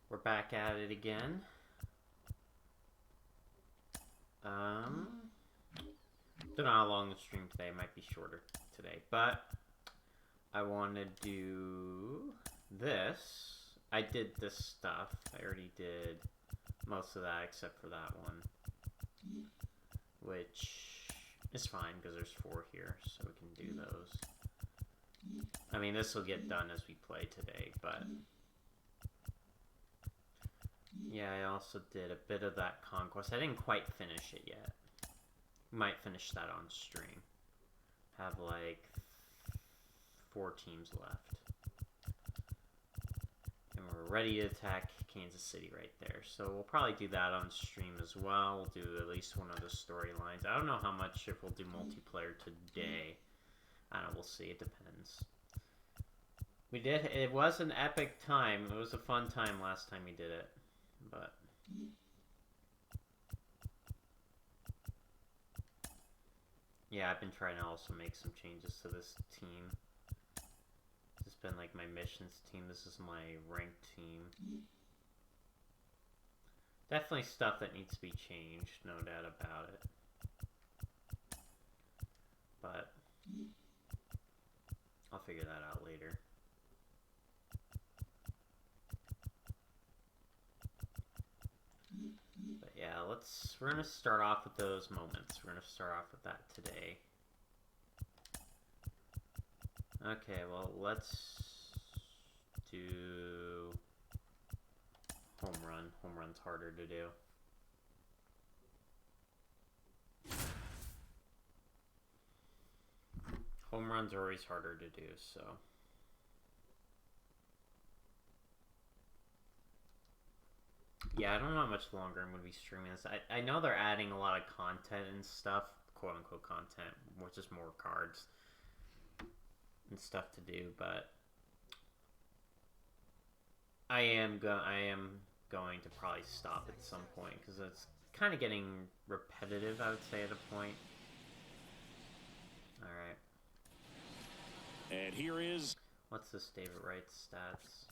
We're back at it again. Don't know how long the stream today. It might be shorter today, but I want to do this. I did this stuff. I already did most of that except for that one, which is fine because there's 4 here, so we can do those. I mean, this will get done as we play today, but yeah, I also did a bit of that conquest. I didn't quite finish it yet. Might finish that on stream. Have like 4 teams left. And we're ready to attack Kansas City right there. So we'll probably do that on stream as well. We'll do at least one of the storylines. I don't know how much, if we'll do multiplayer today. I don't know, we'll see. It depends. We did, it was an epic time. It was a fun time last time we did it. But yeah, I've been trying to also make some changes to this team. This has been like my missions team. This is my ranked team. Definitely stuff that needs to be changed, no doubt about it. But I'll figure that out later. But yeah, we're gonna start off with those moments. We're gonna start off with that today. Okay, well, let's do home run. Home run's harder to do. Home runs are always harder to do, so. Yeah, I don't know how much longer I'm going to be streaming this. I know they're adding a lot of content and stuff, quote-unquote content, which is more cards and stuff to do, but I am going to probably stop at some point, because it's kind of getting repetitive, I would say, at a point. Alright. And here is... What's this David Wright's stats?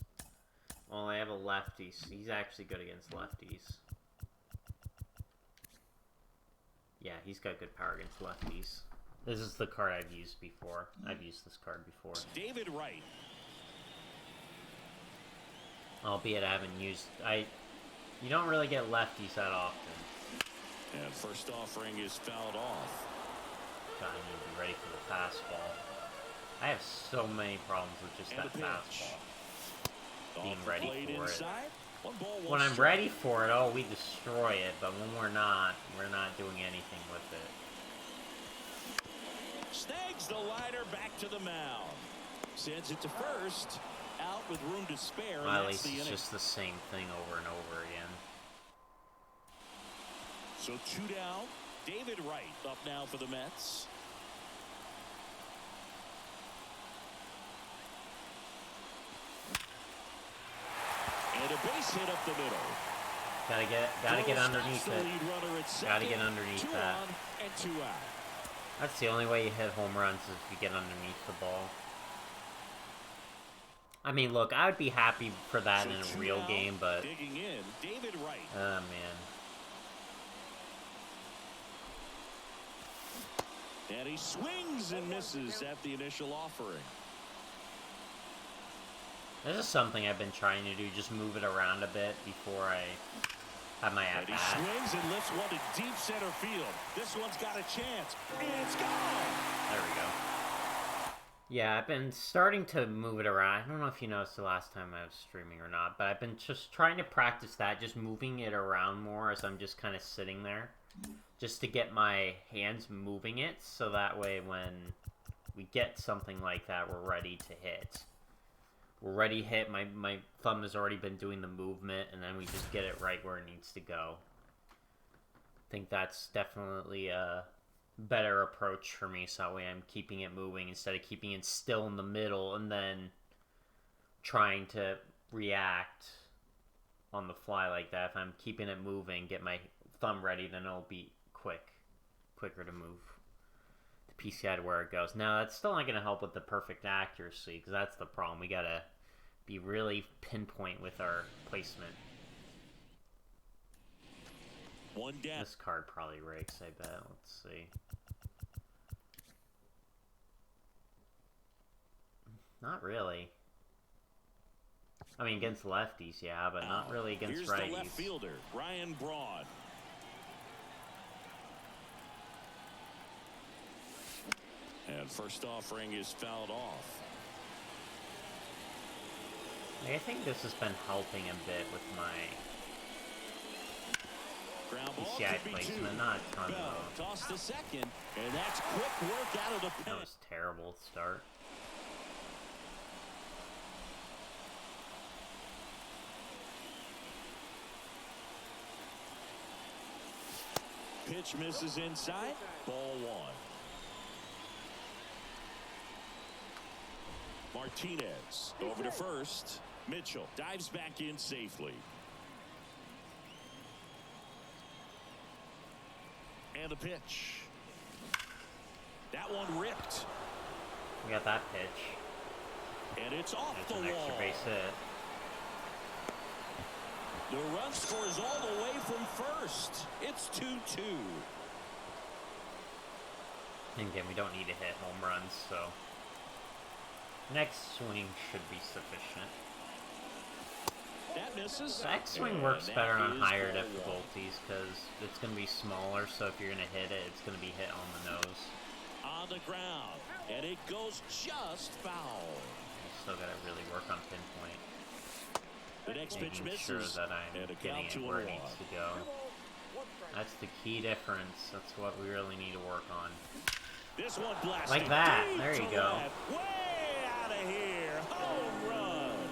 Well, I have a lefty, so he's actually good against lefties. Yeah, he's got good power against lefties. This is the card I've used before. I've used this card before. David Wright. Albeit I haven't used... You don't really get lefties that often. And first offering is fouled off. Gotta need to be ready for the fastball. I have so many problems with just that fastball. Being ready for it. When I'm ready for it, oh, we destroy it. But when we're not doing anything with it. Snags the liner back to the mound. Sends it to first. Out with room to spare. Well, at least it's just the same thing over and over again. So 2 down. David Wright up now for the Mets. And a base hit up the middle. Gotta get underneath it. Gotta get underneath that. And 2 out. That's the only way you hit home runs is if you get underneath the ball. I mean, look, I would be happy for that in a real game, but digging in, David Wright. Oh man. And he swings and misses at the initial offering. This is something I've been trying to do, just move it around a bit before I have my at-bat. And he swings and lifts one to deep center field. This one's got a chance. It's gone! There we go. Yeah, I've been starting to move it around. I don't know if you noticed the last time I was streaming or not, but I've been just trying to practice that, just moving it around more as I'm just kind of sitting there. Just to get my hands moving it, so that way when we get something like that, we're ready to hit. We're ready to hit, my thumb has already been doing the movement, and then we just get it right where it needs to go. I think that's definitely a better approach for me, so that way I'm keeping it moving instead of keeping it still in the middle and then trying to react on the fly like that. If I'm keeping it moving, get my thumb ready, then it'll be quicker to move the PCI to where it goes. Now, that's still not going to help with the perfect accuracy, because that's the problem. We got to be really pinpoint with our placement. One down. This card probably rakes, I bet. Let's see. Not really. I mean, against lefties, yeah, but not really against Here's righties. The left fielder, Ryan Braun. And first offering is fouled off. I think this has been helping a bit with my PCI placement. Not a ton, though. Toss to second, and that's quick work out of the pen. That was terrible start. Pitch misses inside. Ball one. Martinez over to first. Mitchell dives back in safely. And the pitch. That one ripped. We got that pitch. And it's off That's the an wall. extra base hit. The run scores all the way from first. It's 2-2. And again, we don't need to hit home runs, so next swing should be sufficient. That misses. The X swing works better on higher difficulties because it's going to be smaller, so if you're going to hit it, it's going to be hit on the nose. On the ground, and it goes just foul. Still got to really work on pinpoint. The next pitch Making misses. sure that I'm getting it where it needs to go. That's the key difference. That's what we really need to work on. This one blasted Like that. deep There you to go. left. Way out of here. Home run.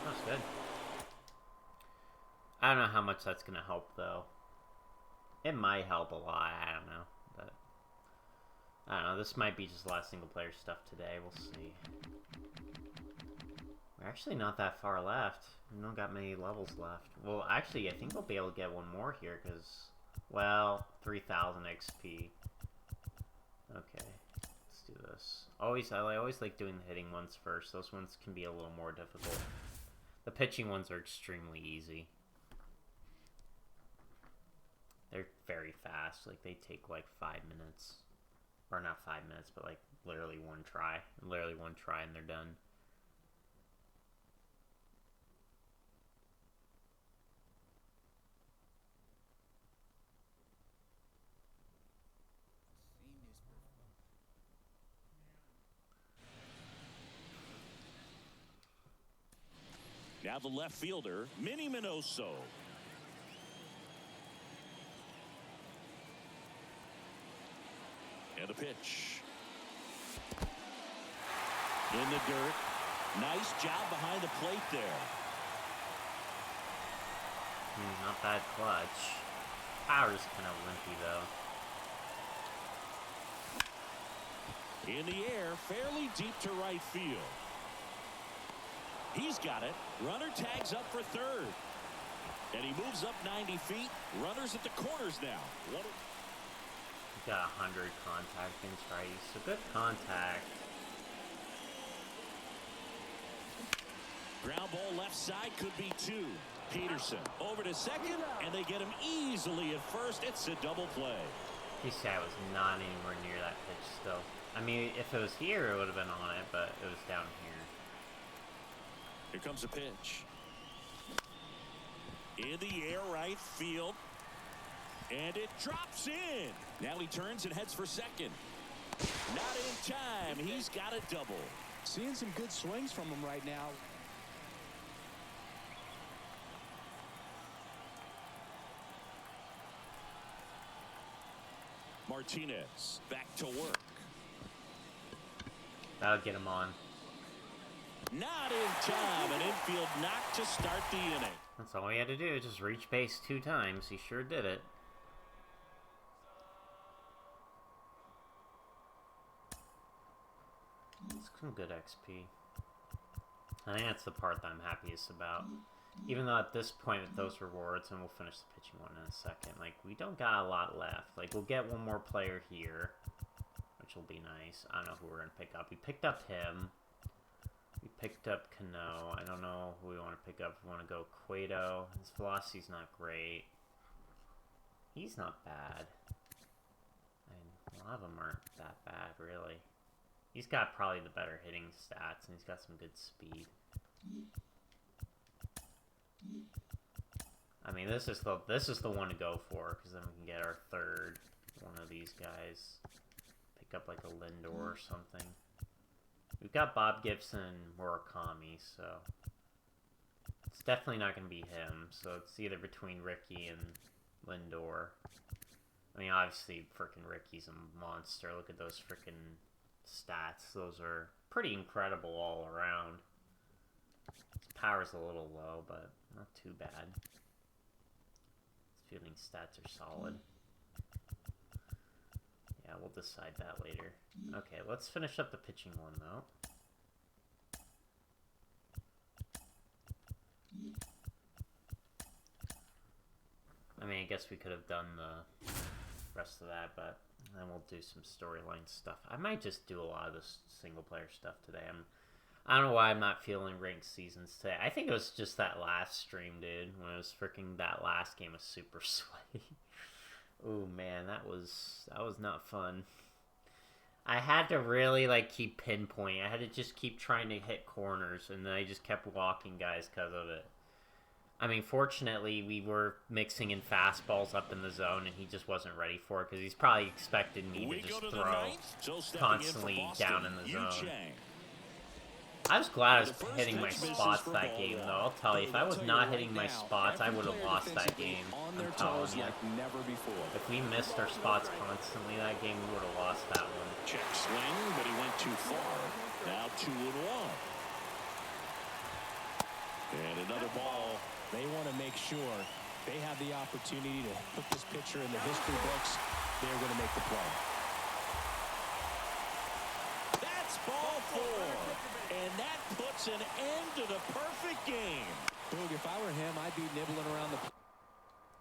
That's good. I don't know how much that's going to help, though. It might help a lot. I don't know. But I don't know. This might be just a lot of single-player stuff today. We'll see. We're actually not that far left. We don't got many levels left. Well, actually, I think we'll be able to get one more here, because, well, 3,000 XP. Okay, let's do this. I always like doing the hitting ones first. Those ones can be a little more difficult. The pitching ones are extremely easy. They're very fast. Like, they take, like, 5 minutes. Or not 5 minutes, but, like, literally one try. Literally one try and they're done. Now the left fielder, Minnie Minoso. And a pitch. In the dirt. Nice job behind the plate there. Not bad clutch. Power's kind of limpy, though. In the air, fairly deep to right field. He's got it. Runner tags up for third. And he moves up 90 feet. Runners at the corners now. He's got 100 contact against righties, so good contact. Ground ball left side could be two. Peterson over to second, and they get him easily at first. It's a double play. PCI was not anywhere near that pitch still. I mean, if it was here, it would have been on it, but it was down here. Here comes a pitch. In the air, right field. And it drops in. Now he turns and heads for second. Not in time. He's got a double. Seeing some good swings from him right now. Martinez back to work. That'll get him on. Not in time. An infield knock to start the inning. That's all he had to do, just reach base 2 times. He sure did it. It's some good XP. I think that's the part that I'm happiest about. Even though at this point with those rewards, and we'll finish the pitching one in a second, like, we don't got a lot left. Like, we'll get one more player here, which will be nice. I don't know who we're going to pick up. We picked up him. We picked up Cano. I don't know who we want to pick up. We want to go Cueto. His velocity's not great. He's not bad. I mean, a lot of them aren't that bad, really. He's got probably the better hitting stats, and he's got some good speed. I mean, this is the one to go for, because then we can get our third one of these guys. Pick up like a Lindor or something. We've got Bob Gibson and Murakami, so it's definitely not going to be him. So it's either between Ricky and Lindor. I mean, obviously, frickin' Ricky's a monster. Look at those frickin' stats. Those are pretty incredible all around. His power's a little low, but not too bad. His fielding stats are solid. Yeah, we'll decide that later. Okay, let's finish up the pitching one, though. I mean, I guess we could have done the rest of that, but then we'll do some storyline stuff. I might just do a lot of this single-player stuff today. I don't know why I'm not feeling ranked seasons today. I think it was just that last stream, dude, when it was freaking that last game of Super Sweaty. Oh man, that was not fun. I had to really keep pinpointing. I had to just keep trying to hit corners, and then I just kept walking guys because of it. I mean, fortunately, we were mixing in fastballs up in the zone, and he just wasn't ready for it because he's probably expected me to just throw constantly down in the zone. I was glad I was hitting my spots that game, though. I'll tell you, if I was not hitting my spots, I would have lost that game. I'm telling you. If we missed our spots constantly that game, we would have lost that one. Check swing, but he went too far. Now 2-1. And another ball. They want to make sure they have the opportunity to put this pitcher in the history books. They're going to make the play. That's ball 4. And that puts an end to the perfect game. Boog, if I were him, I'd be nibbling around the...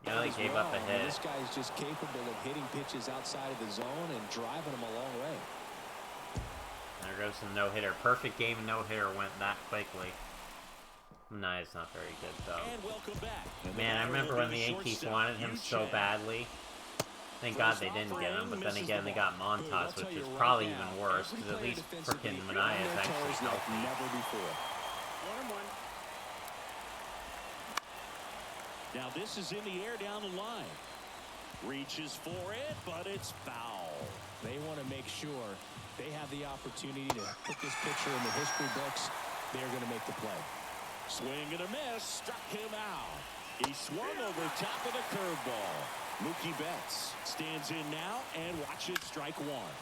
Yeah, they gave up a hit. This guy's just capable of hitting pitches outside of the zone and driving them a long way. There goes the no-hitter. Perfect game, no-hitter went that quickly. Nah, it's not very good, though. And welcome back. Man, I remember when the Yankees wanted him so badly. Thank God they didn't get him, but then again, they got Montas, which is probably even worse, because at least frickin' Manaea is actually healthy. Never before. 1-1. Now this is in the air down the line. Reaches for it, but it's foul. They want to make sure they have the opportunity to put this pitcher in the history books. They're going to make the play. Swing and a miss, struck him out. He swung over top of the curveball. Mookie Betts stands in now and watches strike one.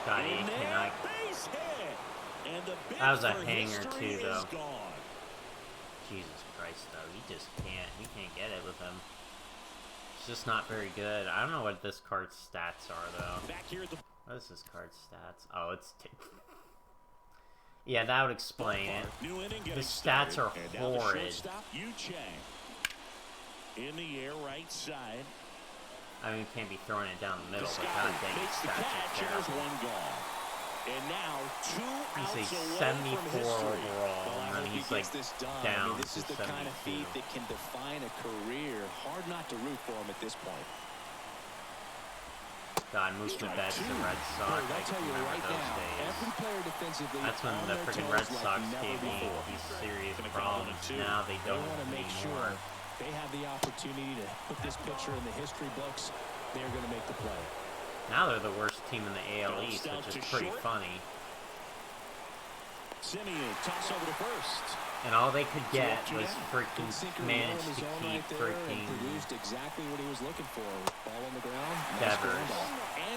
God, he cannot. Base hit. And the that was a hanger too, though. Gone. Jesus Christ, though, he just can't. He can't get it with him. It's just not very good. I don't know what this card's stats are, though. Back here at the... What is this card's stats? Oh, it's... Yeah, that would explain it. The stats are horrid. In the air, right side. I mean, you can't be throwing it down the middle, but god dang, his stats are terrible. One gone. And now 2 He's outs a away 74 overall, and then he's like down this is to the kind of 72. feat that can define a career. Hard not to root for him at this point. God, moved the Betts to Red Sox. I can remember those days. That's when the freaking Red Sox gave me these serious problems. Now they don't anymore. They have the opportunity to put this pitcher in the history books. They're going to make the play. Now they're the worst team in the AL East, which is pretty funny. Simeon, toss over to first. And all they could get was freaking manage to keep freaking exactly what he was looking for. Ball on the ground. Devers.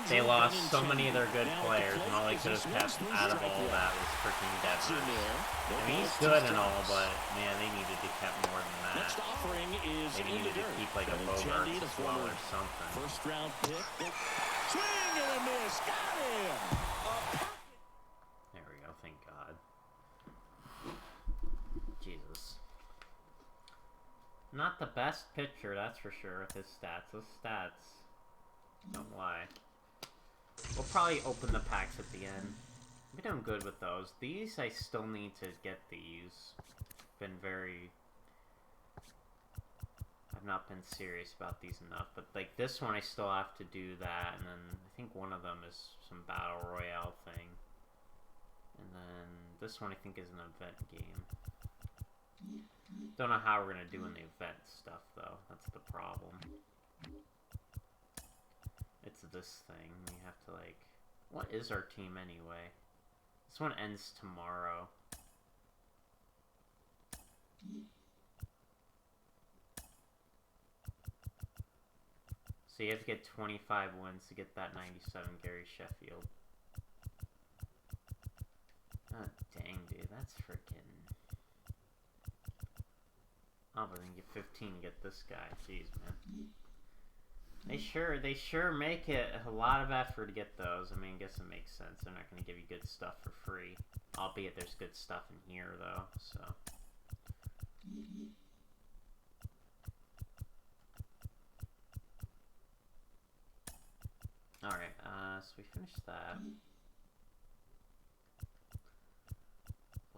They lost so many of their good players, and all they could have kept out of all that was freaking Devers. I mean, he's good and all, but man, they needed to keep more than that. They needed to keep like a Bogarts as well or something. First round pick. Swing and a miss. Got him. There we go. Thank God. Jesus. Not the best pitcher, that's for sure, with his stats. Those stats Don't lie. We'll probably open the packs at the end. I've been doing good with those. These, I still need to get these. Been very... I've not been serious about these enough, but like this one I still have to do that, and then I think one of them is some Battle Royale thing. And then this one I think is an event game. Don't know how we're gonna do in the event stuff though, that's the problem. It's this thing, we have to like... What is our team anyway? This one ends tomorrow. So you have to get 25 wins to get that 97 Gary Sheffield. Oh, dang, dude. That's freaking... Oh, but then get 15 to get this guy. Jeez, man. They sure make it a lot of effort to get those. I mean, I guess it makes sense. They're not going to give you good stuff for free. Albeit there's good stuff in here, though, so... Alright, so we finished that.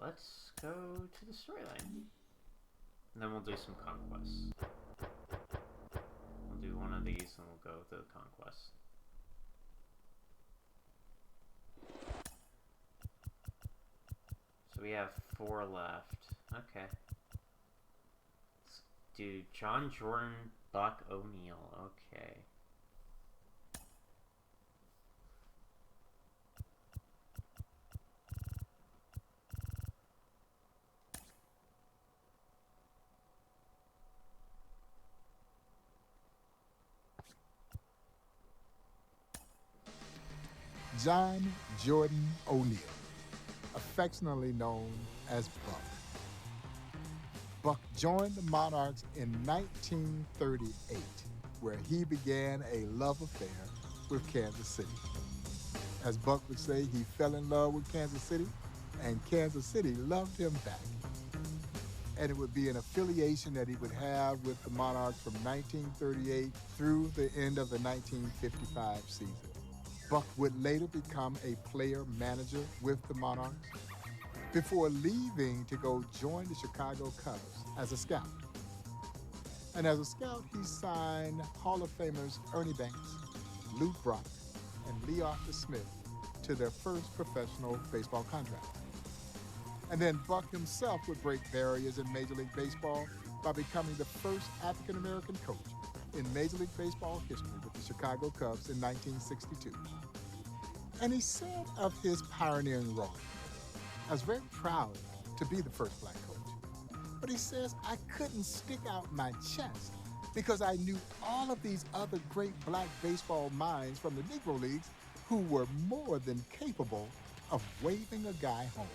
Let's go to the storyline. And then we'll do some conquests. We'll do one of these and we'll go to the conquest. So we have 4 left. Okay. Let's do John Jordan, Buck O'Neil. Okay. John Jordan O'Neil, affectionately known as Buck. Buck joined the Monarchs in 1938, where he began a love affair with Kansas City. As Buck would say, he fell in love with Kansas City, and Kansas City loved him back. And it would be an affiliation that he would have with the Monarchs from 1938 through the end of the 1955 season. Buck would later become a player-manager with the Monarchs before leaving to go join the Chicago Cubs as a scout. And as a scout, he signed Hall of Famers Ernie Banks, Lou Brock, and Lee Arthur Smith to their first professional baseball contract. And then Buck himself would break barriers in Major League Baseball by becoming the first African-American coach in Major League Baseball history with the Chicago Cubs in 1962. And he said of his pioneering role, I was very proud to be the first black coach. But he says, I couldn't stick out my chest because I knew all of these other great black baseball minds from the Negro Leagues who were more than capable of waving a guy home.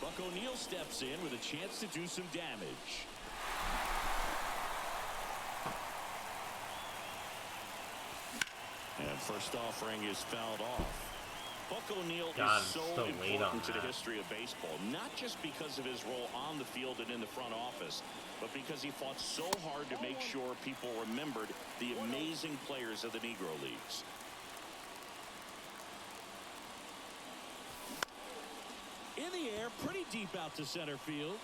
Buck O'Neil steps in with a chance to do some damage. And first offering is fouled off. Buck O'Neil is so important to the history of baseball, not just because of his role on the field and in the front office, but because he fought so hard to make sure people remembered the amazing players of the Negro Leagues. In the air, pretty deep out to center field.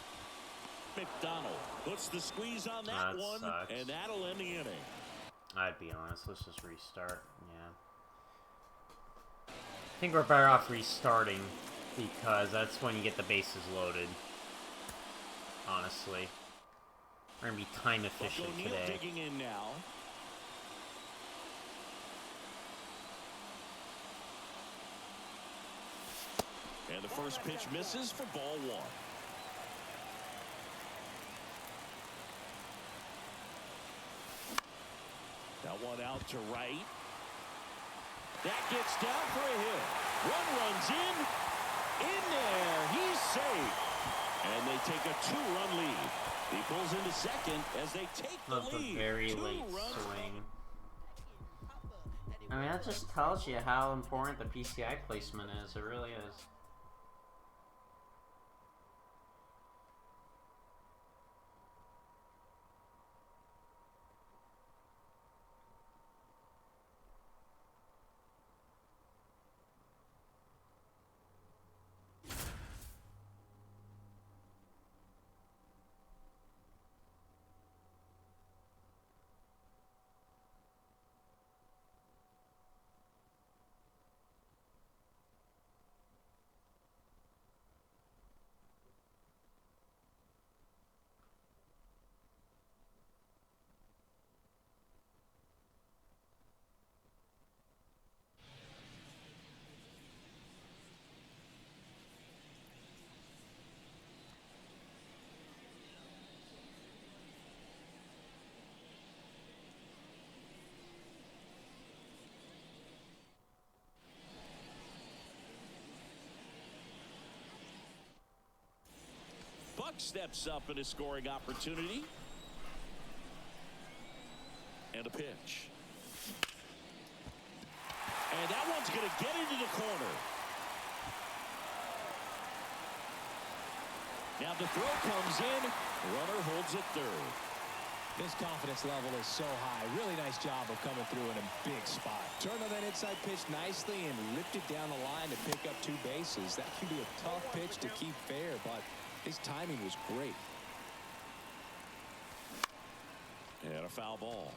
McDonald puts the squeeze on that one, sucks. and that'll end the inning. I'd be honest, let's just restart. Yeah. I think we're better off restarting because that's when you get the bases loaded. Honestly. We're going to be time efficient today. Digging in now. And the first pitch misses for ball one. That one out to right. That gets down for a hit. One runs in there. He's safe. And they take a 2-run lead. He pulls into second as they take the lead. A very late swing. I mean, that just tells you how important the PCI placement is. It really is. Buck steps up in a scoring opportunity. And a pitch. And that one's going to get into the corner. Now the throw comes in. Runner holds it third. His confidence level is so high. Really nice job of coming through in a big spot. Turned on that inside pitch nicely and lifted down the line to pick up 2 bases. That can be a tough pitch to keep fair, but his timing was great. And a foul ball.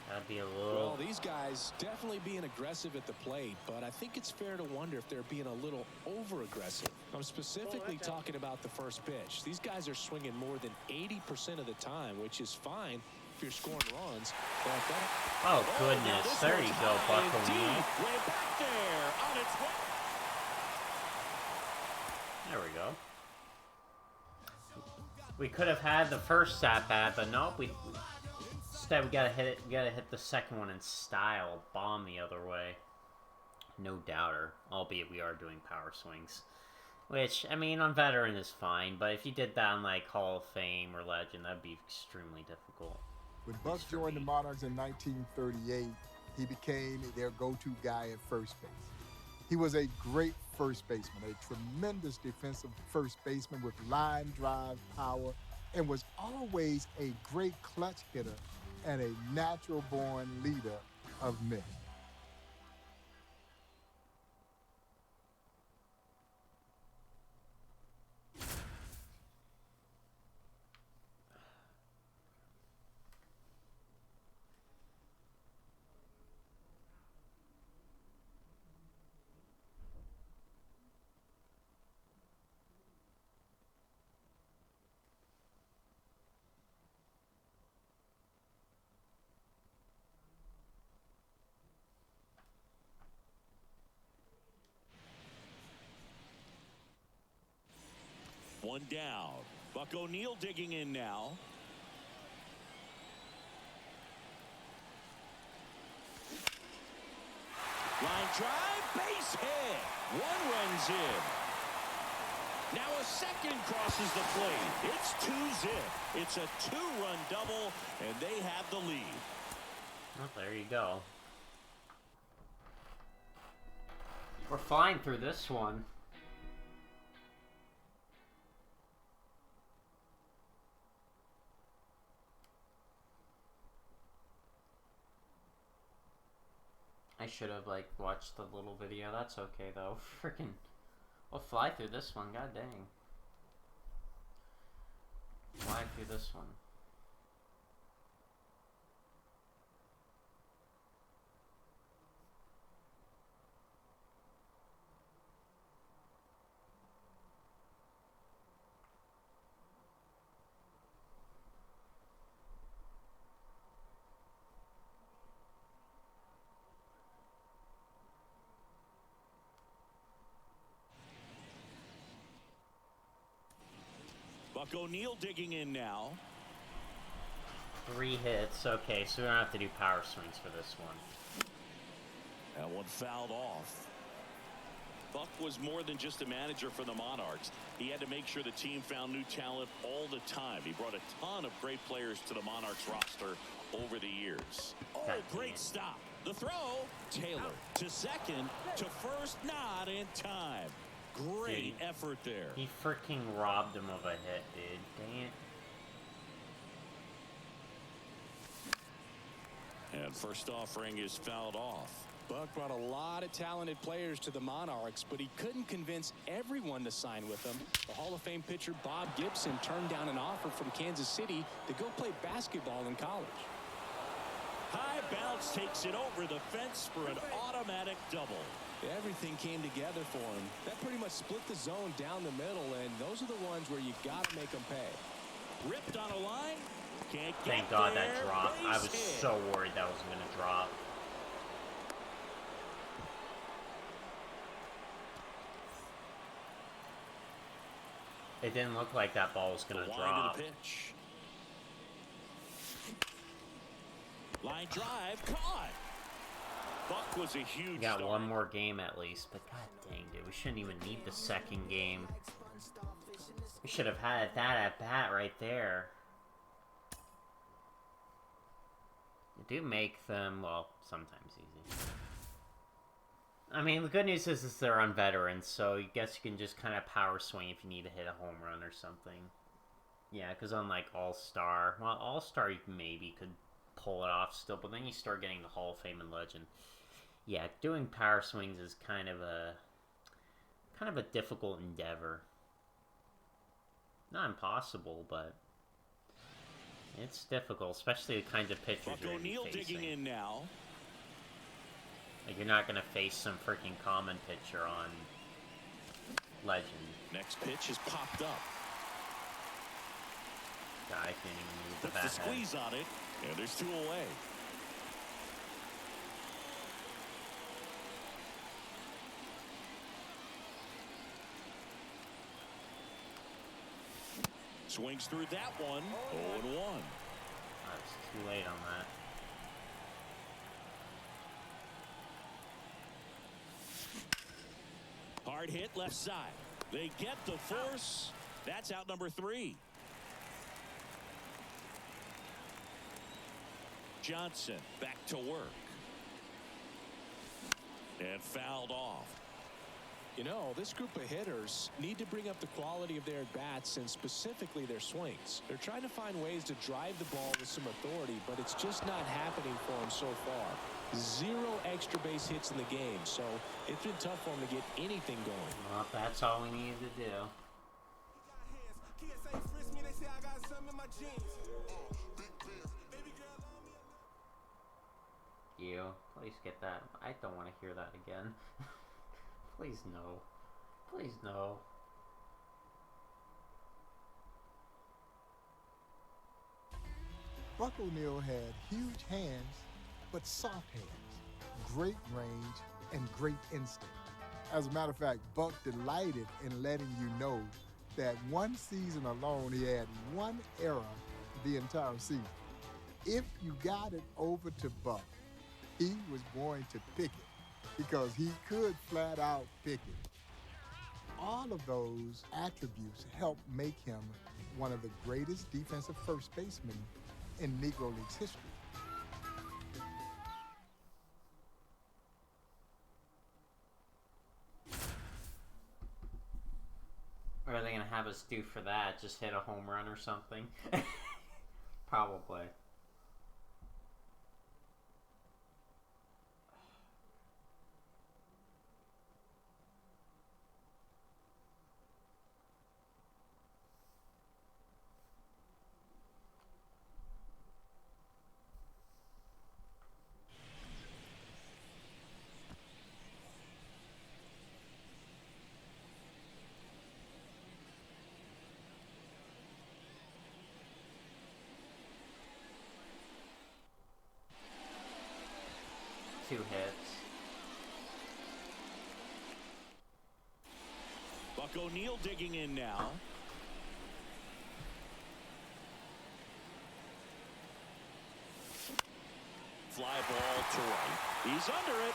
That'd be a little... Well, these guys definitely being aggressive at the plate, but I think it's fair to wonder if they're being a little over-aggressive. I'm specifically talking about the first pitch. These guys are swinging more than 80% of the time, which is fine if you're scoring runs. But that... Oh, goodness. There you go, Buck O'Neil. Way back there on its way. There we go. We could have had the first at-bat, but nope, instead we gotta hit it. We gotta hit the second one in style, bomb the other way. No doubter, albeit we are doing power swings, which I mean on veteran is fine, but if you did that on like Hall of Fame or Legend, that'd be extremely difficult. When Buck joined the Monarchs in 1938, he became their go-to guy at first base. He was a great first baseman, a tremendous defensive first baseman with line drive power, and was always a great clutch hitter and a natural-born leader of men. One down. Buck O'Neil digging in now. Line drive, base hit. One runs in. Now a second crosses the plate. It's 2-zip. It's a 2-run double, and they have the lead. Well, there you go. We're flying through this one. I should have, like, watched the little video. That's okay, though. Freaking... We'll fly through this one. God dang. Fly through this one. Buck O'Neil digging in now. 3 hits. Okay, so we don't have to do power swings for this one. That one fouled off. Buck was more than just a manager for the Monarchs. He had to make sure the team found new talent all the time. He brought a ton of great players to the Monarchs roster over the years. Oh, great stop. The throw. Taylor to second, to first, not in time. Great effort there. He freaking robbed him of a hit, dude. Dang it. And first offering is fouled off. Buck brought a lot of talented players to the Monarchs, but he couldn't convince everyone to sign with them. The Hall of Fame pitcher Bob Gibson turned down an offer from Kansas City to go play basketball in college. High bounce takes it over the fence for an automatic double. Everything came together for him. That pretty much split the zone down the middle, and those are the ones where you got to make them pay. Ripped on a line. Can't get Thank God there. that dropped. I was Base so worried that was going to drop. It didn't look like that ball was going to drop. The pitch. Line drive caught. Buck was a huge We got star. one more game at least, but god dang, dude, we shouldn't even need the second game. We should have had that at bat right there. You do make them, well, sometimes easy. I mean, the good news is they're on veterans, so I guess you can just kind of power swing if you need to hit a home run or something. Yeah, because unlike All-Star, well, All-Star you maybe could pull it off still, but then you start getting the Hall of Fame and Legend. Yeah, doing power swings is kind of a difficult endeavor. Not impossible, but it's difficult, especially the kinds of pitchers Buck you're going to O'Neil be facing. digging in now. Like, you're not going to face some freaking common pitcher on Legend. Next pitch is popped up. God, I can't even move the bat Puts the head. squeeze on it, and there's 2 away. Swings through that one. 0-1. I was too late on that. Hard hit left side. They get the force. That's out number 3. Johnson back to work. And fouled off. You know, this group of hitters need to bring up the quality of their at-bats and specifically their swings. They're trying to find ways to drive the ball with some authority, but it's just not happening for them so far. 0 extra base hits in the game, so it's been tough for them to get anything going. Well, that's all we needed to do. You, please get that. I don't want to hear that again. Please no. Please no. Buck O'Neil had huge hands, but soft hands, great range, and great instinct. As a matter of fact, Buck delighted in letting you know that one season alone he had 1 error the entire season. If you got it over to Buck, he was going to pick it because he could flat out pick it. All of those attributes helped make him one of the greatest defensive first basemen in Negro Leagues history. What are they going to have us do for that? Just hit a home run or something? Probably. Two hits. Buck O'Neil digging in now. fly ball to right. He's under it.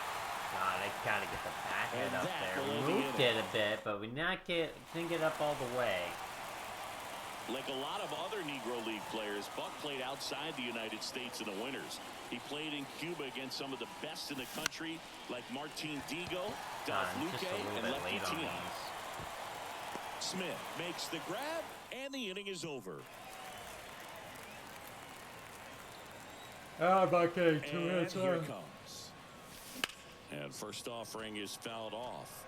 God, I gotta get the bat head up there. We moved it a bit, but we didn't get up all the way. Like a lot of other Negro League players, Buck played outside the United States in the winters. He played in Cuba against some of the best in the country, like Martin Digo, Dolph Luque, and Lefty Tiant. Smith makes the grab, and the inning is over. Oh, Buck getting 2 And hits here on. it comes. And first offering is fouled off.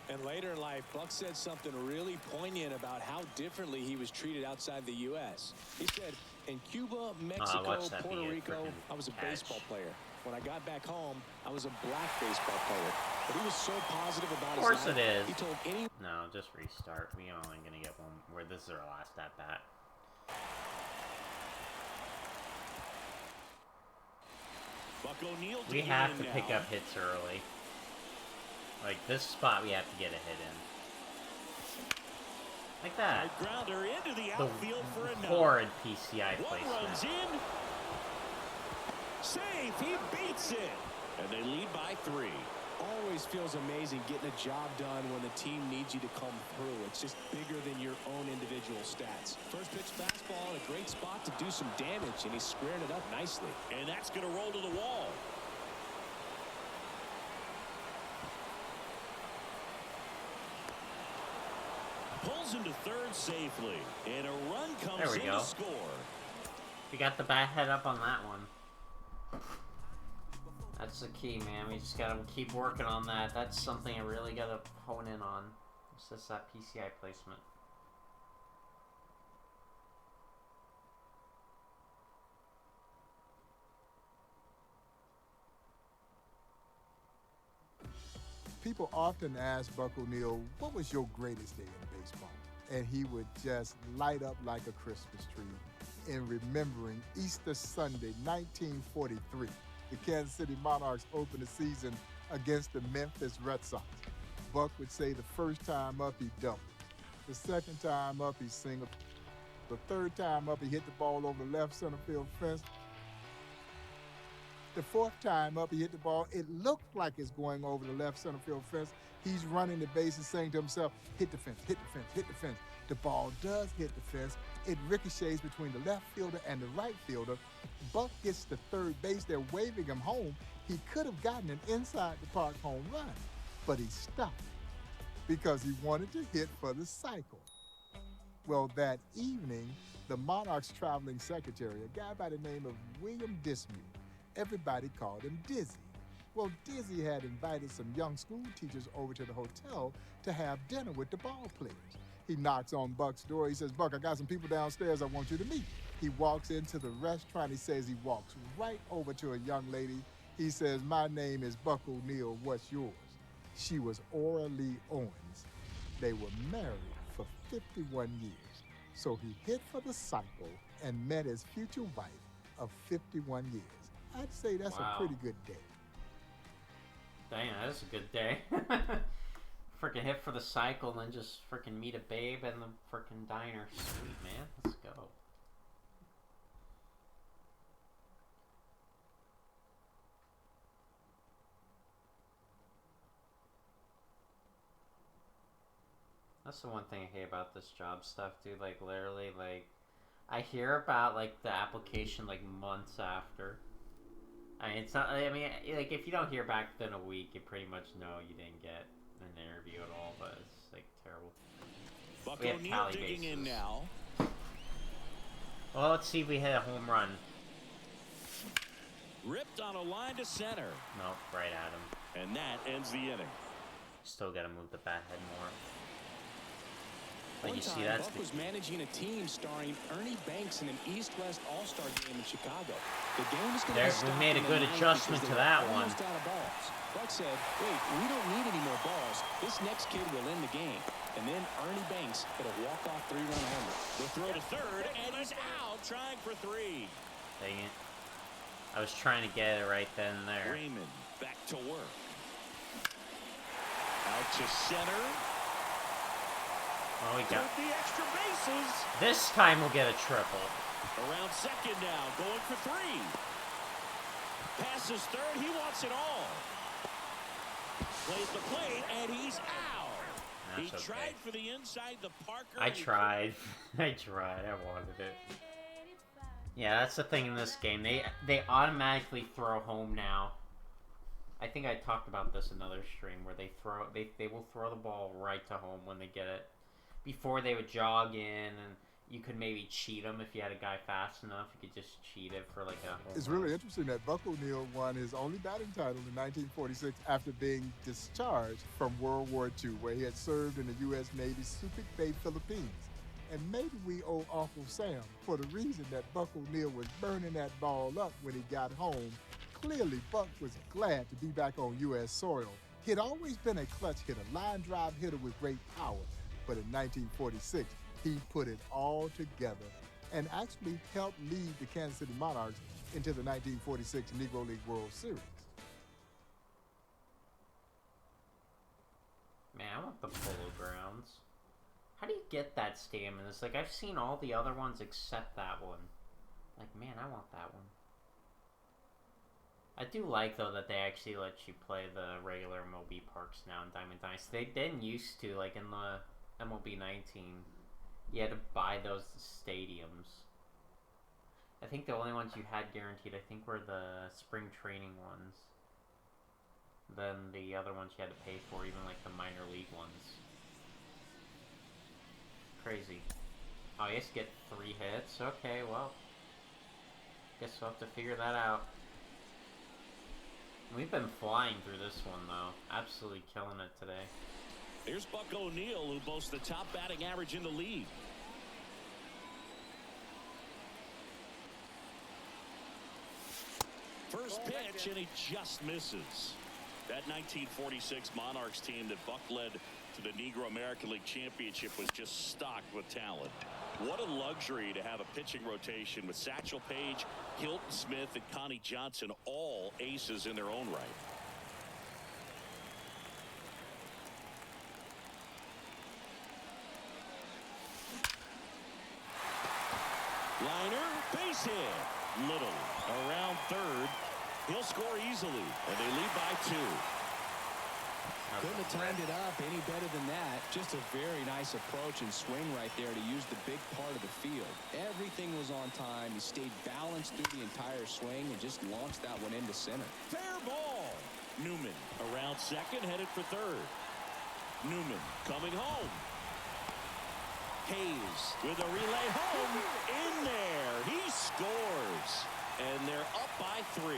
And later in life, Buck said something really poignant about how differently he was treated outside the U.S. He said, in Cuba, Mexico, Puerto Rico, I was a baseball player. When I got back home, I was a black baseball player. But he was so positive about his life. Of course it is. He told any... No, just restart. We only gonna get one where this is our last at bat. Buck O'Neil We have to pick up hits early. Like this spot, we have to get a hit in. Like that. Grounder into the outfield for a horrid PCI placement. Runs in. Safe. He beats it. And they lead by 3. Always feels amazing getting a job done when the team needs you to come through. It's just bigger than your own individual stats. First pitch fastball in a great spot to do some damage, and he's squaring it up nicely. And that's going to roll to the wall. Pulls into third safely, and a run comes in to score. We got the bat head up on that one. That's the key, man. We just gotta keep working on that. That's something I really gotta hone in on. It's just that PCI placement. People often ask Buck O'Neil, what was your greatest day in baseball? And he would just light up like a Christmas tree in remembering Easter Sunday, 1943. The Kansas City Monarchs opened the season against the Memphis Red Sox. Buck would say the first time up, he doubled. The second time up, he singled. The third time up, he hit the ball over the left center field fence. The fourth time up, he hit the ball. It looked like it's going over the left center field fence. He's running the bases, saying to himself, hit the fence, hit the fence, hit the fence. The ball does hit the fence. It ricochets between the left fielder and the right fielder. Buck gets to third base. They're waving him home. He could have gotten an inside the park home run, but he stopped because he wanted to hit for the cycle. Well, that evening, the Monarchs' traveling secretary, a guy by the name of William Dismuke, everybody called him Dizzy. Well, Dizzy had invited some young school teachers over to the hotel to have dinner with the ball players. He knocks on Buck's door. He says, Buck, I got some people downstairs I want you to meet. He walks into the restaurant. He says he walks right over to a young lady. He says, my name is Buck O'Neil. What's yours? She was Ora Lee Owens. They were married for 51 years. So he hit for the cycle and met his future wife of 51 years. I'd say that's a pretty good day. Dang, that's a good day. Freaking hit for the cycle and then just freaking meet a babe in the freaking diner. Sweet, man. Let's go. That's the one thing I hate about this job stuff, dude. Like, literally, like, I hear about, like, the application, like, months after. I mean, it's not, I mean, like, if you don't hear back within a week, you pretty much know you didn't get an interview at all, but it's, like, terrible. Buck We have O'Neil tally digging bases. in now. Well, let's see if we hit a home run. Ripped on a line to center. Nope, right at him. And that ends the inning. Still gotta move the bat head more. But One you see, time, that's Buck the... was managing a team starring Ernie Banks in an East-West All-Star game in Chicago. The game was going to be stopped we made a in the good ninth adjustment because to they that were one. almost out of balls. Buck said, wait, we don't need any more balls. This next kid will end the game. And then Ernie Banks hit a walk-off 3-run homer. The throw to third, and he's out, trying for 3. Dang it. I was trying to get it right then and there. Raymond back to work. Out to center. Oh, we got... The extra bases. This time we'll get a triple. Around second now, going for three. Passes third, he wants it all. Plays the plate, and he's out. That's he tried for the inside, the Parker. I tried. I tried. I wanted it. Yeah, that's the thing in this game. They automatically throw home now. I think I talked about this in another stream where they will throw the ball right to home when they get it. Before they would jog in, and you could maybe cheat them if you had a guy fast enough. You could just cheat it for like a home It's run. really interesting that Buck O'Neil won his only batting title in 1946 after being discharged from World War II, where he had served in the U.S. Navy's Subic Bay, Philippines. And maybe we owe Uncle Sam for the reason that Buck O'Neil was burning that ball up when he got home. Clearly, Buck was glad to be back on U.S. soil. He had always been a clutch hitter, line drive hitter with great power. But in 1946, he put it all together and actually helped lead the Kansas City Monarchs into the 1946 Negro League World Series. Man, I want the Polo Grounds. How do you get that stadium? And it's like, I've seen all the other ones except that one. Like, man, I want that one. I do like, though, that they actually let you play the regular MLB parks now in Diamond Dynasty. They didn't used to, like in the MLB 19. You had to buy those stadiums. I think the only ones you had guaranteed, I think, were the spring training ones. Then the other ones you had to pay for, even like the minor league ones. Crazy. Oh, you just get 3 hits? Okay, well. Guess we'll have to figure that out. We've been flying through this one, though. Absolutely killing it today. Here's Buck O'Neil, who boasts the top batting average in the league. First pitch, and he just misses. That 1946 Monarchs team that Buck led to the Negro American League Championship was just stocked with talent. What a luxury to have a pitching rotation with Satchel Paige, Hilton Smith, and Connie Johnson, all aces in their own right. Liner, base hit. Little around third. He'll score easily, and they lead by 2. Couldn't have timed it up any better than that. Just a very nice approach and swing right there to use the big part of the field. Everything was on time. He stayed balanced through the entire swing and just launched that one into center. Fair ball. Newman around second, headed for third. Newman coming home. Hayes with a relay home. In there. He scores. And they're up by 3.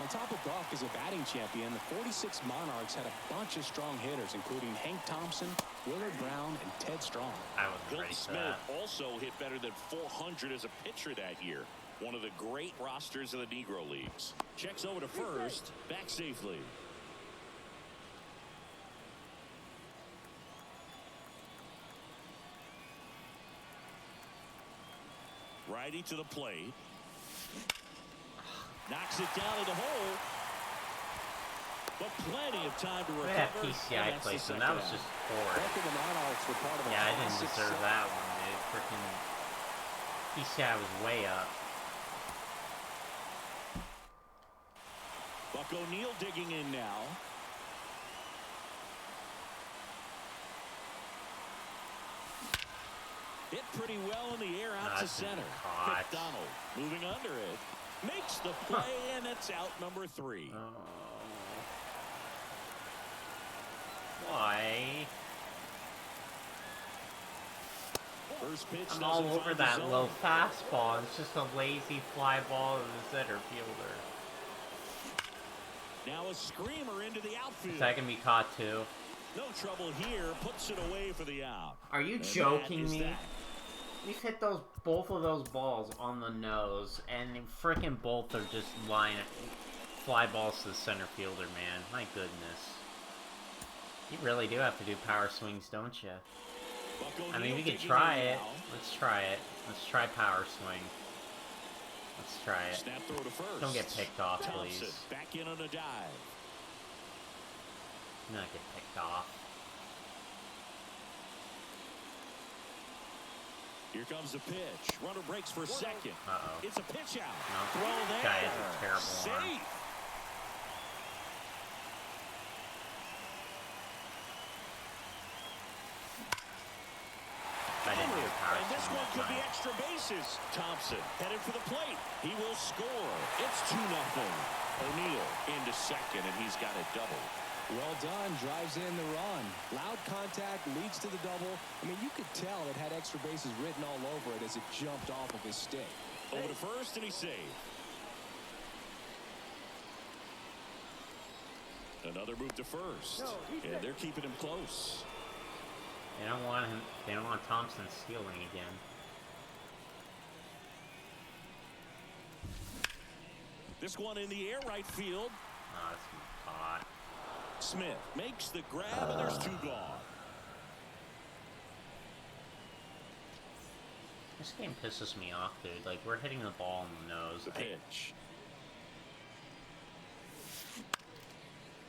On top of Buck as a batting champion, the 46 Monarchs had a bunch of strong hitters, including Hank Thompson, Willard Brown, and Ted Strong. I was Hilton ready for Smith that. also hit better than 400 as a pitcher that year. One of the great rosters of the Negro Leagues. Checks over to first, back safely. Righty to the plate. Knocks it down to the hole. But plenty of time to recover. That PCI placement, that was just poor. Both of the Monarchs were part of a Yeah, I didn't classic deserve set. that one, dude. Freaking PCI was way up. Buck O'Neil digging in now. Hit pretty well in the air out to That's center. caught. McDonald moving under it. Makes the play, and it's out number 3. Oh. Why? First pitch I'm doesn't all over find the that zone. low fastball. It's just a lazy fly ball to the center fielder. Now a screamer into the outfield. Is that gonna be caught too? No trouble here. Puts it away for the out. Are you And joking that is me? that. We've hit both of those balls on the nose, and freaking both are just fly balls to the center fielder, man. My goodness. You really do have to do power swings, don't you? Buck I mean, O'Neil we could digging try in it. now. Let's try it. Let's try power swing. Let's try it. Snap throw to first. Don't get picked off, Thompson please. back in on a dive. Not get picked off. Here comes the pitch. Runner breaks for second. Uh-oh. It's a pitch out. No. Throw there. Guy has a terrible arm. Safe. I didn't do power And this swing one could be time. extra bases. Thompson headed for the plate. He will score. It's 2-0. O'Neill into second, and he's got a double. Well done. Drives in the run. Loud contact leads to the double. I mean, you could tell it had extra bases written all over it as it jumped off of his stick. Over to first, and he's saved. Another move to first. And they're keeping him close. They don't want him. They don't want Thompson stealing again. This one in the air, right field. Oh, that's hot. Smith makes the grab, and there's 2 gone. This game pisses me off, dude. Like, we're hitting the ball in the nose. The pitch.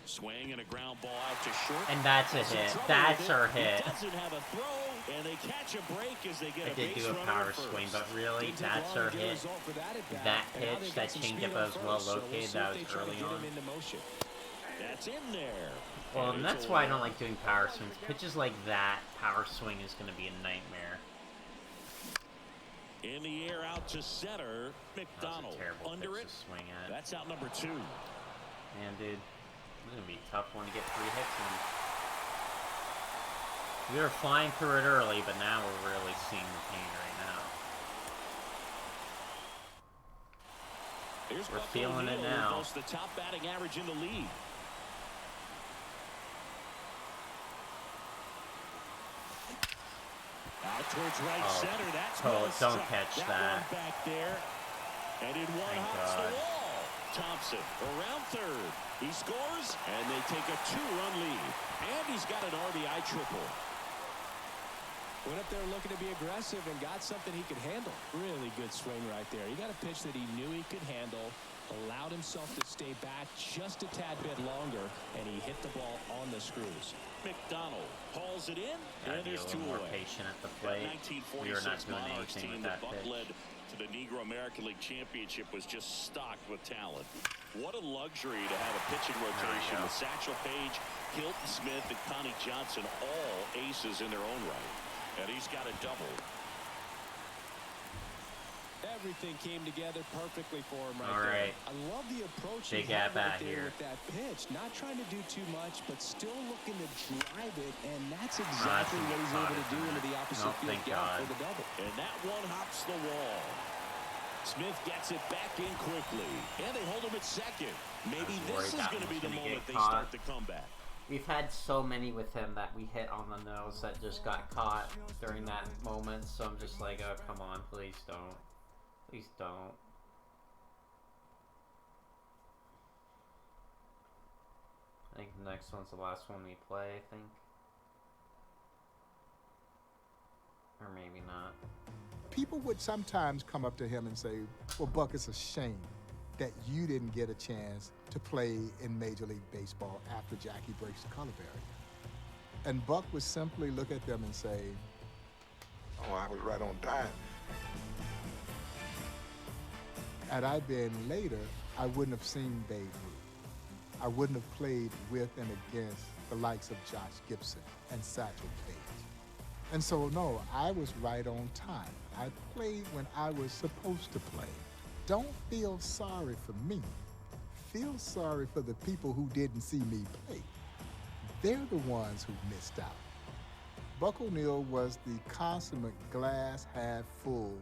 Swing and a ground ball out to short. And that's a hit. That's our hit. Doesn't have a throw, and they catch a break as they get I a did base do a runner power at first. swing, but really, that's our hit. That pitch, that changeup I was well located, that was early on. That's in there. Well, and that's why I don't like doing power swings. Pitches like that, power swing is going to be a nightmare. In the air out to center. McDonald under it. Swing at. That's out number 2. Man, dude, this is going to be a tough one to get 3 hits in. We were flying through it early, but now we're really seeing the pain right now. We're feeling it now. The top batting average in the league. Out towards right center. That's don't catch that. One back there. And in one hops the wall. Thompson around third. He scores, and they take a 2-run lead. And he's got an RBI triple. Went up there looking to be aggressive and got something he could handle. Really good swing right there. He got a pitch that he knew he could handle, allowed himself to stay back just a tad bit longer, and he hit the ball on the screws. McDonald hauls it in, Gotta and there's be a 2 little more away. patient at the plate. We were not doing anything with that pitch. Led to the Negro American League Championship was just stocked with talent. What a luxury to have a pitching rotation with Satchel Paige, Hilton Smith, and Connie Johnson, all aces in their own right. And he's got a double. Everything came together perfectly for him All right. there. I love the approach Big he had at-bat right there here. with that pitch. Not trying to do too much, but still looking to drive it, and that's exactly what he's able to do into the opposite field gap for the double. And that one hops the wall. Smith gets it back in quickly, and they hold him at second. Maybe this is going to be the moment they start the comeback. We've had so many with him that we hit on the nose that just got caught during that moment, so I'm just like, oh, come on, please don't. Please don't. I think the next one's the last one we play, I think. Or maybe not. People would sometimes come up to him and say, well, Buck, it's a shame that you didn't get a chance to play in Major League Baseball after Jackie breaks the color barrier. And Buck would simply look at them and say, oh, I was right on time. Had I been later, I wouldn't have seen Babe Ruth. I wouldn't have played with and against the likes of Josh Gibson and Satchel Paige. And so, no, I was right on time. I played when I was supposed to play. Don't feel sorry for me. Feel sorry for the people who didn't see me play. They're the ones who missed out. Buck O'Neill was the consummate glass half full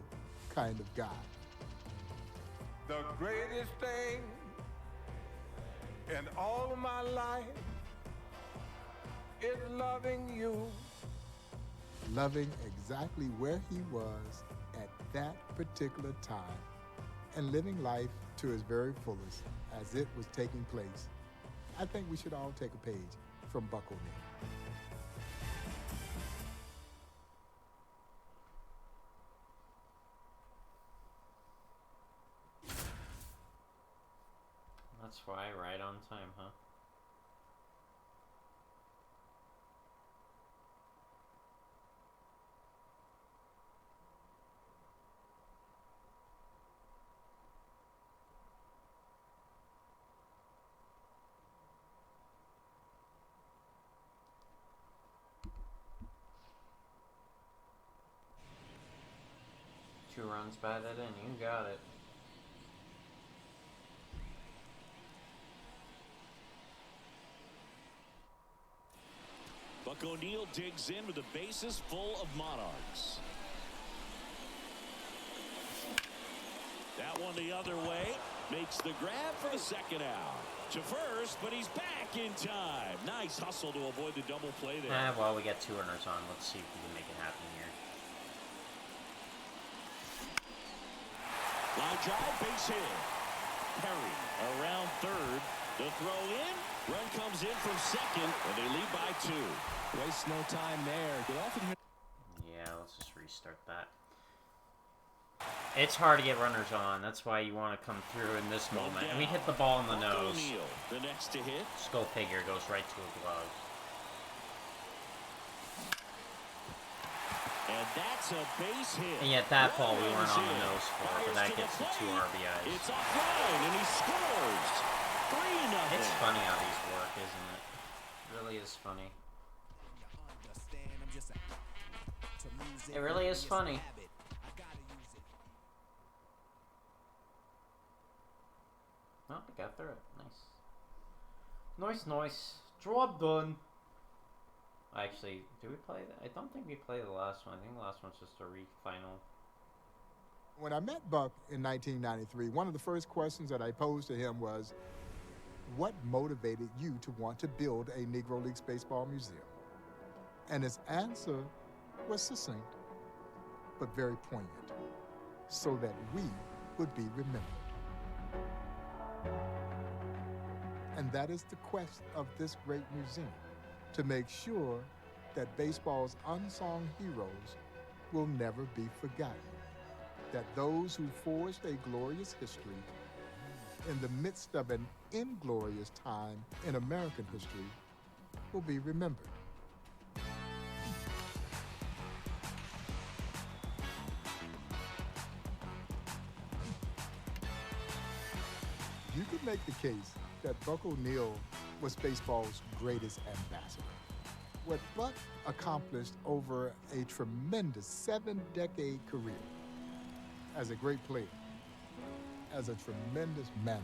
kind of guy. The greatest thing in all of my life is loving you. Loving exactly where he was at that particular time and living life to his very fullest as it was taking place. I think we should all take a page from Buck O'Neill. That's why, right on time, huh? runs batted in. You got it. Buck O'Neil digs in with the bases full of Monarchs. That one the other way. Makes the grab for the second out. To first, but he's back in time. Nice hustle to avoid the double play there. Well, we got 2 runners on. Let's see if we can make it happen here. Line drive, base hit. Perry around third. The throw in. Run comes in from second, and they lead by 2. Waste no time there. Get off and hit. Yeah, let's just restart that. It's hard to get runners on. That's why you want to come through in this moment. And we hit the ball in the nose. O'Neil, the next to hit. Just go figure. Goes right to a glove. And that's a base hit. And yet that ball we weren't on the nose for, but that gets the 2 RBIs. It's offline, and he scores. 3-0. It's funny how these work, isn't it? It really is funny. It really is funny. Oh, I got through it. Nice. Nice. Job done. Actually, do we play that? I don't think we played the last one. I think the last one's just a re-final. When I met Buck in 1993, one of the first questions that I posed to him was, what motivated you to want to build a Negro Leagues Baseball museum? And his answer was succinct, but very poignant, so that we would be remembered. And that is the quest of this great museum, to make sure that baseball's unsung heroes will never be forgotten, that those who forged a glorious history in the midst of an inglorious time in American history will be remembered. You could make the case that Buck O'Neil was baseball's greatest ambassador. What Buck accomplished over a tremendous 7-decade career as a great player, as a tremendous manager,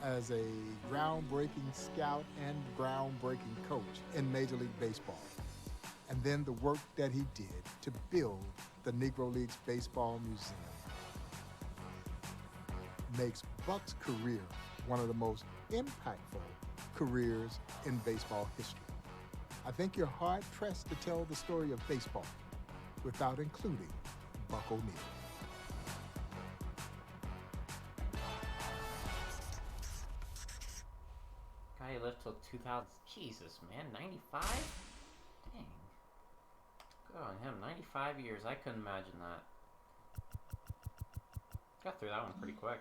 as a groundbreaking scout and groundbreaking coach in Major League Baseball, and then the work that he did to build the Negro Leagues Baseball Museum makes Buck's career one of the most impactful careers in baseball history. I think you're hard-pressed to tell the story of baseball without including Buck O'Neil. Guy lived till 2000. Jesus, man, 95? Dang. Good on him, 95 years. I couldn't imagine that. Got through that one pretty quick.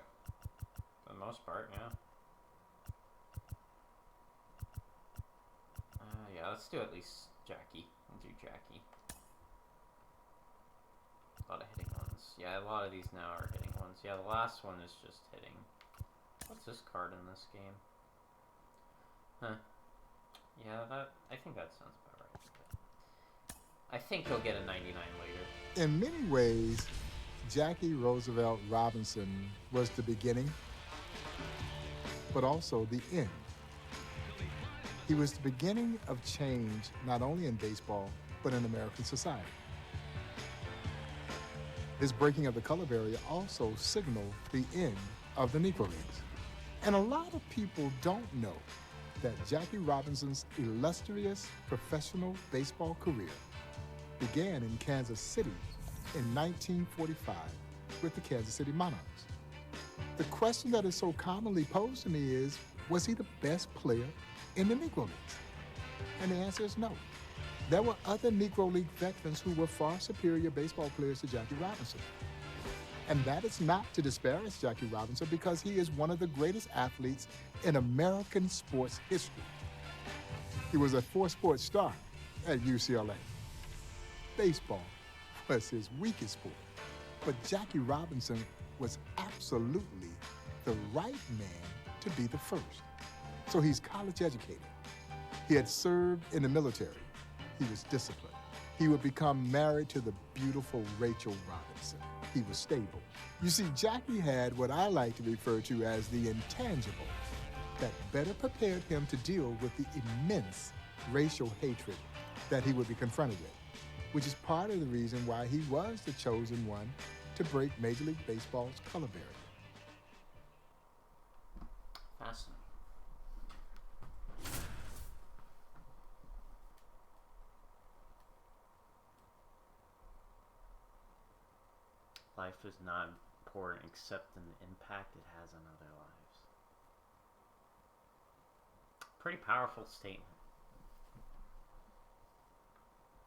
For the most part, yeah. Yeah, let's do at least Jackie. We'll do Jackie. A lot of hitting ones. Yeah, a lot of these now are hitting ones. Yeah, the last one is just hitting. What's this card in this game? Huh. Yeah, I think that sounds about right. I think he'll get a 99 later. In many ways, Jackie Roosevelt Robinson was the beginning, but also the end. He was the beginning of change, not only in baseball, but in American society. His breaking of the color barrier also signaled the end of the Negro Leagues. And a lot of people don't know that Jackie Robinson's illustrious professional baseball career began in Kansas City in 1945 with the Kansas City Monarchs. The question that is so commonly posed to me is, was he the best player in the Negro Leagues? And the answer is no. There were other Negro League veterans who were far superior baseball players to Jackie Robinson. And that is not to disparage Jackie Robinson, because he is one of the greatest athletes in American sports history. He was a four-sport star at UCLA. Baseball was his weakest sport, but Jackie Robinson was absolutely the right man to be the first. So he's college educated. He had served in the military. He was disciplined. He would become married to the beautiful Rachel Robinson. he was stable. You see, Jackie had what I like to refer to as the intangible that better prepared him to deal with the immense racial hatred that he would be confronted with, which is part of the reason why he was the chosen one to break Major League Baseball's color barrier. Fascinating. Life is not important except in the impact it has on other lives. Pretty powerful statement.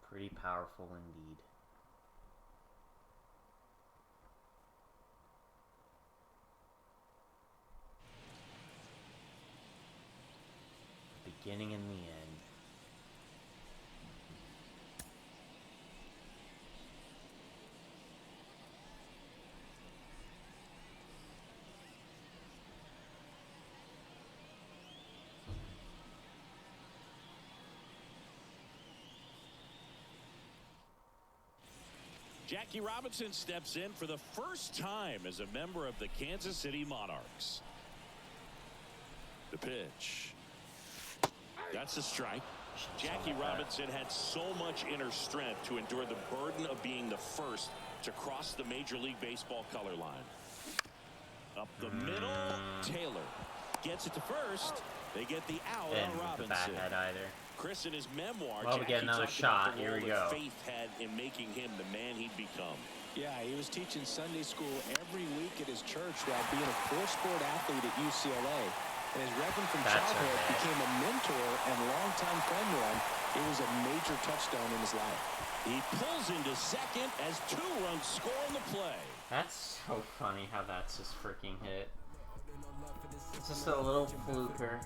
Pretty powerful indeed. The beginning and the end. Jackie Robinson steps in for the first time as a member of the Kansas City Monarchs. The pitch. That's a strike. Jackie Robinson had so much inner strength to endure the burden of being the first to cross the Major League Baseball color line. Up the middle, Taylor gets it to first. They get the out on Robinson. Bat head either. Chris, in his memoir, well, we get another shot. Here we go. Faith had in making him the man he'd become. Yeah, he was teaching Sunday school every week at his church while being a four-sport athlete at UCLA. And his reverend from childhood became a mentor and longtime friend to him. It was a major touchstone in his life. He pulls into second as 2 runs score on the play. That's so funny how that's just freaking hit. It's just a little fluker.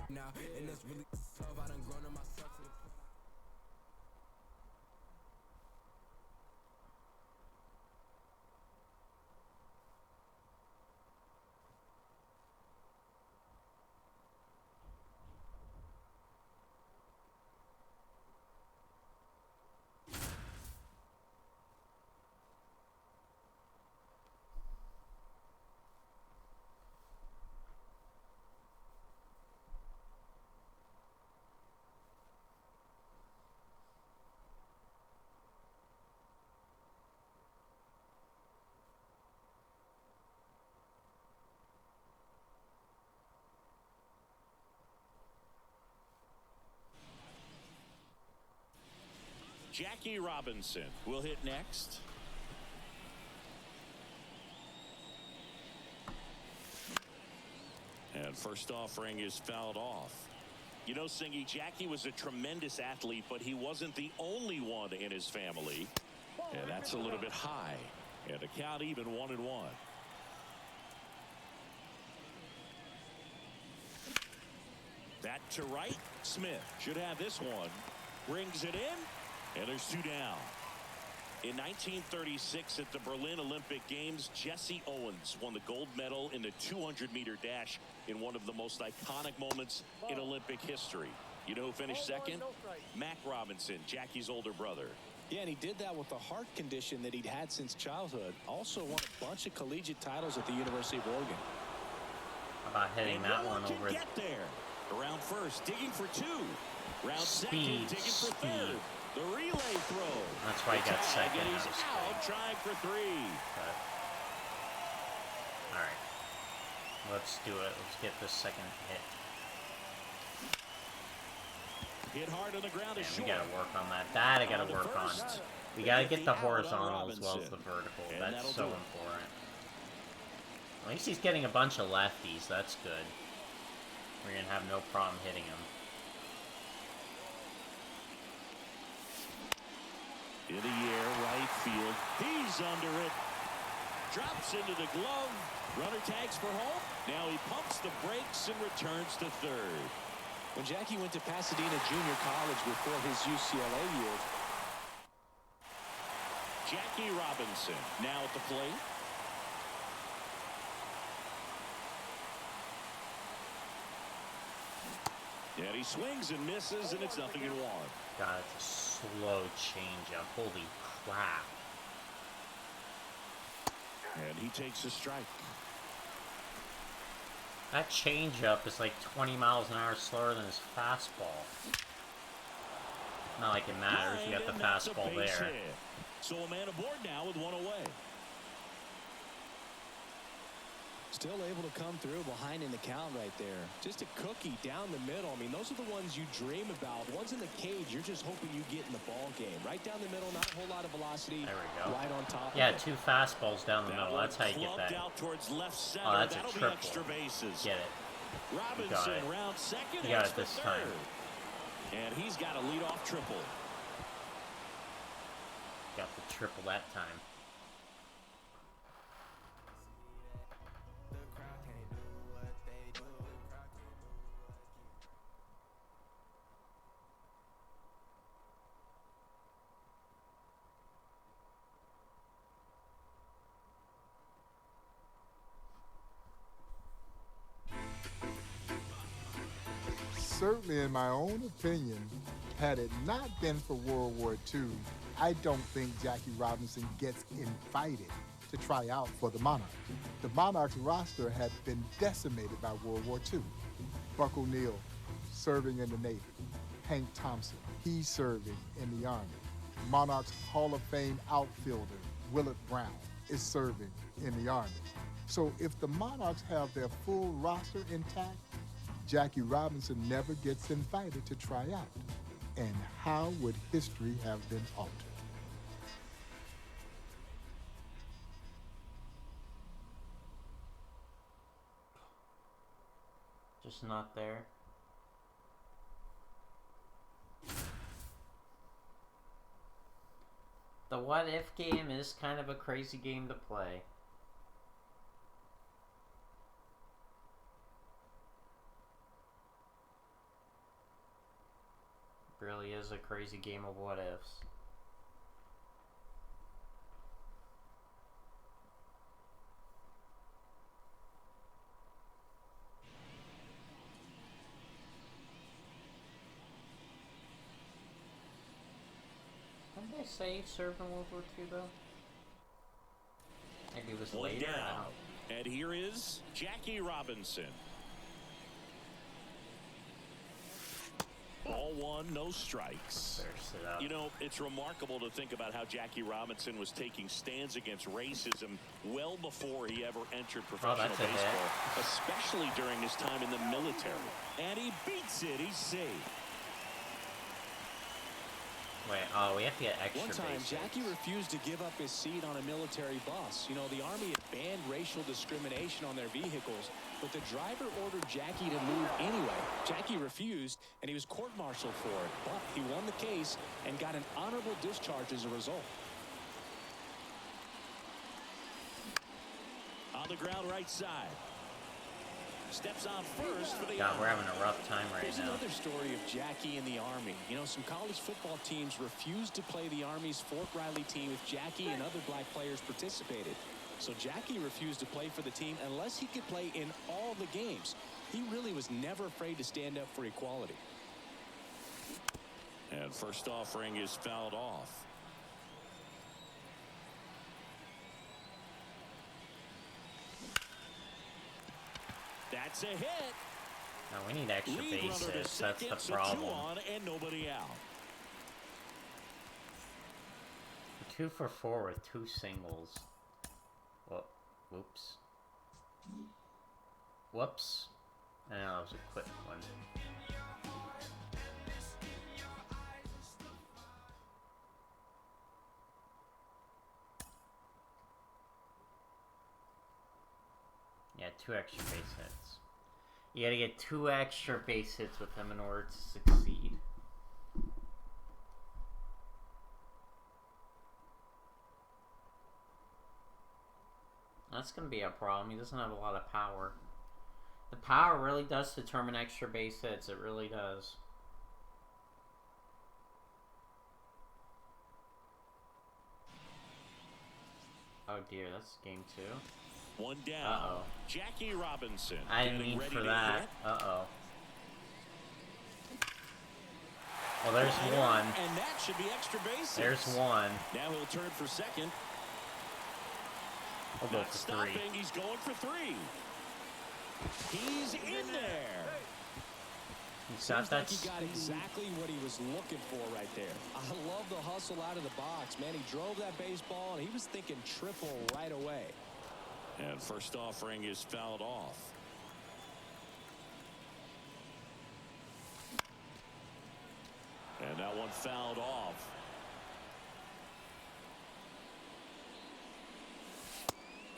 Jackie Robinson will hit next. And first offering is fouled off. You know, Singy, Jackie was a tremendous athlete, but he wasn't the only one in his family. And that's a little bit high. And a count even 1-1. That to right. Smith should have this one. Brings it in. And there's 2 down. In 1936 at the Berlin Olympic Games, Jesse Owens won the gold medal in the 200-meter dash in one of the most iconic moments in Olympic history. You know who finished second? Mac Robinson, Jackie's older brother. Yeah, and he did that with a heart condition that he'd had since childhood. Also won a bunch of collegiate titles at the University of Oregon. How about hitting that one over? Get there. Around first, digging for 2. Round second, digging for third. The relay throw. That's why he got second. And he's out, trying for 3. But, all right, let's do it. Let's get the second hit. Hit hard on the ground. We gotta work on that. I gotta work on. We gotta get the horizontal as well as the vertical. That's so important. At least he's getting a bunch of lefties. That's good. We're gonna have no problem hitting him. In the air, right field. He's under it. Drops into the glove. Runner tags for home. Now he pumps the brakes and returns to third. When Jackie went to Pasadena Junior College before his UCLA years. Jackie Robinson now at the plate. And he swings and misses, and it's 0-1. God, it's a slow changeup. Holy crap. And he takes a strike. That changeup is like 20 miles an hour slower than his fastball. Not like it matters. You got the fastball there. Hit. So a man aboard now with one away. Still able to come through behind in the count right there. Just a cookie down the middle. I mean, those are the ones you dream about. Ones in the cage, you're just hoping you get in the ball game. Right down the middle, not a whole lot of velocity. There we go. Right on top. Yeah, 2 fastballs down the middle. That's how you get that. Out towards left center. Oh, that's That'll a triple. be extra bases. Get it. Robinson round second. You got it this time. And he's got a leadoff triple. Got the triple that time. Certainly, in my own opinion, had it not been for World War II, I don't think Jackie Robinson gets invited to try out for the Monarchs. The Monarchs roster had been decimated by World War II. Buck O'Neil serving in the Navy. Hank Thompson, he's serving in the Army. Monarchs Hall of Fame outfielder Willard Brown is serving in the Army. So if the Monarchs have their full roster intact, Jackie Robinson never gets invited to try out. And how would history have been altered? Just not there. The what if game is kind of a crazy game to play. Really is a crazy game of what ifs. Didn't they say he served in World War II though? Maybe it was later. And here is Jackie Robinson. Ball one, no strikes. You know, it's remarkable to think about how Jackie Robinson was taking stands against racism well before he ever entered professional baseball, especially during his time in the military. And he beats it. He's safe. Wait, oh, we have to get extra One time, bases. Jackie refused to give up his seat on a military bus. You know, the Army had banned racial discrimination on their vehicles, but the driver ordered Jackie to move anyway. Jackie refused, and he was court-martialed for it, but he won the case and got an honorable discharge as a result. On the ground right side. Steps on first for the God, we're having a rough time right There's now. another story of Jackie in the Army. You know, some college football teams refused to play the Army's Fort Riley team if Jackie and other black players participated. So Jackie refused to play for the team unless he could play in all the games. He really was never afraid to stand up for equality. And first offering is fouled off. That's a hit. No, we need extra Lead runner to bases. That's second, the so problem. 2 on and nobody out. 2 for 4 with 2 singles. Whoops. Whoops. I know that was a quick one. Yeah, 2 extra base hits. You gotta get 2 extra base hits with him in order to succeed. That's gonna be a problem. He doesn't have a lot of power. The power really does determine extra base hits. It really does. Oh dear, that's game 2. 1 down. Uh-oh. Jackie Robinson. I didn't mean for that. Uh-oh. Well, there's 1. And that should be extra bases. There's 1. Now he'll turn for second. I'll go Not for stopping. 3. He's going for 3. He's in there. He's got Seems that like he got exactly what he was looking for right there. I love the hustle out of the box, man. He drove that baseball, and he was thinking triple right away. And first offering is fouled off. And that one fouled off.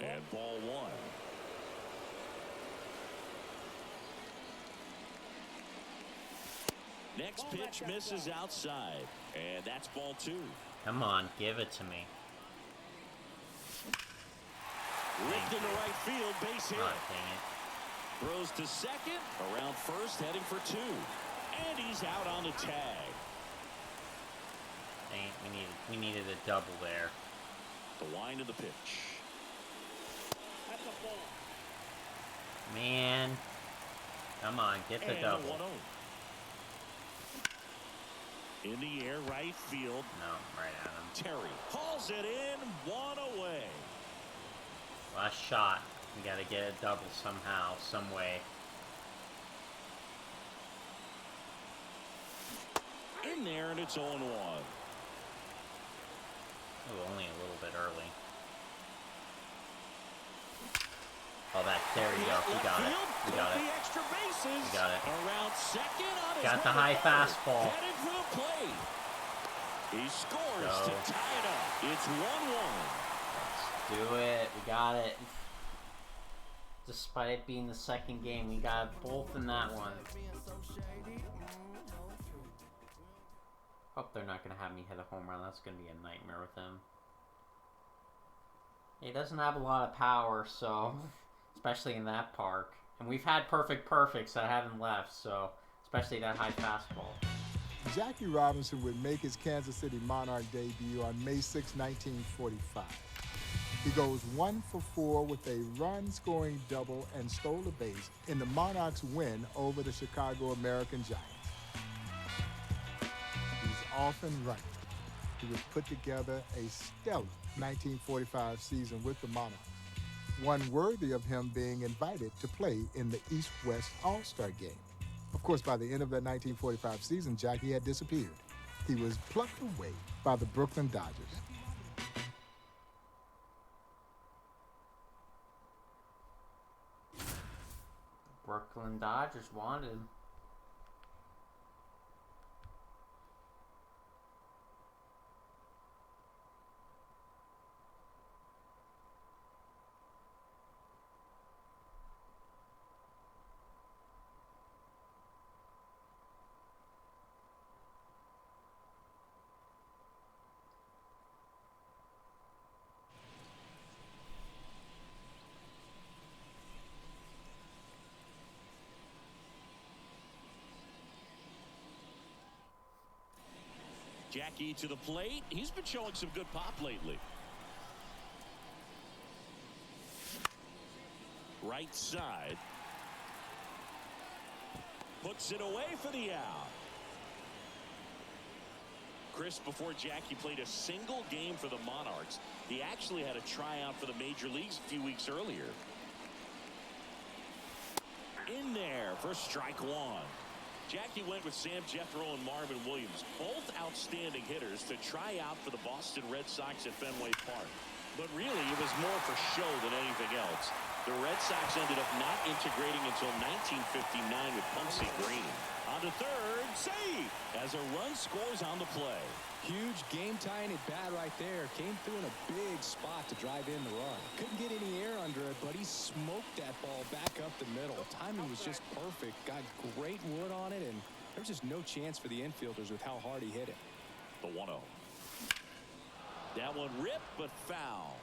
And ball 1. Next pitch misses outside. And that's ball 2. Come on, give it to me. Ripped into right field, base hit. Oh, dang it. Throws to second, around first, heading for 2. And he's out on the tag. Dang it, we needed a double there. The wind of the pitch. That's a ball. Man. Come on, get the And double. 1-0. In the air, right field. No, right at him. Terry hauls it in, 1 away. Last shot. We gotta get a double somehow, some way. In there, and it's 0-1. Oh, only a little bit early. Oh, there we go. We got it. We got it. The extra bases. We got it. Around second on his Got the way high to fastball. Headed for the plate. He scores Go. to tie it up. It's 1-1. Let's do it. We got it. Despite it being the second game, we got both in that one. Hope they're not going to have me hit a home run. That's going to be a nightmare with him. He doesn't have a lot of power, so... especially in that park. And we've had perfects that haven't left, so... especially that high fastball. Jackie Robinson would make his Kansas City Monarch debut on May 6, 1945. He goes 1 for 4 with a run-scoring double and stole a base in the Monarchs' win over the Chicago American Giants. He's often right. He would put together a stellar 1945 season with the Monarchs, one worthy of him being invited to play in the East-West All-Star game. Of course, by the end of that 1945 season, Jackie had disappeared. He was plucked away by the Brooklyn Dodgers. Brooklyn Dodgers wanted him. Jackie to the plate. He's been showing some good pop lately. Right side. Puts it away for the out. Chris, before Jackie played a single game for the Monarchs, he actually had a tryout for the major leagues a few weeks earlier. In there for strike 1. Jackie went with Sam Jethro and Marvin Williams, both outstanding hitters, to try out for the Boston Red Sox at Fenway Park. But really, it was more for show than anything else. The Red Sox ended up not integrating until 1959 with Pumpsie Green. On to third, save, as a run scores on the play. Huge game-tying at bat right there. Came through in a big spot to drive in the run. Couldn't get any air under it, but he smoked that ball back up the middle. Timing was just perfect. Got great wood on it, and there was just no chance for the infielders with how hard he hit it. The 1-0. That one ripped, but foul.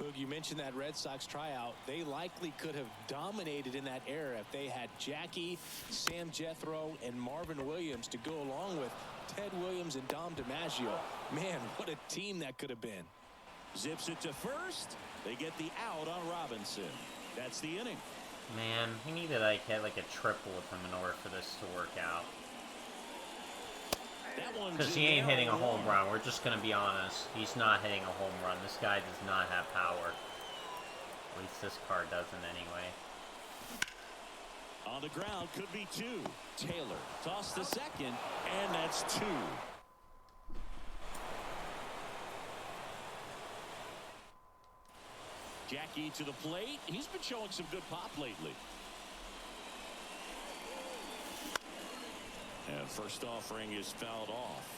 Boog, you mentioned that Red Sox tryout. They likely could have dominated in that era if they had Jackie, Sam Jethro, and Marvin Williams to go along with Ted Williams and Dom DiMaggio. Man, what a team that could have been. Zips it to first. They get the out on Robinson. That's the inning. Man, he needed to hit a triple with him in order for this to work out. Because he ain't hitting a home run. We're just going to be honest. He's not hitting a home run. This guy does not have power. At least this card doesn't anyway. On the ground, could be 2. Taylor tossed the second, and that's 2. Jackie to the plate. He's been showing some good pop lately. And first offering is fouled off.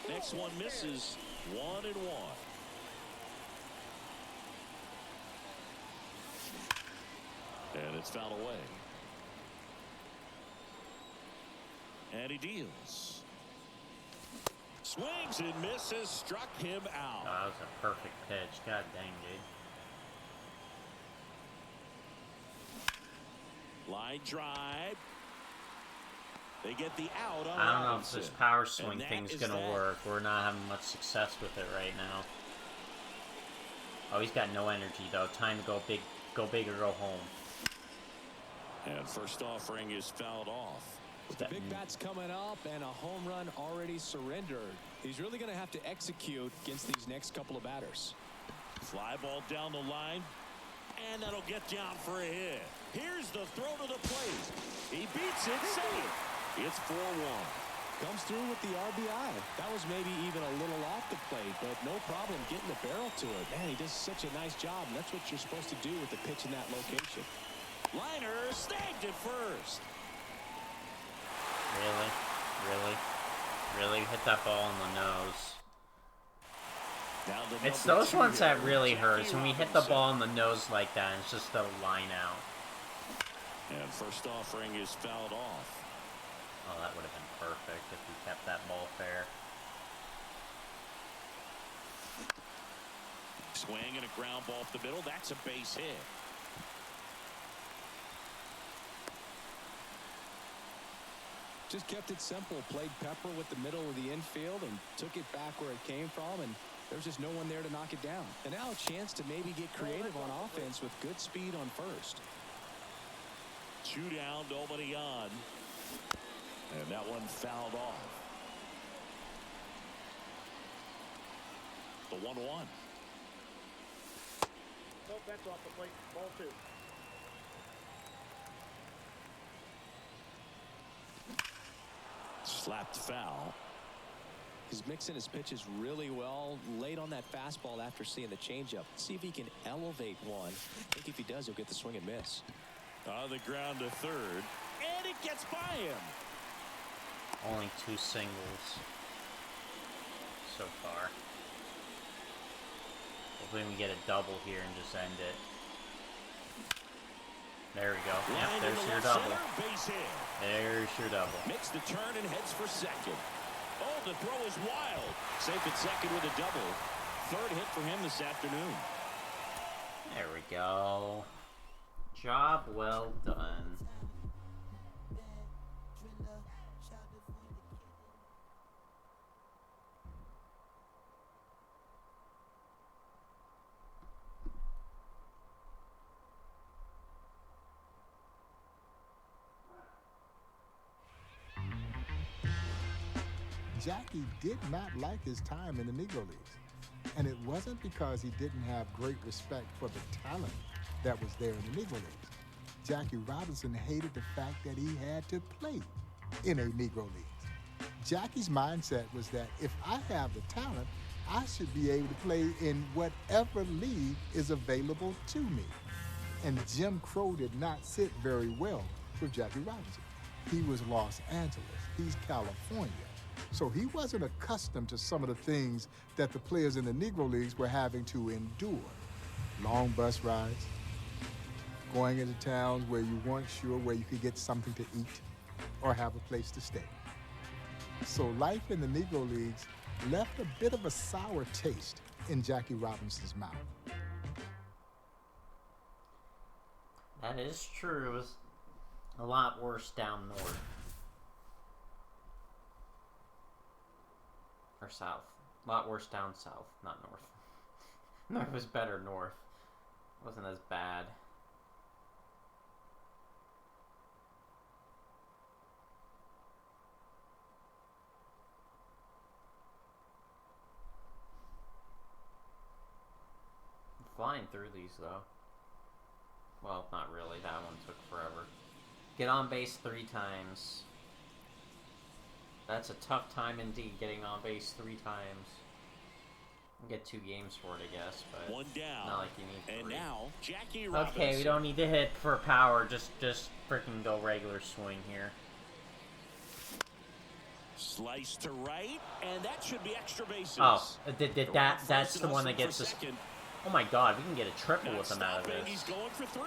Next one misses. 1-1. And it's fouled away. And he deals. Swings and misses. Struck him out. Oh, that was a perfect pitch. God dang, dude. Line drive. They get the out on I don't know if Robinson. this power swing And thing's that gonna is that. work. We're not having much success with it right now. Oh, he's got no energy though. Time to go big or go home. And first offering is fouled off. With the big bats coming up and a home run already surrendered, he's really going to have to execute against these next couple of batters. Fly ball down the line, and that'll get down for a hit. Here's the throw to the plate. He beats it, safe. It's 4-1. Comes through with the RBI. That was maybe even a little off the plate, but no problem getting the barrel to it. Man, he does such a nice job, and that's what you're supposed to do with the pitch in that location. Liner snagged it first. Really hit that ball in the nose. Now the It's number those 2 ones that hitter, really Jackie hurts when we hit the Robinson. ball in the nose like that. And it's just a line out. And first offering is fouled off. Oh, that would have been perfect if we kept that ball fair. Swing and a ground ball up the middle. That's a base hit. Just kept it simple. Played pepper with the middle of the infield and took it back where it came from, and there's just no one there to knock it down. And now a chance to maybe get creative on offense with good speed on first. 2 down, nobody on. And that one fouled off. The 1-1. No bets off the plate. Ball 2. Slapped foul. He's mixing his pitches really well. Late on that fastball after seeing the changeup. See if he can elevate one. I think if he does, he'll get the swing and miss. On the ground to third. And it gets by him. Only 2 singles so far. Hopefully we get a double here and just end it. There we go. Line Yep, in there's the your left double. center, base hit. There's your double. Makes the turn and heads for second. Oh, the throw is wild. Safe at second with a double. 3rd hit for him this afternoon. There we go. Job well done. Jackie did not like his time in the Negro Leagues. And it wasn't because he didn't have great respect for the talent that was there in the Negro Leagues. Jackie Robinson hated the fact that he had to play in a Negro League. Jackie's mindset was that if I have the talent, I should be able to play in whatever league is available to me. And Jim Crow did not sit very well with Jackie Robinson. He was Los Angeles. He's California. So he wasn't accustomed to some of the things that the players in the Negro Leagues were having to endure. Long bus rides, going into towns where you weren't sure where you could get something to eat or have a place to stay. So life in the Negro Leagues left a bit of a sour taste in Jackie Robinson's mouth. That is true. It was a lot worse down north. Or south. A lot worse down south, not north. No, it was better north. It wasn't as bad. flying through these, though. Well, not really. That one took forever. Get on base 3 times. That's a tough time indeed, getting on base 3 times. You get 2 games for it, I guess, but 1 down. Not like you need 3. And now, Jackie Robinson. Okay, we don't need to hit for power. Just freaking go regular swing here. Slice to right, and that should be extra bases. Oh, that's the one that gets us. Oh my God, we can get a triple with him out of this. He's going for 3.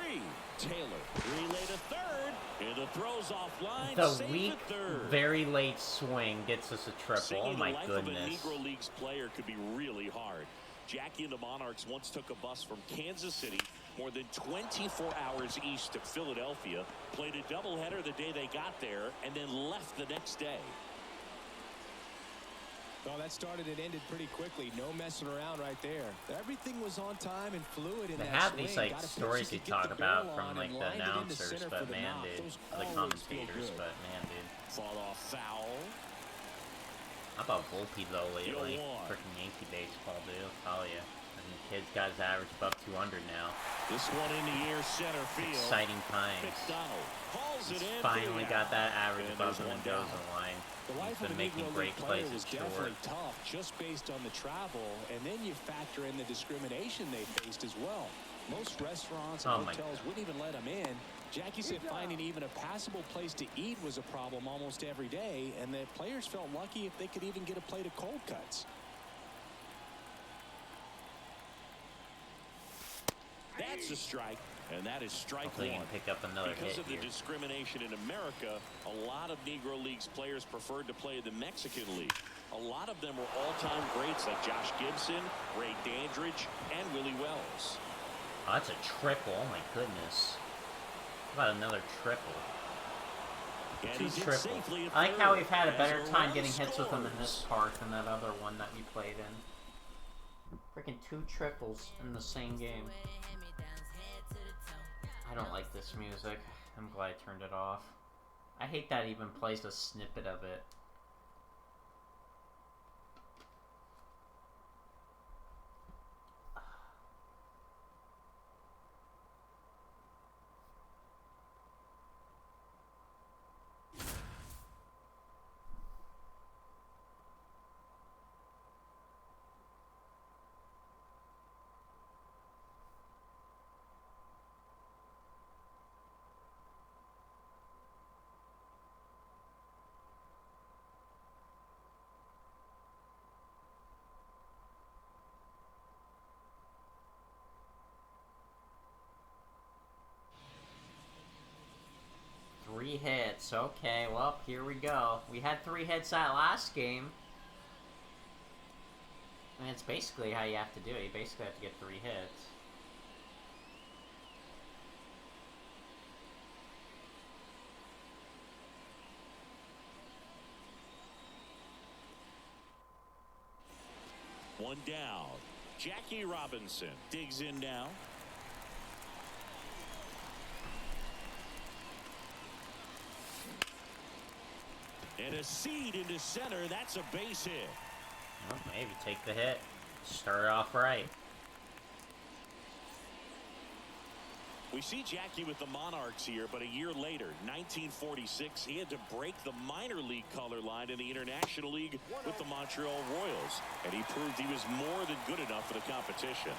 Taylor, relay to third, and the throw's offline. The weak, very late swing gets us a triple. Oh my goodness. The life of a Negro Leagues player could be really hard. Jackie and the Monarchs once took a bus from Kansas City more than 24 hours east of Philadelphia, played a doubleheader the day they got there, and then left the next day. Well, that started and ended pretty quickly. No messing around right there. Everything was on time and fluid in that swing. They have these like stories you talk about from like the announcers, but man, dude, the commentators, but man, dude. Fought off foul. How about Volpe though lately? Freaking Yankee baseball, dude. I'll tell you. I mean, kid's got his average above 200 now. This one in the air, center field. Exciting times. He's finally got that average above the Mendoza line. He's been making great plays was definitely tough just based on the travel, and then you factor in the discrimination they faced as well. Most restaurants and hotels wouldn't even let them in. Jackie said finding even a passable place to eat was a problem almost every day, and the players felt lucky if they could even get a plate of cold cuts. That's a strike, and that is strike Hopefully 1. Pick up another because hit of the discrimination in America, a lot of Negro Leagues players preferred to play in the Mexican League. A lot of them were all-time greats like Josh Gibson, Ray Dandridge, and Willie Wells. Oh, that's a triple. Oh my goodness. How about another triple? 2 triples. I like how we've had a better time getting hits with him in this park than that other one that we played in. Freaking 2 triples in the same game. I don't like this music. I'm glad I turned it off. I hate that it even plays a snippet of it. Three hits. Okay, well, here we go. We had 3 hits that last game. And it's basically how you have to do it. You basically have to get 3 hits. One down. Jackie Robinson digs in now. And a seed into center. That's a base hit. Well, maybe take the hit. Start off right. We see Jackie with the Monarchs here, but a year later, 1946, he had to break the minor league color line in the International League with the Montreal Royals, and he proved he was more than good enough for the competition.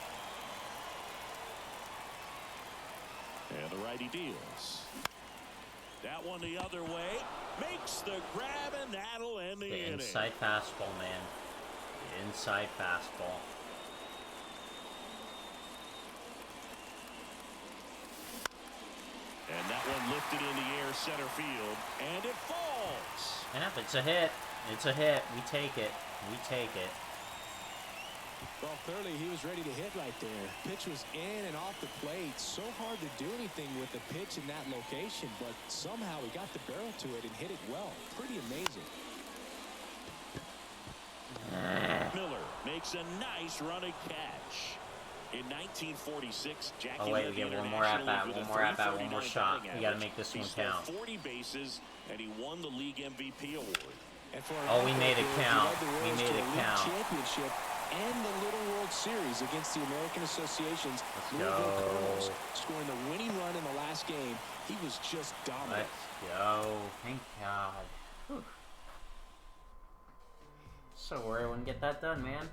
And the righty deals. That one the other way. Makes the grab, and that'll end the inning. Inside fastball, man. The inside fastball. And that one lifted in the air, center field, and it falls. Yeah, it's a hit. It's a hit. We take it. We take it. Well, clearly he was ready to hit right there. Pitch was in and off the plate. So hard to do anything with the pitch in that location, but somehow he got the barrel to it and hit it well. Pretty amazing. Miller makes a nice running catch. In 1946, Jackie oh wait, we get one more at bat, one more shot. We got to make this one count. 40 bases, and he won the league MVP award. Oh, we made it count. We made it count. Championship and the Little World Series against the American Association's Louisville Cardinals, scoring the winning run in the last game. He was just dominant. Let's go. Thank God. Whew. So worried I wouldn't get that done, man.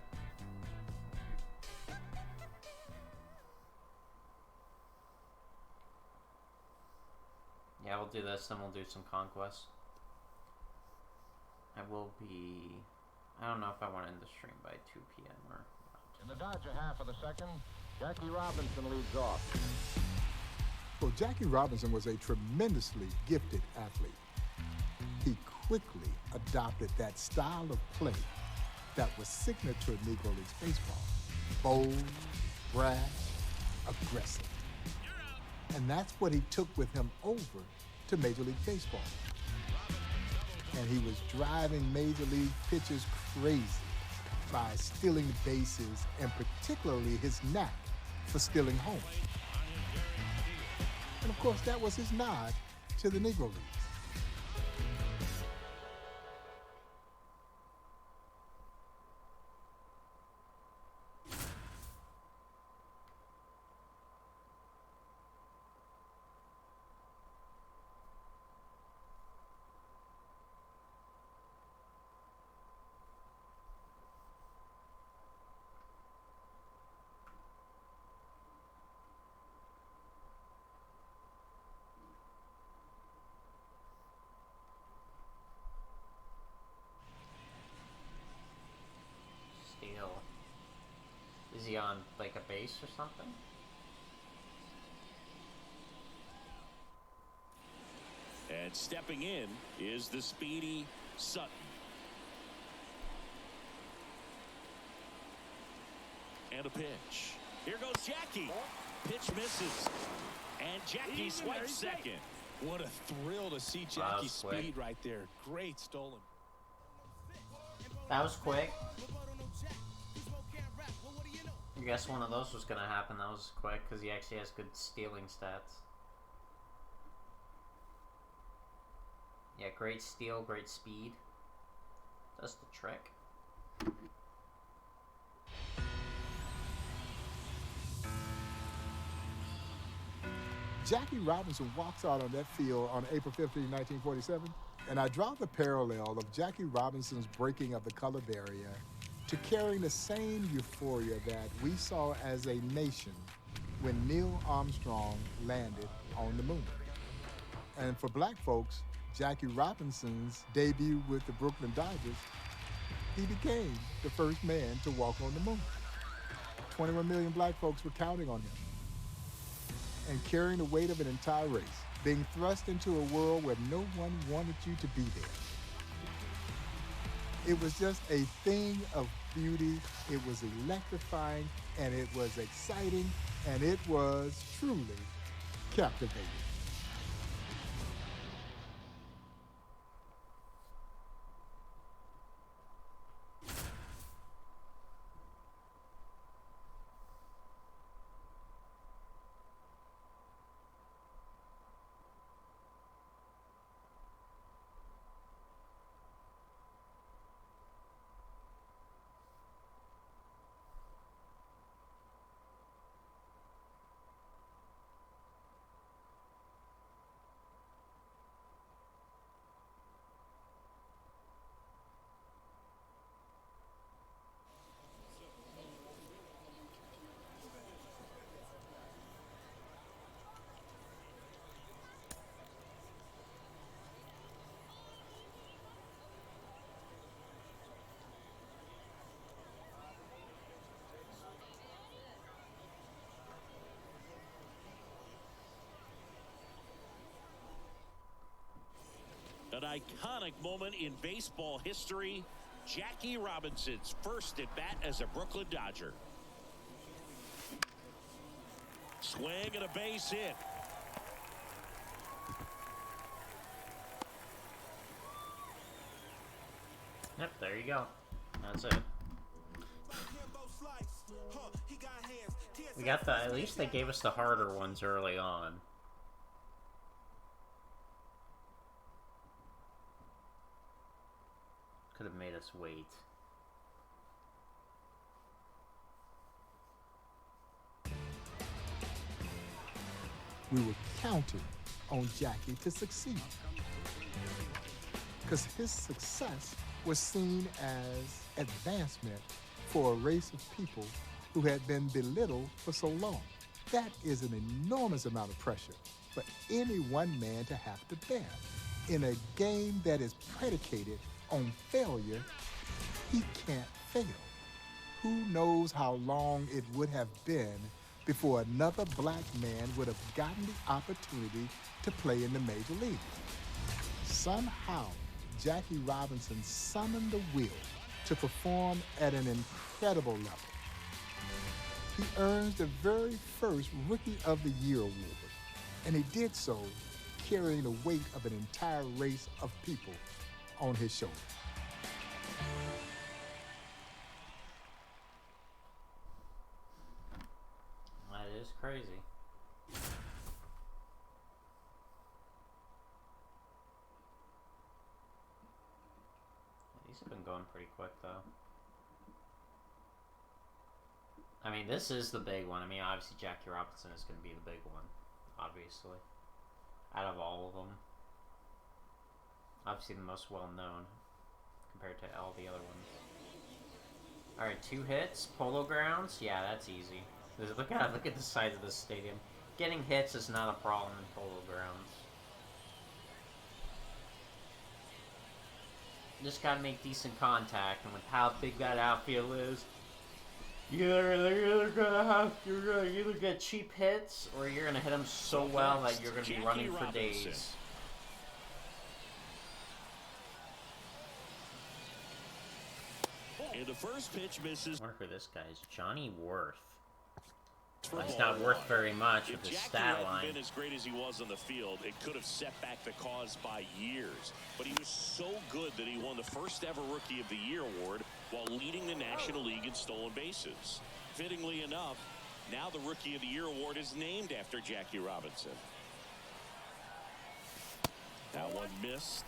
Yeah, we'll do this, then we'll do some conquests. I will be... I don't know if I want to end the stream by 2 p.m. or not. In the Dodger half of the second, Jackie Robinson leads off. Well, Jackie Robinson was a tremendously gifted athlete. He quickly adopted that style of play that was signature to Negro Leagues baseball. Bold, brash, aggressive. And that's what he took with him over to Major League Baseball. And he was driving Major League pitchers crazy by stealing bases and particularly his knack for stealing home. And of course, that was his nod to the Negro Leagues. Is he on, like, a base or something? And stepping in is the speedy Sutton. And a pitch. Here goes Jackie. Pitch misses. And Jackie swipes second. What a thrill to see Jackie's speed right there. Great stolen. That was quick. I guess one of those was going to happen. That was quick because he actually has good stealing stats. Yeah, great steal, great speed. Does the trick. Jackie Robinson walks out on that field on April 15, 1947, and I draw the parallel of Jackie Robinson's breaking of the color barrier to carrying the same euphoria that we saw as a nation when Neil Armstrong landed on the moon. And for black folks, Jackie Robinson's debut with the Brooklyn Dodgers, he became the first man to walk on the moon. 21 million black folks were counting on him and carrying the weight of an entire race, being thrust into a world where no one wanted you to be there. It was just a thing of beauty. It was electrifying, and it was exciting, and it was truly captivating. An iconic moment in baseball history. Jackie Robinson's first at bat as a Brooklyn Dodger. Swing and a base hit. Yep, there you go. That's it. We got the, at least they gave us the harder ones early on. Could have made us wait. we were counting on Jackie to succeed. Because his success was seen as advancement for a race of people who had been belittled for so long. That is an enormous amount of pressure for any one man to have to bear. In a game that is predicated on failure, he can't fail. Who knows how long it would have been before another black man would have gotten the opportunity to play in the major leagues. Somehow, Jackie Robinson summoned the will to perform at an incredible level. He earns the very first Rookie of the Year award, and he did so carrying the weight of an entire race of people on his shoulders. That is crazy. He's been going pretty quick, though. I mean, this is the big one. I mean, obviously, Jackie Robinson is going to be the big one, obviously. Out of all of them. Obviously, the most well-known compared to all the other ones. Alright, 2 hits. Polo Grounds. Yeah, that's easy. Look at the size of this stadium. Getting hits is not a problem in Polo Grounds. Just gotta make decent contact, and with how big that outfield is, you're gonna either get cheap hits, or you're gonna hit them so well that you're gonna be running for days. And the first pitch misses. I wonder who this guy is. Johnny Worth. Well, he's not worth very much with his stat line. If Jackie hadn't been as great as he was on the field, it could have set back the cause by years. But he was so good that he won the first ever Rookie of the Year award while leading the National League in stolen bases. Fittingly enough, now the Rookie of the Year award is named after Jackie Robinson. That one missed.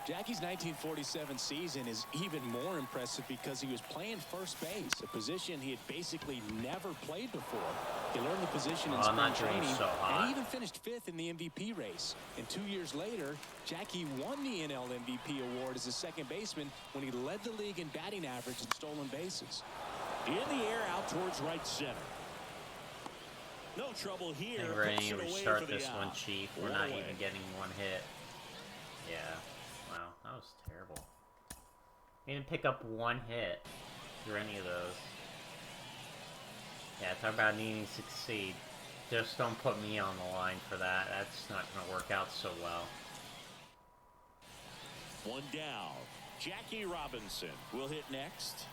Jackie's 1947 season is even more impressive because he was playing first base, a position he had basically never played before. He learned the position in spring training, and he even finished 5th in the MVP race. And 2 years later, Jackie won the NL MVP award as a second baseman when he led the league in batting average and stolen bases. In the air out towards right center. No trouble here. I think we're going to restart this one, Chief. We're not even getting one hit. Yeah. Wow, that was terrible. We didn't pick up one hit through any of those. Yeah, talk about needing to succeed. Just don't put me on the line for that. That's not going to work out so well. One down. Jackie Robinson will hit next.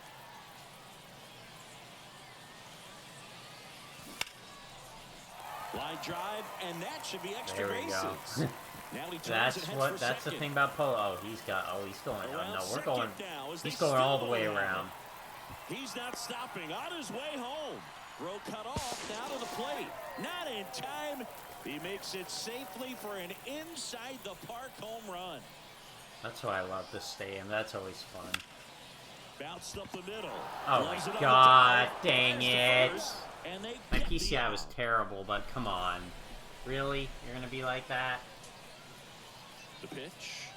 Line drive, and that should be extra bases. Now he that's the thing about Polo. Oh, he's going. Oh no, we're going. He's going all the way around. He's not stopping. On his way home. Throw cut off. Now to the plate. Not in time. He makes it safely for an inside the park home run. That's why I love this stadium. That's always fun. Bounced up the middle. Oh my God! Dang it! My PCI was terrible, but come on. Really? You're gonna be like that? The pitch.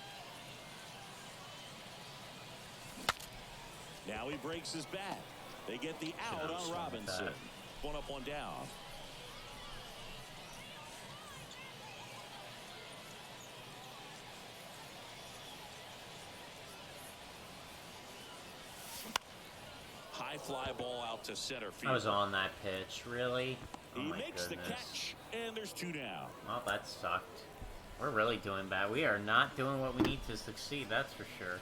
Now he breaks his bat. They get the out on Robinson. One up, one down. High fly ball out to center field. I was on that pitch. Really? Oh he my makes goodness. the catch, and there's 2 down. Well, that sucked. We're really doing bad. We are not doing what we need to succeed, that's for sure.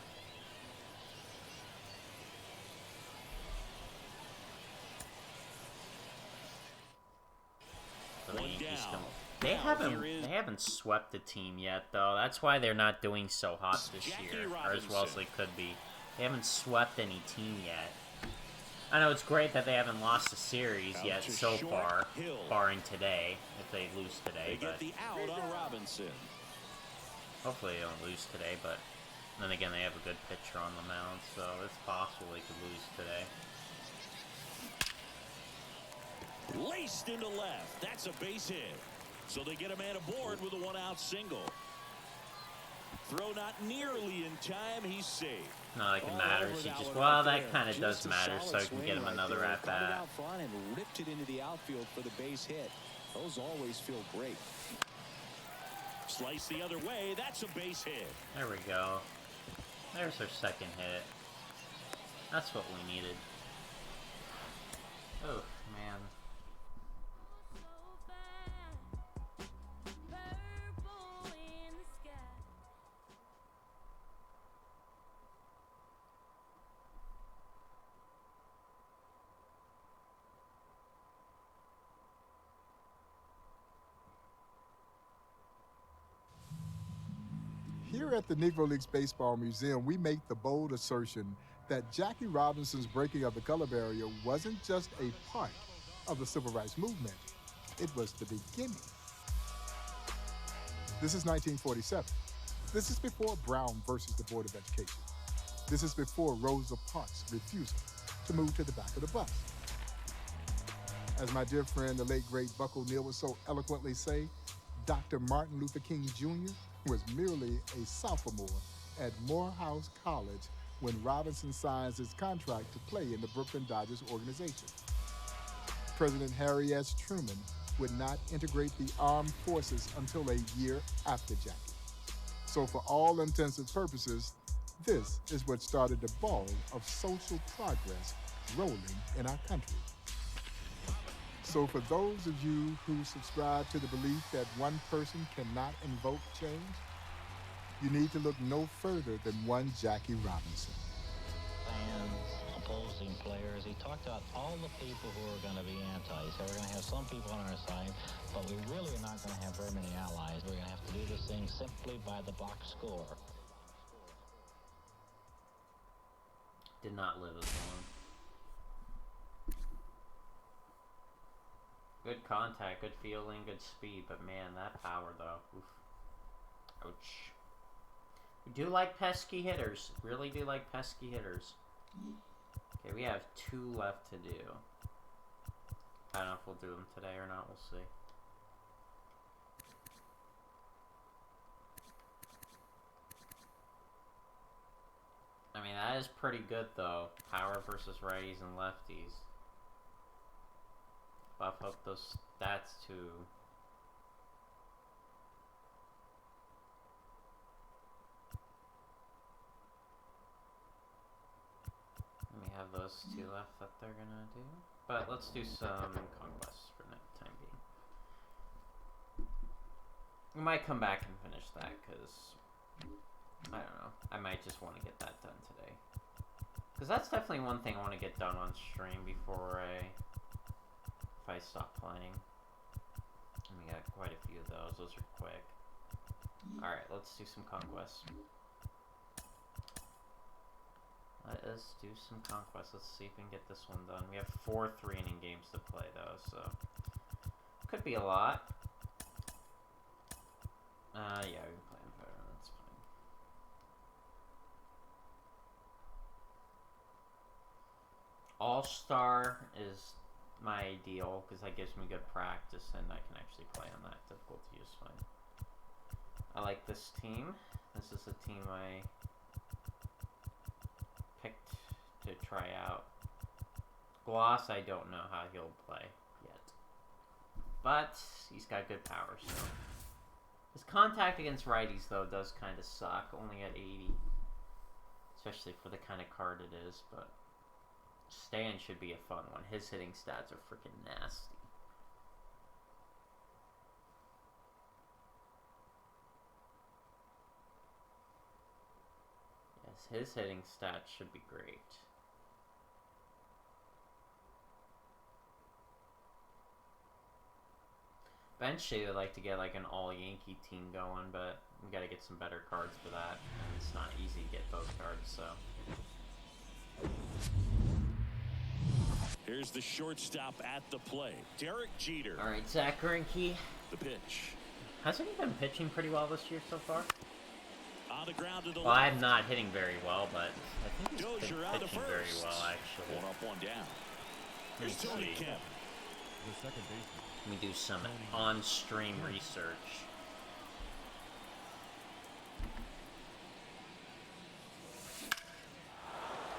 They haven't swept the team yet, though. That's why they're not doing so hot this year, or as well as they could be. They haven't swept any team yet. I know it's great that they haven't lost a series yet so far, barring today, if they lose today. They get the out on Robinson. Hopefully they don't lose today, but then again, they have a good pitcher on the mound, so it's possible they could lose today. Laced into left. That's a base hit. So they get a man aboard with a one-out single. Throw not nearly in time. He's safe. Not like it matters. He just, well, that kind of does matter, so I can get him another at bat. Out front and ripped it into the outfield for the base hit. Those always feel great. Slice the other way. That's a base hit. There we go. There's our second hit. That's what we needed. Oh, man. Here at the Negro Leagues Baseball Museum, we make the bold assertion that Jackie Robinson's breaking of the color barrier wasn't just a part of the civil rights movement. It was the beginning. This is 1947. This is before Brown versus the Board of Education. This is before Rosa Parks' refusal to move to the back of the bus. As my dear friend, the late great Buck O'Neil would so eloquently say, Dr. Martin Luther King Jr. was merely a sophomore at Morehouse College when Robinson signs his contract to play in the Brooklyn Dodgers organization. President Harry S. Truman would not integrate the armed forces until a year after Jackie. So for all intents and purposes, this is what started the ball of social progress rolling in our country. So for those of you who subscribe to the belief that one person cannot invoke change, you need to look no further than one Jackie Robinson. Fans, opposing players, he talked about all the people who are going to be anti. He said we're going to have some people on our side, but we really are not going to have very many allies. We're going to have to do this thing simply by the box score. Did not live as long. Good contact, good fielding, good speed, but man, that power though. Oof. Ouch. We do like pesky hitters. Really do like pesky hitters. Okay, we have 2 left to do. I don't know if we'll do them today or not. We'll see. I mean, that is pretty good though. Power versus righties and lefties. Buff up those stats too. And we have those 2 left that they're gonna do. But let's do some conquests for the time being. We might come back and finish that because I don't know. I might just want to get that done today. Because that's definitely one thing I want to get done on stream before if I stop playing. And we got quite a few of those. Those are quick. Alright, let's do some conquests. Let us do some conquests. Let's see if we can get this one done. We have 4 3-inning games to play though, so could be a lot. Yeah, we can play them better. That's fine. All-Star is my ideal because that gives me good practice and I can actually play on that difficulty just fine. I like this team. This is a team I picked to try out. Gloss, I don't know how he'll play yet. But he's got good power, so. His contact against righties, though, does kind of suck. Only at 80. Especially for the kind of card it is, but Stan should be a fun one. His hitting stats are freaking nasty. Yes, his hitting stats should be great. Eventually, I'd like to get like an all-Yankee team going, but we got to get some better cards for that. And it's not easy to get both cards, so. Here's the shortstop at the plate, Derek Jeter. All right, Zach Greinke. The pitch. Hasn't he been pitching pretty well this year so far? On the ground to the well, I'm not hitting very well, but I think he's been pitching very well, actually. 1 up, 1 down. Here's Tony Kemp. Let me do some on-stream research.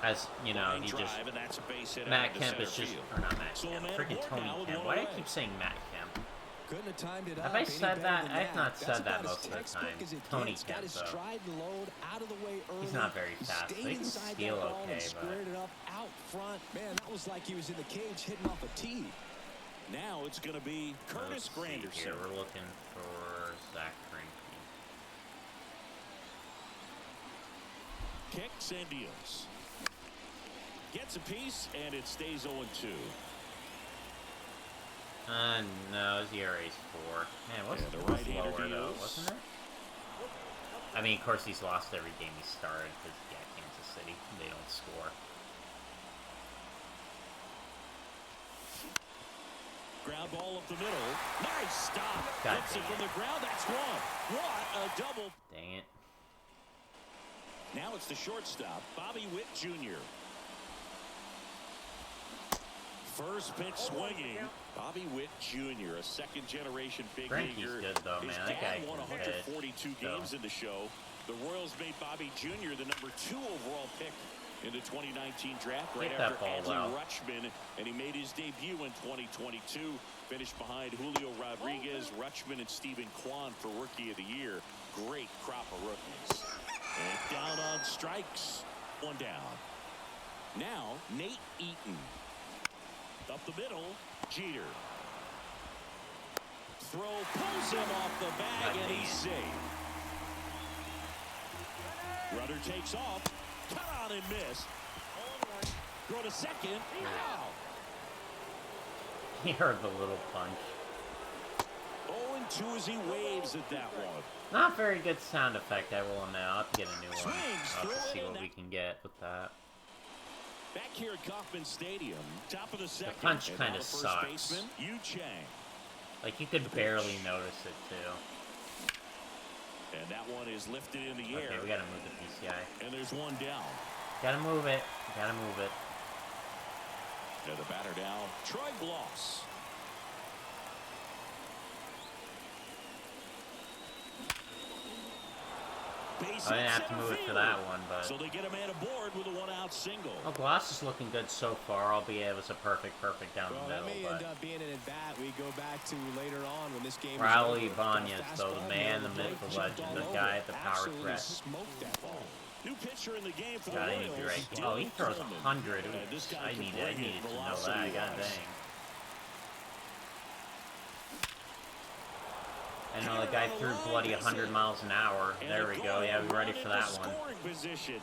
As you know, he just Matt Kemp is just, or not Matt Kemp, freaking Tony Kemp. Why do I keep saying Matt Kemp? Have I said that? I have not said that most of the time. Tony Kemp, though. He's not very fast, but he can steal okay, but... out front. Man, that was like he was in the cage hitting off a tee. Now it's going to be Curtis Granderson. Here, we're looking for Zach Greinke. Kicks and deals. Gets a piece, and it stays 0-2. No, his ERA's 4. Man, what's lower, though, wasn't it? I mean, of course, he's lost every game he started, because, yeah, Kansas City, they don't score. Ground ball up the middle. Nice stop. God Gets it from the ground. That's one. What a double. Dang it. Now it's the shortstop, Bobby Witt Jr. First pitch swinging. Bobby Witt Jr., a second-generation big leaguer. Good, though, man. That guy won 142 games in the show. The Royals made Bobby Jr. the number 2 overall pick in the 2019 draft, right after Adley Rutschman, and he made his debut in 2022. Finished behind Julio Rodriguez, Rutschman, and Stephen Kwan for Rookie of the Year. Great crop of rookies. And down on strikes. One down. Now, Nate Eaton. Up the middle, Jeter. Throw pulls him off the bag, and he's safe. Runner takes off. Cut on and miss. Throw to second. Wow. He heard the little punch. 0-2 as he waves at that one. Not very good sound effect, I will admit. I'll have to get a new one. I'll have to see what we can get with that. Back here at Kauffman Stadium, top of the second. The punch kind of sucks. Baseman, Yu Chang. Like, you could barely notice it, too. And that one is lifted in the air. Okay, we gotta move the PCI. And there's one down. Gotta move it. Gotta move it. And the batter now, Troy Gloss. I didn't have to move it for that one, but... So they get a man aboard with a one-out single. Oh, Gloss is looking good so far, albeit it was a perfect down the middle, that may end up being an at-bat we go back to later on when this game Raul Ibanez, though, the man, the myth, the legend, the guy at the power threat. Smoked that ball. New pitcher in the game for the God, I Royals. need to be right. Oh, he throws 100. I needed to know that. God dang. I know the guy threw bloody 100 miles an hour. There we go. Yeah, we're ready for that one. Position.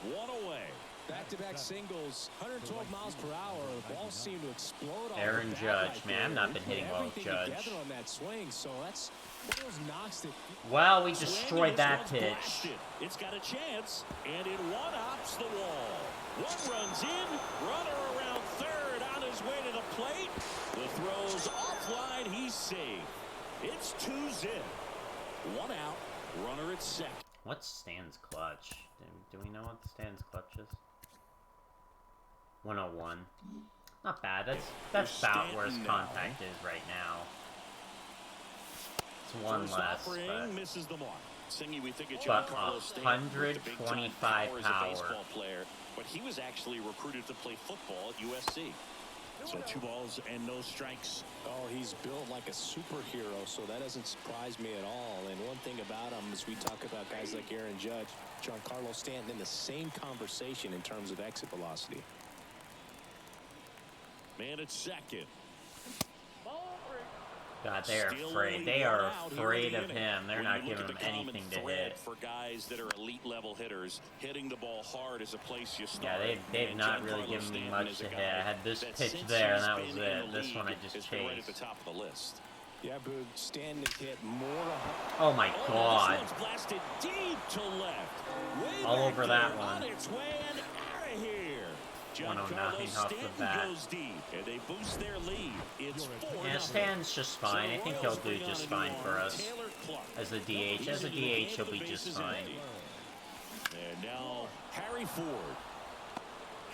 One away. Back-to-back singles, 112 miles per hour. The ball seemed to explode. Aaron Judge, man, I've not been hitting well with Judge. On that swing, so that's one of those knocks that... Well, we destroyed that pitch. It's got a chance, and it one-ups the wall. One runs in, runner around third on his way to the plate. The throw's offline, he's safe. It's 2-zip. One out, runner at second. What's Stan's clutch? Do we know what the Stan's clutch is? 101. Not bad. That's about where his contact is right now. It's one less, but misses the mark. Singy, we think of 125 power. Player, but he was actually recruited to play football at USC. So 2 balls and no strikes. Oh, he's built like a superhero, so that doesn't surprise me at all. And one thing about him is we talk about guys like Aaron Judge, Giancarlo Stanton in the same conversation in terms of exit velocity. Man at second. God, they are afraid. They are afraid of him. They're not giving him anything to hit. For guys that are elite level hitters, hitting the ball hard is a place you start. Yeah, they've not really given me much to hit. I had this pitch there, and that was it. This one I just chased. Right at the top of the list. Yeah, Boog, Stanton hit more. Oh my God! This one's blasted deep to left. All over that one. On its way and out of here. 109 off the bat. Goes deep, and they boost their lead. It's 4-0. Yeah, Stan's just fine. I think he'll do just fine for us. As a DH. As a DH, he'll be just fine. And now, Harry Ford.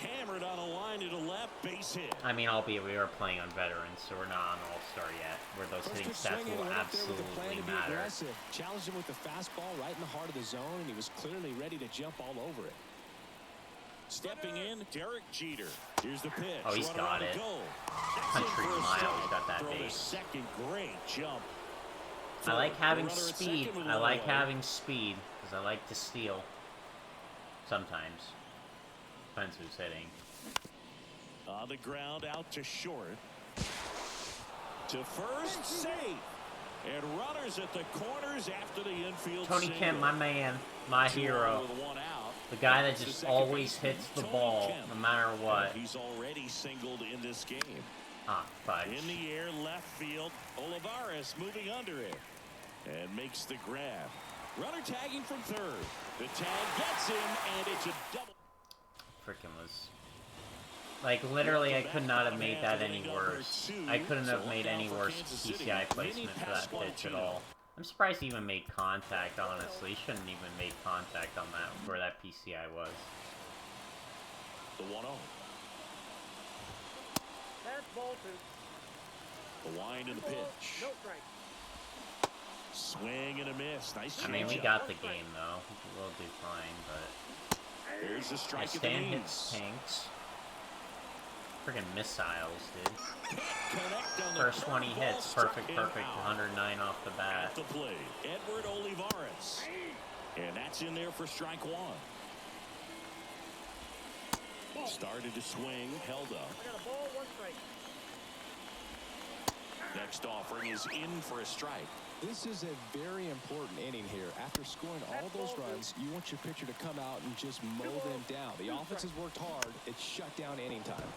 Hammered on a line to the left, base hit. I mean, albeit we are playing on veterans, so we're not on All-Star yet, where those hitting stats will absolutely matter. Challenged him with the fastball right in the heart of the zone, and he was clearly ready to jump all over it. Stepping in, Derek Jeter. Here's the pitch. Oh, he's got it. Country mile, he's got that base. Second, great jump. I like having speed. I like having speed, because I like to steal. Sometimes. Depends who's hitting. On the ground, out to short. To first, safe. And runners at the corners after the infield. Tony Kemp, my man, my hero. The guy that just always hits the ball, no matter what. He's already singled in this game. Ah, fudge. In the air, left field. Olivares moving under it. And makes the grab. Runner tagging from third. The tag gets him, and it's a double. Freaking was... Like, literally, I could not have made that any worse. I couldn't have made any worse PCI placement for that pitch at all. I'm surprised he even made contact, honestly. He shouldn't even made contact on that, where that PCI was. The 1-0. That's ball 2. The wind and the pitch. No strike. Swing and a miss. Nice change. I mean, we got the game, though. We'll do fine, but... There's the strike. Stan hits tanks. Friggin' missiles, dude. First one he hits, perfect, 109 off the bat. At the plate, Edward Olivares. And that's in there for strike one. Started to swing, held up. I got a ball, 1 strike. Next offering is in for a strike. This is a very important inning here. After scoring all those runs, you want your pitcher to come out and just mow them down. The offense has worked hard. It's shut down inning time.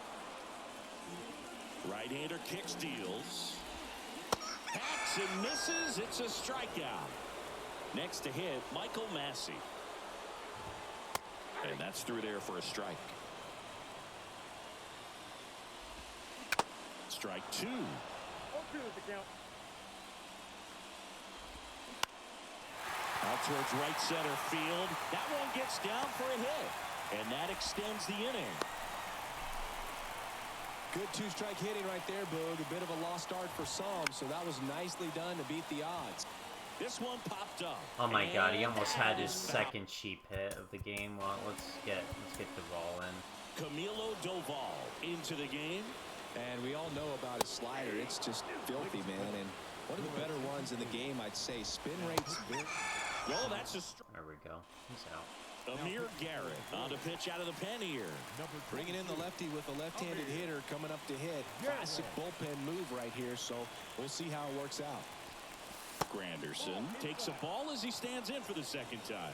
Right-hander kicks, deals. Hacks and misses. It's a strikeout. Next to hit, Michael Massey. And that's through there for a strike. Strike 2. 0-2 is the count. Out towards right center field. That one gets down for a hit. And that extends the inning. Good 2-strike hitting right there, Boog. A bit of a lost start for some, so that was nicely done to beat the odds. This one popped up. Oh my god, he almost had his second cheap hit of the game. Well, let's get Duvall in. Camilo Doval into the game. And we all know about his slider. It's just filthy, man. And one of the better ones in the game, I'd say. Spin rates. Well, that's a strike. There we go. He's out. Amir Garrett on the pitch out of the pen here. Bringing in the lefty with a left-handed hitter coming up to hit. Classic bullpen move right here, so we'll see how it works out. Granderson takes a ball as he stands in for the second time.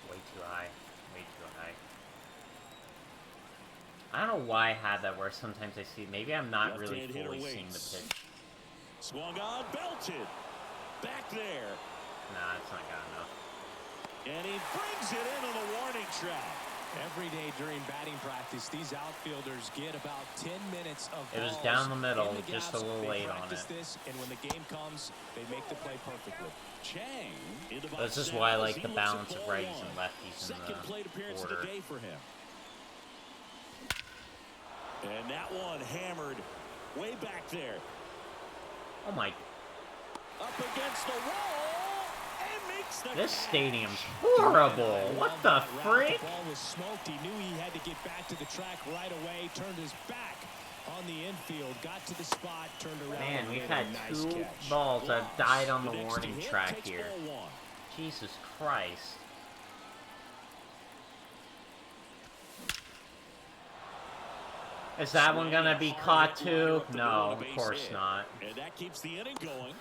Way too high. Way too high. I don't know why I had that where sometimes I see... Maybe I'm not really fully seeing the pitch. Swung on, belted. Back there. Nah, it's not got enough. And he brings it in on the warning track. Every day during batting practice, these outfielders get about 10 minutes of It was balls down the middle, in the just gaps. a little They late on practice it. This, and when the game comes, they make the play perfectly. Chang in the This is box why I now as like he the looks at balance of ball righties one. and lefties in Second plate appearance the of order. the day for him. And that one hammered way back there. Oh my... Up against the wall and makes the This catch. stadium's horrible. What the frick? The ball was smoked. He knew he had to get back to the track right away. Turned his back on the infield. Got to the spot. Turned around. Man, and we've made a had nice two catch. balls that have died on the next to warning hit track takes here. ball one. Jesus Christ. Is that one gonna be caught too? No, of course not. And that keeps the inning going.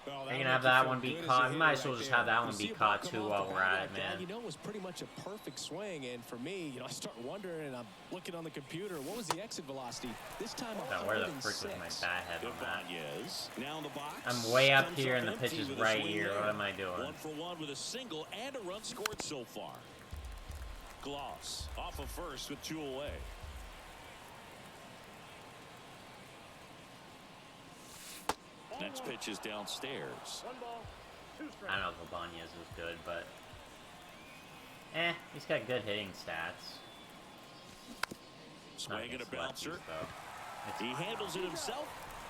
Well, You're gonna have that one be caught. We might as well just have that one be caught too while we're at it, man. You know, it was pretty much a perfect swing, and for me, I start wondering, and I'm looking on the computer, what was the exit velocity? This time, Now, where the frick was my 106. bat head on that? Ibanez now in the box. I'm way up Comes here and the empty pitch is with a right swing here. there. What am I doing? 1 for 1 with a single and a run scored so far. Gloss off of first with 2 away. Next pitch is downstairs. 1 ball, 2 strikes. I don't know if Ibanez is good, but he's got good hitting stats. Swing and a bouncer. Though. He handles it himself.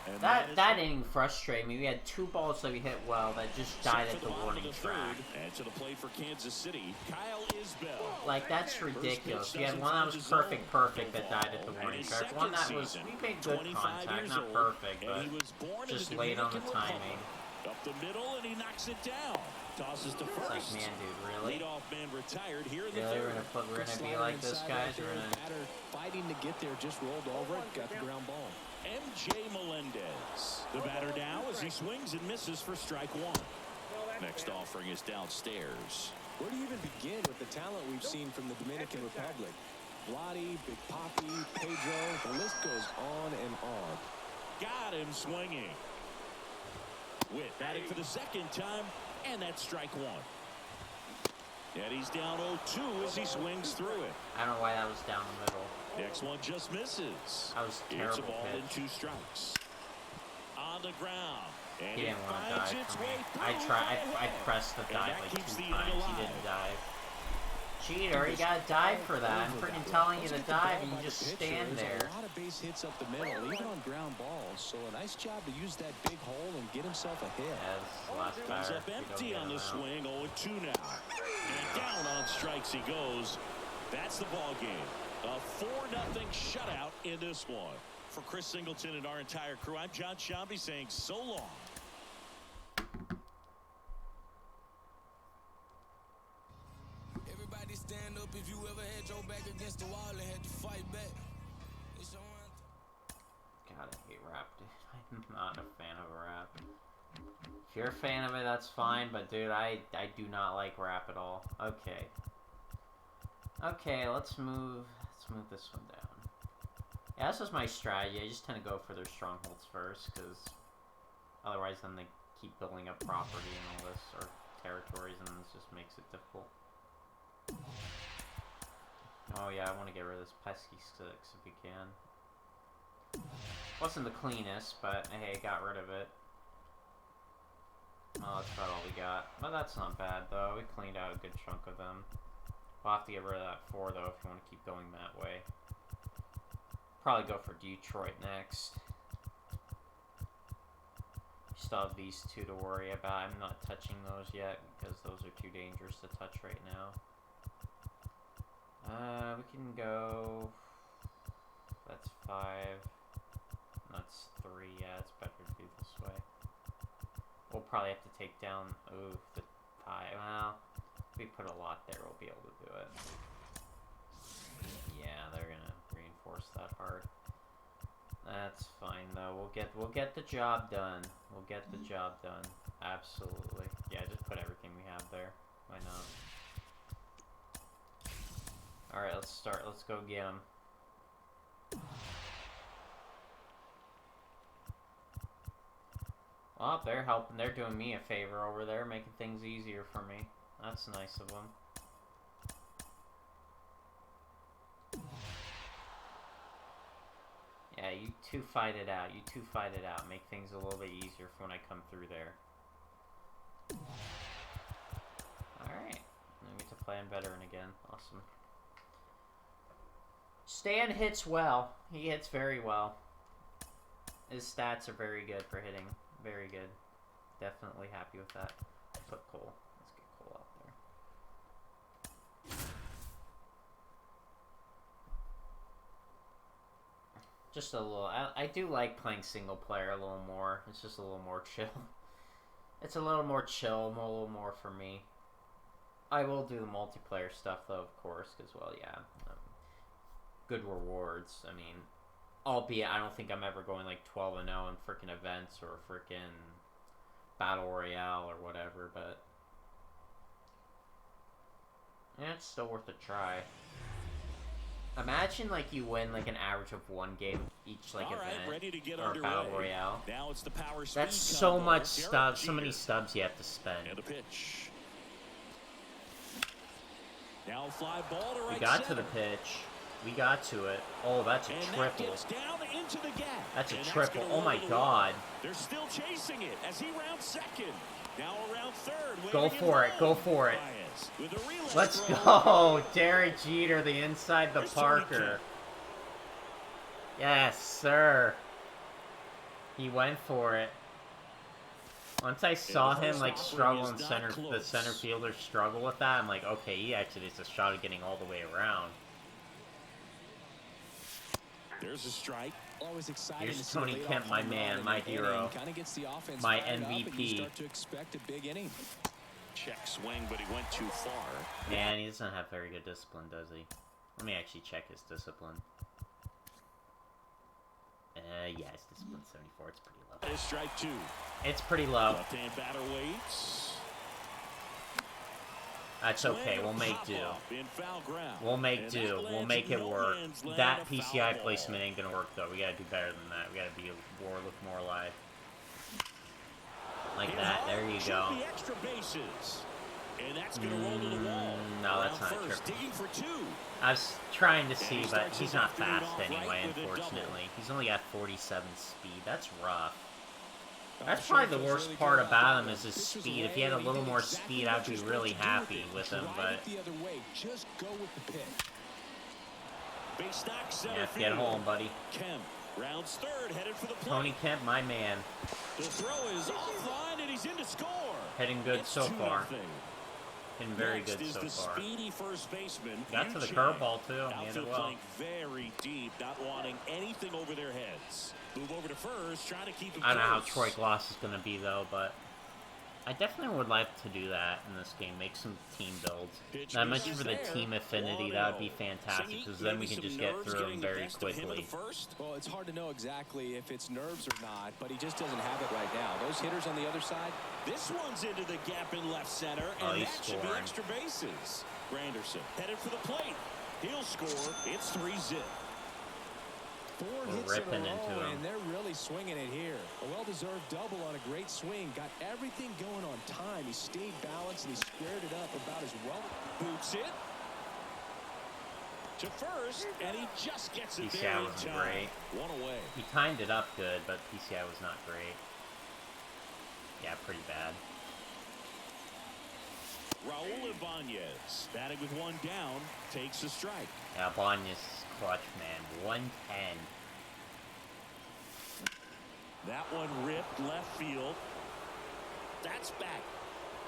And That inning frustrated me. We had 2 balls that we hit well that just died at the warning track. And to the plate for Kansas City, Kyle Isbell. Like, that's ridiculous. We had one that was perfect that died at the warning track. One that was, we made good contact, not perfect, but just late on the timing. Up the middle, and he knocks it down. Tosses to first. It's like, man, dude, really? Leadoff man retired here in the Really, third. we're gonna be like this, guys? We're gonna... Batter fighting to get there, just rolled over it, got the ground ball. MJ Melendez. The batter now as he swings and misses for strike 1. Next offering is downstairs. Where do you even begin with the talent we've seen from the Dominican Republic? Vladdy, Big Papi, Pedro, the list goes on and on. Got him swinging. Witt batting for the second time, and that's strike 1. And he's down 0-2 as he swings through it. I don't know why that was down the middle. Next one just misses. That was terrible. It's a ball pitch. and 2 strikes. On the ground. And He it didn't want to finds dive its for me. way I pressed the And dive that like keeps 2 the times. inning He alive. didn't dive. Cheater, you gotta dive for that. I'm freaking telling you to dive and you just stand there. A lot of base hits up the middle, even on ground balls. So a nice job to use that big hole and get himself a hit. Yeah, this is the last Comes batter. up We don't empty get on him the out. swing. 0-2 now. And down on strikes he goes. That's the ball game. A 4-0 shutout in this one. For Chris Singleton and our entire crew, I'm John Shambi saying so long. Everybody stand up if you ever had your back against the wall and had to fight back. It's your God, I hate rap, dude. I'm not a fan of rap. If you're a fan of it, that's fine, but dude, I do not like rap at all. Okay. Okay, let's move this one down. Yeah, this is my strategy. I just tend to go for their strongholds first, because otherwise then they keep building up property and all this, or territories, and this just makes it difficult. Oh yeah, I want to get rid of this pesky 6 if we can. Wasn't the cleanest, but hey, got rid of it. Oh, that's about all we got. But that's not bad, though. We cleaned out a good chunk of them. We'll have to get rid of that 4, though, if you want to keep going that way. Probably go for Detroit next. Still have these 2 to worry about. I'm not touching those yet, because those are too dangerous to touch right now. We can go... That's 5. That's 3. Yeah, it's better to do this way. We'll probably have to take down... Ooh, the 5. Well, if we put a lot there, we'll be able to do it. Yeah, they're gonna reinforce that hard. That's fine, though. We'll get the job done. We'll get the job done. Absolutely. Yeah, just put everything we have there. Why not? Alright, let's start. Let's go get them. Well, they're helping. They're doing me a favor over there, making things easier for me. That's nice of them. Yeah, you 2 fight it out. You 2 fight it out. Make things a little bit easier for when I come through there. Alright. I get to play on veteran again. Awesome. Stan hits well. He hits very well. His stats are very good for hitting. Very good. Definitely happy with that. Put Cole. Let's get Cole out there. Just a little... I do like playing single player a little more. It's just a little more chill. It's a little more chill. A little more for me. I will do the multiplayer stuff, though, of course, because, well, yeah. Good rewards. I mean... Albeit, I don't think I'm ever going like 12-0 in freaking events or freaking Battle Royale or whatever, but yeah, it's still worth a try. Imagine like you win like an average of 1 game each like event ready to get or underway. Battle Royale. Now it's the power speed That's so combo. much Derek stuff, so many Jeter. stubs you have to spend. And the pitch. Now fly ball to right We got to center. the pitch. We got to it. Oh, that's a And triple. that gets down into the gap. That's a And triple. gonna Oh my roll to God. one. They're still chasing it as he rounds second. Now around third. Go for it. Go for it. With a relay Let's throw. go. Derek Jeter, the inside the Here's Tony Parker. Kemp. Yes, sir. He went for it. Once I saw him like struggle in center, the center fielder struggle with that, I'm like, okay, he actually has a shot at getting all the way around. There's a strike. Always exciting. Here's Tony Kemp, my man, my hero, Kind of gets the offense my fired up, and you MVP. start to expect a big inning. Check swing, but he went too far. Man, he doesn't have very good discipline, does he? Let me actually check his discipline. Yeah, his discipline 74. It's pretty low. That is strike two. It's pretty low. Left-hand batter waits. That's okay. We'll make do. In foul ground. We'll make And do. that We'll lands make it no work. hands, land That a foul PCI ball. placement ain't gonna work though. We gotta do better than that. We gotta look more alive. Like that. There you go. The extra bases. And that's gonna roll to the wall. No, that's Around not first, tripping. digging for two. I was trying to see, he but starts he's his not afternoon fast off right anyway, with a double. unfortunately. He's only got 47 speed. That's rough. I'm That's sure probably it the feels worst really part good about out him there. is his Pitcher's speed. If he had a away, little did more exactly speed, what I'd be you're supposed really to do happy it. with him, Drive but it the other way. Just go with the pitch. Base knock center yeah, field. get home, buddy. Kemp rounds third, headed for the plate. Tony Kemp, my man. The throw is offline, and he's in to score. Hitting good It's so 2-0. far. Hitting very Next good is so the far. speedy first baseman. Got to the Yu curveball too. He hit Outfield it well. playing very deep, not wanting anything over their heads. Move over to first, trying to keep him I don't know how close. Troy Gloss is going to be though, but I definitely would like to do that in this game. Make some team builds. Pitch Not much misses for the there. team affinity. That would be fantastic because then we can just get through them very quickly. Well, it's hard to know exactly if it's nerves or not, but he just doesn't have it right now. Those hitters on the other side. This one's into the gap in left center, Oh, and he's that should be scoring. extra bases. Granderson headed for the plate. He'll score. It's 3-zip. Four We're hits in a ripping into row, him. and they're really swinging it here. A well-deserved double on a great swing. Got everything going on time. He stayed balanced, and he squared it up about as well. Boots it to first, and he just gets it PCI there in wasn't time. great. One away. He timed it up good, but PCI was not great. Yeah, pretty bad. Raul Ibanez, batting with one down, takes a strike. Yeah, Banya's clutch, man. 110. That one ripped left field. That's back.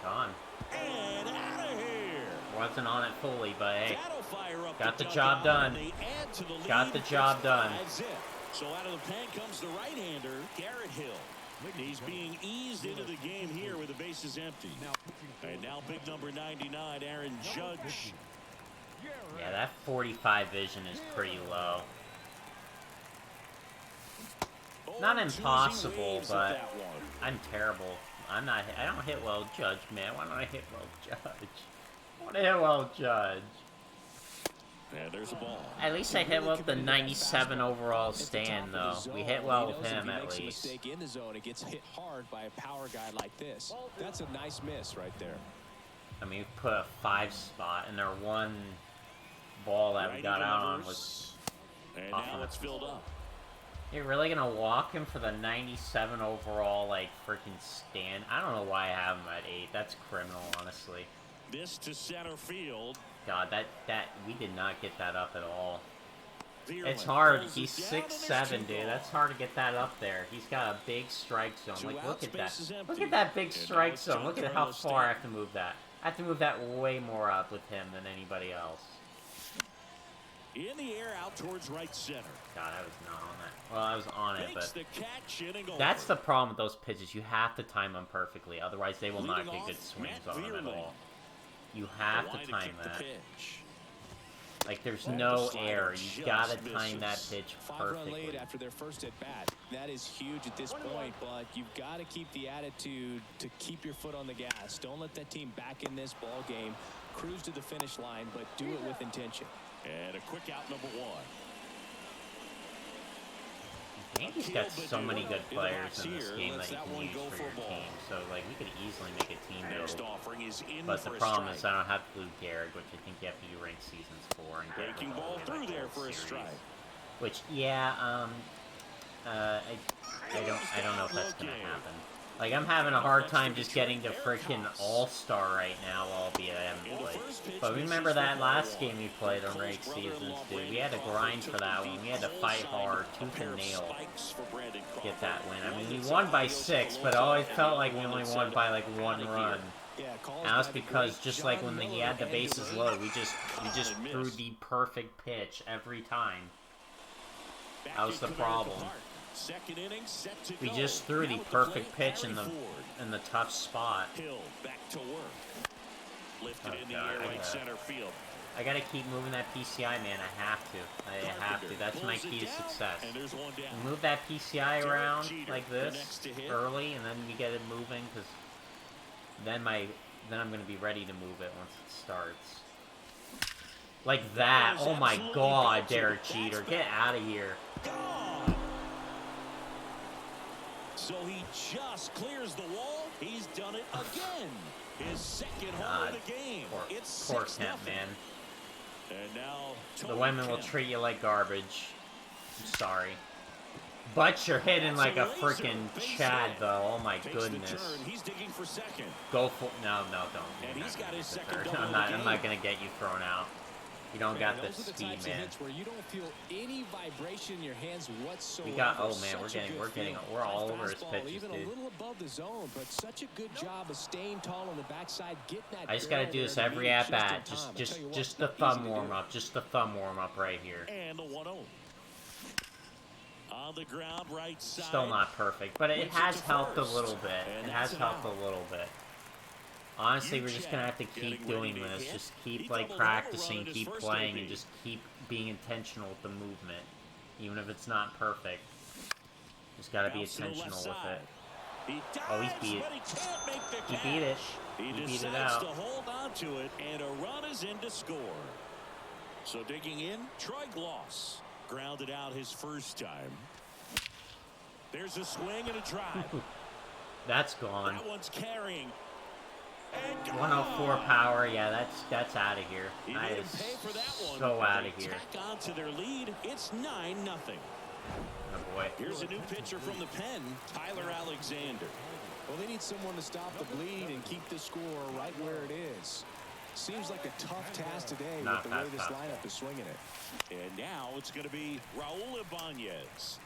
Gone. And out of here. Wasn't on it fully, but hey. That'll fire up Got the dugout, job done. and they add to the lead. Got the job It's done. 5-zip. So out of the pen comes the right-hander, Garrett Hill. He's being eased into the game here with the bases empty. And now big number 99, Aaron Judge. Yeah, that 45 vision is pretty low. Not impossible, but I'm terrible. I don't hit well, Judge, man. Why don't I hit well, Judge? I want to hit well, Judge. And there's a ball. At least I hit well with the 97 overall stand, though. We hit well with him, at least. If he makes a mistake in the zone, it gets hit hard by a power guy like this. That's a nice miss right there. I mean, we put a 5 spot, and their one ball that we got out on was And off now on it's filled up. You're really gonna walk him for the 97 overall, like, freaking stand? I don't know why I have him at 8. That's criminal, honestly. This to center field. God, that we did not get that up at all. Veerman It's hard. pulls He's it down, and 6'7", there's dude. two That's hard to get that up there. He's got a big strike zone. Two Like, outs, look at that. base is empty. Look at that big And now strike it's zone. Look John at how Carlos far I Stanton. have to move that. I have to move that way more up with him than anybody else. In the air out towards right center. God, I was not on that. Well, I was on it, Makes but the catch, inning that's over. the problem with those pitches. You have to time them perfectly. Otherwise, they will not Leading get good off, swings Matt on them at Veerman. all. You have Line to to time kick the that. pitch. Like, there's And no the slider error. just You gotta time that misses. pitch 5-run lead perfectly. after their first at bat. That is huge at this point, but you've got to keep the attitude to keep your foot on the gas. Don't let that team back in this ball game. Cruise to the finish line, but do it with intention. And a quick out, number 1. Yankees got so many good players in this game that you can use for your team. So, like, we could easily make a team build. But the problem is I don't have Blue Gehrig, which I think you have to do ranked seasons for. And get Breaking ball through there for a strike. Which, yeah, I don't know if that's gonna happen. Like, I'm having a hard time just getting to freaking All-Star right now, albeit I haven't played. But remember that last game we played on ranked seasons, dude? We had to grind for that one. We had to fight hard, tooth and nail, to get that win. I mean, we won by 6, but it always felt like we only won by, like, 1 run. And that's because, just like when he had the bases loaded, we just threw the perfect pitch every time. That was the problem. We just threw the perfect pitch in the tough spot. I gotta keep moving that PCI, man. I have to. That's my key to success. Move that PCI around like this early, and then we get it moving, because then I'm gonna be ready to move it once it starts. Like that. Oh my God, Derek Jeter, get out of here. So he just clears the wall. He's done it again. His second home of the game. Poor Kemp, man. And now the women will treat you like garbage. I'm sorry. But you're hitting like a freaking Chad, though. Oh my goodness. He's digging for second. Go for no, don't. And he's got his second double. I'm not gonna get you thrown out. You don't got the speed, man. Where you don't feel any vibration in your hands whatsoever. We got. Oh man, we're all over his pitches, even dude. A little above the zone, but such a good job of staying tall on the backside, getting that. I just gotta do this every at bat. Just the thumb warm up. Just the thumb warm up right here. And the 1-0. On the ground, right side. Still not perfect, but it has helped a little bit. It has helped a little bit. Honestly, we're just gonna have to keep doing this. Just keep, like, practicing, keep playing, and just keep being intentional with the movement. Even if it's not perfect. Just gotta be intentional with it. Oh, he's beat it. He beat it. He beat it out. To hold on to it, and a run is in to score. So digging in, Troy Gloss grounded out his first time. There's a swing and a drive. That's gone. That one's carrying. 104 power, yeah, that's out of here. That is so out of here. Tack on to their lead. It's 9-0. Oh boy. Here's a new pitcher from the pen, Tyler Alexander. Well, they need someone to stop the bleed and keep the score right where it is. Seems like a tough task today with the way this lineup is swinging it. And now it's going to be Raul Ibanez.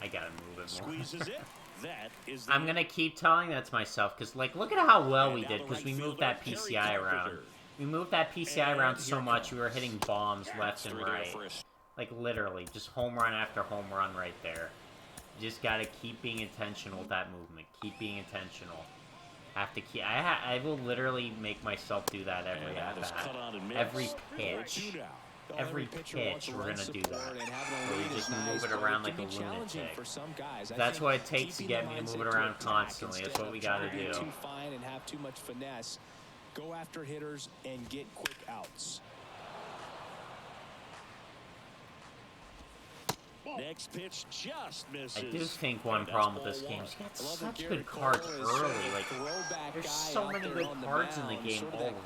I gotta move it more. Squeezes it. That is I'm gonna keep telling that to myself, because, like, look at how well we did, because we moved that PCI around. We moved that PCI around so much, we were hitting bombs left and right. Like, literally, just home run after home run right there. You just gotta keep being intentional with that movement. Keep being intentional. Have to keep. I will literally make myself do that every at-bat. Every pitch. Every pitch, we're gonna do that. Where we just move it around like a lunatic. That's what it takes to get me to move it around constantly. That's what we gotta do. Too fine and have too much finesse. Go after hitters and get quick outs. Next pitch just misses. I do think one problem with this game is you got such good cards early. Like, there's so many good cards in the game already.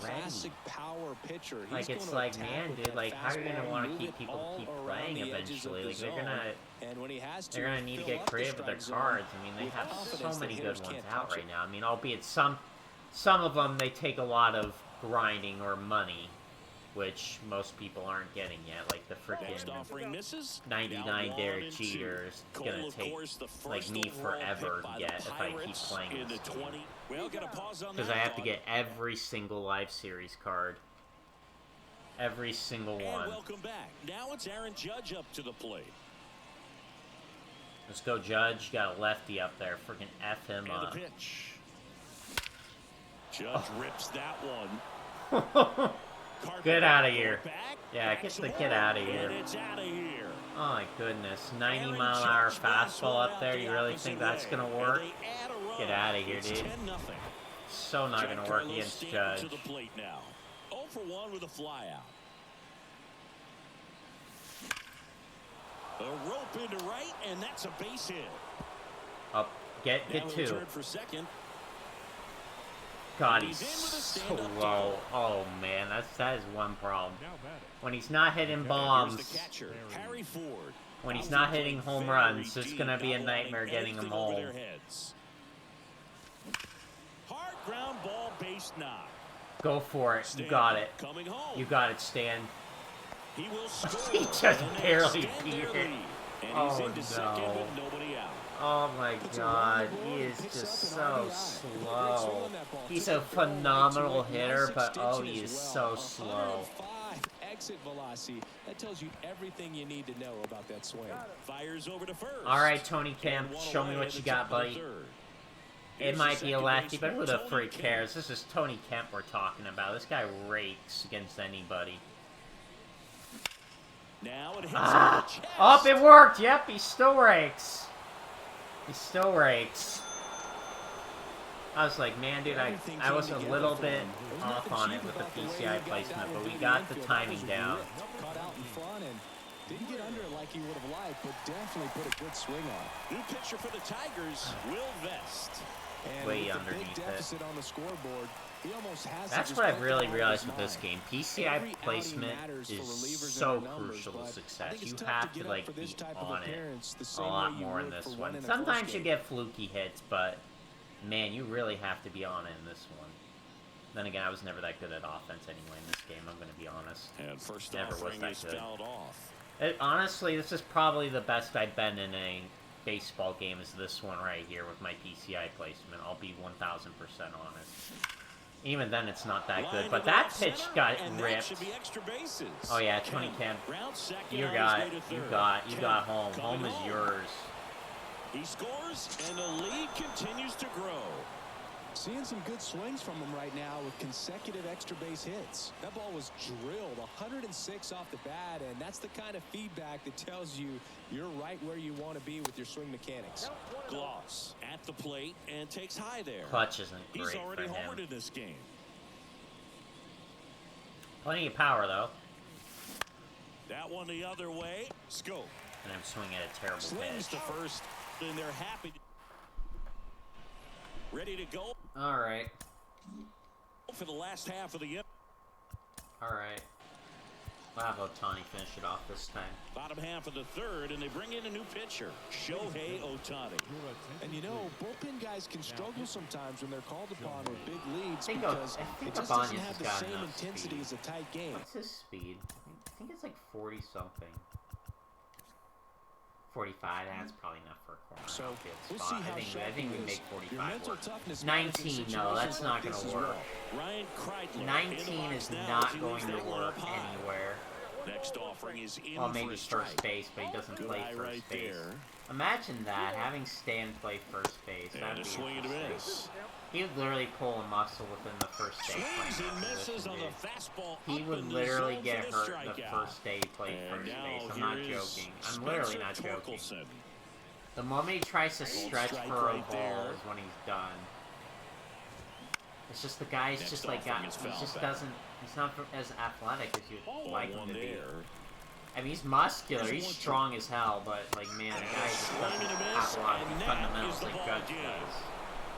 Like, it's like, man, dude, like, how are you gonna want to keep people keep playing eventually? Like, they're gonna need to get creative with their cards. I mean, they have so many good ones out right now. I mean, albeit some of them, they take a lot of grinding or money, which most people aren't getting yet, like the frickin' 99 Derek Jeter is gonna take, like, me forever to get if I keep playing this game. Because I have to get every single Live Series card. Every single one. Welcome back. Now it's Aaron Judge up to the plate. Let's go, Judge. You got a lefty up there. Frickin' F him up. The pitch. Judge rips that one. Get out of here. Yeah, get out of here. It's out of here. Oh my goodness. 90-mile-an-hour fastball up there. You really think that's going to work? Get out of here, dude. So not going to work against Judge. To the plate now. 0 for 1 with a fly out. A rope into right, and that's a base hit. Up, get two. For second. God, he's so low. Oh man, that is one problem. When he's not hitting bombs, Harry Ford. when he's not hitting home runs, it's gonna be a nightmare getting them home. Hard ground ball, base knock. Go for it. You got it. You got it, Stan. He will score. He just barely beat it. Oh no. Oh my god, he is just so slow. He's a phenomenal hitter, but oh, he is so slow. Exit velocity. That tells you everything you need to know about that swing. Fires over to first. All right, Tony Kemp, show me what you got, buddy. It might be a lefty, but who the freak cares? This is Tony Kemp we're talking about. This guy rakes against anybody. Now it oh, it worked. Yep, he still rakes. He still rakes. I was like, man, dude, I was a little bit off on it with the PCI placement, but we got the timing down. Caught out in front and didn't get under it like he would have liked, but definitely put a good swing on. New pitcher for the Tigers, Will Vest. And way with underneath the big deficit on the scoreboard, he almost has That's what I've really realized with this game. PCI placement is so crucial to success. You have to like be on it a lot more in this one. Sometimes you get fluky hits, but man, you really have to be on it in this one. Then again, I was never that good at offense anyway in this game. I'm going to be honest. And first never was that good. Off. Honestly, this is probably the best I've been in a baseball game. Is this one right here with my PCI placement? I'll be 1,000% honest. Even then, it's not that good. But that pitch got ripped. Oh yeah, Tony Kemp. You got it. You got home. Home is yours. He scores, and the lead continues to grow. Seeing some good swings from him right now with consecutive extra base hits. That ball was drilled 106 off the bat, and that's the kind of feedback that tells you you're right where you want to be with your swing mechanics. Gloss at the plate and takes high there. Clutch isn't great. He's already for him. homered in this game. Plenty of power though. That one the other way. Scope. And I'm swinging at a terrible Slings pitch. to first, and they're happy. Ready to go. All right. For the last half of the. All right. We'll have Ohtani finish it off this time. Bottom half of the third, and they bring in a new pitcher, Shohei Ohtani. And you know, bullpen guys can struggle sometimes when they're called upon with big leads because it just doesn't have the same intensity as a tight game. What's his speed? I think it's like 40-something. 45, that's probably enough for a corner. So we'll spot. see how I think we make 45 work. 19, no, that's not going to work. Ryan Kreidler 19 is not going to work anywhere. Next offering is in well, maybe first base, but he doesn't play first base. Imagine that, having Stan play first base. That'd be swing and a miss. He would literally pull a muscle within the first day. Swings and misses on the fastball. He would literally get hurt the first day he played first base. I'm not joking. I'm literally not joking. The moment he tries to stretch for a ball is when he's done. It's just the guy's just like got. He just doesn't. He's not as athletic as you'd like him to be. I mean, he's muscular. He's strong as hell, but like, man, the guy just doesn't have a lot of fundamentals like Judge does.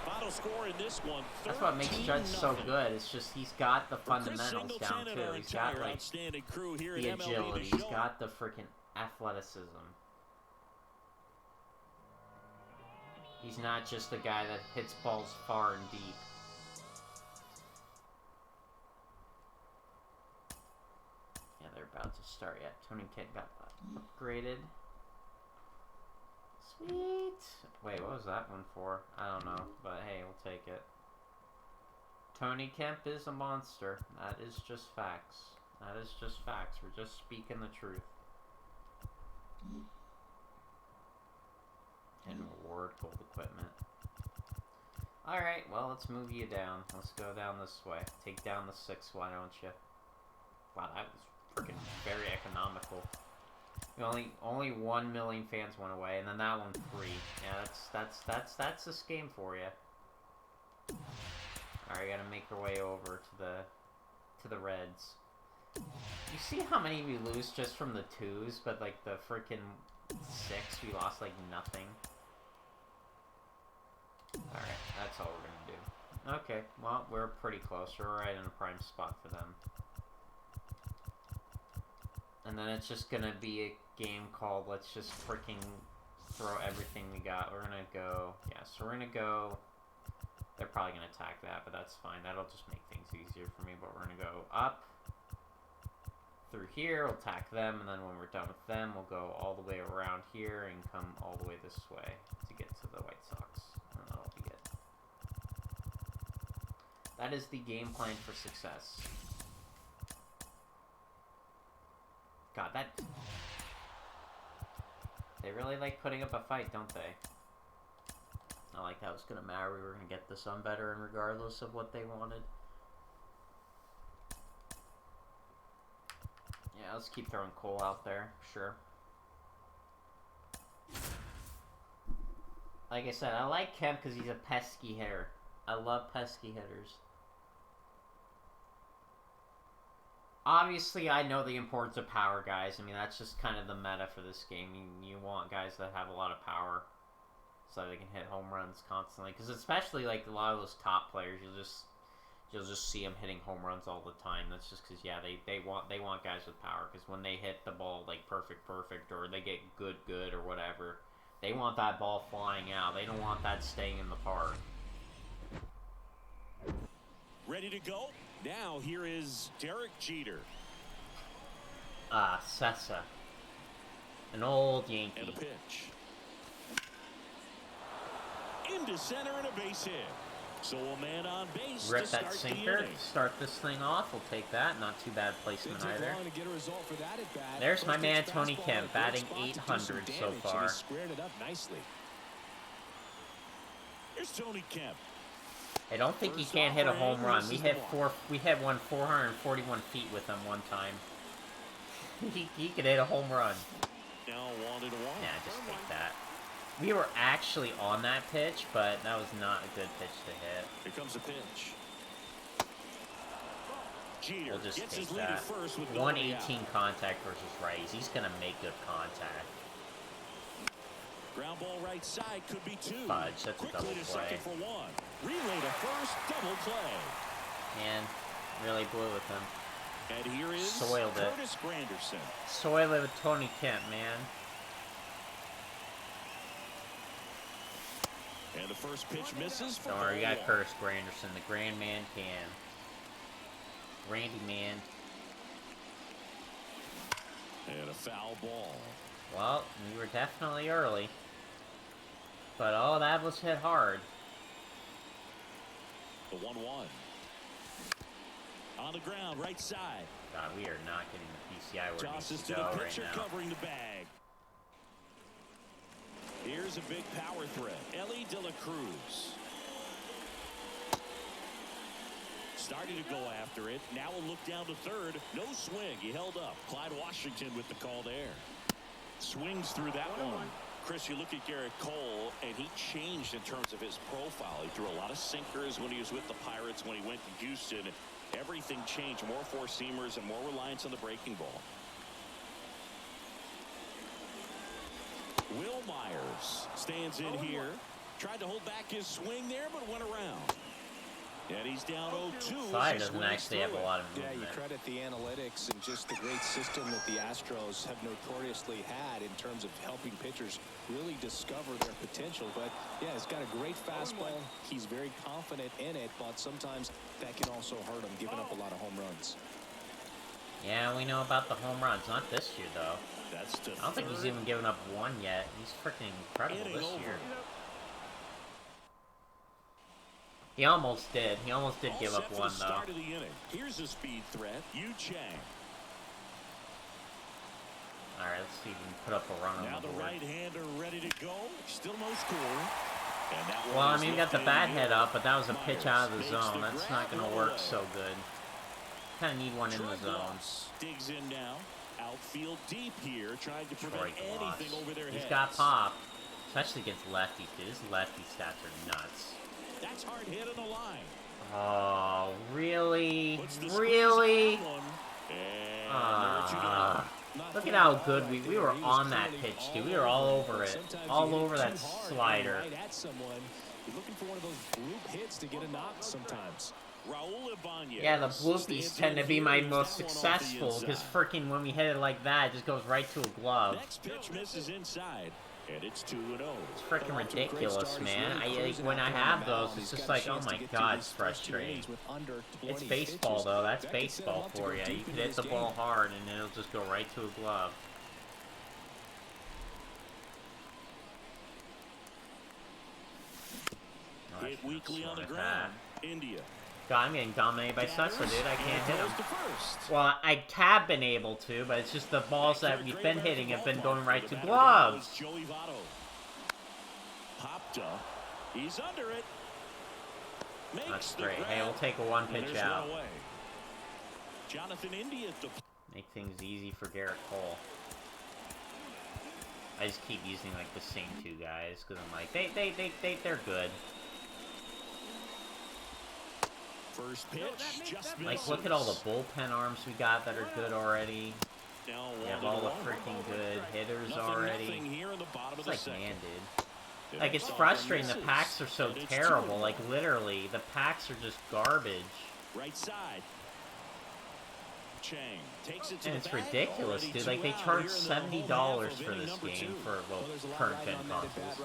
Final score in this one, that's what makes Judge so good. It's just he's got the fundamentals down too. He's got like the agility. He's got the freaking athleticism. He's not just a guy that hits balls far and deep. Yeah, they're about to start yet. Tony Kemp got upgraded. Sweet. Wait, what was that one for? I don't know, but hey, we'll take it. Tony Kemp is a monster. That is just facts. That is just facts. We're just speaking the truth. And reward gold equipment. Alright, well, let's move you down. Let's go down this way. Take down the 6, why don't you? Wow, that was freaking very economical. Only 1 million fans went away, and then that one free. Yeah, that's this game for you. Alright, gotta make our way over to the Reds. You see how many we lose just from the 2s, but like the freaking 6. We lost like nothing. Alright, that's all we're gonna do. Okay, well, we're pretty close. We're right in a prime spot for them. And then it's just gonna be a game called let's just freaking throw everything we got. We're gonna go... Yeah, so we're gonna go... They're probably gonna attack that, but that's fine. That'll just make things easier for me. But we're gonna go up through here, we'll attack them, and then when we're done with them, we'll go all the way around here and come all the way this way to get to the White Sox. And that'll be it. That is the game plan for success. God, that... They really like putting up a fight, don't they? Not like that was gonna matter. We were gonna get this on better, and regardless of what they wanted. Yeah, let's keep throwing Cole out there, sure. Like I said, I like Kemp because he's a pesky hitter. I love pesky hitters. Obviously, I know the importance of power, guys. I mean, that's just kind of the meta for this game. You want guys that have a lot of power so they can hit home runs constantly. Because especially, like, a lot of those top players, you'll just see them hitting home runs all the time. That's just because, yeah, they want guys with power. Because when they hit the ball, like, perfect, or they get good, or whatever, they want that ball flying out. They don't want that staying in the park. Ready to go? Now, here is Derek Jeter. Sessa. An old Yankee. And a pitch. Into center and a base hit. So a man on base. Rip that sinker. Start this thing off. We'll take that. Not too bad placement either. There's my man Tony Kemp batting .800 so far. Squared it up nicely. Here's Tony Kemp. I don't think he can't hit a home run. We hit one 441 feet with him one time. he could hit a home run. Now 1-1. Yeah, just take that. We were actually on that pitch, but that was not a good pitch to hit. Here comes a pitch. Jeter we'll just gets take his that. first with 118 contact versus Rays. He's gonna make good contact. Ground ball right side could be 2. Fudge, that's a double Quickly to play. second for 1. Relay to first, double play. Man, really blew with him. And here is Soiled it. Curtis Granderson. Soiled it with Tony Kemp, man. And the first pitch misses for Don't worry, we got 1. Curtis Granderson. The Grand Man can. Randy Man. And a foul ball. Well, we were definitely early. But oh, that was hit hard. The 1-1. On the ground, right side. God, we are not getting the PCI where it needs Tosses to to go the right pitcher, now. covering the bag. Here's a big power threat. Ellie De La Cruz. Starting to go after it. Now a look down to third. No swing. He held up. Clyde Washington with the call there. Swings through that one. Chris, you look at Garrett Cole, and he changed in terms of his profile. He threw a lot of sinkers when he was with the Pirates. When he went to Houston, everything changed. More four-seamers and more reliance on the breaking ball. Will Myers stands in here. Tried to hold back his swing there, but went around. And he's down 0-2. Side doesn't actually have a lot of movement. Yeah, you credit the analytics and just the great system that the Astros have notoriously had in terms of helping pitchers really discover their potential. But yeah, he's got a great fastball. He's very confident in it, but sometimes that can also hurt him, giving up a lot of home runs. Yeah, we know about the home runs. Not this year, though. That's I don't think he's even given up one yet. He's freaking incredible this year. He almost did. He almost did give up one, though. Start of the inning. Here's a speed threat. Yu Chang. Alright, let's see if we can put up a run Now on the the board. right-hander ready to go. Still no score. And that Well, I one mean, is we got the lifted bat in head the air. up, but that was a pitch out of the Myers zone. makes the That's not grab going to and work away. so good. Kind of need one in the Troy zone. Glaus digs in now. Outfield deep here, trying to Troy prevent anything Glaus. over their heads. He's got pop, especially against lefties, dude. His lefty stats are nuts. That's hard hit on the line. Oh, really? Puts the squeeze Really? on that one. And there are 2 down. Look at how good we were on that pitch, dude. We were all over it. All over that slider. You're looking for one of those bloop hits to get a knock sometimes. Yeah, the bloopies tend to be my most successful, because freaking when we hit it like that, it just goes right to a glove. Next pitch misses inside, and it's 2-0. It's freaking ridiculous, man. When I have those, it's just like, oh my god, it's frustrating. It's baseball, though. That's baseball for you. You can hit the ball hard, and it'll just go right to a glove. Oh, hit weakly on the ground. India. God, I'm getting dominated by Sutzer, dude. I can't hit him. Well, I have been able to, but it's just the balls that we've been hitting have been going right to gloves. Popped up. He's under it. That's great. Hey, we'll take a one-pitch out. Jonathan India. Make things easy for Garrett Cole. I just keep using, like, the same two guys, because I'm like, they're good. First pitch, just like, look at all the bullpen arms we got that are good already. We have all the freaking good hitters already. It's like, man, dude. Like, it's frustrating. The packs are so terrible. Like, literally, the packs are just garbage. Right side. Chang takes it to and it's ridiculous, dude. Like, they charge $70 for this game for, well, current gen consoles.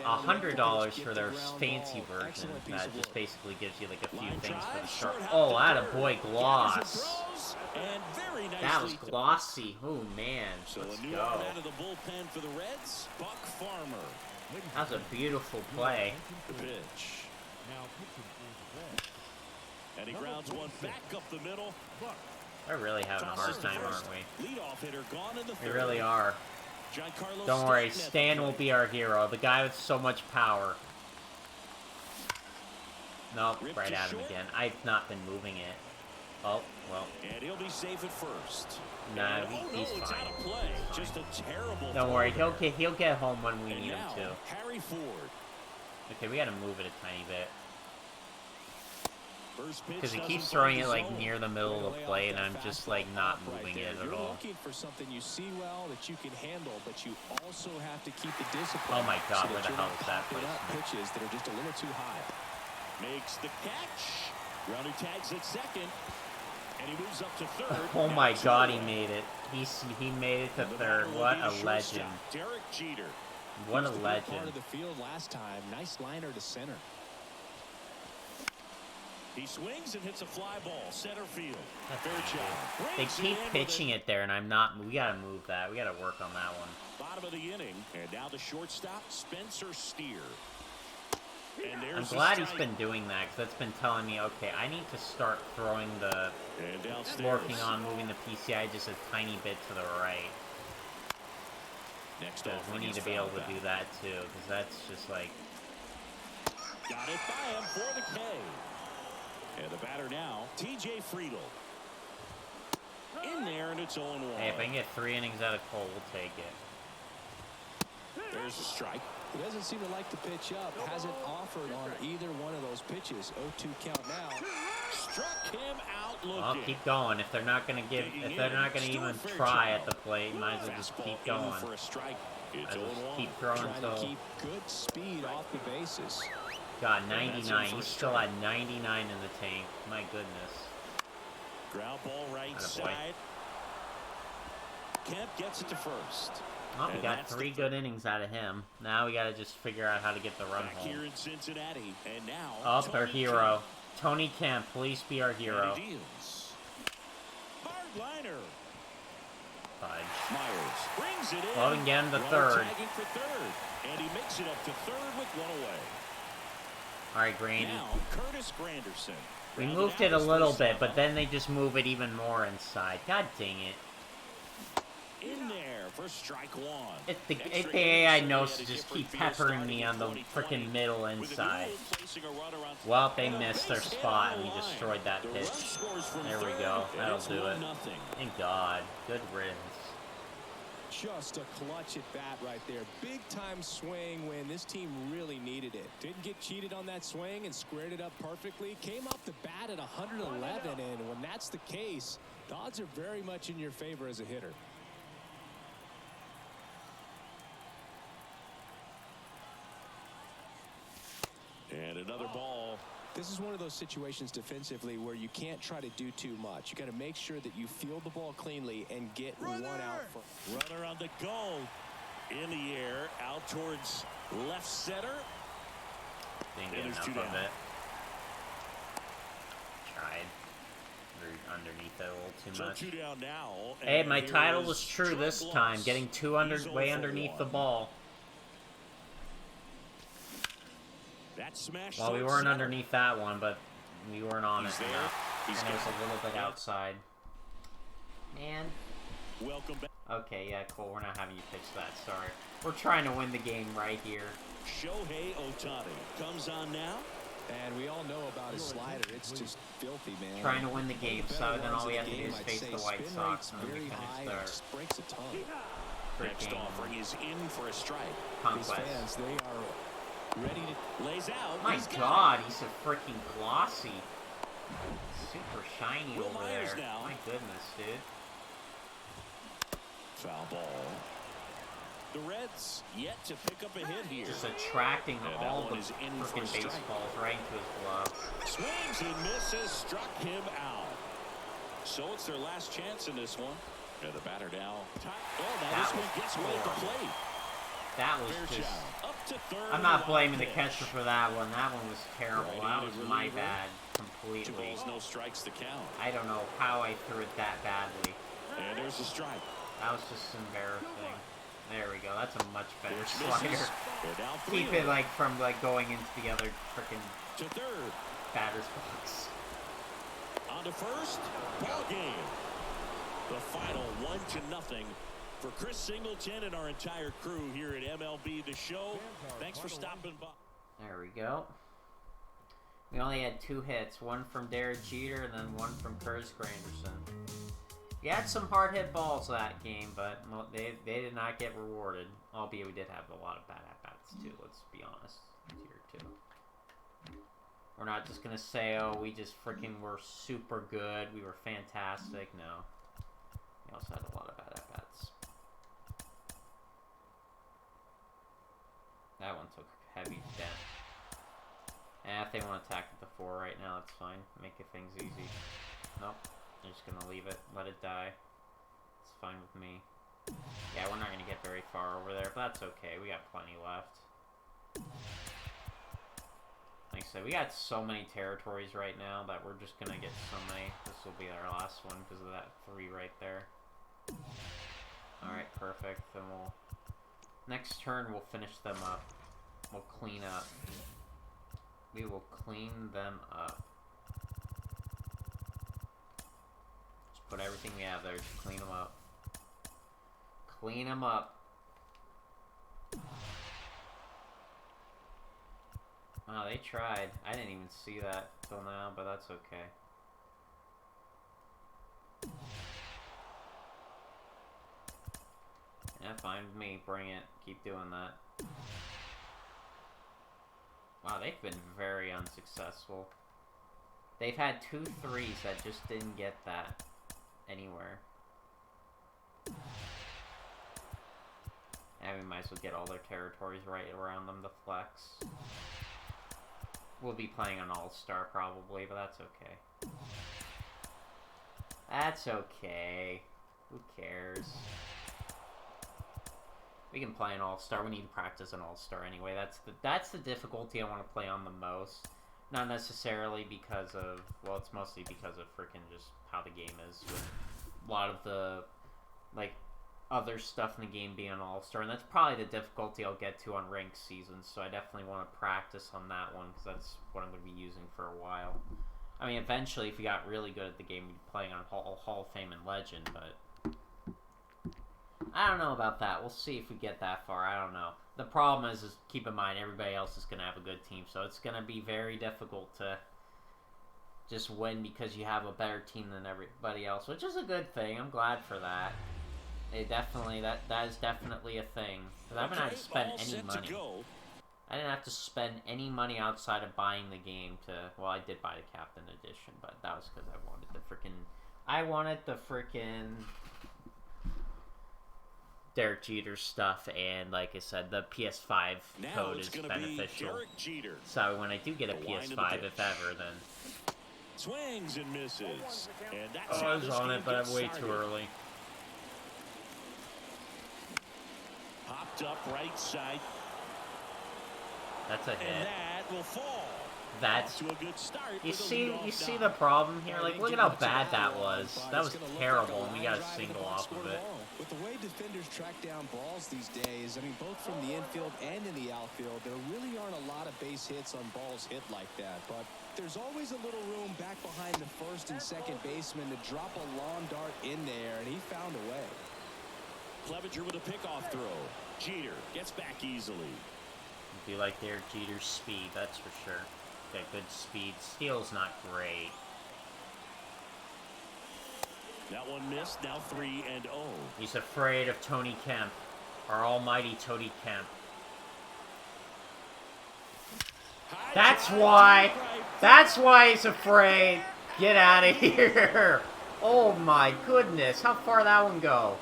$100 for their fancy version that just basically gives you, like, a few things for the start. Oh, attaboy, gloss. That was glossy. Oh, man. Let's go. That was a beautiful play. The pitch. And he grounds one back up the middle. We're really having a hard time, aren't we? Leadoff hitter gone in the third. We really are. Don't worry, Stan will be our hero. The guy with so much power. Nope, right at him again. I've not been moving it. Oh, well. And he'll be safe at first. Nah, he's fine. Just a terrible. Don't worry, he'll get home when we need him to. Harry Ford. Okay, we gotta move it a tiny bit. Because he keeps throwing it like near the middle of the plate, and I'm just like not moving it at all. You're looking for something you see well that you can handle, but you also have to keep the discipline. Oh my god, where the hell is that place? Pitches that are just a little too high. Makes the catch. Runner tags at second, and he moves up to third. Oh my god, he made it. He made it to third. What a legend. Derek Jeter. What a legend. Part of the field last time. Nice liner to center. He swings and hits a fly ball, center field. Fairchild. They keep pitching it there, and I'm not. We gotta move that. We gotta work on that one. Bottom of the inning, and now the shortstop, Spencer Steer. And I'm glad he's been doing that, because that's been telling me, okay, I need to start throwing the, working on moving the PCI just a tiny bit to the right. Next off, we need to be able to do that too, because that's just like. Got it by him for the K. And the batter now, TJ Friedel. In there, and it's 0-1. Hey, if I can get 3 innings out of Cole, we'll take it. There's a strike. He doesn't seem to like to pitch up. Hasn't offered on either one of those pitches. 0-2 count now. Struck him out looking. Well, keep going. If they're not gonna give, if they're not gonna even try at the plate, might as well just keep going. For a strike. It's keep throwing till. Keep good speed off the bases. God, 99. He's still at 99 in the tank. My goodness. Ground ball right side. Kemp gets it to first. Oh, we got 3 good innings out of him. Now we gotta just figure out how to get the run home. Here in Cincinnati, and now up our hero, Tony Kemp. Please be our hero. Hard liner. Fudge. Myers brings it in. Well, we can get him to third. For third, and he makes it up to third with 1 away. All right, Grandy. Now, Curtis Granderson. We moved it a little bit, but then they just move it even more inside. God dang it. In there for strike 1. It's the AI knows to just keep peppering me on the freaking middle inside. Well, they missed their spot and we destroyed that pitch. There we go. That'll do it. Thank God. Good riddance. Just a clutch at bat right there. Big time swing when this team really needed it. Didn't get cheated on that swing and squared it up perfectly. Came off the bat at 111, and when that's the case, The odds are very much in your favor as a hitter. And another ball. This is one of those situations defensively where you can't try to do too much. You got to make sure that you field the ball cleanly and get one out. Runner on the go. In the air, out towards left center. Didn't get enough of it. Tried. Underneath that a little too much. So 2 down now. Hey, my title was true this time. Getting way underneath the ball. That smash. Well, we weren't underneath that one, but we weren't on it enough. And it was a little bit outside. Man. Welcome back. Okay, yeah, cool. We're not having you pitch that. Sorry. We're trying to win the game right here. Shohei Ohtani comes on now. And we all know about his slider. It's just filthy, man. Trying to win the game, so then all we have to do is face the White Sox and then we finish there. Breaks a ton. Next offering is in for a strike. His fans, they are ready to lays out. My God, he's a freaking glossy. Super shiny over there. Now. My goodness, dude. Foul ball. The Reds yet to pick up a hit here. Just attracting all the freaking baseballs right into his glove. Swings and misses, struck him out. So it's their last chance in this one. Yeah, the batter now. This one gets away at the plate. That was just... Up to third. I'm not blaming the catcher for that one. That one was terrible. That was my bad completely. 2 balls, no strikes to count. I don't know how I threw it that badly. And there's the strike. That was just embarrassing. There we go. That's a much better slider. Keep it from going into the other freaking to third batter's box. On to first. Ball game. The final 1-0 for Chris Singleton and our entire crew here at MLB The Show. Thanks for stopping by. There we go. We only had 2 hits. One from Derek Jeter and then one from Curtis Granderson. We had some hard-hit balls that game, but they did not get rewarded. Albeit we did have a lot of bad at-bats, too. Let's be honest. Here, too. We're not just going to say, oh, we just freaking were super good. We were fantastic. No. We also had a lot of bad at-bats. That one took a heavy dent. And if they want to attack at the 4 right now, that's fine. Making things easy. Nope. I'm just gonna leave it, let it die. It's fine with me. Yeah, we're not gonna get very far over there, but that's okay. We got plenty left. Like I said, we got so many territories right now that we're just gonna get so many. This will be our last one because of that 3 right there. Alright, perfect. Then next turn we'll finish them up. We'll clean up. We will clean them up. Put everything we have there, just clean them up. Clean them up. Oh, they tried. I didn't even see that till now, but that's okay. Yeah, fine with me. Bring it. Keep doing that. Wow, they've been very unsuccessful. They've had 2 3s that just didn't get that anywhere. And we might as well get all their territories right around them to flex. We'll be playing on All-Star probably, but that's okay. That's okay. Who cares? We can play an All-Star. We need to practice an All-Star anyway. That's the difficulty I want to play on the most. Not necessarily because of... Well, it's mostly because of freaking just how the game is. With a lot of the, other stuff in the game being an All-Star. And that's probably the difficulty I'll get to on ranked seasons. So I definitely want to practice on that one. Because that's what I'm going to be using for a while. I mean, eventually, if we got really good at the game, we'd be playing on Hall of Fame and Legend. But I don't know about that. We'll see if we get that far. I don't know. The problem is keep in mind, everybody else is going to have a good team. So it's going to be very difficult to just win because you have a better team than everybody else, which is a good thing. I'm glad for that. That is definitely a thing. Because I haven't had to spend any money. I didn't have to spend any money outside of buying the game to... Well, I did buy the Captain Edition, but that was because I wanted the freaking I wanted the freaking Derek Jeter stuff, and like I said, the PS5 code is beneficial. So when I do get a PS5, if ever, then swings and misses. And that's I was on it, but I'm way too early. Popped up right side. That's a hit. And that will fall. That's to a good start. You see the problem here? Like, look at how bad that was. That was terrible, and we got a single off of it. With the way defenders track down balls these days, I mean, both from the infield and in the outfield, there really aren't a lot of base hits on balls hit like that. But there's always a little room back behind the first and second baseman to drop a lawn dart in there, and he found a way. Clevenger with a pickoff throw. Jeter gets back easily. Be like Derek Jeter's speed, that's for sure. Got good speed. Steel's not great. That one missed. Now 3-0. He's afraid of Tony Kemp. Our almighty Tony Kemp. That's why. That's why he's afraid. Get out of here. Oh my goodness. How far did that one go?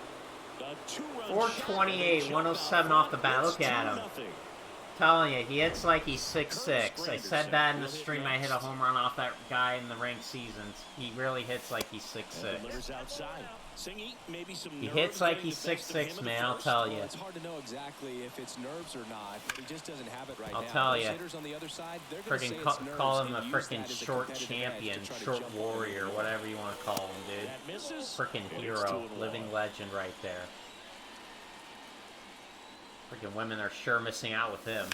428, 107 off the bat. Look at him. Telling you, he hits like he's 6'6". I said that in the stream. I hit a home run off that guy in the ranked seasons. He really hits like he's 6'6". He hits like he's 6'6", man. I'll tell you. It's hard to know exactly if it's nerves or not, but he just doesn't have it right now. I'll tell you. Freaking call him a freaking short champion, short warrior, whatever you want to call him, dude. Freaking hero, living legend right there. Freaking women are sure missing out with him.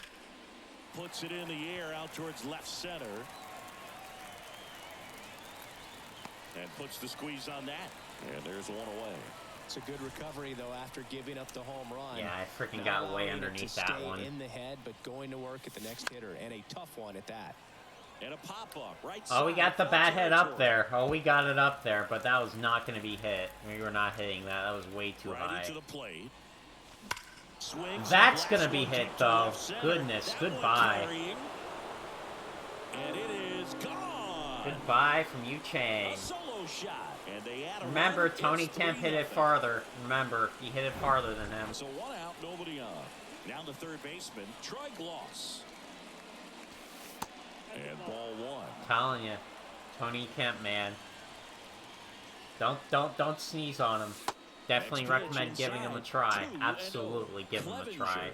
Puts it in the air out towards left center. And puts the squeeze on that. And there's one away. It's a good recovery, though, after giving up the home run. Yeah, I freaking got way underneath that one. In the head, but going to work at the next hitter, and a tough one at that. And a pop-up right side. Oh, we got the bat head up there. Oh, we got it up there, but that was not going to be hit. We were not hitting that. That was way too high. To the plate. That's gonna be hit, though. Goodness, goodbye. And it is gone. Goodbye from Yu Chang. Remember, Tony Kemp hit it farther. Remember, he hit it farther than him. So 1 out, nobody on. Now the third baseman, Troy Gloss. And ball 1. Telling you, Tony Kemp, man. Don't sneeze on him. Definitely recommend giving him a try. Absolutely give him a try.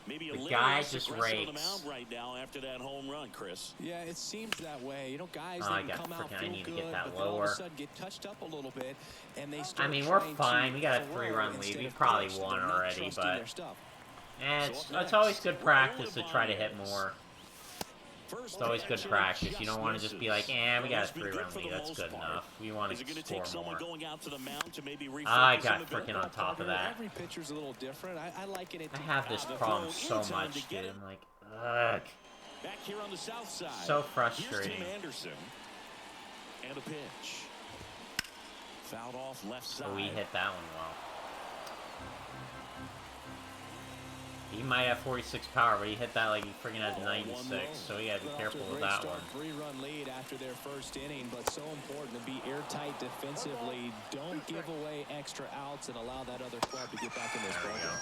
The guy just rakes. Right now after that home run, Chris. Yeah, it seems that way. You know, guys that come out I need to get that but all lower. of a sudden get touched up a little bit, and they start we're fine. We got a 3-run lead. We probably won already, but it's always good practice to try to hit more. It's always good practice. You don't want to just be like, we got a 3-run lead. That's good enough. We want to score more. I got freaking on top of that. Every pitcher's a little different. I like it. I have this problem so much, dude. I'm like, ugh. Back here on the south side. So frustrating. Anderson. And a pitch. Fouled off left side. So we hit that one well. He might have 46 power, but he hit that like he freaking has 96, so you gotta be careful with that one. 3-run lead after their first inning, but so important to be airtight defensively. Don't give away extra outs and allow that other club to get back in this ball game.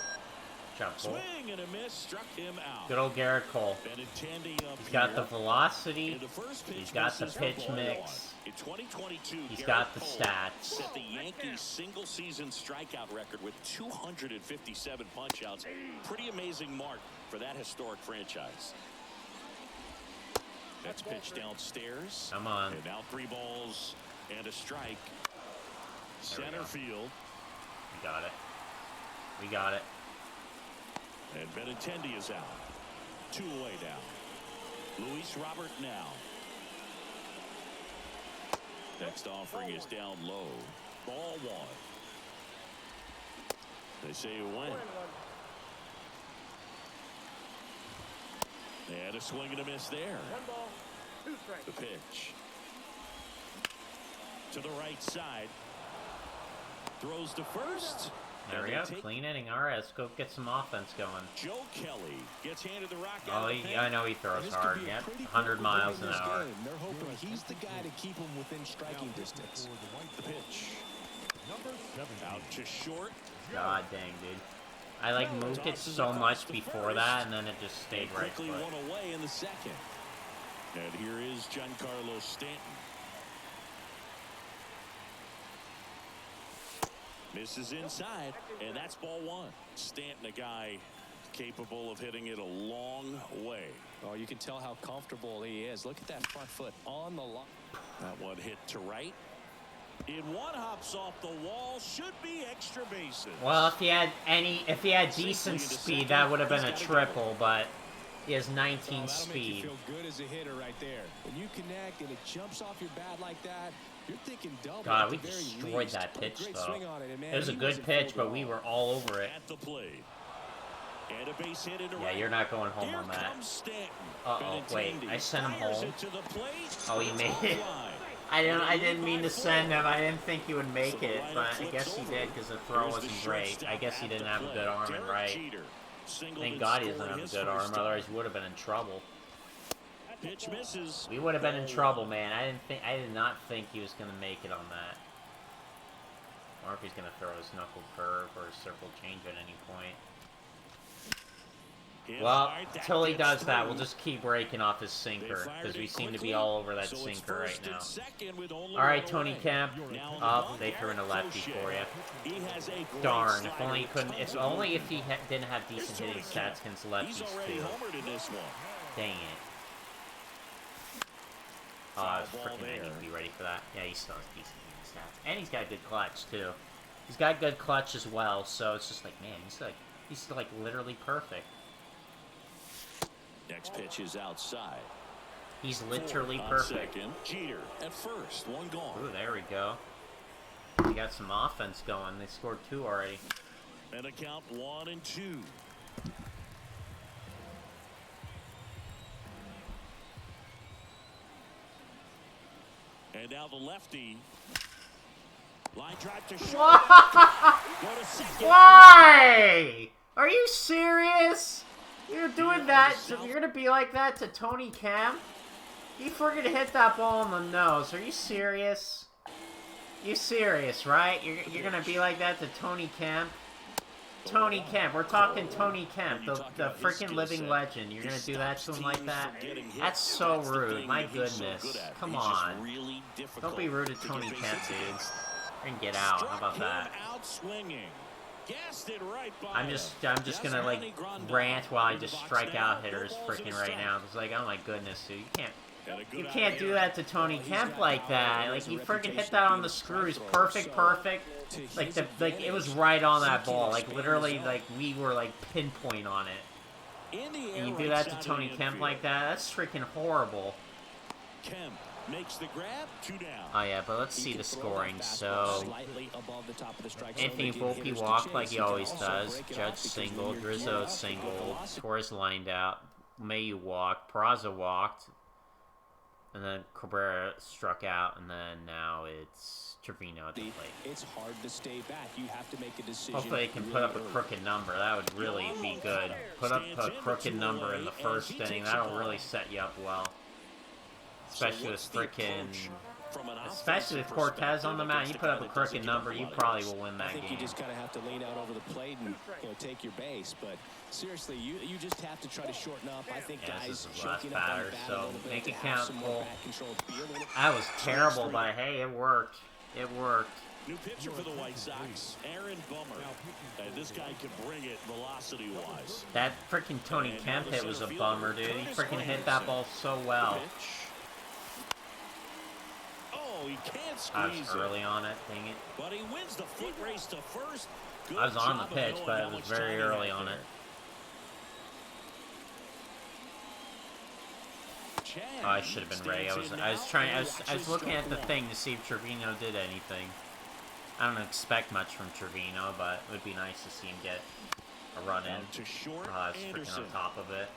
Swing and a miss, struck him out. Good old Garrett Cole. He's got the velocity. He's got the pitch mix. In 2022, he's got the stats. Set the Yankees single-season strikeout record with 257 punch-outs. Pretty amazing mark for that historic franchise. Next pitch downstairs. Come on. And now 3 balls and a strike. Center field. We got it. We got it. And Benintendi is out. 2 away now. Luis Robert now. Next offering is down low. Ball 1. They say a win. And a swing and a miss there. 1 ball, 2 strikes. The pitch. To the right side. Throws to first. There we go. Clean inning. All right, let's go get some offense going. Joe Kelly gets handed the rock Oh, I know he throws hard. Yep, 100 miles an hour. They're hoping he's the guy to keep him within striking distance. The pitch. Out to short. God dang, dude. I like moved it so much before that, and then it just stayed right foot. Quickly one away in the second. And here is Giancarlo Stanton. Misses inside, and that's ball one. Stanton, a guy capable of hitting it a long way. Oh, you can tell how comfortable he is. Look at that front foot on the line. That one hit to right. In one hops off the wall, should be extra bases. Well, if he had decent speed, that would have been a triple, but he has 19 speed. Make you feel good as a hitter right there. When you connect and it jumps off your bat like that, you're thinking double. God, we destroyed that pitch, though. It was a good pitch, but we were all over it. At the plate. And a base hit into Yeah, right. you're not going home on that. Uh-oh, wait, I sent him home. Oh, he made it. I didn't mean to send him. I didn't think he would make it, but I guess he did because the throw wasn't great. I guess he didn't have a good arm and right. Thank God he doesn't have a good arm, otherwise he would have been in trouble. Pitch misses. We would have been in trouble, man. I did not think he was gonna make it on that. Or if he's gonna throw his knuckle curve or a circle change at any point. Well, until he does that, we'll just keep raking off his sinker, because we seem to be all over that sinker right now. Alright, Tony Kemp. Oh, they threw in a lefty for you. Darn, if only if he didn't have decent hitting stats against lefties too. Dang it. Oh, I need to be ready for that. Yeah, he still has decent hitting stats. And he's got good clutch too. He's got good clutch as well, so it's just like, man, he's like literally perfect. Next pitch is outside. He's literally perfect. Second, Jeter at first, one gone. Ooh, there we go. We got some offense going. They scored 2 already. And a count 1-2. And now the lefty. Line drive to short. Why? Are you serious? You're doing that, so you're gonna be like that to Tony Kemp? You friggin' hit that ball in the nose. Are you serious? You serious, right? You're gonna be like that to Tony Kemp? Tony Kemp. We're talking Tony Kemp, the freaking living legend. You're gonna do that to him like that? That's so rude. My goodness. Come on. Don't be rude to Tony Kemp, dude. And get out. How about that? I'm just gonna like rant while I just strike out hitters freaking right now. It's like, oh my goodness, dude, you can't do that to Tony Kemp like that. Like, you freaking hit that on the screws, perfect. Like it was right on that ball. Like literally, like we were like pinpoint on it. And you do that to Tony Kemp like that? That's freaking horrible. Kemp makes the grab, 2 down. Oh yeah, but let's see the scoring. So Anthony Volpe walked like he always does. Judge singled, Rizzo singled, Torres lined out, Mayu walked, Peraza walked, and then Cabrera struck out, and then now it's Trevino at the plate. It's hard to stay back. You have to make a decision. Hopefully they can put up a crooked number. That would really be good. Put up a crooked number in the first inning. That'll really set you up well. Especially with Cortez on the mound, you put up a crooked number, you probably will win that game. You just kind of have to lean out over the plate and take your base. But seriously, you just have to try to shorten up. I think guys this is the last shaking up on batter, the bat so a little bit make to it have count, some more Cole. bat control, be a little- That was terrible, but hey, it worked. It worked. New pitcher for the White Sox, Aaron Bummer. And this guy can bring it velocity-wise. That freaking Tony Kemp hit was a bummer, dude. He freaking hit that ball so well. Oh, he can't I was squeeze early it. on it, dang it. But he wins the foot race to first. Good I was on the job of pitch, knowing but how it was much very time he early had on there. it. Oh, I should have been ready. I was looking at the thing to see if Trevino did anything. I don't expect much from Trevino, but it would be nice to see him get a run in. To short, Oh, I was freaking on top of it.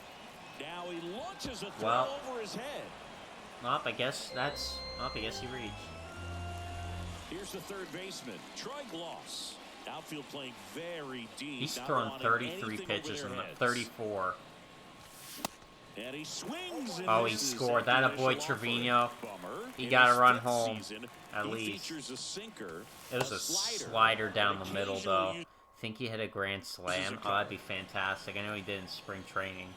Now he launches a throw Well, over his head. I guess he reached. Here's the third baseman, Troy Gloss. Outfield playing very deep. He's thrown 33 pitches in the 34. And he swings and oh, he scored. That a boy Trevino. He got to run home at least. It was a slider down the middle, though. Think he hit a grand slam? Oh, that'd be fantastic. I know he did in spring training.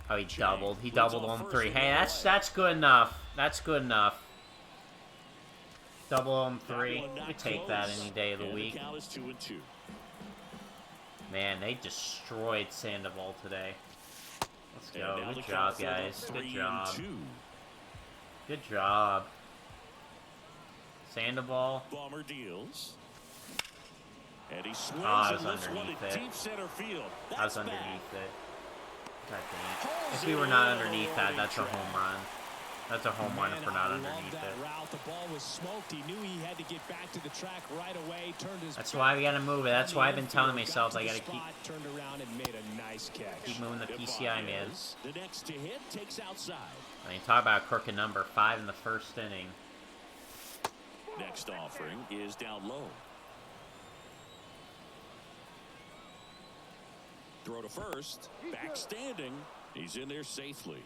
Oh, he doubled. He doubled on 3. Hey, that's good enough. That's good enough. Double on 3. We take that any day of the week. Man, they destroyed Sandoval today. Let's go. Good job, guys. Good job. Good job. Sandoval. Bomber deals. And he swings I was underneath it. I was underneath it. God dang it. If we were not underneath that, that's a home run. That's a home run if we're not underneath it. The ball was smoked. He knew he had to get back to the track right away. That's why we gotta move it. That's why I've been telling myself I gotta turned around and made a nice catch. keep moving the PCI, man. The next to hit takes outside. I mean, talk about a crooked number. 5 in the first inning. Next offering is down low. Throw to first. Back standing. He's in there safely.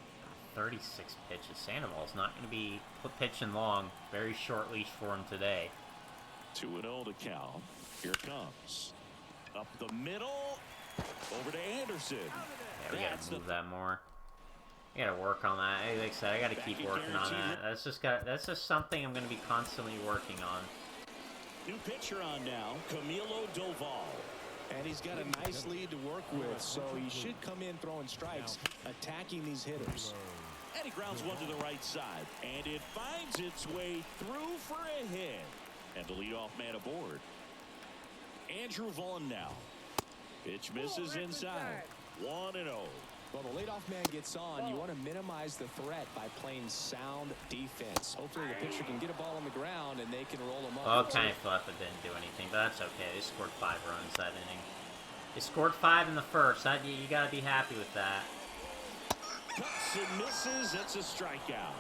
36 pitches. Sandoval's not going to be pitching long. Very short leash for him today. 2-0 to count. Here it comes. Up the middle. Over to Anderson. Yeah, we got to move that more. We got to work on that. Like I said, I got to keep working on that. That's just something I'm going to be constantly working on. New pitcher on now, Camilo Doval. And he's got a nice lead to work with, so he should come in throwing strikes, attacking these hitters. And he grounds one to the right side. And it finds its way through for a hit. And the leadoff man aboard. Andrew Vaughn now. Pitch misses inside. 1-0. Well, the leadoff man gets on. You want to minimize the threat by playing sound defense. Hopefully the pitcher can get a ball on the ground and they can roll him up. Well, kind of felt it didn't do anything, but that's okay. They scored 5 runs that inning. They scored 5 in the first. You got to be happy with that. Cuts and misses. It's a strikeout.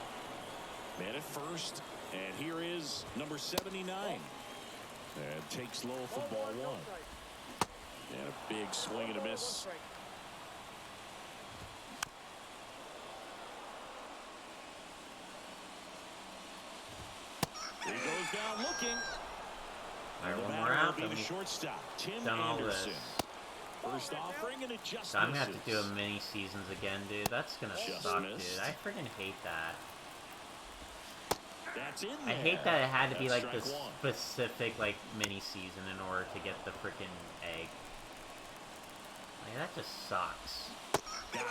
Man at first. And here is number 79. And takes low for ball 1. And a big swing and a miss. He goes down looking. Alright, one more out. Be the shortstop, Tim Done all Anderson. this. First offering and it just So I'm gonna have misses. to do a mini seasons again, dude. That's gonna suck, dude. I freaking hate that. That's in I there. hate that it had to be That's like this strike 1. specific like mini season in order to get the freaking egg. Like that just sucks. That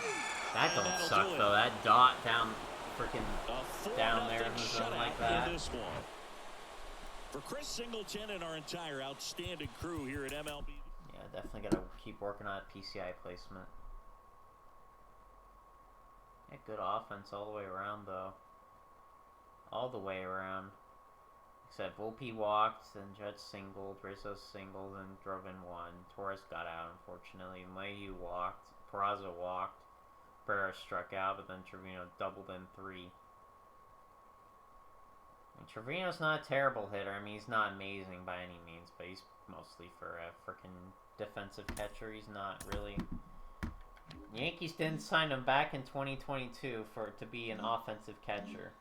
And don't that'll suck do it. though. That dot down freaking A down there 4-0 and something like shutout that. in this one. For Chris Singleton and our entire outstanding crew here at MLB. Yeah, definitely gotta keep working on PCI placement. Yeah, good offense all the way around though. All the way around. Except Volpe walked, then Judge singled, Rizzo singled, and drove in 1. Torres got out, unfortunately. Mayhew walked, Peraza walked, Barra struck out, but then Trevino doubled in 3. I mean, Trevino's not a terrible hitter. I mean, he's not amazing by any means, but he's mostly for a freaking defensive catcher. He's not really. Yankees didn't sign him back in 2022 to be an offensive catcher.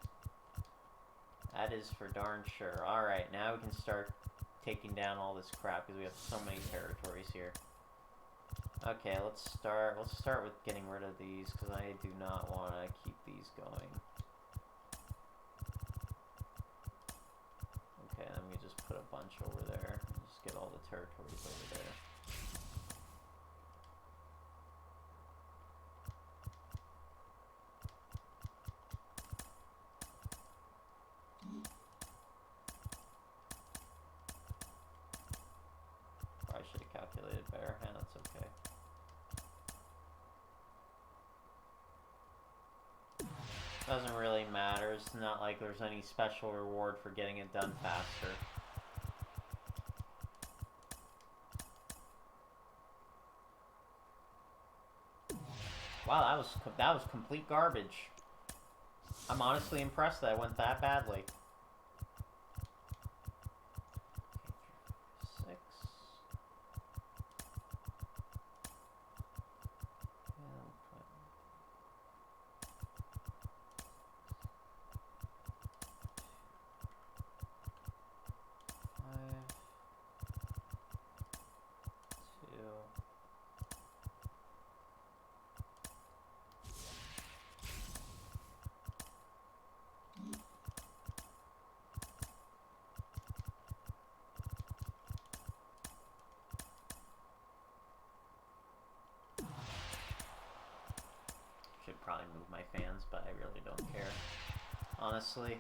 That is for darn sure. Alright, now we can start taking down all this crap because we have so many territories here. Okay, let's start with getting rid of these because I do not want to keep these going. Okay, then we just put a bunch over there. Just get all the territories over there. Probably should have calculated better. Yeah, that's okay. Doesn't really matter. It's not like there's any special reward for getting it done faster. Wow, that was complete garbage. I'm honestly impressed that it went that badly. honestly.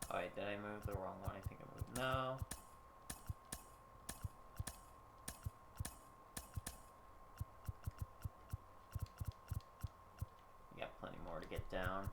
Oh wait, did I move the wrong one? I think I moved. No. We got plenty more to get down.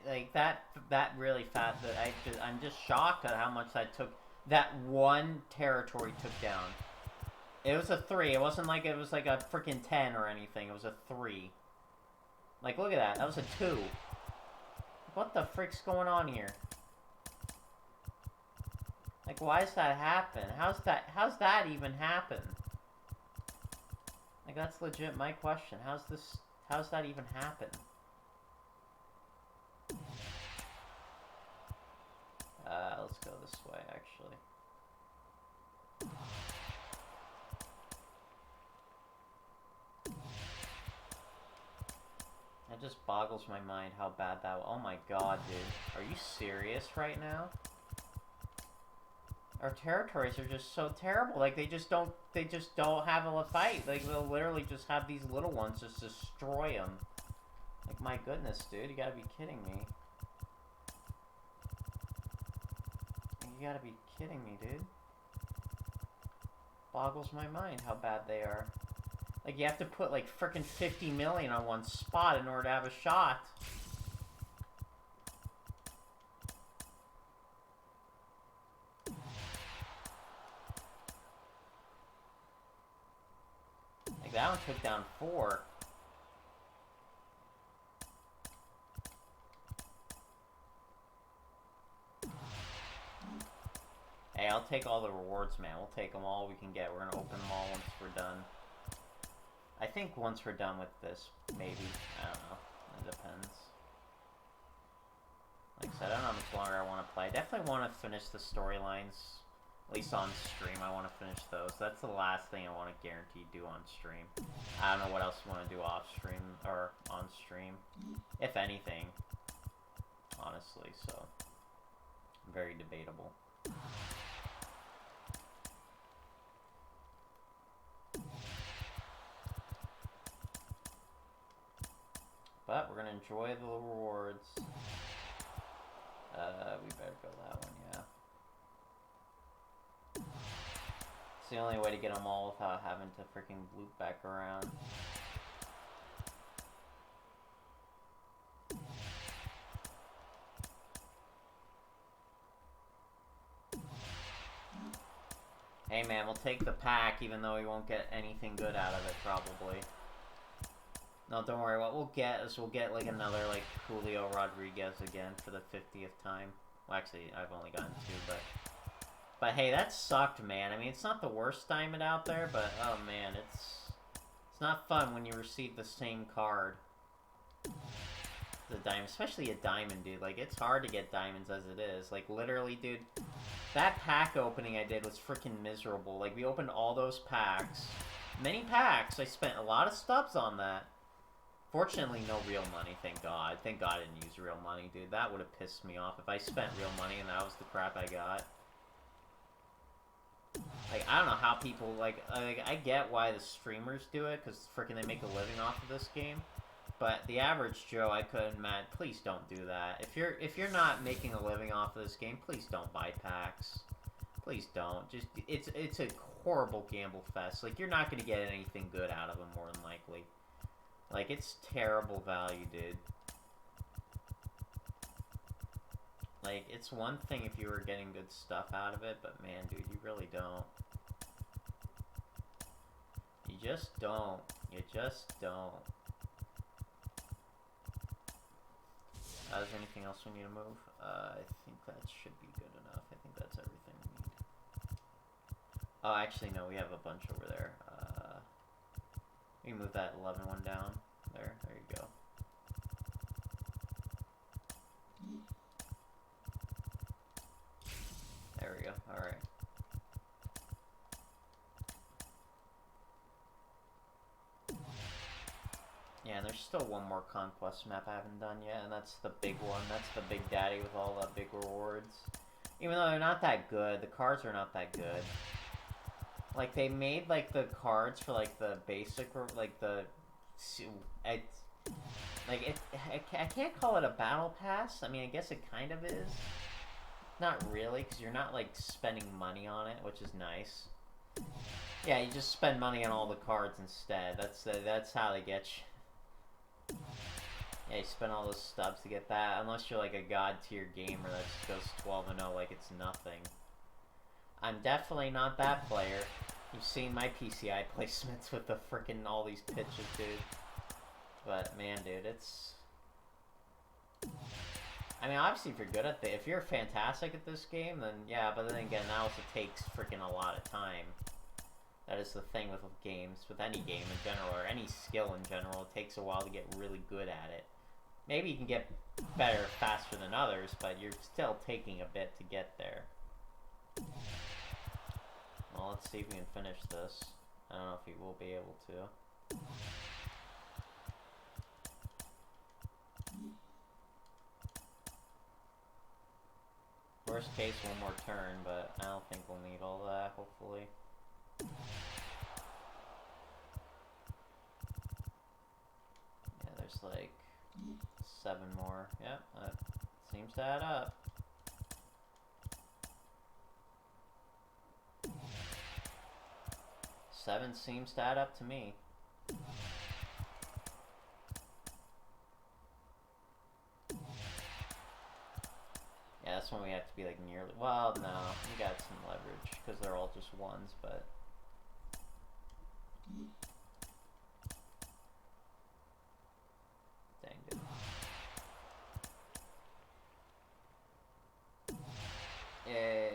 Like that really fast. I'm just shocked at how much that took. That one territory took down. It was a 3. It wasn't like it was like a freaking 10 or anything. It was a 3. Like, look at that. That was a 2. What the frick's going on here? Like, why does that happen? How's that even happen? Like, that's legit my question. How's that even happen? Let's go this way, actually. That just boggles my mind how bad that was. Oh my god, dude. Are you serious right now? Our territories are just so terrible. Like, they just don't have a fight. Like, they'll literally just have these little ones just destroy them. Like, my goodness, dude. You gotta be kidding me. You gotta be kidding me, dude. Boggles my mind how bad they are. Like, you have to put, like, frickin' 50 million on one spot in order to have a shot. Like, that one took down 4. Hey, I'll take all the rewards, man. We'll take them all we can get. We're gonna open them all once we're done. I think once we're done with this, maybe. I don't know. It depends. Like I said, I don't know how much longer I want to play. I definitely want to finish the storylines. At least on stream, I want to finish those. That's the last thing I want to guarantee do on stream. I don't know what else you want to do off stream, or on stream. If anything. Honestly, so. Very debatable. But we're gonna enjoy the rewards. We better go that one, yeah. It's the only way to get them all without having to freaking loop back around. Hey man, we'll take the pack even though we won't get anything good out of it, probably. No, don't worry. What we'll get is we'll get like another like Julio Rodriguez again for the 50th time. Well, actually, I've only gotten 2, but hey, that sucked, man. I mean, it's not the worst diamond out there, but oh man, it's not fun when you receive the same card. The diamond, especially a diamond, dude. Like, it's hard to get diamonds as it is. Like, literally, dude, that pack opening I did was freaking miserable. Like, we opened all those packs, many packs. I spent a lot of stubs on that. Fortunately, no real money, thank God. Thank God I didn't use real money, dude. That would have pissed me off if I spent real money and that was the crap I got. Like, I don't know how people, like I get why the streamers do it, because freaking they make a living off of this game. But the average Joe, I couldn't imagine. Please don't do that. If you're not making a living off of this game, please don't buy packs. Please don't. Just it's a horrible gamble fest. Like, you're not gonna get anything good out of them, more than likely. Like, it's terrible value, dude. Like, it's one thing if you were getting good stuff out of it, but man, dude, you really don't. You just don't. You just don't. Is there anything else we need to move? I think that should be good enough. I think that's everything we need. Oh, actually, no, we have a bunch over there. We can move that 11 one down. There you go. There we go, alright. Yeah, and there's still one more conquest map I haven't done yet, and that's the big one. That's the big daddy with all the big rewards. Even though they're not that good, the cards are not that good. Like, they made, like, the cards for, like, the basic, like, the... I can't call it a battle pass. I mean, I guess it kind of is. Not really, because you're not, like, spending money on it, which is nice. Yeah, you just spend money on all the cards instead. That's how they get you. Yeah, you spend all those stubs to get that, unless you're, like, a god tier gamer that just goes 12-0 like it's nothing. I'm definitely not that player. You've seen my PCI placements with the frickin' all these pitches, dude. But, man, dude, it's... I mean, obviously, if you're good at if you're fantastic at this game, then yeah, but then again, that also takes freaking a lot of time. That is the thing with games, with any game in general, or any skill in general. It takes a while to get really good at it. Maybe you can get better faster than others, but you're still taking a bit to get there. Well, let's see if we can finish this. I don't know if we will be able to. Worst case, one more turn, but I don't think we'll need all that, hopefully. Yeah, there's like 7 more. Yep, that seems to add up. Seven seems to add up to me. Yeah, that's when we have to be like nearly... Well, no, we got some leverage because they're all just ones, but... Dang it. Yay.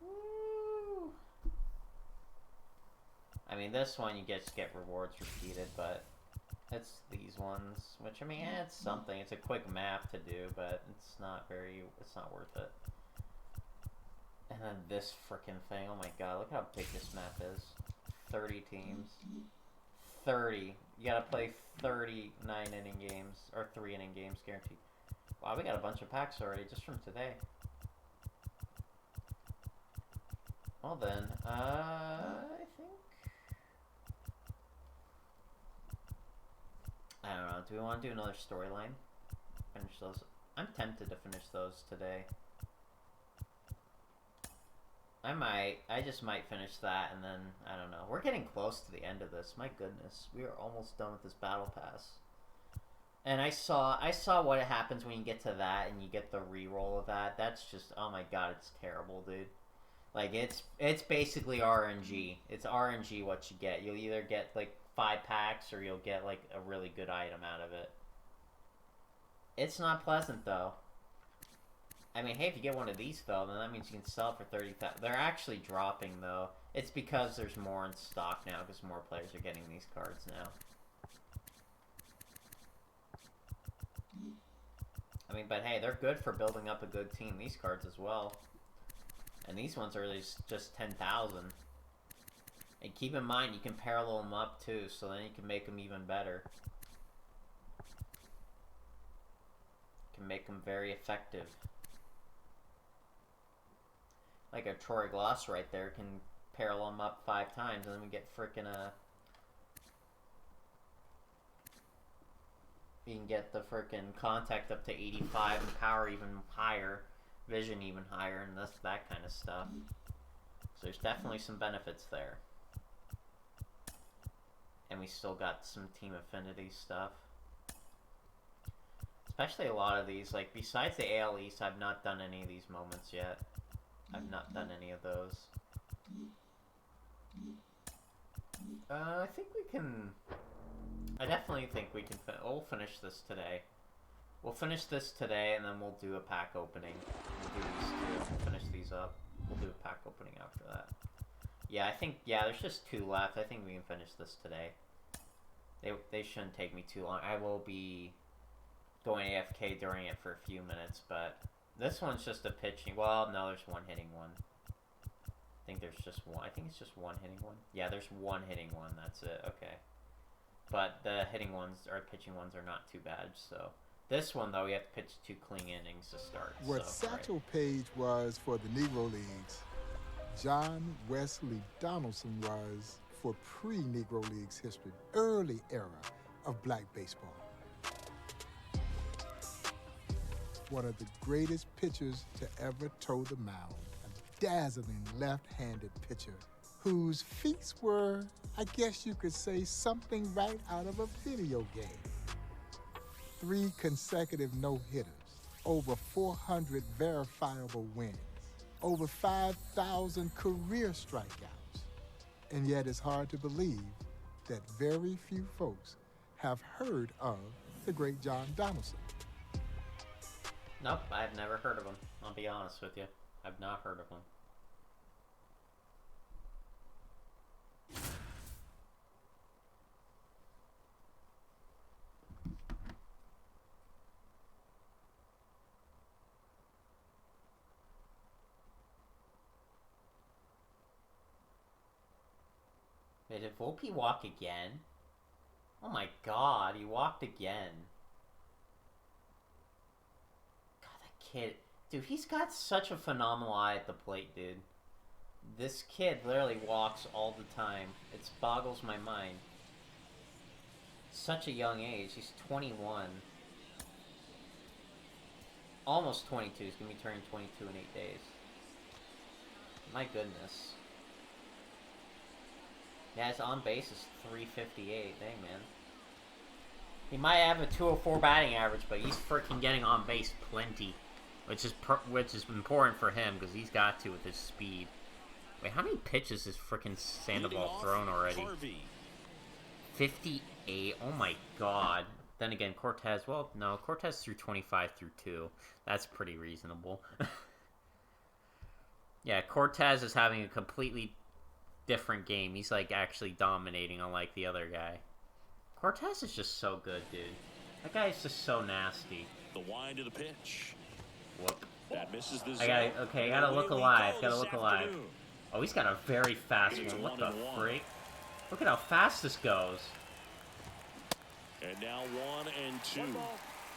Woo. I mean, this one you just get rewards repeated, but... It's these ones, which, I mean, it's something. It's a quick map to do, but it's not worth it. And then this frickin' thing, oh my god, look how big this map is. 30 teams. 30. You gotta play 39 inning games, or 3 inning games guaranteed. Wow, we got a bunch of packs already, just from today. Well then, I think... I don't know, do we want to do another storyline? Finish those. I'm tempted to finish those today. I just might finish that, and then, I don't know. We're getting close to the end of this, my goodness. We are almost done with this battle pass. And I saw what happens when you get to that, and you get the re-roll of that. That's just, oh my god, it's terrible, dude. Like, it's basically RNG. It's RNG what you get. You'll either get, like, 5 packs, or you'll get, like, a really good item out of it. It's not pleasant, though. I mean, hey, if you get one of these, though, then that means you can sell it for 30,000. They're actually dropping, though. It's because there's more in stock now, because more players are getting these cards now. I mean, but hey, they're good for building up a good team. These cards as well. And these ones are just 10,000. And keep in mind, you can parallel them up, too, so then you can make them even better. You can make them very effective. Like a Troy Gloss right there can parallel them up 5 times, and then we get frickin' you can get the frickin' contact up to 85 and power even higher. vision even higher and that kind of stuff. So there's definitely some benefits there. And we still got some team affinity stuff. Especially a lot of these, like, besides the AL East, I've not done any of these moments yet. I've not done any of those. I think we can... I definitely think we can... We'll finish this today. We'll finish this today, and then we'll do a pack opening. We'll do these two. We'll finish these up. We'll do a pack opening after that. Yeah, I think... Yeah, there's just 2 left. I think we can finish this today. They shouldn't take me too long. I will be going AFK during it for a few minutes, but... This one's just a pitching... Well, no, there's one hitting one. I think there's just one. I think it's just one hitting one. Yeah, there's one hitting one. That's it. Okay. But the hitting ones, or pitching ones, are not too bad, so... This one, though, we have to pitch 2 clean innings to start. What so, Satchel right. Paige was for the Negro Leagues, John Wesley Donaldson was for pre-Negro Leagues history, early era of black baseball. One of the greatest pitchers to ever toe the mound, a dazzling left-handed pitcher whose feats were, I guess you could say, something right out of a video game. 3 consecutive no-hitters, over 400 verifiable wins, over 5,000 career strikeouts. And yet it's hard to believe that very few folks have heard of the great John Donaldson. Nope, I've never heard of him. I'll be honest with you. I've not heard of him. Wait, did Volpe walk again? Oh my god, he walked again. God, that kid... Dude, he's got such a phenomenal eye at the plate, dude. This kid literally walks all the time. It boggles my mind. Such a young age. He's 21. Almost 22. He's going to be turning 22 in 8 days. My goodness. Yeah, his on base is 358. Dang, man. He might have a 204 batting average, but he's freaking getting on base plenty. Which is important for him, because he's got to with his speed. Wait, how many pitches has freaking Sandoval thrown already? 58. Oh my god. Then again, Cortez, well, no, Cortez threw 25 through 2. That's pretty reasonable. Yeah, Cortez is having a completely different game. He's like actually dominating, unlike the other guy. Cortez is just so good, dude. That guy is just so nasty. The wind of the pitch. Whoop. That misses the zone. I gotta look alive. Oh, he's got a very fast one. What the freak? Look at how fast this goes. And now 1-2.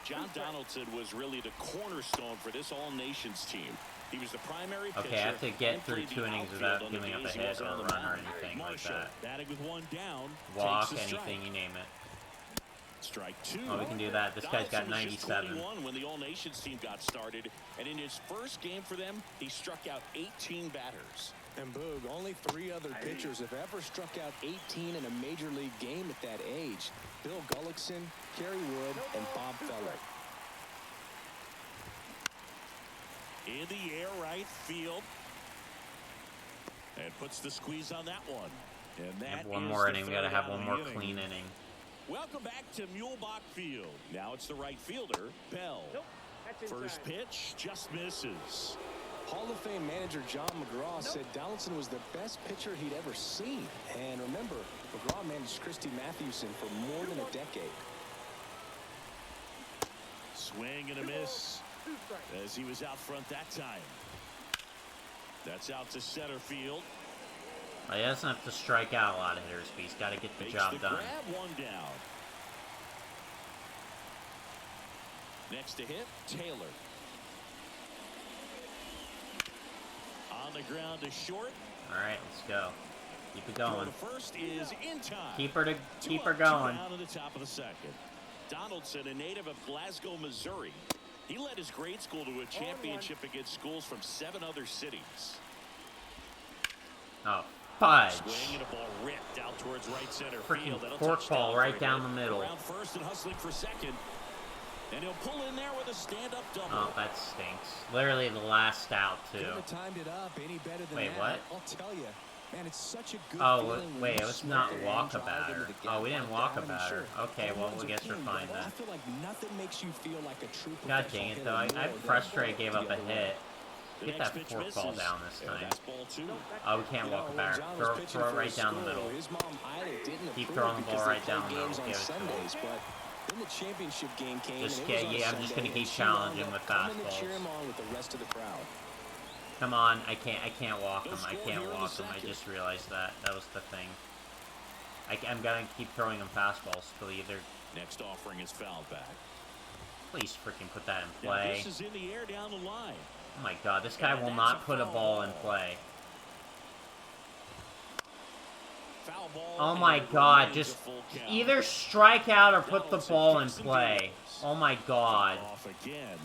John Donaldson was really the cornerstone for this All-Nations team. He was the primary pitcher. Okay, I have to get through 2 innings without giving up a hit or a run or anything like that. Batting with 1 down. Walk, anything, you name it. Strike 2. Oh, we can do that. This guy's got 97. When the All-Nations team got started, and in his first game for them, he struck out 18 batters. And Boog, only 3 other pitchers have ever struck out 18 in a major league game at that age. Bill Gullickson, Kerry Wood, and Bob Feller. In the air, right field. And puts the squeeze on that one. And that one more inning. We gotta have one more clean inning. Welcome back to Mulebach Field. Now it's the right fielder, Bell. Nope, First pitch just misses. Hall of Fame manager John McGraw said Donaldson was the best pitcher he'd ever seen. And remember, McGraw managed Christy Mathewson for more than a decade. Swing and a miss as he was out front that time. That's out to center field. He doesn't have to strike out a lot of hitters, but he's got to get the job done. Grab one down. Next to hit, Taylor. On the ground to short. All right, let's go. Keep it going. First is in time. Keep her going. Down to the top of the second. Donaldson, a native of Glasgow, Missouri. He led his grade school to a championship against schools from 7 other cities. Oh, fudge. Swing and a ball ripped out towards right center Freaking field. fork ball right down the middle. Around first and hustling for second. And he'll pull in there with a stand-up double. Oh, that stinks. Literally the last out, too. Couldn't have timed it up any better than Wait, that. what? I'll tell you, man, it's such a good Oh, feeling wait, when it you was swing not and walk drive about into her. the gap Oh, we didn't like walk that. I mean, about her. sure, Okay, well, everyone's I guess a we're king, fine but then. I feel like nothing makes you feel like a true God professional dang it, hitter though. more I'm than frustrated, gave up the a other way. hit. The Get next that pitch fork ball misses. down this And time. that's ball 2. Oh, we can't walk about her. Throw it right down the middle. His mom Ida didn't Keep approve throwing the ball because right they down the played middle. games on Give it to him. Sundays, but then the championship game came. Just and it was get, on yeah, I'm just Sunday, gonna keep and she wound challenging up with coming to cheer fastballs. him on with the rest of the crowd. Come on, I can't walk him. I score can't here in walk the him. I second. just realized that. That was the thing. I'm gonna keep throwing him fastballs till either. Next offering is fouled back. Please freaking put that in Now play. this is in the air down the line. Oh my god, this guy And will that's not a put a foul ball in ball. play. Foul ball. Oh my and it god, remains just a full count. either strike out or put the Donaldson ball in kicks and play. deals. Oh my god. Off again,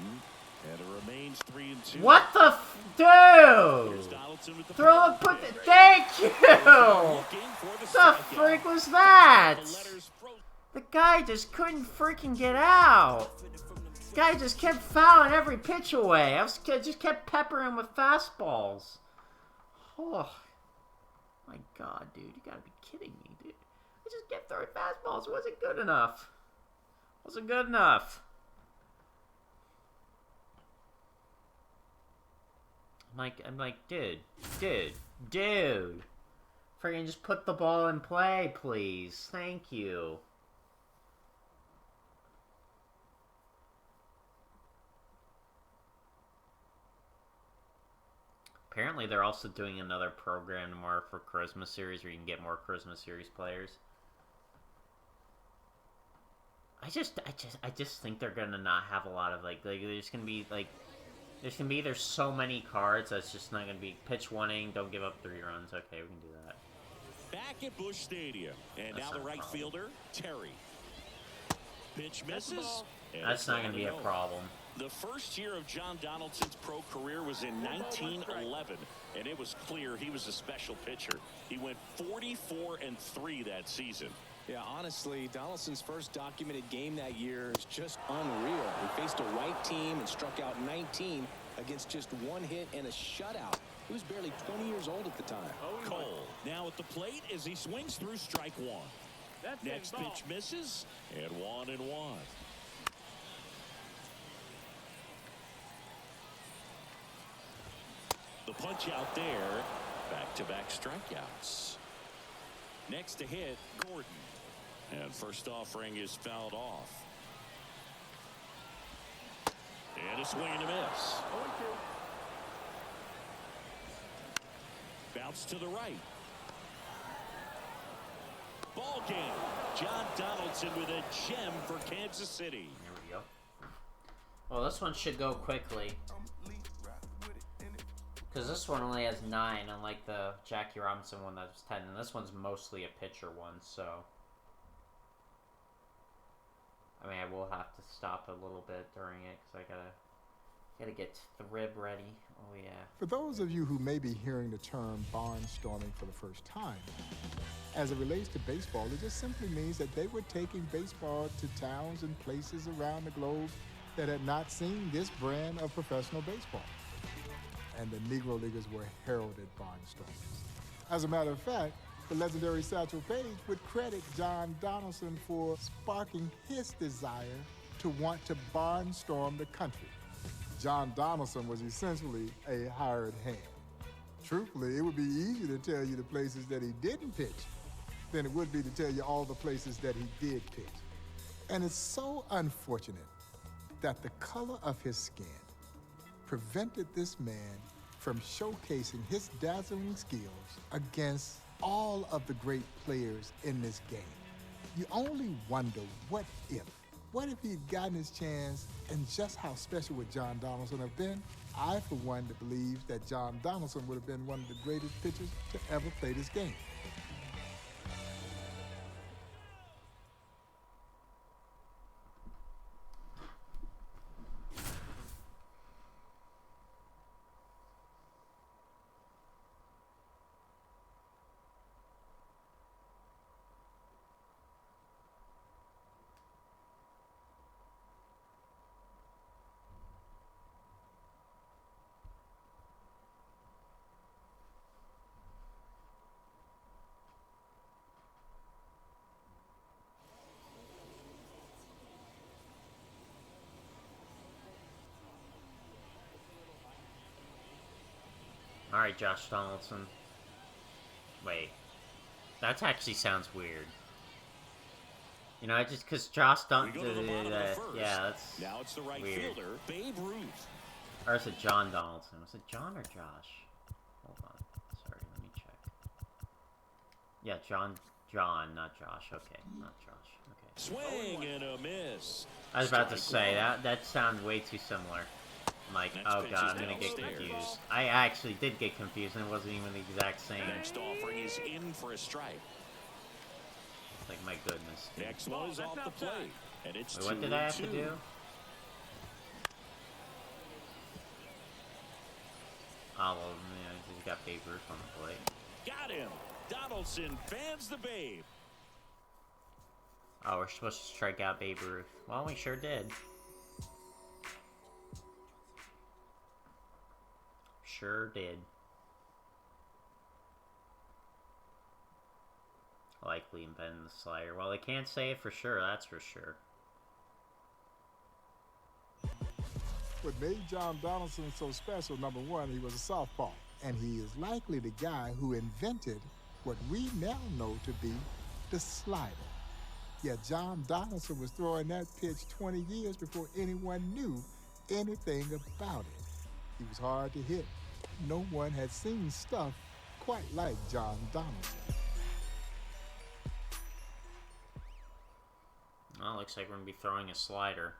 and it remains 3-2. What the Here's dude? Donaldson with the Throw power it, put the, pitch. thank you! Looking for the The strikeout. freak was that? The letters froze. The guy just couldn't freaking get out. The guy just kept fouling every pitch away. Just kept peppering with fastballs. Oh my god, dude. You gotta be kidding me, dude. I just kept throwing fastballs. It wasn't good enough. Wasn't good enough. I'm like, dude. Freaking just put the ball in play, please. Thank you. Apparently, they're also doing another program tomorrow for Christmas series, where you can get more Christmas series players. I just think they're gonna not have a lot of there's gonna be either so many cards that's just not gonna be pitch 1 inning, don't give up 3 runs. Okay, we can do that. Back at Busch Stadium, and That's now the not a right problem. fielder, Terry. Pitch misses. and That's it's not gonna be a 1-0. problem. The first year of John Donaldson's pro career was in 1911, and it was clear he was a special pitcher. He went 44-3 that season. Yeah, honestly, Donaldson's first documented game that year is just unreal. He faced a right team and struck out 19 against just 1 hit and a shutout. He was barely 20 years old at the time. Cole now at the plate as he swings through strike 1. Next pitch misses, and 1-1. The punch out there, back-to-back strikeouts. Next to hit, Gordon. And first offering is fouled off. And a swing and a miss. Bounce to the right. Ball game. John Donaldson with a gem for Kansas City. There we go. Well, this one should go quickly. Because this one only has 9, unlike the Jackie Robinson one that was 10. And this one's mostly a pitcher one, so... I mean, I will have to stop a little bit during it, because I gotta get the rib ready. Oh, yeah. For those of you who may be hearing the term barnstorming for the first time, as it relates to baseball, it just simply means that they were taking baseball to towns and places around the globe that had not seen this brand of professional baseball. And the Negro Leaguers were heralded barnstormers. As a matter of fact, the legendary Satchel Paige would credit John Donaldson for sparking his desire to want to barnstorm the country. John Donaldson was essentially a hired hand. Truthfully, it would be easier to tell you the places that he didn't pitch than it would be to tell you all the places that he did pitch. And it's so unfortunate that the color of his skin prevented this man from showcasing his dazzling skills against all of the great players in this game. You only wonder, what if? What if he'd gotten his chance, and just how special would John Donaldson have been? I, for one, believe that John Donaldson would have been one of the greatest pitchers to ever play this game. Alright, Josh Donaldson. Wait. That actually sounds weird. You know, just because Josh Donaldson. Yeah, that's now it's the right weird. fielder, Babe Ruth. Or is it John Donaldson? Was it John or Josh? Hold on. Sorry, let me check. Yeah, John, not Josh. Okay, not Josh. Okay. Swing and a miss. I was about to say, that sounds way too similar. I'm like, oh god, I'm gonna get confused. I actually did get confused, and it wasn't even the exact same. Next offering is in for a strike. Like, my goodness. Dude. Next one is off the plate, and it's 2-2. What did I have to do? Oh, well, he's got Babe Ruth on the plate. Got him. Donaldson fans the Babe. Oh, we're supposed to strike out Babe Ruth. Well, we sure did. Sure did. Likely invented the slider. Well, they can't say it for sure, that's for sure. What made John Donaldson so special, number one, he was a southpaw. And he is likely the guy who invented what we now know to be the slider. Yeah, John Donaldson was throwing that pitch 20 years before anyone knew anything about it. He was hard to hit. No one had seen stuff quite like John Donaldson. Well, looks like we're going to be throwing a slider.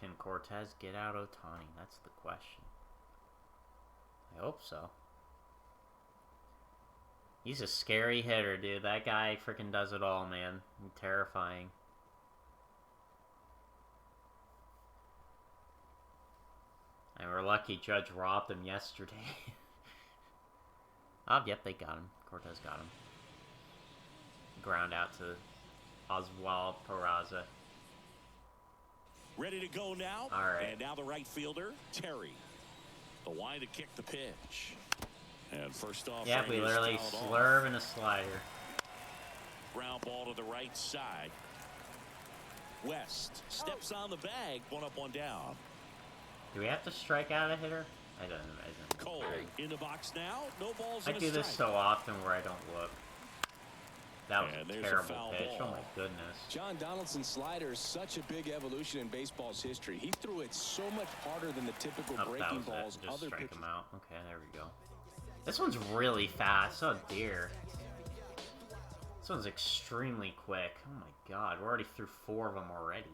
Can Cortez get out Ohtani? That's the question. I hope so. He's a scary hitter, dude. That guy freaking does it all, man. Terrifying. And we're lucky Judge robbed him yesterday. Oh, yep, they got him. Cortez got him. Ground out to Oswald Peraza. Ready to go now. All right. And now the right fielder, Terry. The line to kick the pitch. And first off, yeah, we literally slurve in a slider. Ground ball to the right side. West steps on the bag, one up, one down. Do we have to strike out a hitter? I don't imagine. Cole in the box now. No balls. I do this so often where I don't look. That was a terrible pitch. Oh my goodness. John Donaldson's slider is such a big evolution in baseball's history. He threw it so much harder than the typical breaking balls Just other strike pitchers. him out. Okay, there we go. This one's really fast. Oh dear. This one's extremely quick. Oh my god, we're already through 4 of them already.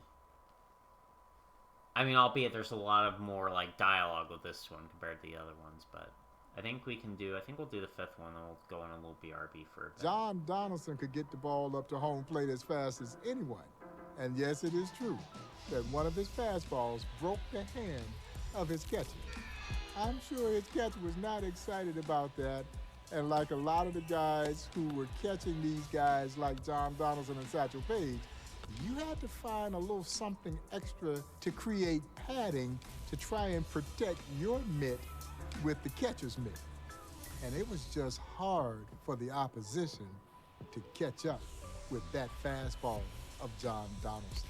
I mean, albeit there's a lot of more like dialogue with this one compared to the other ones, but I think we'll do the 5th one, and we'll go on a little BRB for a bit. John Donaldson could get the ball up to home plate as fast as anyone. And yes, it is true that one of his fastballs broke the hand of his catcher. I'm sure his catcher was not excited about that. And like a lot of the guys who were catching these guys like John Donaldson and Satchel Paige, you had to find a little something extra to create padding to try and protect your mitt with the catcher's mitt. And it was just hard for the opposition to catch up with that fastball of John Donaldson.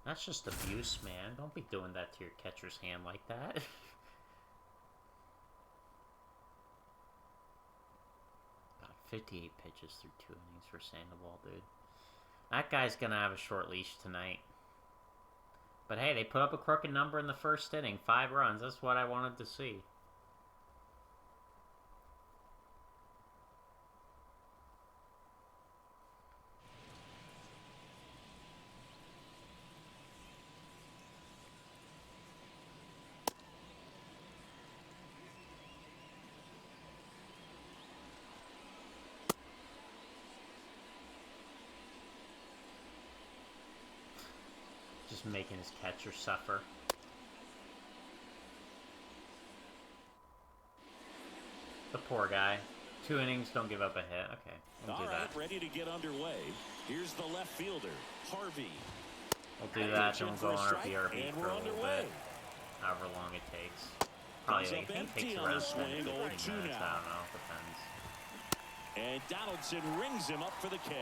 That's just abuse, man. Don't be doing that to your catcher's hand like that. God, 58 pitches through 2 innings for Sandoval, dude. That guy's gonna have a short leash tonight. But hey, they put up a crooked number in the first inning. 5 runs. That's what I wanted to see. Just making his catcher suffer. The poor guy. 2 innings, don't give up a hit. Okay, we'll do that. Ready to get underway. Here's the left fielder, Harvey. We'll do that, then we'll go on our BRB for a little bit. However long it takes. Probably, I think it takes around 10 to 15 minutes. I don't know, depends. And Donaldson rings him up for the K.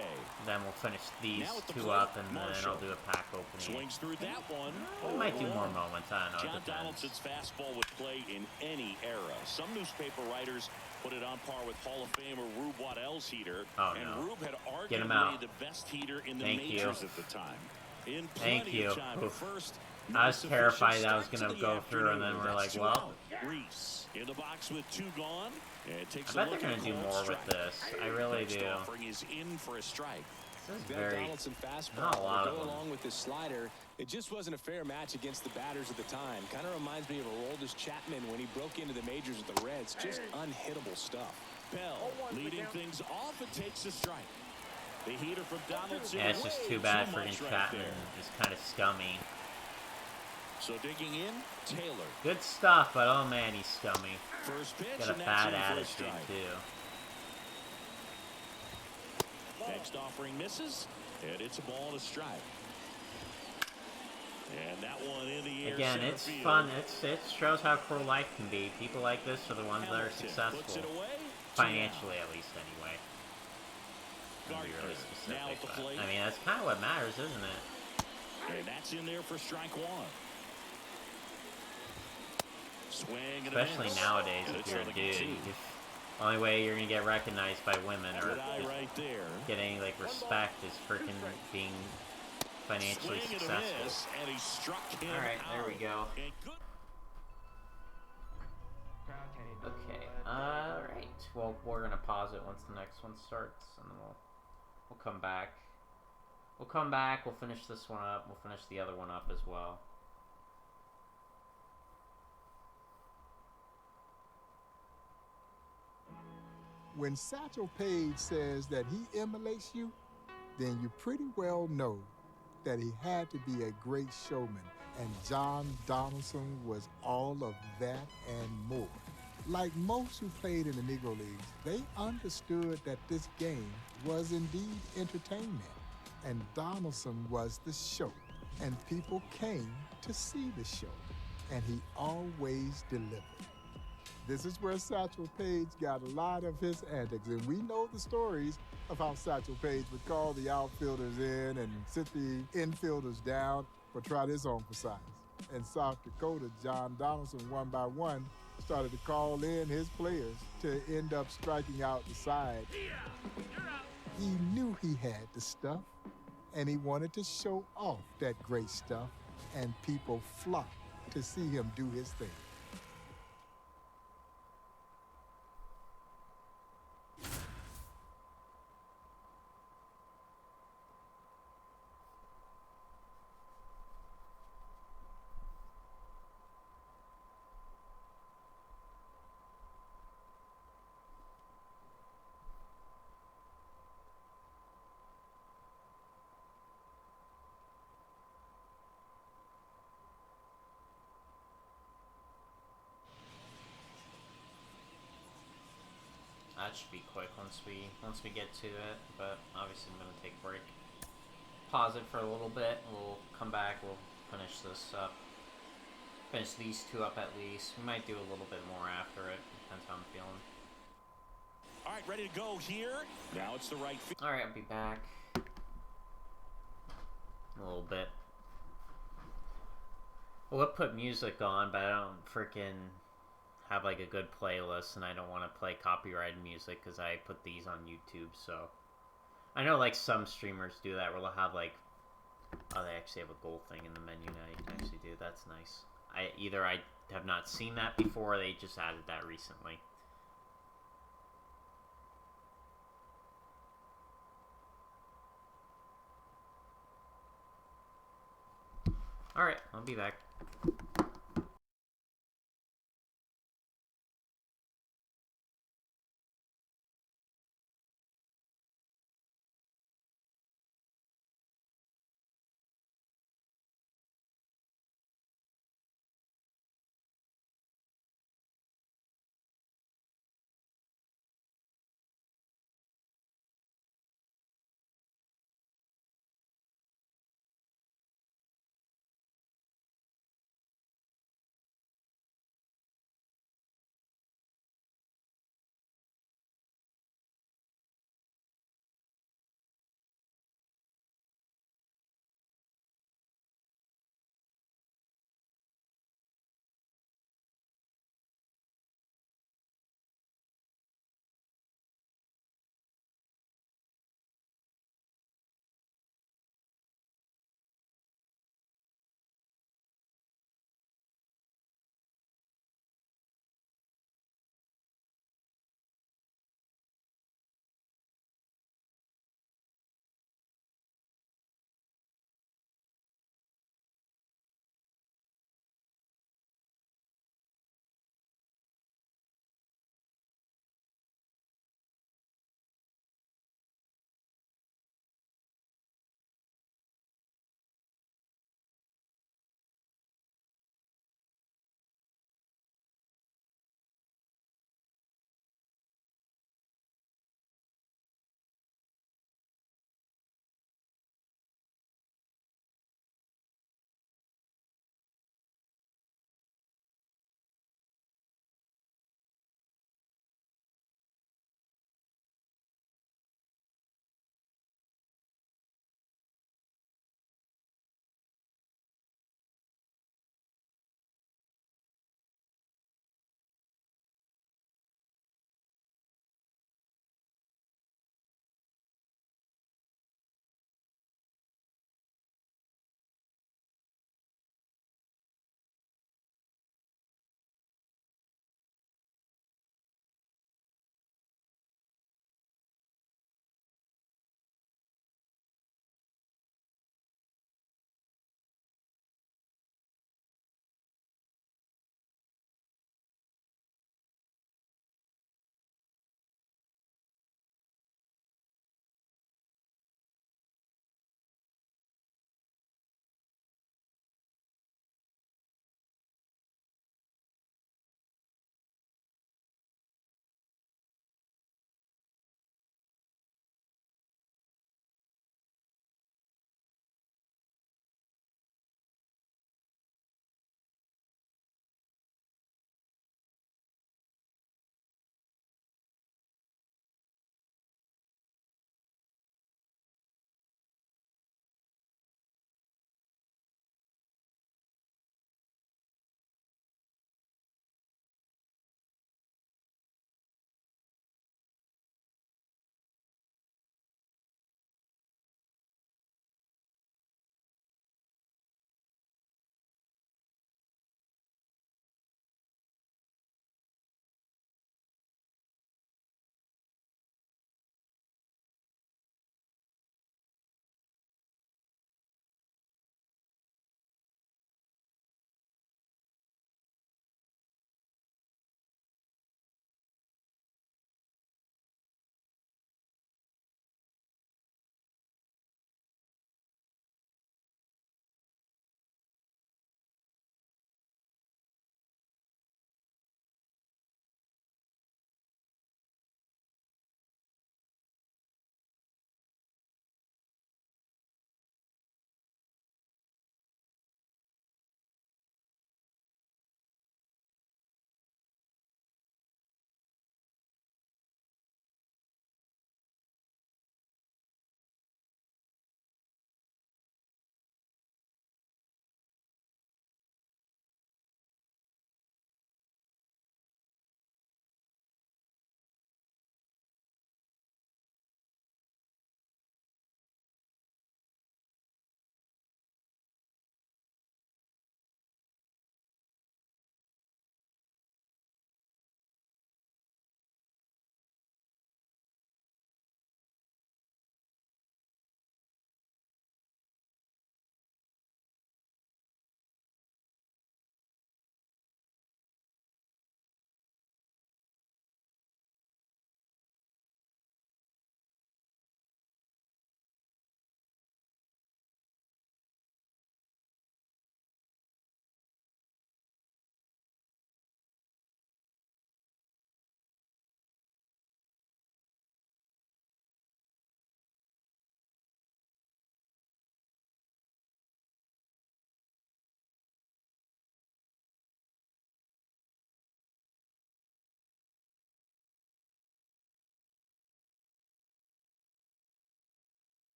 Then we'll finish these two up, and then I'll do a pack opening. Swings through that one. We might do more moments. I don't know. John Donaldson's fastball would play in any era. Some newspaper writers put it on par with Hall of Famer Rube Waddell's heater. Oh, and no. Rube had Get him arguably out. the best heater in the Thank majors you. at the time. In Thank plenty you. of time. First, I was terrified that I was start going to the go through, and then we're like, well. Reese in the box with 2 gone. It takes I bet they're going to do more with this. I really do. Is in for a strike. This is That very, Donaldson fastball not a lot to of go them. along with this slider. It just wasn't a fair match against the batters at the time. Kind of reminds me of Aroldis Chapman when he broke into the majors with the Reds. Just unhittable stuff. Bell leading things off and takes a strike. The heater from Donaldson. Yeah, it's just too bad freaking Chapman is kind of scummy. So digging in, Taylor. Good stuff, but oh man, he's scummy. First pitch, Got a and that's bad in for a attitude strike. too. Next offering misses, and it's a ball and a strike. And that one in the air. Again, it's field. fun. It shows how cruel life can be. People like this are the ones that are successful, financially at least, anyway. To be really specific, but, I mean, that's kind of what matters, isn't it? And that's in there for strike 1. Swing and Especially nowadays, if you're a dude, only way you're gonna get recognized by women or right there. get any like respect is freaking being financially successful. And he struck him Alright, there we go. Crowd can't even do Okay, it. alright. Well, we're gonna pause it once the next one starts, and then we'll come back. We'll come back, we'll finish this one up, we'll finish the other one up as well. When Satchel Paige says that he emulates you, then you pretty well know that he had to be a great showman, and John Donaldson was all of that and more. Like most who played in the Negro Leagues, they understood that this game was indeed entertainment, and Donaldson was the show, and people came to see the show, and he always delivered. This is where Satchel Paige got a lot of his antics, and we know the stories of how Satchel Paige would call the outfielders in and sit the infielders down, but try this on for size. In South Dakota, John Donaldson, one by one, started to call in his players to end up striking out the side. He knew he had the stuff, and he wanted to show off that great stuff, and people flocked to see him do his thing. That should be quick once we get to it, but obviously I'm gonna take a break. Pause it for a little bit, we'll come back, we'll finish this up. Finish these two up at least. We might do a little bit more after it, depends how I'm feeling. Alright, ready to go here. Now it's the right field. Alright, I'll be back. A little bit. We'll put music on, but I don't freaking have like a good playlist, and I don't want to play copyrighted music because I put these on YouTube. So I know like some streamers do that where they'll have like, oh, they actually have a goal thing in the menu now. You can actually do that's nice. I have not seen that before, or they just added that recently. Alright, I'll be back.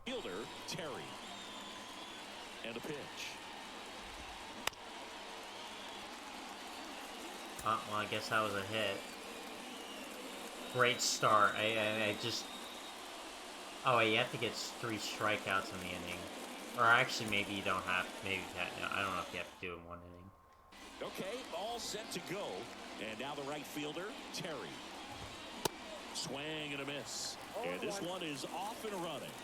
Fielder, Terry. And a pitch. Oh, well, I guess that was a hit. Great start. I just... Oh, wait, you have to get 3 strikeouts in the inning. Or actually, maybe you don't have... Maybe I don't know if you have to do it in 1 inning. Okay, all set to go. And now the right fielder, Terry. Swing and a miss. And this one is off and running.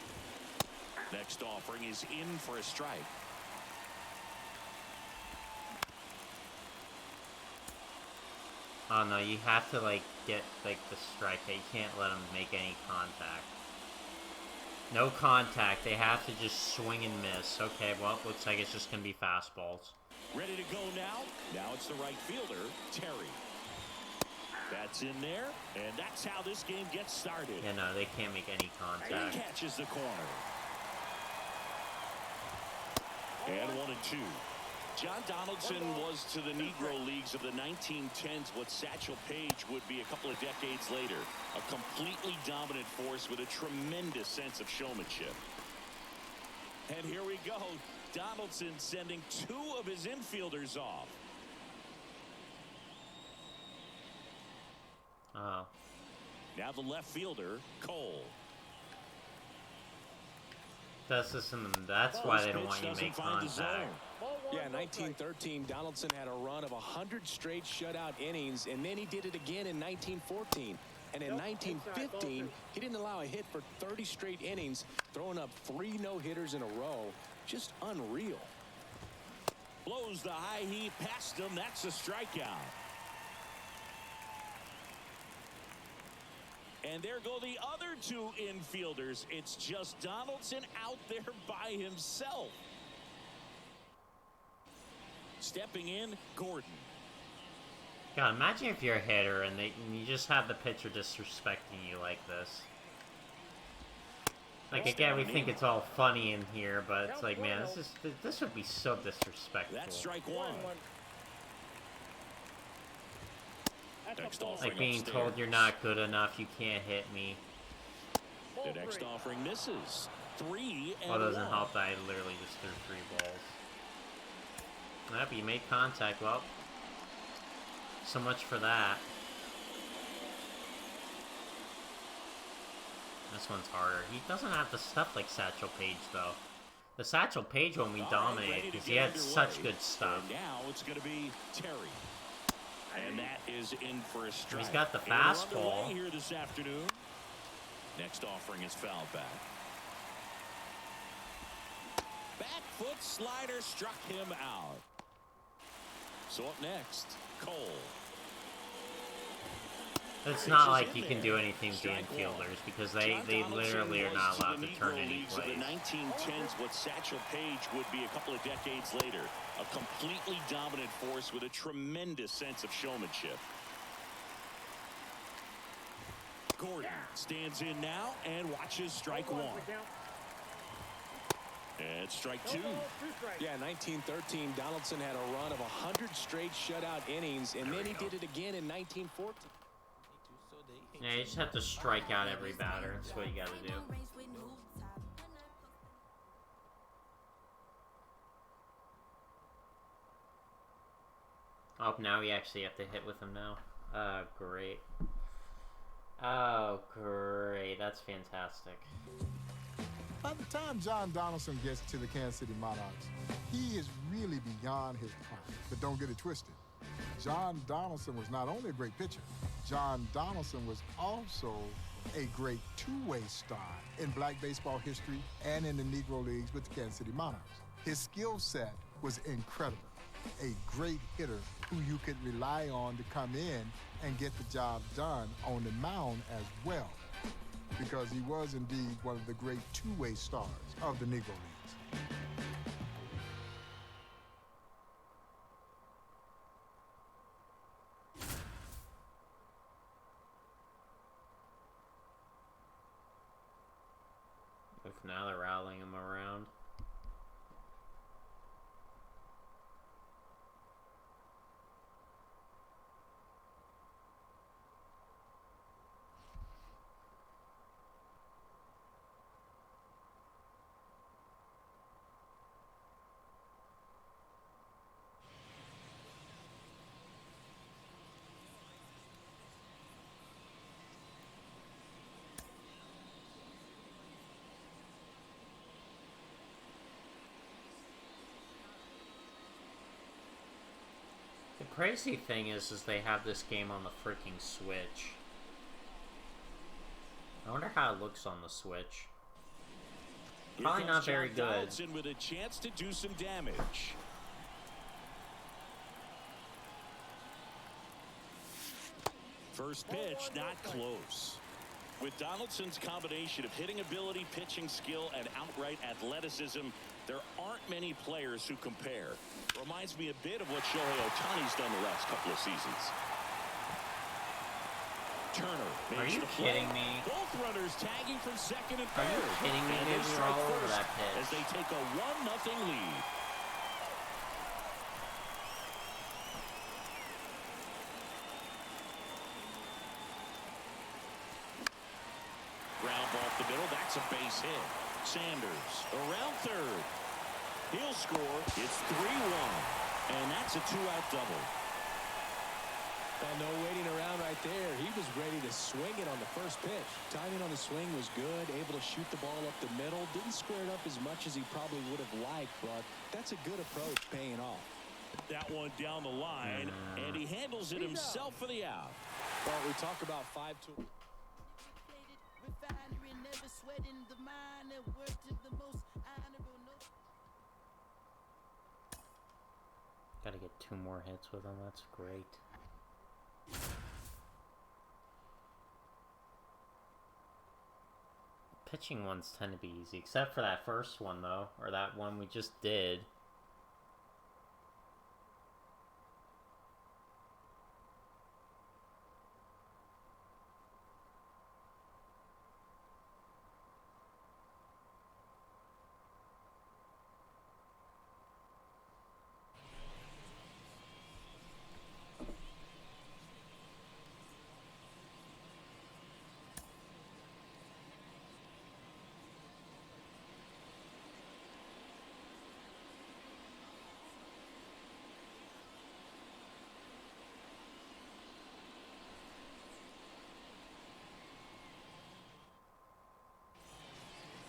Next offering is in for a strike. Oh, no, you have to, like, get, like, the strike. You can't let them make any contact. No contact. They have to just swing and miss. Okay, well, looks like it's just going to be fastballs. Ready to go now. Now it's the right fielder, Terry. That's in there, and that's how this game gets started. Yeah, no, they can't make any contact. He catches the corner. And 1-2. John Donaldson was to the Negro Leagues of the 1910s what Satchel Paige would be a couple of decades later. A completely dominant force with a tremendous sense of showmanship. And here we go. Donaldson sending 2 of his infielders off. Oh. Now the left fielder, Cole. That's why they don't want you to make contact. Yeah, in 1913, Donaldson had a run of 100 straight shutout innings, and then he did it again in 1914. And in 1915, he didn't allow a hit for 30 straight innings, throwing up 3 no-hitters in a row. Just unreal. Blows the high heat past him. That's a strikeout. And there go the other 2 infielders. It's just Donaldson out there by himself. Stepping in, Gordon. God, imagine if you're a hitter and you just have the pitcher disrespecting you like this. Like, again, we think it's all funny in here, but it's like, man, this would be so disrespectful. That's strike 1. Next Like being told you're not good enough, you can't hit me. The next offering misses. 3 and Well, it doesn't 1. help that I literally just threw 3 balls. Yep, you made contact. Well, so much for that. This one's harder. He doesn't have the stuff like Satchel Paige, though. The Satchel Paige one we dominated because he had such good stuff. And now it's going to be Terry. And that is in for a strike. He's got the fastball. Here this afternoon. Next offering is foul back. Back foot slider struck him out. So up next, Cole. It's not like you can do anything to infielders because they literally are not allowed to turn any plays. The 1910s, what Satchel Paige would be a couple of decades later. A completely dominant force with a tremendous sense of showmanship. Gordon stands in now and watches strike 1. And strike 2. Yeah, in 1913, Donaldson had a run of 100 straight shutout innings, and then he did it again in 1914. Yeah, you just have to strike out every batter. That's what you got to do. Oh, now we actually have to hit with him now. Oh, great. Oh, great. That's fantastic. By the time John Donaldson gets to the Kansas City Monarchs, he is really beyond his prime. But don't get it twisted. John Donaldson was not only a great pitcher, John Donaldson was also a great two-way star in black baseball history and in the Negro Leagues with the Kansas City Monarchs. His skill set was incredible. A great hitter who you could rely on to come in and get the job done on the mound as well, because he was indeed one of the great two-way stars of the Negro Leagues. Now they're rallying him around. crazy thing is they have this game on the freaking Switch. I wonder how it looks on the Switch. Probably not very good. Donaldson with a chance to do some damage. First pitch, not close. With Donaldson's combination of hitting ability, pitching skill, and outright athleticism, there aren't many players who compare. Reminds me a bit of what Shohei Ohtani's done the last couple of seasons. Turner. Are you kidding me? Both runners tagging from second and third. Are you kidding me? They were all over that pitch. As they take a 1-0 lead. Ground ball up the middle. That's a base hit. Sanders around third. He'll score. It's 3-1. And that's a 2-out double. Well, no waiting around right there. He was ready to swing it on the first pitch. Timing on the swing was good. Able to shoot the ball up the middle. Didn't square it up as much as he probably would have liked, but that's a good approach paying off. That one down the line, and he handles it himself for the out. Well, we talk about 5-2. Gotta get 2 more hits with him. That's great. Pitching ones tend to be easy, except for that first one, though, or that one we just did.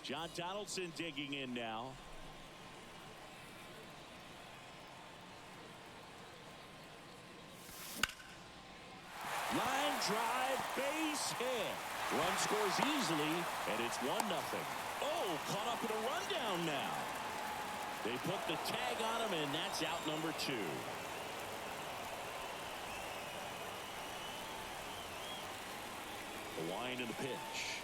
John Donaldson digging in now. Line drive, base hit. Run scores easily, and it's 1-0. Oh, caught up in a rundown now. They put the tag on him, and that's out number 2. The wind and the pitch.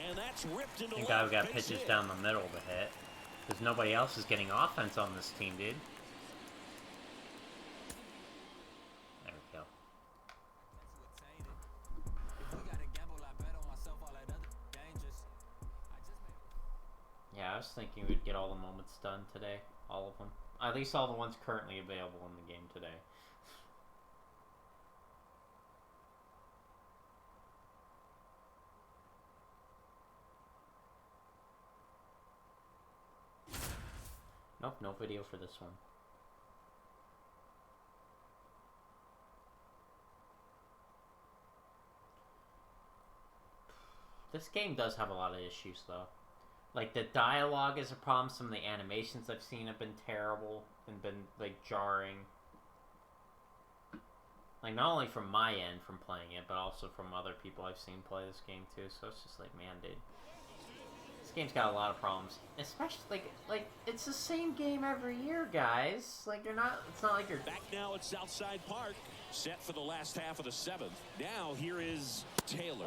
And that's ripped into Thank God we got pitches down the middle to hit. Because nobody else is getting offense on this team, dude. There we go. Yeah, I was thinking we'd get all the moments done today. All of them. At least all the ones currently available in the game today. Nope, no video for this one. This game does have a lot of issues, though. Like, the dialogue is a problem. Some of the animations I've seen have been terrible and been, like, jarring. Like, not only from my end from playing it, but also from other people I've seen play this game, too. So it's just like, man, dude. This game's got a lot of problems, especially like it's the same game every year, guys. Like it's not like you're back now at Southside Park, set for the last half of the 7th. Now here is Taylor.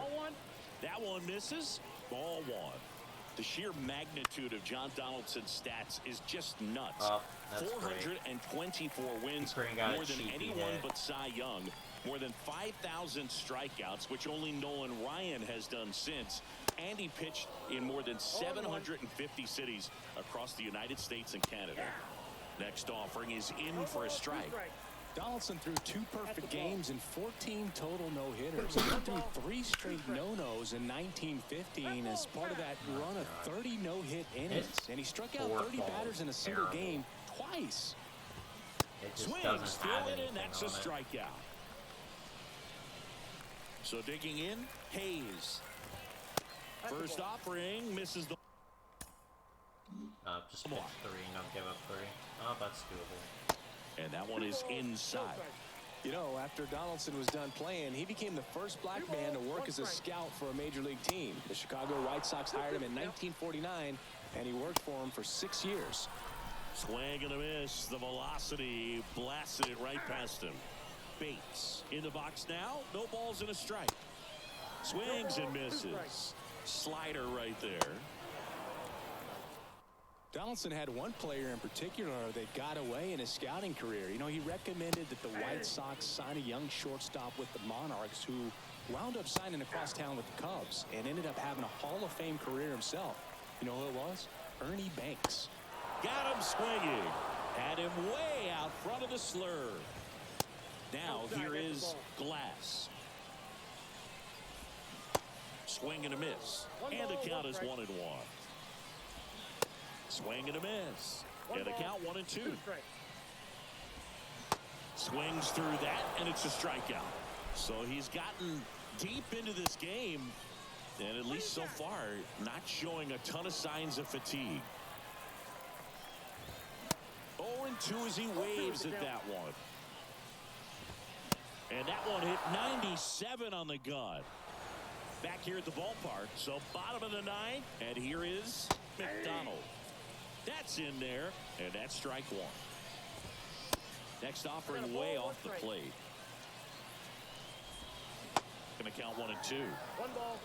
That one misses. Ball 1. The sheer magnitude of John Donaldson's stats is just nuts. 424 wins, more than anyone but Cy Young. More than 5,000 strikeouts, which only Nolan Ryan has done since. And he pitched in more than 750 cities across the United States and Canada. Next offering is in for a strike. Donaldson threw 2 perfect games and 14 total no-hitters. He threw 3 straight no-nos in 1915 as part of that run of 30 no-hit innings. And he struck out 30 batters in a single game twice. Swings, throw it in, that's a strikeout. So digging in, Hayes. First offering misses the... Just pitch 3 and don't give up 3. Oh, that's doable. And that one is inside. You know, after Donaldson was done playing, he became the first black man to work as a scout for a major league team. The Chicago White Sox hired him in 1949, and he worked for him for 6 years. Swing and a miss. The velocity blasted it right past him. Bates in the box now. No balls and a strike. Swings and misses. Slider right there. Donaldson had one player in particular that got away in his scouting career. You know, he recommended that the White Sox sign a young shortstop with the Monarchs, who wound up signing across town with the Cubs and ended up having a Hall of Fame career himself. You know who it was? Ernie Banks. Got him swinging. Had him way out front of the slur. Now here is Glass. Swing and a miss. And the count is 1-1. Swing and a miss. And the count 1-2. Swings through that, and it's a strikeout. So he's gotten deep into this game, and at least so far, not showing a ton of signs of fatigue. 0-2 as he waves at that one. And that one hit 97 on the gun. Back here at the ballpark, so bottom of the 9th, and here is McDonald. That's in there, and that's strike 1. Next offering way off the plate. Gonna count 1-2. 1 ball,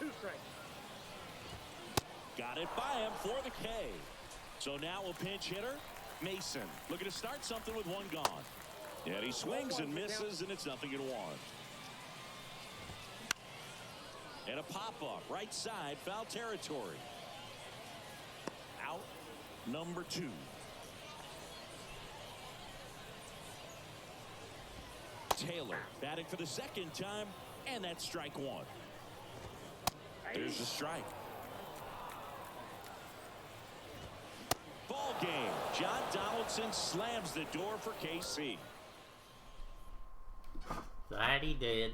2 strikes. Got it by him for the K. So now a pinch hitter, Mason, looking to start something with 1 gone. And he swings and misses, and it's 0-1. And a pop-up, right side, foul territory. Out, number 2. Taylor batting for the 2nd time, and that's strike 1. There's the strike. Ball game. John Donaldson slams the door for KC. That he did.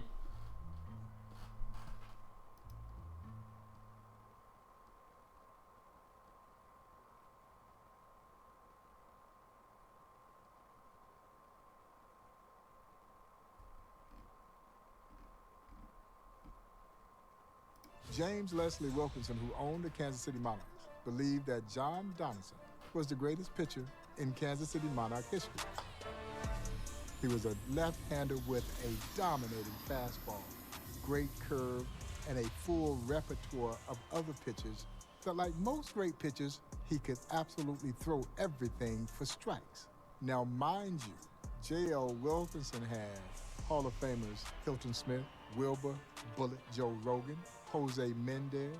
James Leslie Wilkinson, who owned the Kansas City Monarchs, believed that John Donaldson was the greatest pitcher in Kansas City Monarch history. He was a left-hander with a dominating fastball, great curve, and a full repertoire of other pitches that, like most great pitchers, he could absolutely throw everything for strikes. Now, mind you, J.L. Wilkinson had Hall of Famers Hilton Smith, Wilbur, Bullet Joe Rogan, Jose Mendez,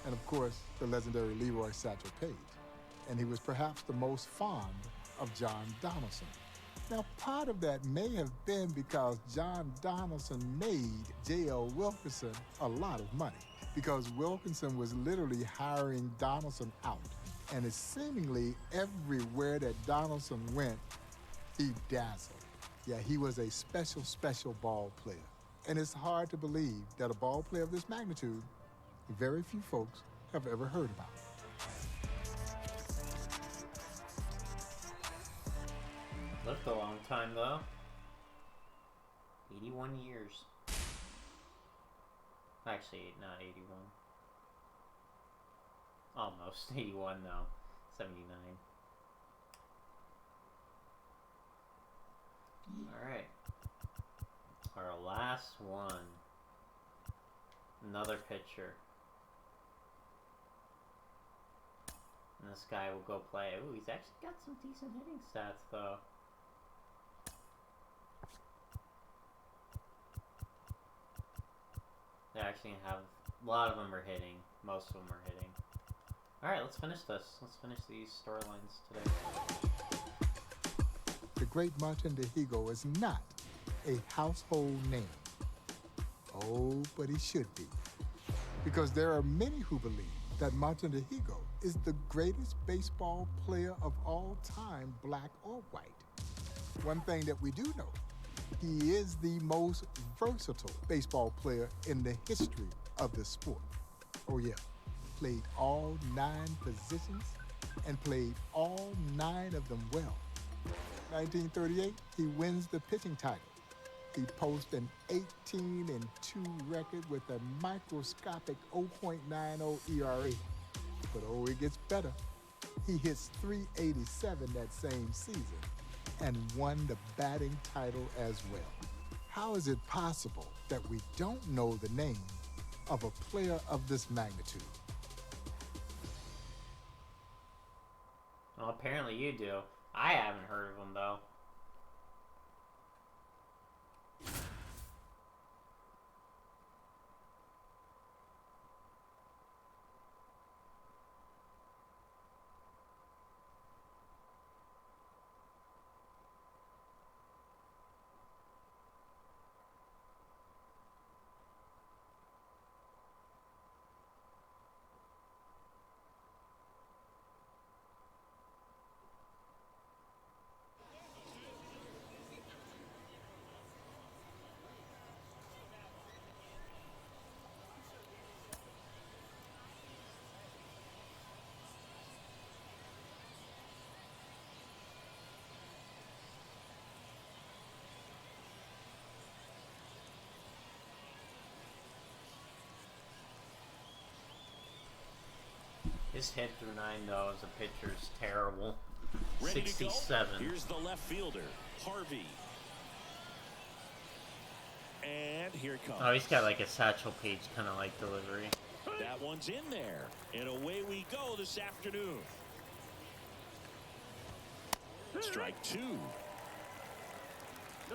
and of course, the legendary Leroy Satchel Paige. And he was perhaps the most fond of John Donaldson. Now, part of that may have been because John Donaldson made J.L. Wilkinson a lot of money, because Wilkinson was literally hiring Donaldson out. And it's seemingly everywhere that Donaldson went, he dazzled. Yeah, he was a special ball player. And it's hard to believe that a ball player of this magnitude, very few folks have ever heard about. Lived a long time, though. 81 years. Actually, not 81. Almost 81, though. 79. Alright. Our last one. Another pitcher. And this guy will go play. Ooh, he's actually got some decent hitting stats, though. They actually have, a lot of them are hitting. Most of them are hitting. Alright, let's finish this. Let's finish these storylines today. The great Martin DeHigo is not a household name. Oh, but he should be. Because there are many who believe that Martin DeHigo is the greatest baseball player of all time, black or white. One thing that we do know, he is the most versatile baseball player in the history of the sport. Oh yeah, played all 9 positions and played all 9 of them well. 1938, he wins the pitching title. He posts an 18-2 record with a microscopic 0.90 ERA. But oh, it gets better. He hits .387 that same season and won the batting title as well. How is it possible that we don't know the name of a player of this magnitude? Well, apparently you do. I haven't heard of him, though. His hit through 9, though, as a pitcher's terrible. Ready 67. Here's the left fielder, Harvey. And here it comes. Oh, he's got like a Satchel Paige kind of like delivery. That one's in there. And away we go this afternoon. Strike 2.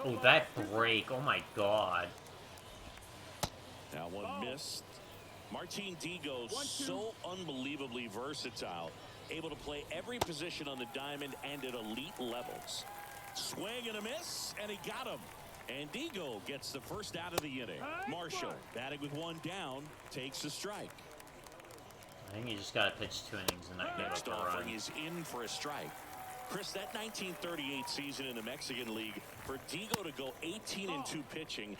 Oh, that break. Oh, my God. That one missed. Martin Digo, so unbelievably versatile, able to play every position on the diamond and at elite levels. Swing and a miss, and he got him. And Digo gets the first out of the inning. Marshall, batting with 1 down, takes the strike. I think you just got to pitch 2 innings and not give Next up a offering run. is in for a strike. Chris, that 1938 season in the Mexican League, for Digo to go 18-2 pitching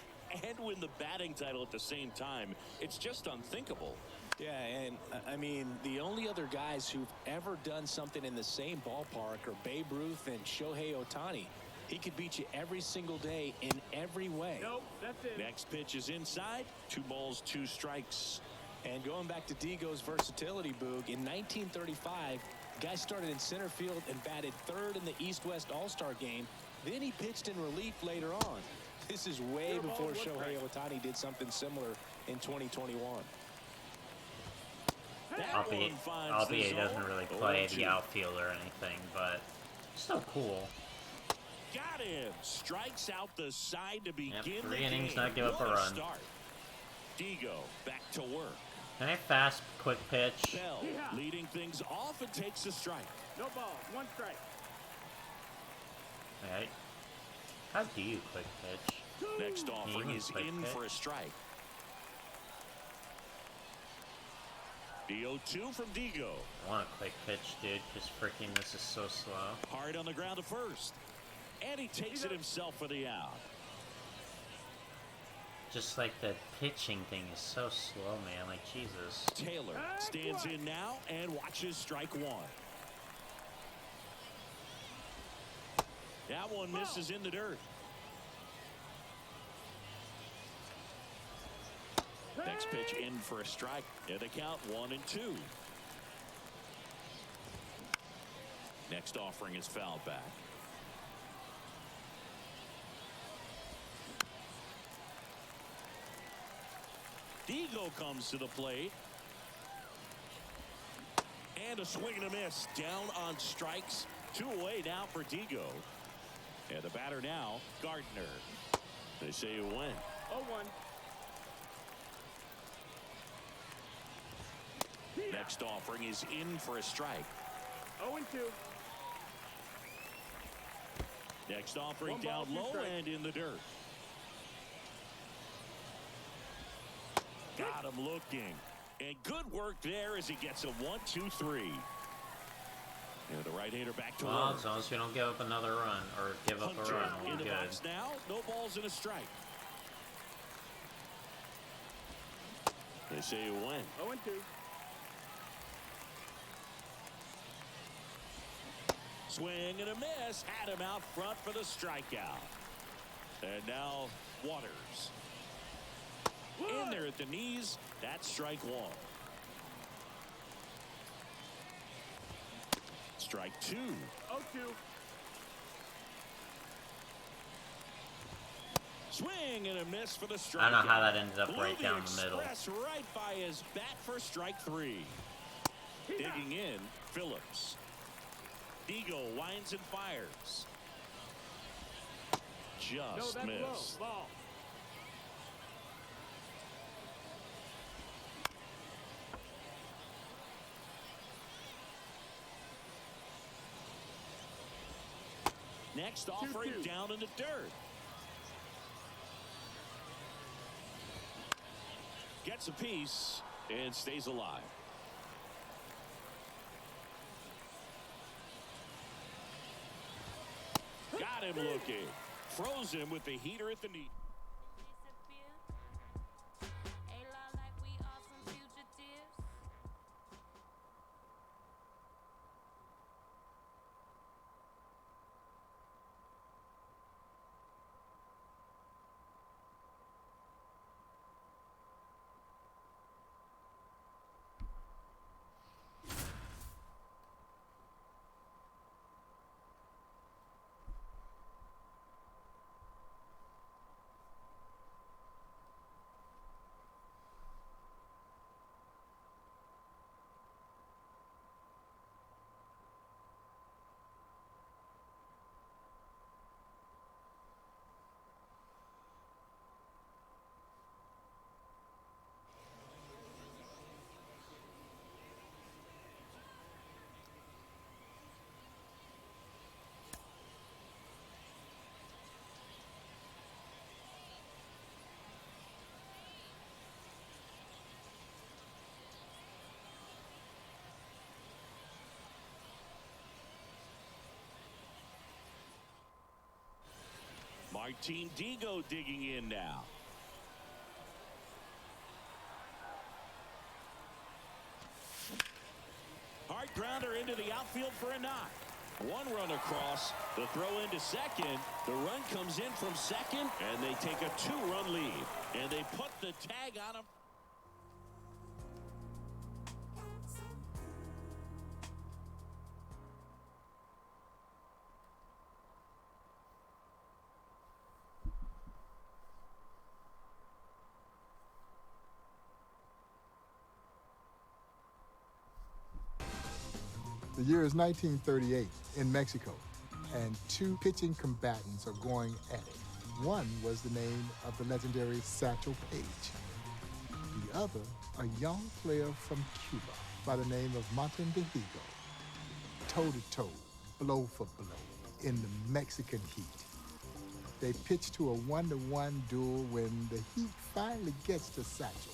and win the batting title at the same time, it's just unthinkable. Yeah, and I mean, the only other guys who've ever done something in the same ballpark are Babe Ruth and Shohei Ohtani. He could beat you every single day in every way. Nope, that's it. Next pitch is inside. 2 balls, 2 strikes. And going back to Digo's versatility, Boog, in 1935, guy started in center field and batted 3rd in the East-West All-Star game. Then he pitched in relief later on. This is way before Shohei Ohtani did something similar in 2021. Albeit he doesn't really play the outfield or anything, but still cool. Got him. Strikes out the side to begin Yep, 3 the innings, game. not give up a What run. Start. Digo back to work. Can I fast, quick pitch? Bell leading things off and takes a strike. No ball, 1 strike. Alright. How do you quick pitch? Next offering is in for a strike. The 0-2 from Digo. I want a quick pitch, dude, because freaking this is so slow. Hard on the ground to first. And he takes it himself for the out. Just like the pitching thing is so slow, man. Like, Jesus. Taylor stands in now and watches strike 1. That one misses in the dirt. Next pitch in for a strike. And the count 1-2. Next offering is fouled back. Digo comes to the plate. And a swing and a miss. Down on strikes. 2 away now for Digo. And the batter now, Gardner. They say you win. 0-1. Next offering is in for a strike. 0-2. Next offering 1 ball, down 2 low strikes. and in the dirt. Got him looking. And good work there as he gets a 1-2-3. And the right-hander back to Well, work. as long as we don't give up another run, or give up a Hunter run, in we're the good. box now. No balls and a strike. They say you win. 0-2. Swing and a miss. Had him out front for the strikeout. And now Waters. In there at the knees. That's strike one. Strike two. 0-2. Swing and a miss for the strikeout. I don't know how that ended up right down the middle. Right by his bat for strike three. Digging in, Phillips. Digo winds and fires. Just missed. Low. Ball. Next offering 2-2. down in the dirt. Gets a piece and stays alive. Got him looking. Froze him with the heater at the knee. Martin Digo digging in now. Hard grounder into the outfield for a knock. One run across. The throw into second. The run comes in from second, and they take a 2-run lead. And they put the tag on him. The year is 1938 in Mexico, and two pitching combatants are going at it. One was the name of the legendary Satchel Paige. The other, a young player from Cuba by the name of Martin de Higo. Toe-to-toe, blow for blow, in the Mexican heat. They pitch to a 1-to-1 duel when the heat finally gets to Satchel,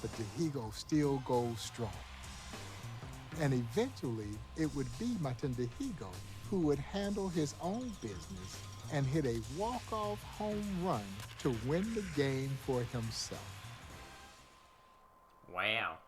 but de Higo still goes strong. And eventually, it would be Martin de Higo who would handle his own business and hit a walk-off home run to win the game for himself. Wow.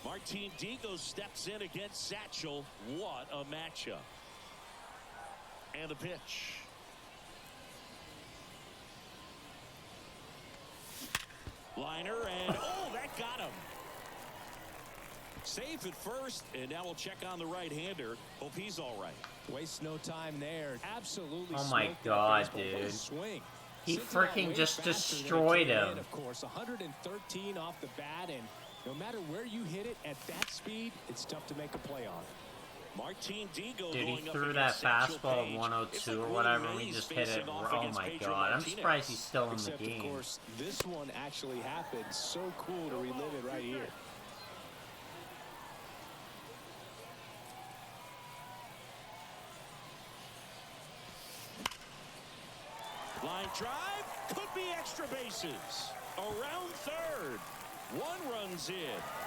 Martin Digo steps in against Satchel. What a matchup. And the pitch. Liner, and oh, that got him. Safe at first, and now we'll check on the right-hander. Hope he's all right. Waste no time there. Absolutely. Oh my God, dude. Swing. He freaking just destroyed him. Of course, 113 off the bat, and no matter where you hit it at that speed, it's tough to make a play on. Martin Digo Dude, he going up threw that against Satchel fastball Paige. at 102 or whatever, and we just hit it. Oh my god, I'm surprised he's still in the game. Of course, this one actually happened. So cool to relive it right here. Line drive, could be extra bases. Around third. One runs in.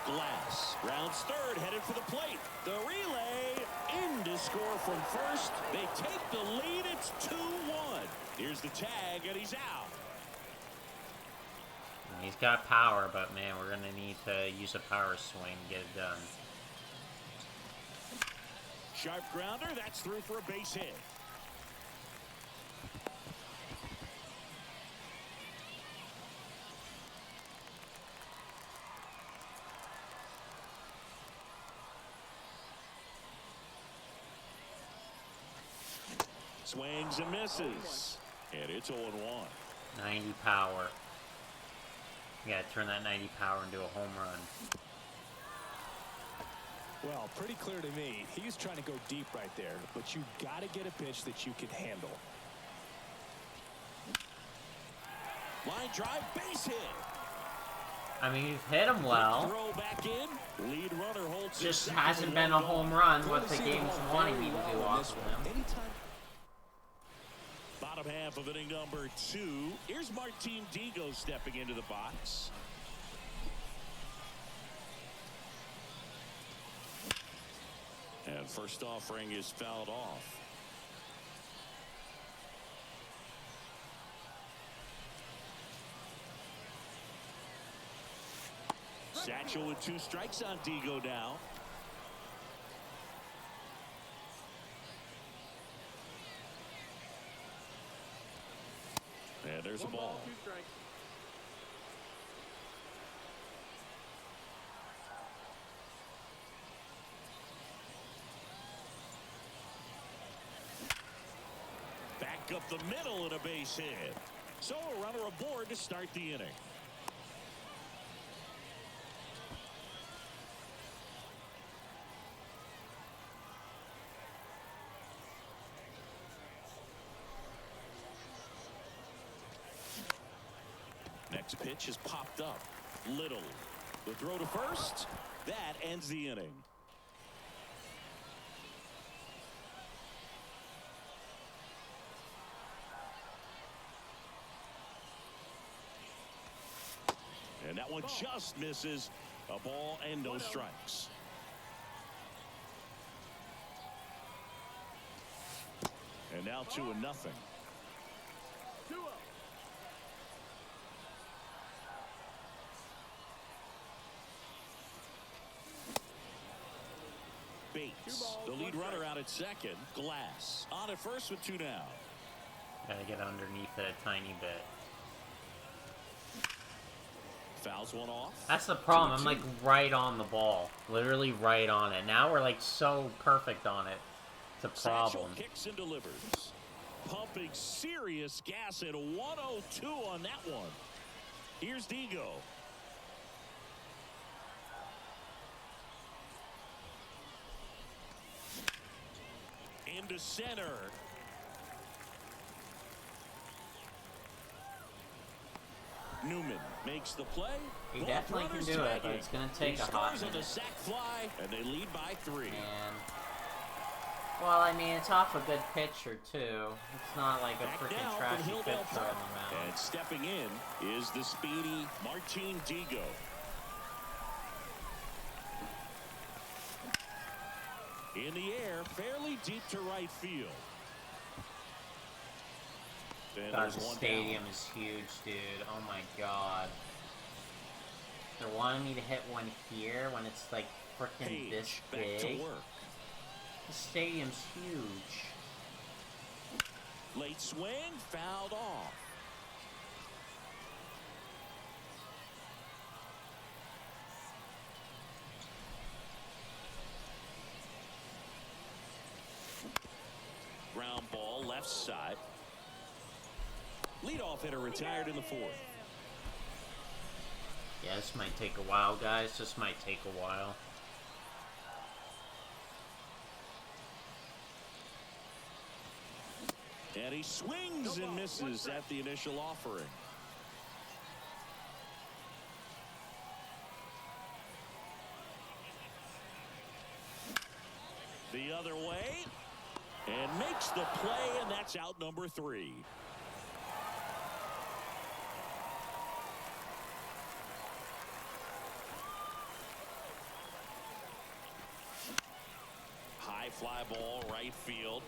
Glass rounds third, headed for the plate. The relay in to score from first. They take the lead. It's 2-1. Here's the tag, and he's out. He's got power, but man, we're gonna need to use a power swing to get it done. Sharp grounder, that's through for a base hit. Swings and misses. And it's 0-1. 90 power. You gotta turn that 90 power into a home run. Well, pretty clear to me. He's trying to go deep right there, but you got to get a pitch that you can handle. Line drive, base hit. I mean, you've hit him well. Throw back in. Lead runner holds. Just hasn't been a home run what the game's wanting me to do off of him. Bottom half of inning number 2. Here's Martin Digo stepping into the box. And first offering is fouled off. Satchel with 2 strikes on Digo now. And there's a ball. 2 strikes. Back up the middle and a base hit. So a runner aboard to start the inning. Next pitch is popped up. Little. The throw to first. That ends the inning. And that one just misses. A ball and no strikes. And now 2-0. 2-0. Bates, the lead runner out at second. Glass on at first with 2 down. Gotta get underneath it a tiny bit. Fouls one off. That's the problem. I'm like right on the ball. Literally right on it. Now we're like so perfect on it. It's a problem. Satchel kicks and delivers. Pumping serious gas at 102 on that one. Here's Digo. Into center. Newman makes the play. He definitely can do it, but it's going to take a hot minute. Sack fly, and they lead by 3. And, well, I mean, it's off a good pitcher, too. It's not like a freaking trashy pitcher on the mound. And stepping in is the speedy Martin Digo. In the air, fairly deep to right field. God, the stadium is huge, dude. Oh my god. They're wanting me to hit one here when it's like freaking this big. Back to work. The stadium's huge. Late swing, fouled off. Ground ball left side. Leadoff hitter retired in the 4th. Yeah, this might take a while, guys. This might take a while. And he swings and misses at the initial offering. The other way. And makes the play, and that's out number 3. High fly ball, right field.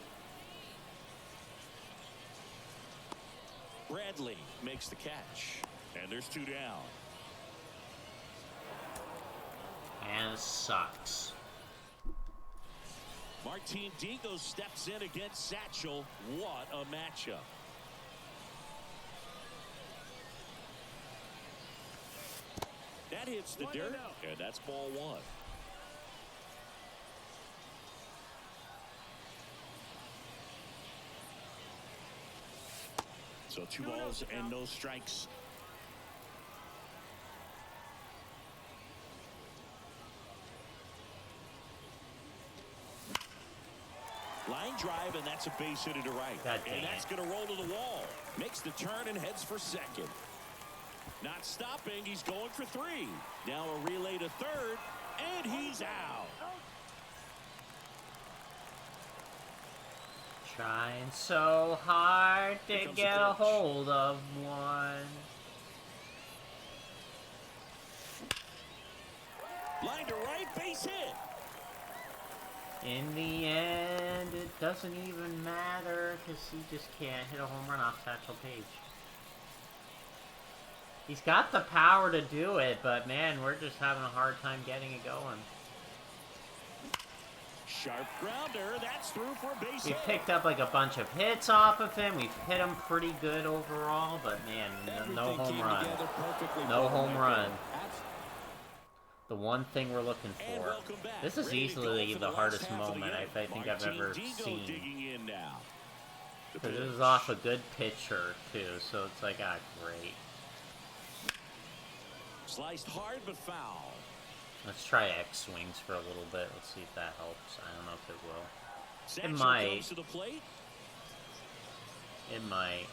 Bradley makes the catch. And there's 2 down. And it sucks. Martin Digo steps in against Satchel. What a matchup. That hits the dirt, and that's ball 1. So 2 balls and no strikes. Line drive, and that's a base hit to right. And that's going to roll to the wall. Makes the turn and heads for second. Not stopping. He's going for 3. Now a relay to third, and he's out. Trying so hard to get a hold of one. Line to right, base hit. In the end, it doesn't even matter because he just can't hit a home run off Satchel Paige. He's got the power to do it, but man, we're just having a hard time getting it going. Sharp grounder, that's through for a base hit. We've picked up like a bunch of hits off of him. We've hit him pretty good overall, but man, no home run. No home run. The one thing we're looking for. This is easily the hardest moment I think I've ever seen. Because this is off a good pitcher, too, so it's like, ah, great. Sliced hard, but foul. Let's try X swings for a little bit. Let's see if that helps. I don't know if it will. Satchel It might. comes to the plate. It might.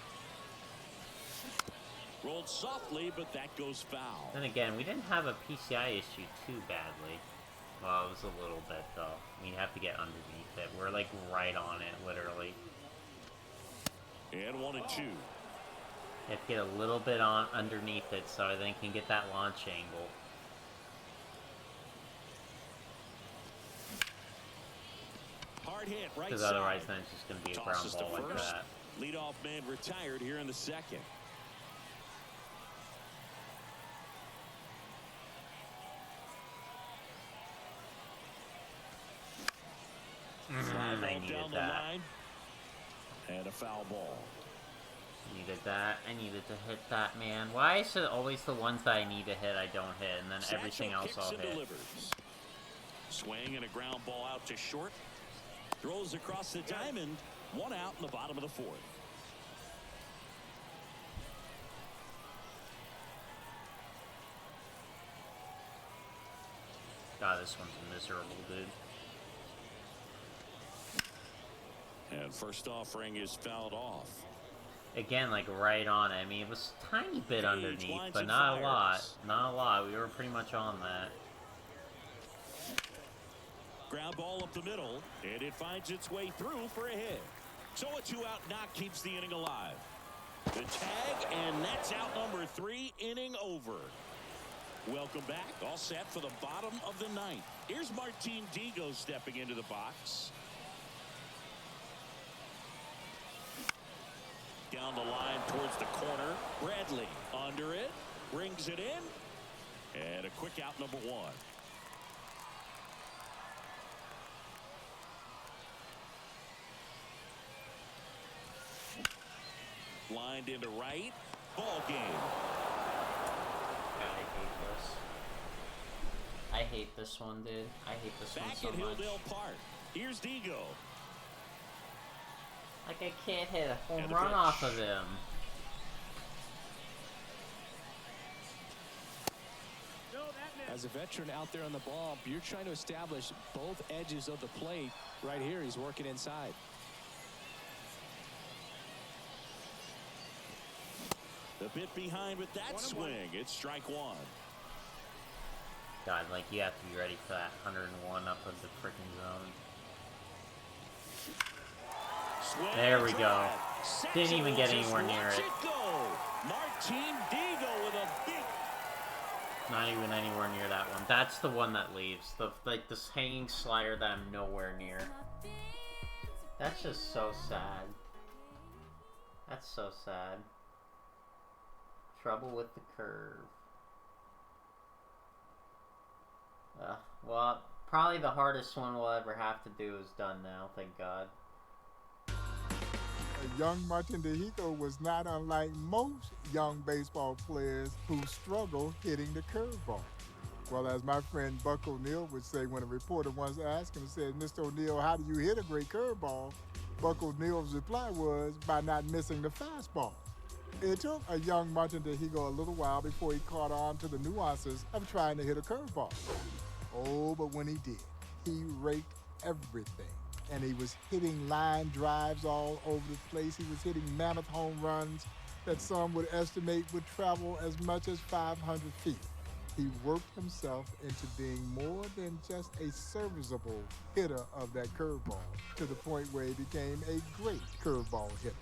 Rolled softly, but that goes foul. Then again, we didn't have a PCI issue too badly. Well, it was a little bit, though. We have to get underneath it. We're, like, right on it, literally. And 1-2. You have to get a little bit on underneath it so they can get that launch angle. Hard hit, right Because side. otherwise then it's just going to be a ground ball like that. Leadoff man retired here in the second. I needed that. And a foul ball. Needed that. I needed to hit that, man. Why is it always the ones that I need to hit I don't hit, and then everything else I'll hit? Delivers. Swing and a ground ball out to short. Throws across the diamond. 1 out in the bottom of the 4th. God, this one's miserable, dude. And first offering is fouled off. Again, like right on it. I mean, it was a tiny bit underneath, but not a lot. Not a lot. We were pretty much on that. Ground ball up the middle, and it finds its way through for a hit. So a 2-out knock keeps the inning alive. The tag, and that's out number 3, inning over. Welcome back. All set for the bottom of the 9th. Here's Martin Digo stepping into the box. Down the line towards the corner. Bradley under it. Brings it in. And a quick out, number 1. Lined into right. Ball game. God, I hate this. I hate this one, dude. I hate this one so much. Back at Hilldale Park. Here's Digo. Like, I can't hit a home run off of him. As a veteran out there on the ball, you're trying to establish both edges of the plate. Right here, he's working inside. A bit behind with that swing. It's strike one. God, like, you have to be ready for that 101 up of the freaking zone. Swing there we go. Didn't even get Just anywhere near watch it. Go. Martin Digo with a big... Not even anywhere near that one. That's the one that leaves. Like this hanging slider that I'm nowhere near. That's just so sad. That's so sad. Trouble with the curve. Well, probably the hardest one we'll ever have to do is done now, thank God. Young Martin Dihigo was not unlike most young baseball players who struggle hitting the curveball. Well, as my friend Buck O'Neil would say when a reporter once asked him, said, "Mr. O'Neil, how do you hit a great curveball?" Buck O'Neil's reply was, "By not missing the fastball." It took a young Martin Dihigo a little while before he caught on to the nuances of trying to hit a curveball. Oh, but when he did, he raked everything. And he was hitting line drives all over the place. He was hitting mammoth home runs that some would estimate would travel as much as 500 feet. He worked himself into being more than just a serviceable hitter of that curveball, to the point where he became a great curveball hitter.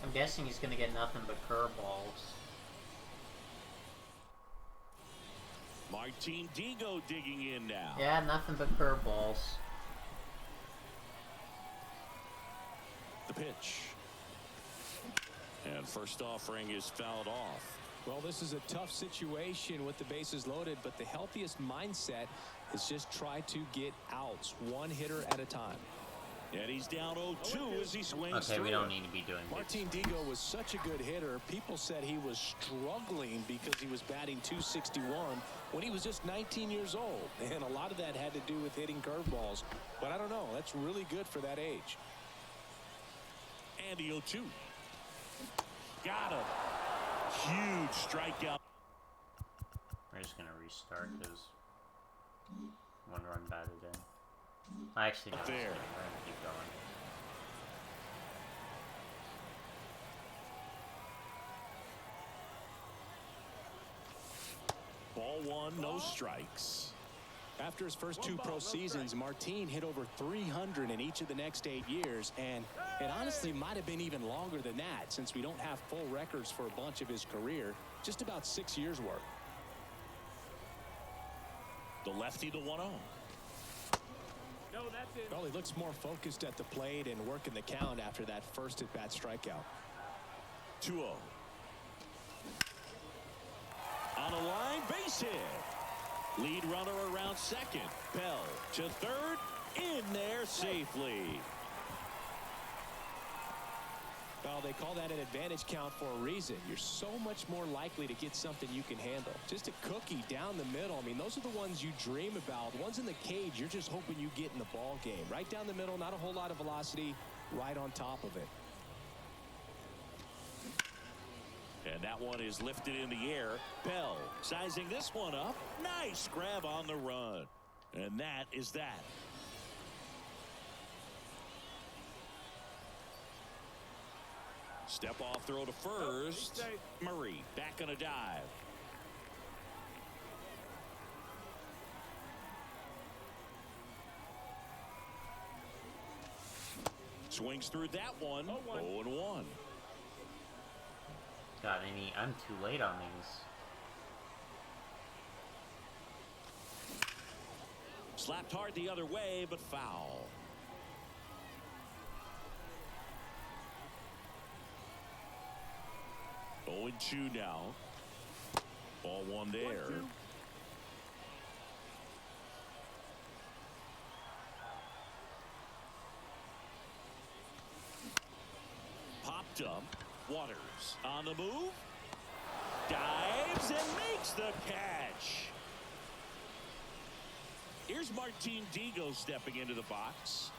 I'm guessing he's gonna get nothing but curveballs. Martin Digo digging in now. Yeah, nothing but curveballs. The pitch. And first offering is fouled off. Well, this is a tough situation with the bases loaded, but the healthiest mindset is just try to get outs, one hitter at a time. And he's down 0-2 as he swings Okay, through. we don't need to be doing Martin Digo was such a good hitter. People said he was struggling because he was batting .261 when he was just 19 years old. And a lot of that had to do with hitting curveballs. But I don't know. That's really good for that age. Andy 0-2. Got him. Huge strikeout. We're just gonna restart because one run batted in. I actually know there. We're gonna keep going. Ball one, no strikes. After his first two pro seasons, Martin hit over 300 in each of the next 8 years, and it honestly might have been even longer than that since we don't have full records for a bunch of his career. Just about 6 years worth. The lefty, the 1-0. No, that's it. Well, he looks more focused at the plate and working the count after that first at-bat strikeout. 2-0. On a line, base hit. Lead runner around second. Bell to third. In there safely. Well, they call that an advantage count for a reason. You're so much more likely to get something you can handle. Just a cookie down the middle. I mean, those are the ones you dream about. Ones in the cage, you're just hoping you get in the ball game. Right down the middle, not a whole lot of velocity, right on top of it. And that one is lifted in the air. Bell sizing this one up. Nice grab on the run. And that is that. Step off throw to first. Murray back on a dive. Swings through that one. 0-1. I'm too late on these. Slapped hard the other way, but foul. Oh, and 2 now. Ball 1 there. Popped up. Waters on the move. Dives and makes the catch. Here's Martin Digo stepping into the box.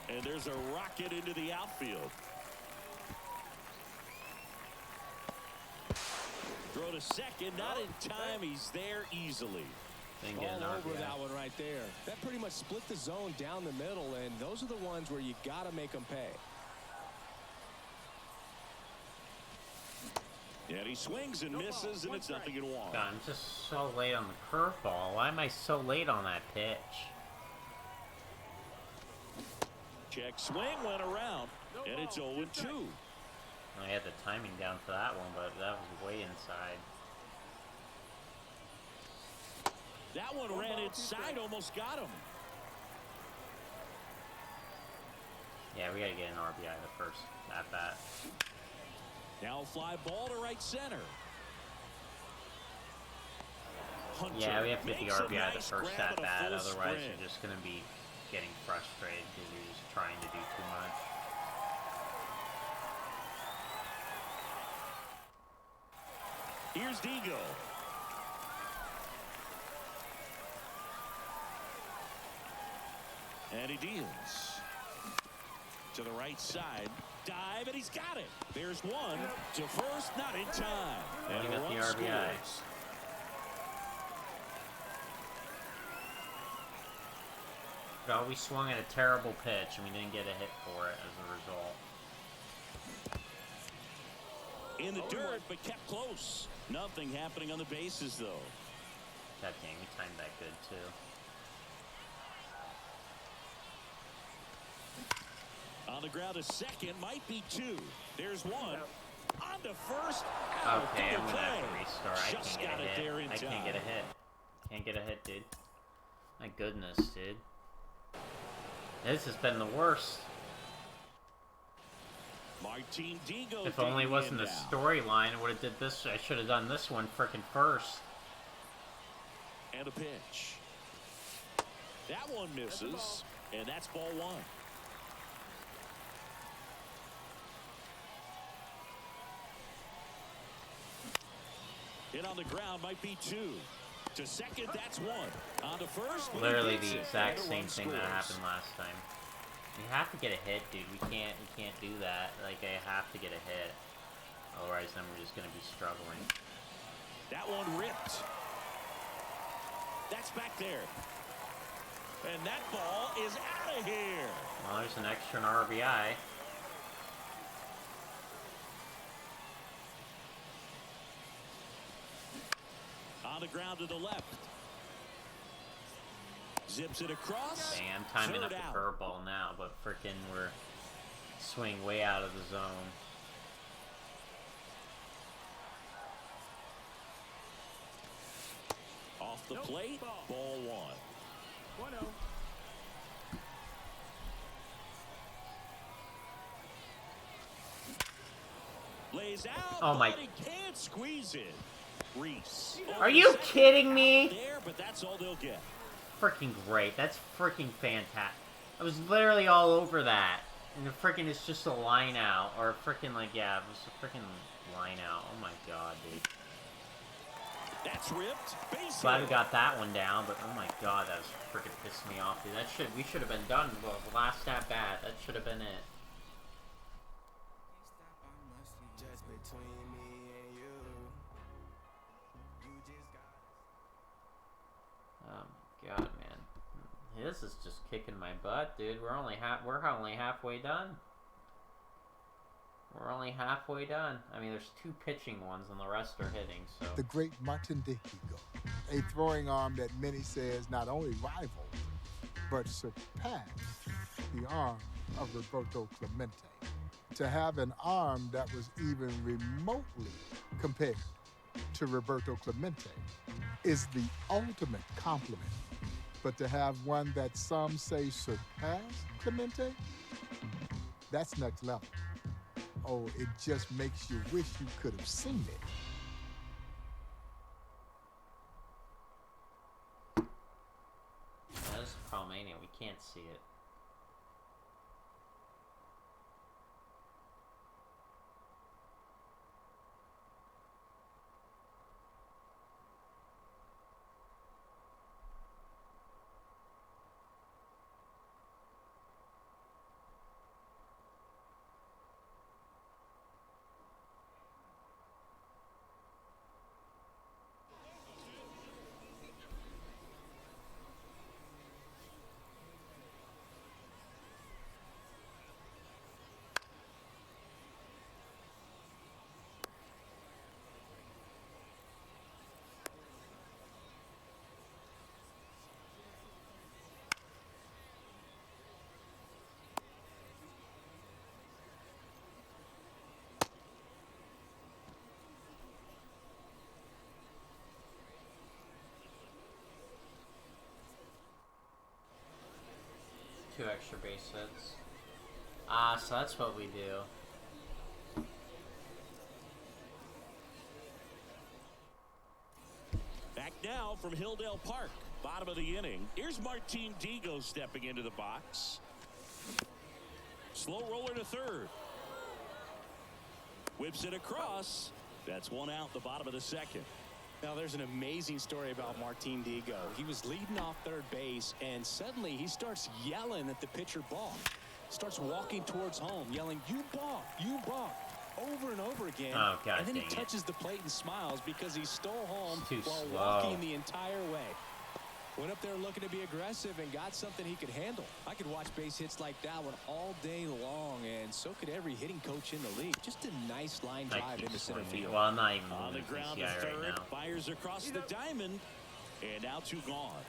And there's a rocket into the outfield. Throw to second, not in time. He's there easily. All over that one right there. That pretty much split the zone down the middle, and those are the ones where you got to make them pay. And he swings and misses, and it's 0-1. God, I'm just so late on the curveball. Why am I so late on that pitch? Check swing went around, and it's 0-2. I had the timing down for that one, but that was way inside. That one ran inside, almost got him. Yeah, we gotta get an RBI the first at bat. Now fly ball to right center. Hunter yeah, we have to get the RBI nice the first grab at bat, full otherwise sprint. you're just gonna be getting frustrated because you're just trying to do too much. Here's Digo. And he deals. To the right side. Dive, and he's got it. There's one. To first, not in time. And he got the RBI. Scores. But we swung at a terrible pitch, and we didn't get a hit for it as a result. In the dirt, but kept close. Nothing happening on the bases, though. God dang, we timed that good, too. On the ground, a second, might be 2. There's one. On to first. Out. Okay, I'm Double gonna have to play. restart. I Just can't got get it a there hit. in I can't time. get a hit. Can't get a hit, dude. My goodness, dude. This has been the worst. Martin Digo. If only it wasn't a now. storyline, I would have did this. I should have done this one frickin' first. And a pitch. That one misses, and that's ball 1. Hit on the ground might be 2. To second, that's 1. On to first. Literally the exact same thing that happened last time. You have to get a hit, dude. We can't do that. Like, I have to get a hit. Otherwise, then we're just gonna be struggling. That one ripped. That's back there. And that ball is out of here. Well, there's an extra RBI. On the ground to the left. Zips it across. Dang, I'm timing Third up out. the curveball now, but frickin' we're swing way out of the zone. Off the plate, ball 1. 1-0. Lays out. Oh my! But he can't squeeze it. Reese. Are you kidding me? There, but that's all they'll get. Freaking great! That's freaking fantastic. I was literally all over that, and the freaking it's just a line out, or freaking like yeah, it was a freaking line out. Oh my god, dude. That's ripped. Base Glad we hit. got that one down, but oh my god, that was freaking pissed me off, dude. We should have been done. Well, last at bat, that should have been it. Just between me and you. Oh my god, man. This is just kicking my butt, dude. We're only halfway done. We're only halfway done. I mean, there's 2 pitching ones, and the rest are hitting. So The great Martin Digo, a throwing arm that many say is not only rival, but surpassed the arm of Roberto Clemente. To have an arm that was even remotely compared to Roberto Clemente is the ultimate compliment. But to have one that some say surpassed Clemente, that's next level. Oh, it just makes you wish you could have seen it. That's the problem, ain't it? We can't see it. Two extra base hits. Ah, so that's what we do. Back now from Hilldale Park, bottom of the inning. Here's Martin Digo stepping into the box. Slow roller to third. Whips it across. That's one out, the bottom of the second. Now, there's an amazing story about Martin Digo. He was leading off third base, and suddenly he starts yelling at the pitcher balk. Starts walking towards home, yelling, "You balk, you balk," over and over again. Oh, God, and then he dang touches the plate and smiles because he stole home Too while slow. walking the entire way. Went up there looking to be aggressive and got something he could handle. I could watch base hits like that one all day long, and so could every hitting coach in the league. Just a nice line drive into center field. Well, I'm not even On the moving ground this to guy third, right now. fires across the diamond, and now two gone.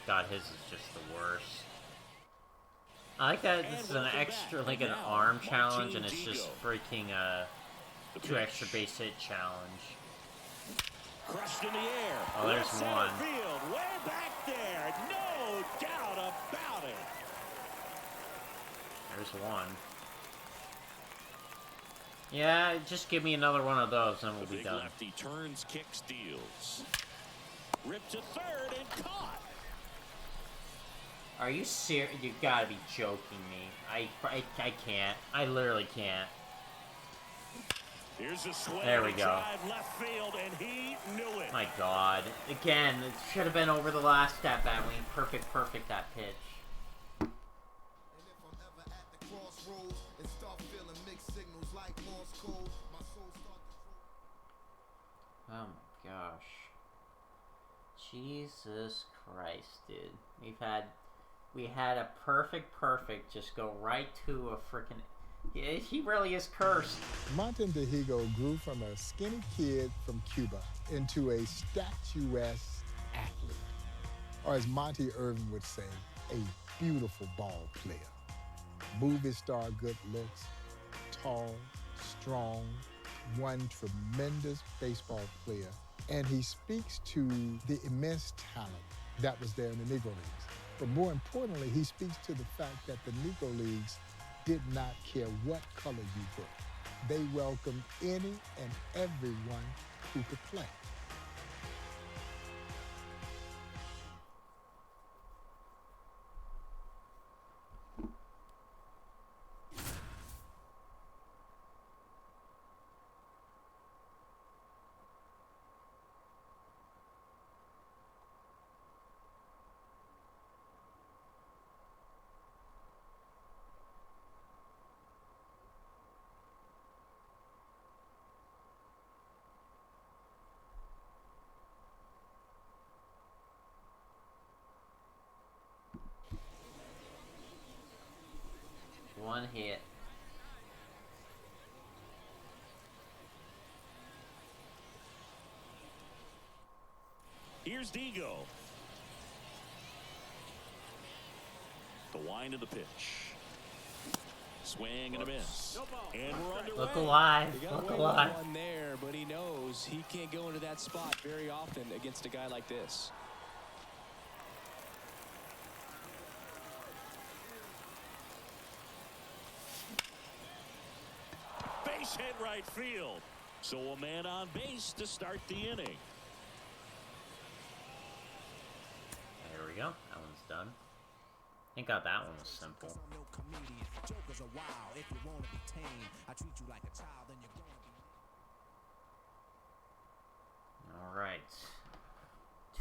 God, his is just the worst. I like that this is an extra, like an arm challenge, and it's just freaking two extra base hit challenge. Crushed in the air. Oh, there's Left one. center field, way back there. No doubt about it. There's one. Yeah, just give me another one of those, and we'll The be big done. lefty turns, kicks, deals. Ripped to third and caught. Are you serious? You gotta be joking me. I can't. I literally can't. Here's a swing. There we go. Drive left field, and he knew it. My God. Again, it should have been over the last step, that wing. Perfect that pitch. And if I'm ever at the crossroads and start feeling mixed signals like Morse code, my soul starts to Oh my gosh. Jesus Christ, dude. We had a perfect just go right to a frickin'... He really is cursed. Martin Dihigo grew from a skinny kid from Cuba into a statuesque athlete, or as Monty Irvin would say, a beautiful ball player. Movie star good looks, tall, strong, one tremendous baseball player, and he speaks to the immense talent that was there in the Negro Leagues. But more importantly, he speaks to the fact that the Negro Leagues did not care what color you were. They welcomed any and everyone who could play. One hit. Here's Digo. The wind of the pitch. Swing and a miss. And we're underway. Look alive. He got Look away with alive. one there, but he knows he can't go into that spot very often against a guy like this. Base hit right field. So a man on base to start the inning. There we go. That one's done. Thank God that one was simple. Alright.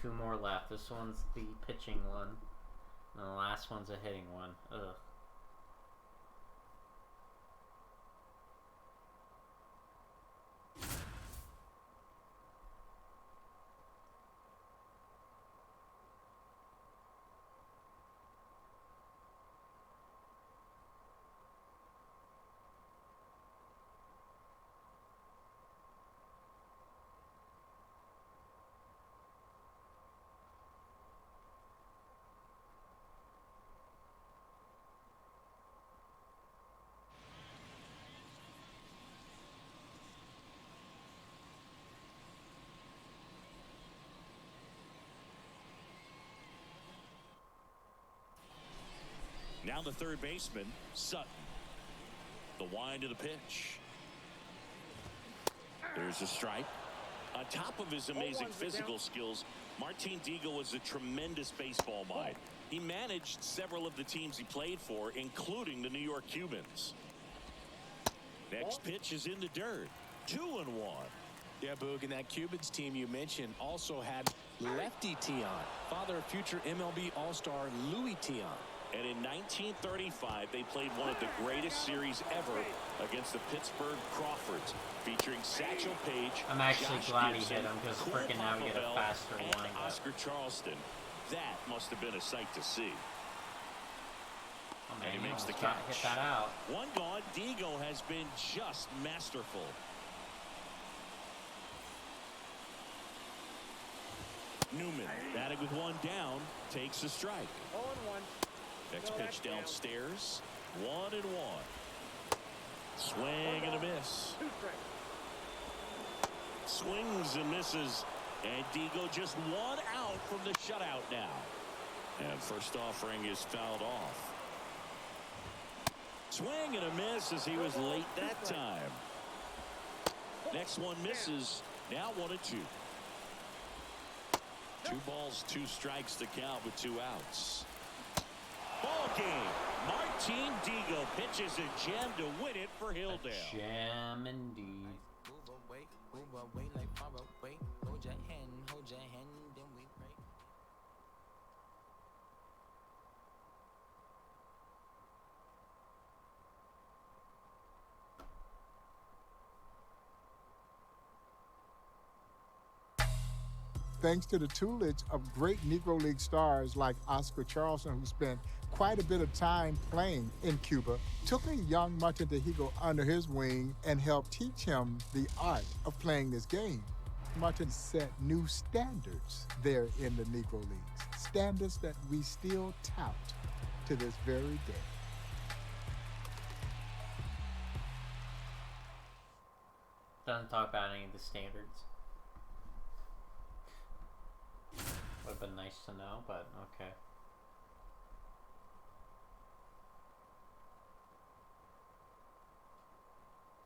2 more left. This one's the pitching one. And the last one's a hitting one. Ugh. Now the third baseman, Sutton. The wind of the pitch. There's a strike. On top of his amazing physical skills, Martin Digo was a tremendous baseball mind. He managed several of the teams he played for, including the New York Cubans. Next pitch is in the dirt. 2-1. Yeah, Boog, and that Cubans team you mentioned also had lefty Tion, father of future MLB All-Star Louis Tion. And in 1935, they played one of the greatest series ever against the Pittsburgh Crawfords, featuring Satchel Paige, I'm actually Josh glad he Gibson, hit him because Cole freaking now we get a Popovell, faster and windup. Oscar Charleston. That must have been a sight to see. Oh man, And he makes the almost catch. hit that out. One gone. Digo has been just masterful. Newman, batting with one down, takes a strike. 0-1. Next pitch downstairs. 1-1. Swing and a miss. 2 strikes. Swings and misses. And Digo just 1 out from the shutout now. And first offering is fouled off. Swing and a miss as he was late that time. Next one misses. Now 1-2. 2 balls, 2 strikes to count with 2 outs. Ball game. Martin Digo pitches a gem to win it for Hilldale. A gem indeed. Move away like far away. Hold your hand, then we pray. Thanks to the tutelage of great Negro League stars like Oscar Charleston, who spent quite a bit of time playing in Cuba, took a young Martin Digo under his wing and helped teach him the art of playing this game. Martin set new standards there in the Negro Leagues, standards that we still tout to this very day. Doesn't talk about any of the standards. Would have been nice to know, but okay.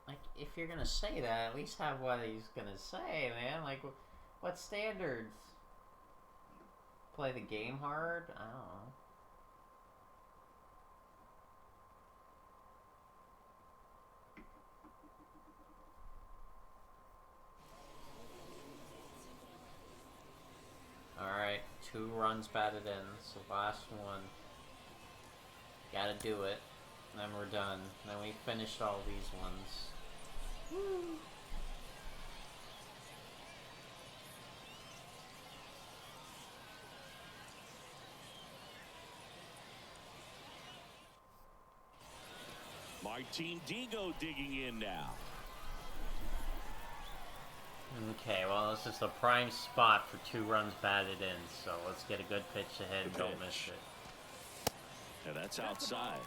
Like, if you're gonna say that, at least have what he's gonna say, man. Like, what standards? Play the game hard? I don't know. Alright, 2 runs batted in. So last one. Gotta do it. And then we're done. And then we finished all these ones. Woo! Martin Digo digging in now. Okay, well, this is the prime spot for 2 runs batted in, so let's get a good pitch ahead and don't miss it. Yeah, that's outside.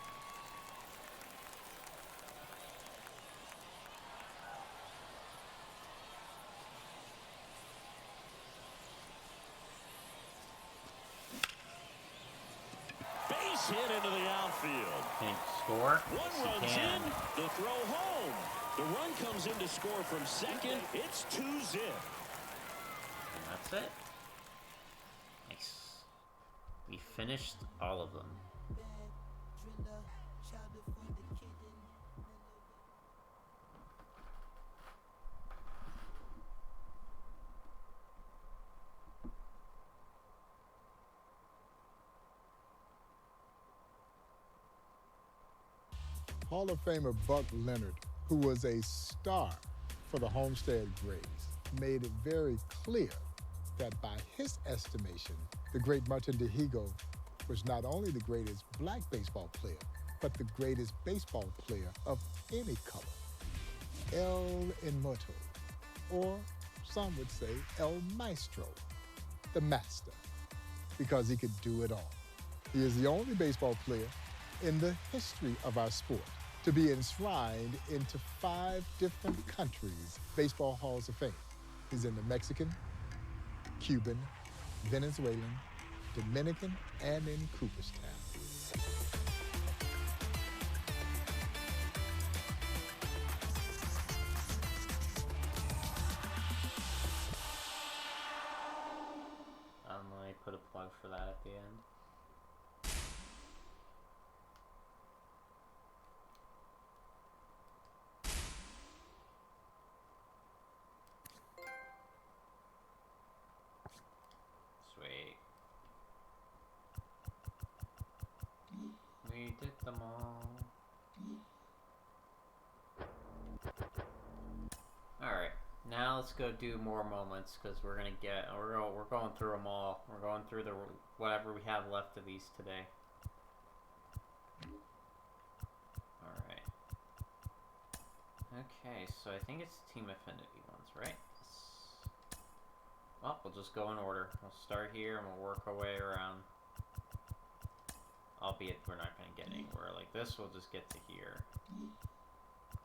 Base hit into the outfield. Can he score? One runs in, the throw home. The run comes in to score from second. It's 2-zip. And that's it. Nice. We finished all of them. Hall of Famer Buck Leonard, who was a star for the Homestead Grays, made it very clear that by his estimation, the great Martin DeHigo was not only the greatest black baseball player, but the greatest baseball player of any color. El Inmortal, or some would say El Maestro, the master, because he could do it all. He is the only baseball player in the history of our sport to be enshrined into 5 different countries' baseball halls of fame. He's in the Mexican, Cuban, Venezuelan, Dominican, and in Cooperstown. I put a plug for that at the end. Sweet. We did them all. Alright, now let's go do more moments, because we're going through them all. We're going through the whatever we have left of these today. Alright. Okay, so I think it's Team Affinity ones, right? Well, we'll just go in order. We'll start here and we'll work our way around. Albeit we're not going to get anywhere like this. We'll just get to here.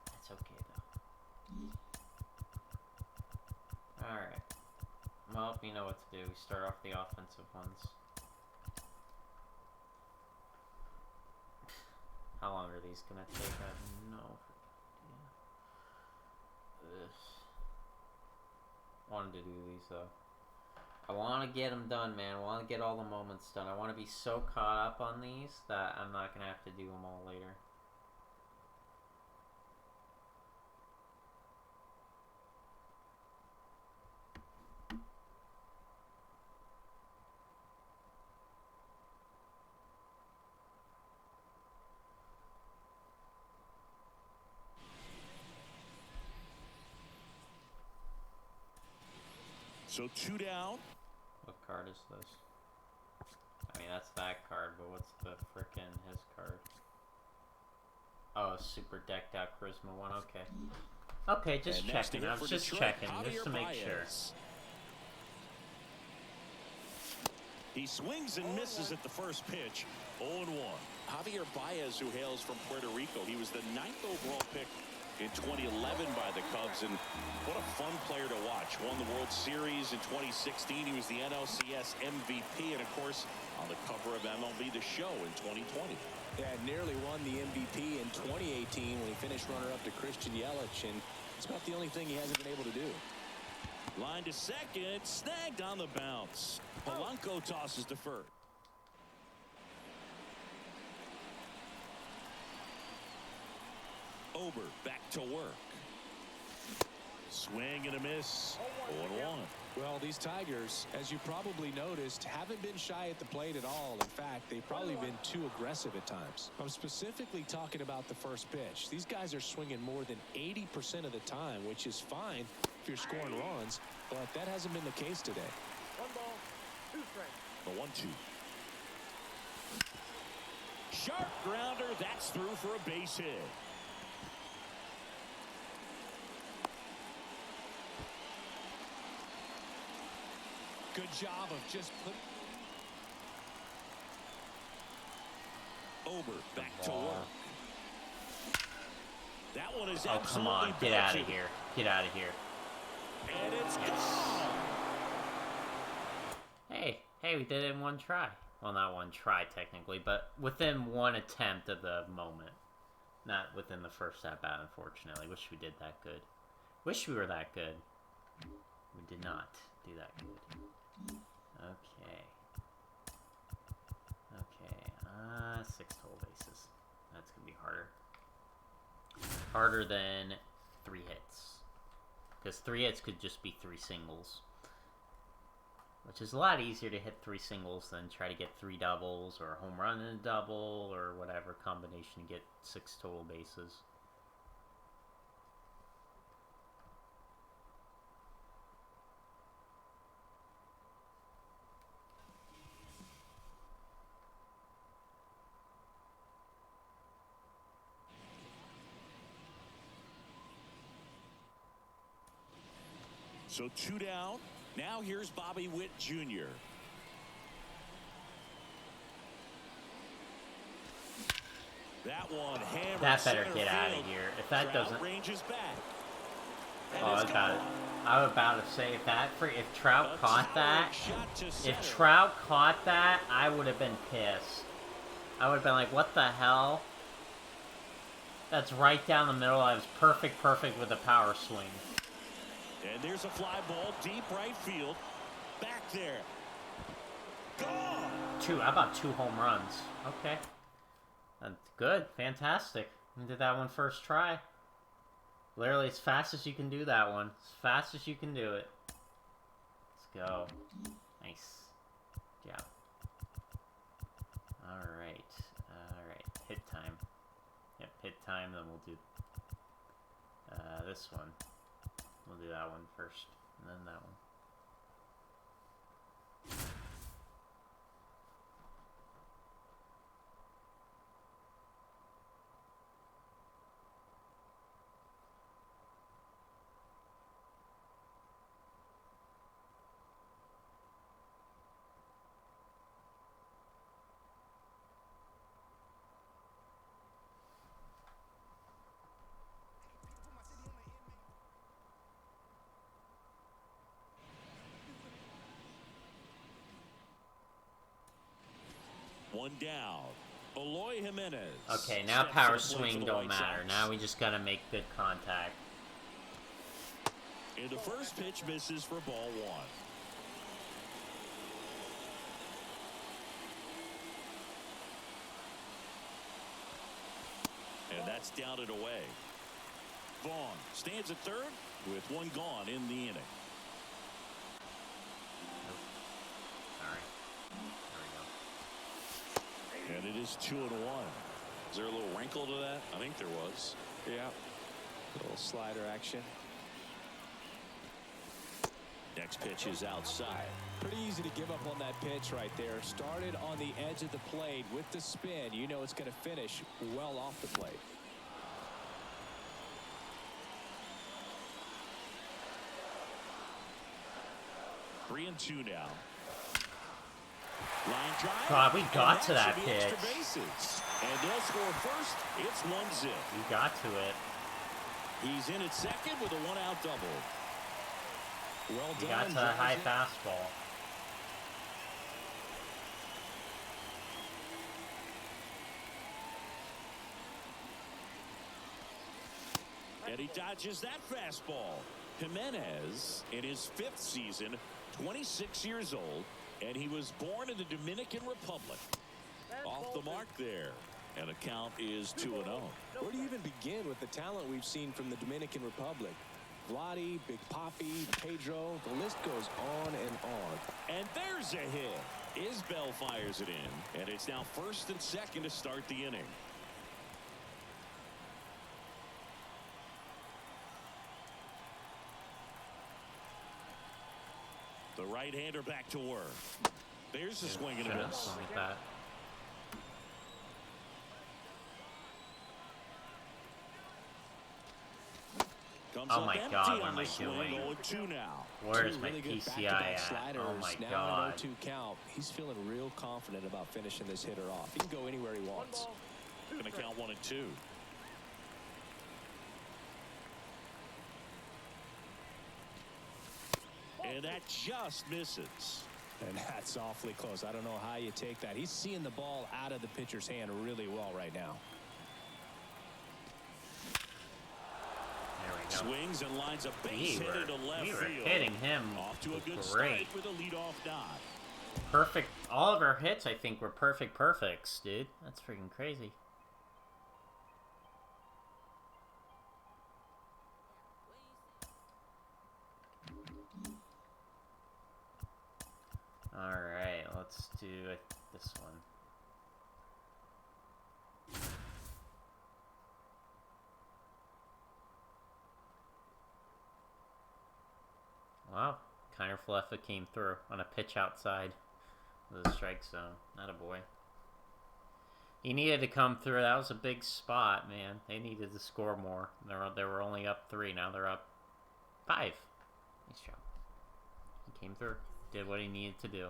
That's okay though. Alright. Well, we know what to do. We start off the offensive ones. How long are these going to take? I have no idea. Wanted to do these though. I want to get them done, man. I want to get all the moments done. I want to be so caught up on these that I'm not going to have to do them all later. So 2 down. What card is this? I mean, that's that card, but what's the frickin' his card? Oh, super decked out Charisma 1, okay. Okay, just checking. I was just checking, just to make sure. He swings and misses at the first pitch. 0-1. Javier Baez, who hails from Puerto Rico. He was the 9th overall pick in 2011 by the Cubs, and what a fun player to watch. Won the World Series in 2016. He was the NLCS MVP, and of course on the cover of MLB The Show in 2020. Yeah, nearly won the MVP in 2018 when he finished runner-up to Christian Yelich, and it's about the only thing he hasn't been able to do. Line to second, snagged on the bounce. Polanco tosses to first. Ober back to work. Swing and a miss. 0-1. Well, these Tigers, as you probably noticed, haven't been shy at the plate at all. In fact, they've probably been too aggressive at times. I'm specifically talking about the first pitch. These guys are swinging more than 80% of the time, which is fine if you're scoring runs, but that hasn't been the case today. 1 ball, 2 strikes. The 1-2. Sharp grounder. That's through for a base hit. Good job of just putting... Over, back to work. That one is oh, come on. Get out of here. Get out of here. And it's gone. Hey, we did it in one try. Well, not one try, technically, but within one attempt of the moment. Not within the first at-bat, unfortunately. Wish we did that good. Wish we were that good. We did not do that good. Okay. Okay, 6 total bases. That's gonna be harder. Harder than 3 hits. Because 3 hits could just be 3 singles. Which is a lot easier to hit 3 singles than try to get 3 doubles, or a home run and a double, or whatever combination to get 6 total bases. So 2 down. Now here's Bobby Witt Jr. That one hammered. That better get out of here. If that doesn't, ranges back. Oh, I was about to say if Trout caught that, I would have been pissed. I would have been like, what the hell? That's right down the middle. I was perfect with a power swing. And there's a fly ball deep right field. Back there. Gone. How about 2 home runs? Okay. That's good. Fantastic. We did that one first try. Literally as fast as you can do that one. As fast as you can do it. Let's go. Nice. Good job. Alright. Alright. Hit time. Yep, hit time, then we'll do this one. We'll do that one first, and then that one. One down. Eloy Jimenez. Okay, now power swing don't matter. Now we just gotta make good contact. And the first pitch misses for ball 1. And that's down and away. Vaughn stands at third with 1 gone in the inning. And it is 2-1. Is there a little wrinkle to that? I think there was. Yeah. A little slider action. Next pitch is outside. Pretty easy to give up on that pitch right there. Started on the edge of the plate with the spin. You know it's going to finish well off the plate. Three and 2 now. Line drive. God, we got to that pitch. And they'll score first. It's 1-0. We got to it. He's in at second with a 1-out double. Well done. We got to the high fastball. And he dodges that fastball. Jimenez, in his 5th season, 26 years old, and he was born in the Dominican Republic. Off the mark there. And the count is 2-0. Where do you even begin with the talent we've seen from the Dominican Republic? Vladdy, Big Papi, Pedro, the list goes on and on. And there's a hit. Isbell fires it in, and it's now 1st and 2nd to start the inning. The right-hander back to work. There's the swing and a miss. Like that. Comes Oh up my empty God, what on am the I swing, doing? 0-2 now. Where's Two my really good PCI back-to-back at? sliders. Oh my Now God. an 0-2 count. He's feeling real confident about finishing this hitter off. He can go anywhere he wants. Going to count 1-2. And that just misses. And that's awfully close. I don't know how you take that. He's seeing the ball out of the pitcher's hand really well right now. There we go. Swings and lines a base hit into left we were field. hitting him Off to a good great. start with a leadoff dot. Perfect. All of our hits, I think, were perfects, dude. That's freaking crazy. Alright, let's do this one. Wow, Kiner Falefa came through on a pitch outside of the strike zone. Not a boy. He needed to come through. That was a big spot, man. They needed to score more. They were only up 3. Now they're up 5. Nice job. He came through. Did what he needed to do.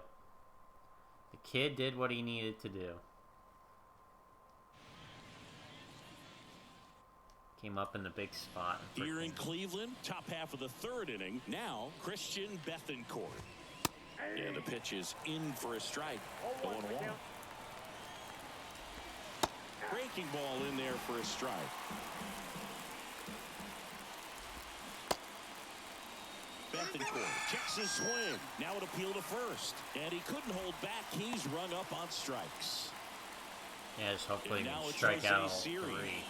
The kid did what he needed to do. Came up in the big spot. Here in Cleveland, top half of the 3rd inning. Now, Christian Bethancourt. And the pitch is in for a strike. 0-1. Breaking ball in there for a strike. Bethancourt checks his swing. Now an appeal to first. And he couldn't hold back. He's rung up on strikes. Yeah, just hopefully And we now can it's strike out all Jose 3. Siri.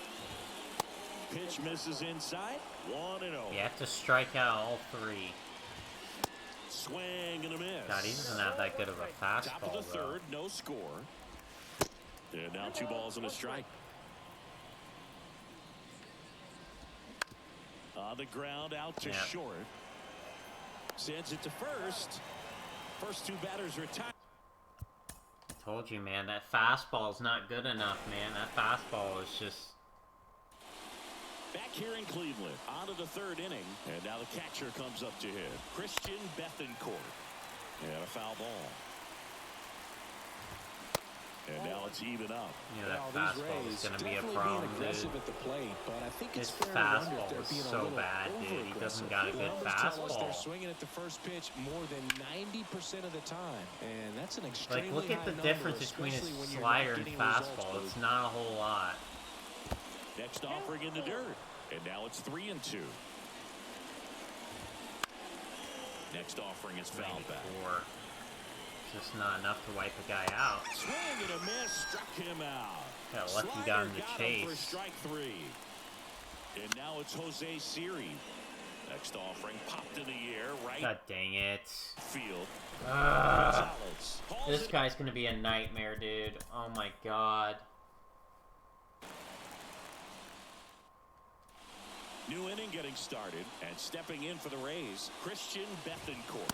Pitch misses inside. 1-0. You have to strike out all 3. Swing and a miss. God, he doesn't have that good of a Top of fastball, the though. 3rd, no score. And now 2 balls and a strike. On the ground, out to short. Sends it to first. First 2 batters retired. I told you, man, that fastball is not good enough, man. That fastball is just... Back here in Cleveland, on to the 3rd inning. And now the catcher comes up to hit. Christian Bethancourt. And a foul ball. And now it's even up. You know, that fastball is going to be a problem, dude. Aggressive at the plate, but I think His it's fair to wonder if fastball they're is being a so little bad, dude. He doesn't got a good Numbers tell us they're fastball. swinging at the first pitch more than 90% of the time, and that's an extremely Like, look at high the number, difference between his especially when you're slider not and getting results, fastball. Booth. It's not a whole lot. Next offering in the dirt. And now it's 3-2. Next offering is fouled back. Just not enough to wipe a guy out. Swing and a miss, struck him out. Got a lucky guy in the Him for chase. strike 3. And now it's Jose Siri. Next offering popped in the air, right God dang it. field. This guy's gonna be a nightmare, dude. Oh my god. New inning getting started, and stepping in for the Rays, Christian Bethancourt.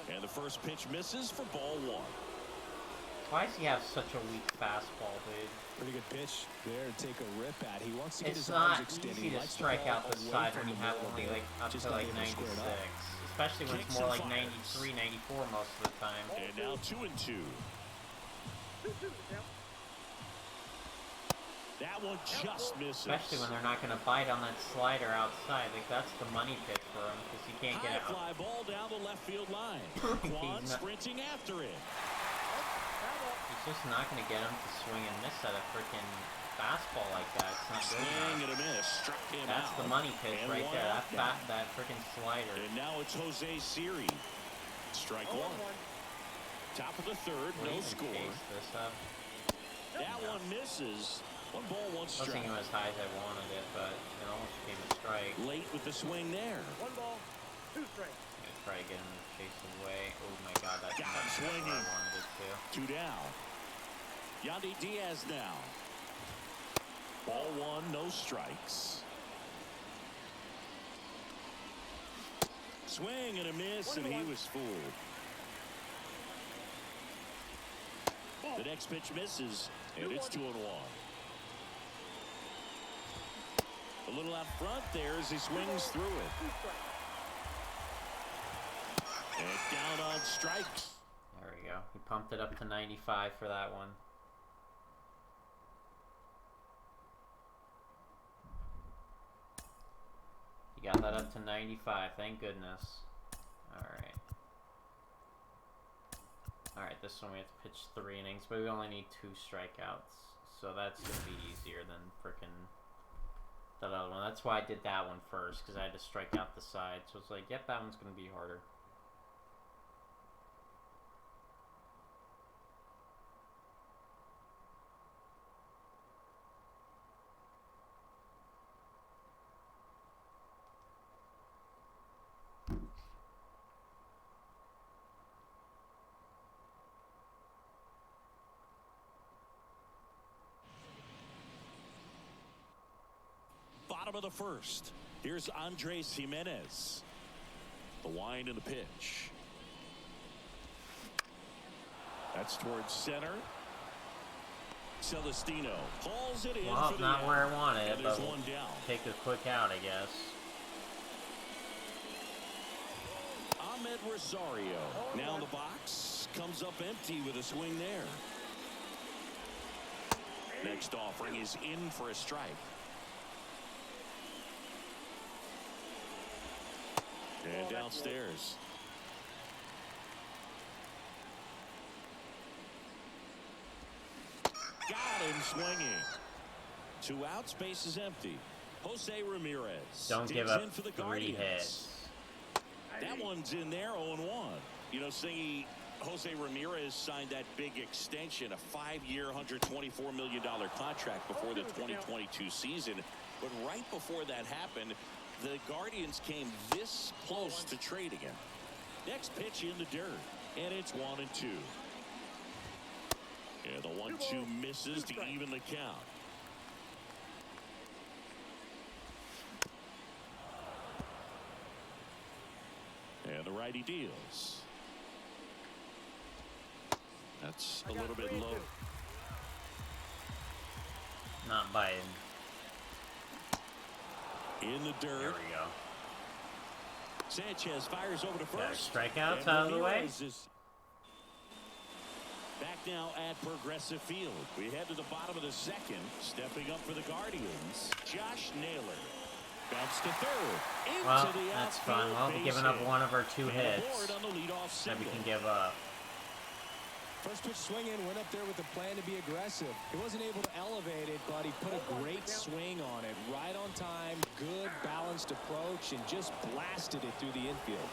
And the first pitch misses for ball 1. Why does he have such a weak fastball, dude? Pretty good pitch there to take a rip at. He wants to get It's his arms not extended. easy He to likes strike out the away side from when you the have middle only there. like up Just to not like able to square 96. it up. Especially when it's Kicks more and like fires. 93, 94 most of the time. And now 2-2. That one just misses. Especially when they're not going to bite on that slider outside. Like, that's the money pitch for him because he can't get High out. fly ball down the left field line. Quan sprinting after it. He's just not going to get him to swing and miss at a freaking fastball like that. It's not good Swing enough. and a miss. Struck him That's out. the money pitch And right one there. out now. That freaking slider. And now it's Jose Siri. Strike 1. Top of the 3rd, We'll no even score. chase this up. That one misses. 1 ball, 1 I strike. wasn't even as high as I wanted it, but it almost became a strike. Late with the swing there. 1 ball, 2 strikes. Try to get him to chase away. Oh my god, that's Got him not what swinging. I wanted it to. 2 down. Yandy Diaz now. Ball 1, no strikes. Swing and a miss, and he was fooled. The next pitch misses, and it's 2-1. A little out front there as he swings through it. And down on strikes. There we go. He pumped it up to 95 for that one. He got that up to 95. Thank goodness. Alright. Alright, this one we have to pitch 3 innings, but we only need 2 strikeouts. So that's going to be easier than frickin' that other one. That's why I did that one first, because I had to strike out the side. So it's like, yep, that one's going to be harder. Bottom of the first. Here's Andres Jimenez. The wind and the pitch. That's towards center. Celestino hauls it in for the not out. where I wanted it, And but there's we'll one down. take a quick out, I guess. Ahmed Rosario now in the box. Comes up empty with a swing there. Next offering is in for a strike. And downstairs. Got him swinging. 2 outs, base is empty. Jose Ramirez. Don't give digs up in for the 3 Guardians. hits. That one's in there, 0-1. You know, Singy, Jose Ramirez signed that big extension, a 5-year, $124 million contract before the 2022 season. But right before that happened, the Guardians came this close to trading him. Next pitch in the dirt, and it's 1-2. Yeah, the 1-2 misses to even the count. And the righty deals. That's a little bit low. Not biting. In the dirt. There we go. Sanchez fires over to first. Strikeouts And out of the way. Ramirez is back now at Progressive Field. We head to the bottom of the second. Stepping up for the Guardians, Josh Naylor. Bounce to third. Into Well, the that's outfield fun. Well, base giving up hit. one of our 2 And hits aboard on the leadoff that we single. can give up. First pitch swinging, went up there with the plan to be aggressive. He wasn't able to elevate it, but he put a great swing on it. Right on time, good balanced approach, and just blasted it through the infield.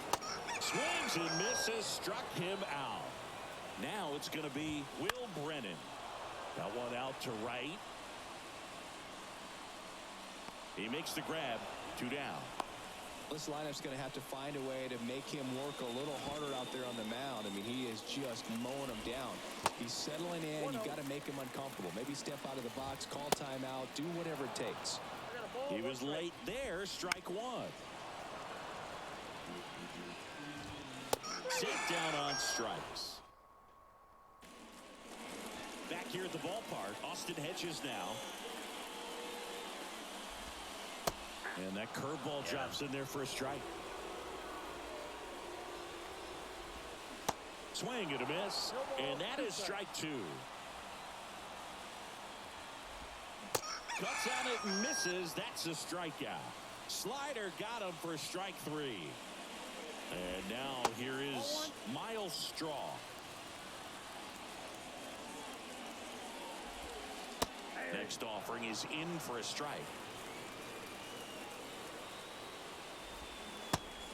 Swings and misses, struck him out. Now it's going to be Will Brennan. Got one out to right. He makes the grab, 2 down. This lineup's going to have to find a way to make him work a little harder out there on the mound. I mean, he is just mowing them down. He's settling in. You've got to make him uncomfortable. Maybe step out of the box, call timeout, do whatever it takes. He was late there, strike 1. Sit down on strikes. Back here at the ballpark, Austin Hedges now. And that curveball drops in there for a strike. Swing and a miss. And that is strike 2. Cuts on it and misses. That's a strikeout. Slider got him for strike 3. And now here is Miles Straw. Next offering is in for a strike.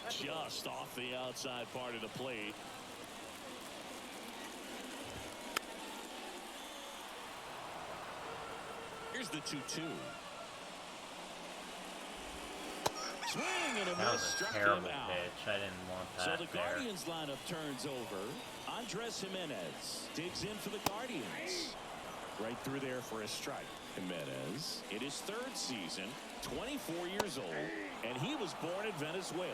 Just off the outside part of the plate. Here's the 2-2. Swing and a That miss, was a struck terrible him out. pitch. I didn't want So that the there. Guardians lineup turns over. Andres Jimenez digs in for the Guardians. Right through there for a strike. Jimenez in his 3rd season, 24 years old, and he was born in Venezuela.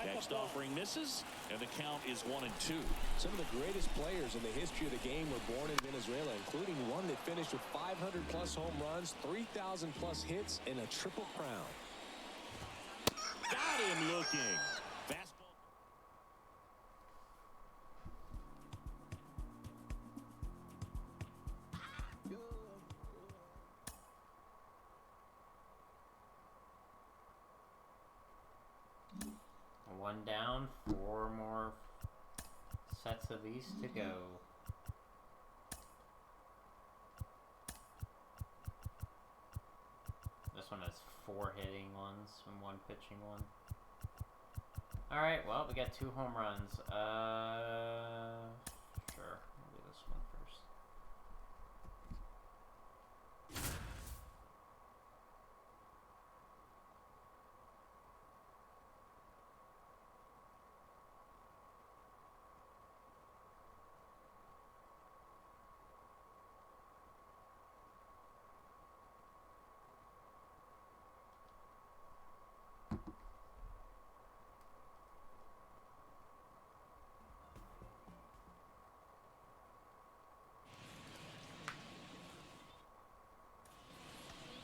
Next offering misses, and the count is 1-2. Some of the greatest players in the history of the game were born in Venezuela, including one that finished with 500-plus home runs, 3,000-plus hits, and a triple crown. Got him looking. Fastball. One down, 4 more sets of these to go. This one has 4 hitting ones and 1 pitching one. Alright, well, we got 2 home runs. Sure, we'll do this one first.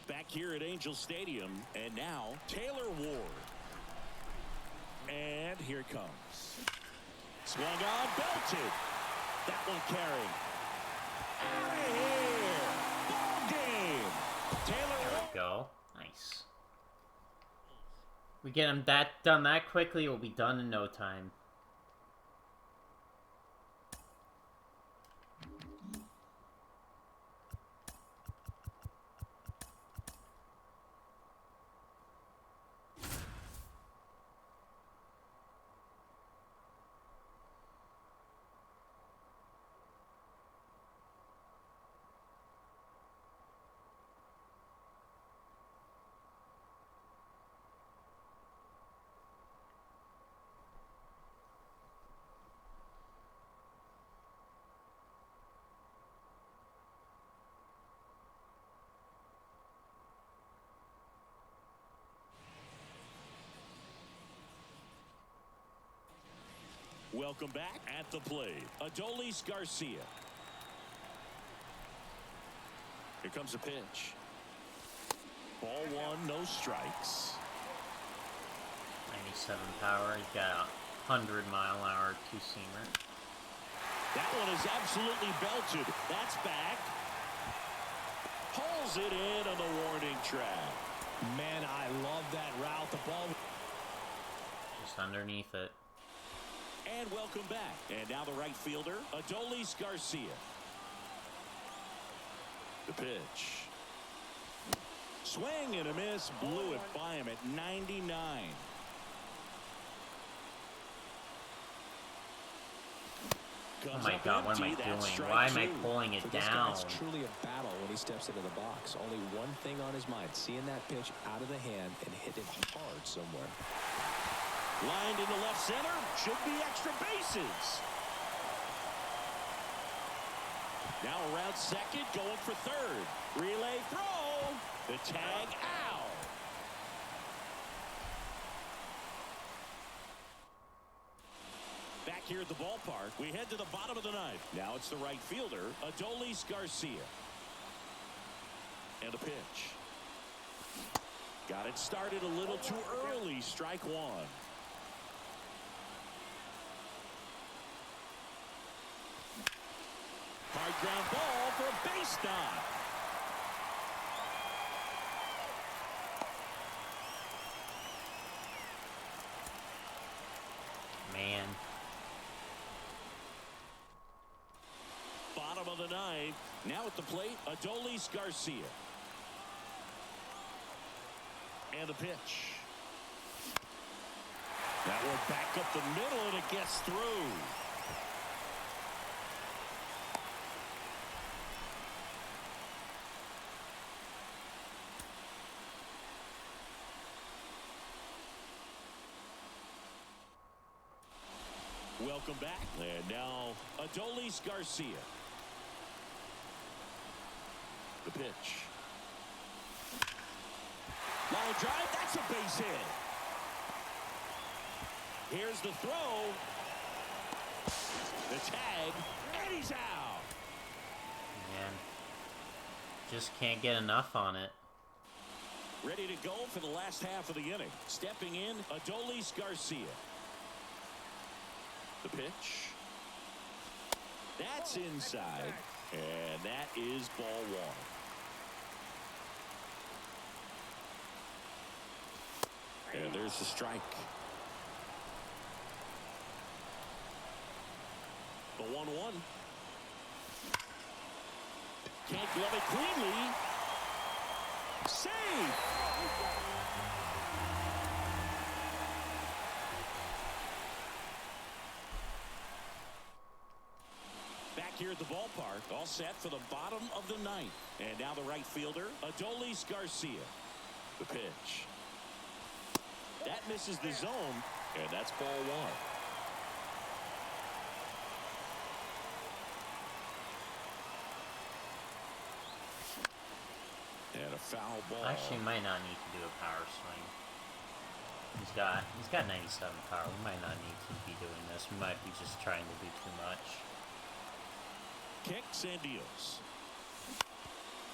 Back here at Angel Stadium, and now Taylor Ward. And here it comes. Swung on, belted. That one carrying. Out of here. Ball game. Taylor There Ward. we go. Nice. We get him done that quickly, we'll be done in no time. Welcome back at the plate. Adolis Garcia. Here comes a pitch. Ball 1, no strikes. 97 power, he's got a 100-mile-an-hour two-seamer. That one is absolutely belted. That's back. Pulls it in on the warning track. Man, I love that route. The ball Just underneath it. And welcome back. And now the right fielder, Adolis Garcia. The pitch. Swing and a miss. Blew it by him at 99. Oh my God, what am I doing? Why am I pulling it down? It's truly a battle when he steps into the box. Only one thing on his mind, seeing that pitch out of the hand and hit it hard somewhere. Lined into left center. Should be extra bases. Now around second, going for third. Relay throw. The tag out. Back here at the ballpark, we head to the bottom of the ninth. Now it's the right fielder, Adolis Garcia. And a pitch. Got it started a little too early. Strike 1. Hard ground ball for a base knock. Man. Bottom of the ninth. Now at the plate, Adolis Garcia. And the pitch. That one back up the middle, and it gets through. Welcome back. And now Adolis Garcia. The pitch. Line drive. That's a base hit. Here's the throw. The tag, and he's out. Man, just can't get enough on it. Ready to go for the last half of the inning. Stepping in, Adolis Garcia. The pitch. That's inside, and that is ball one. And there's the strike. The 1-1. Can't glove it cleanly. Save! Back here at the ballpark, all set for the bottom of the ninth. And now the right fielder, Adolis Garcia. The pitch. That misses the zone, and that's ball one. And a foul ball. Actually, might not need to do a power swing. He's got 97 power. We might not need to be doing this. We might be just trying to do too much. Kicks and deals.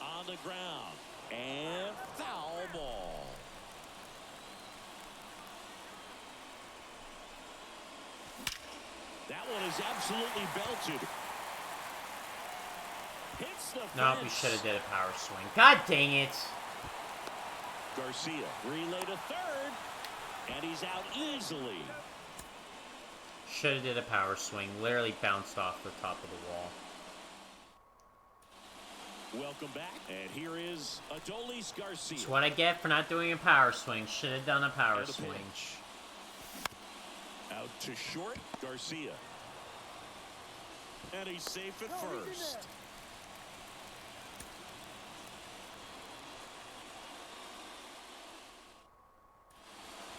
On the ground. And foul ball. That one is absolutely belted. Hits the fence. No, we should have did a power swing. God dang it. Garcia relay to third. And he's out easily. Should have did a power swing. Literally bounced off the top of the wall. Welcome back. And here is Adolis Garcia. That's what I get for not doing a power swing. Should have done a power swing. Pitch. Out to short, Garcia. And he's safe at first.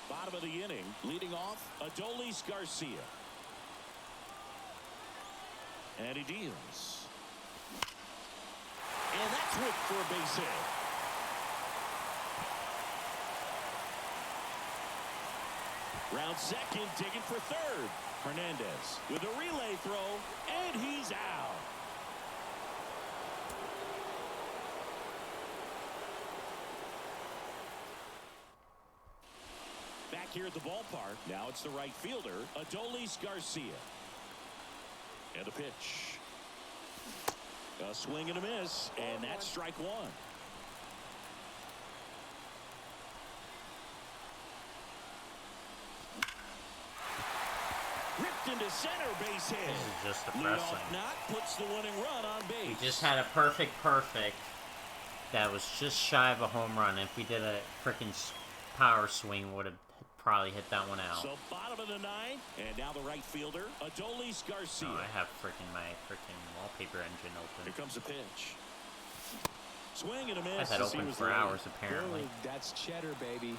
Bottom of the inning, leading off, Adolis Garcia. And he deals. And that's whipped for a base hit. Round second, digging for third. Hernandez with a relay throw, and he's out. Back here at the ballpark, now it's the right fielder, Adolis Garcia. And a pitch. A swing and a miss, and that's strike one. Ripped into center, base hit. This is just depressing. Knott puts the winning run on base. We just had a perfect that was just shy of a home run. If we did a freaking power swing, would have probably hit that one out. So bottom of the ninth, and now the right fielder, Adolis Garcia. Oh, I have my wallpaper engine open. Here comes a pitch. Swing and a miss. I've had open for hours apparently. Good. That's cheddar, baby.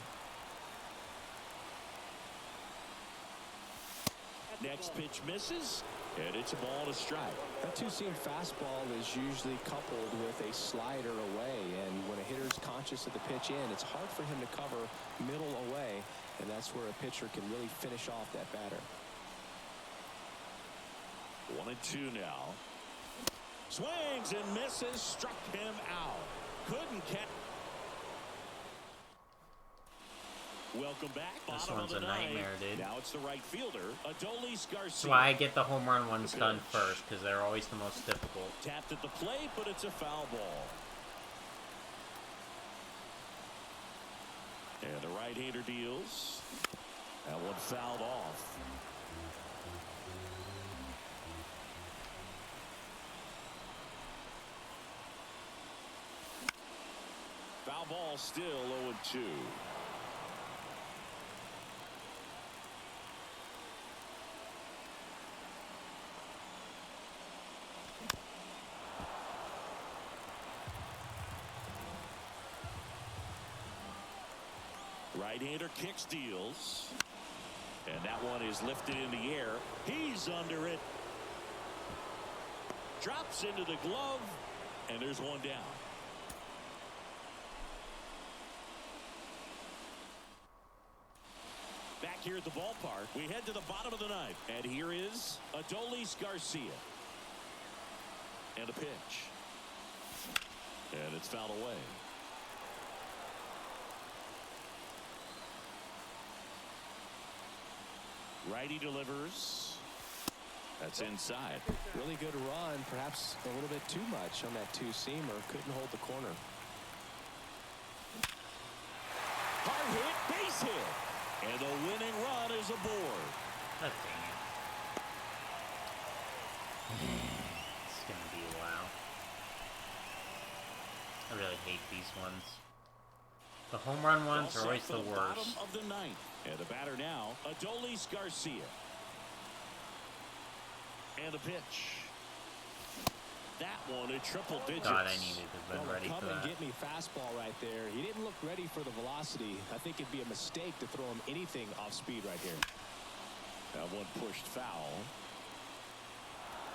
Next pitch misses, and it's a ball to strike. That two-seam fastball is usually coupled with a slider away, and when a hitter's conscious of the pitch in, it's hard for him to cover middle away, and that's where a pitcher can really finish off that batter. 1-2 now. Swings and misses, struck him out. Couldn't catch. Welcome back. This one's a nightmare, dude. Now it's the right fielder, Adolis Garcia. That's why I get the home run ones done first, because they're always the most difficult. Tapped at the plate, but it's a foul ball. And the right-hander deals. That one fouled off. Foul ball still 0-2. Right-hander kicks, deals. And that one is lifted in the air. He's under it. Drops into the glove. And there's one down. Back here at the ballpark, we head to the bottom of the ninth. And here is Adolis Garcia. And a pitch. And it's fouled away. Righty delivers. That's inside. Really good run. Perhaps a little bit too much on that two-seamer. Couldn't hold the corner. Hard hit, base hit. And the winning run is aboard. God dang it. It's going to be a while. I really hate these ones. The home run ones are always the worst. Bottom of the ninth. And the batter now, Adolis Garcia. And a pitch. That one a triple digits. God, I needed to have been ready for that. Come and get me fastball right there. He didn't look ready for the velocity. I think it'd be a mistake to throw him anything off speed right here. That one pushed foul.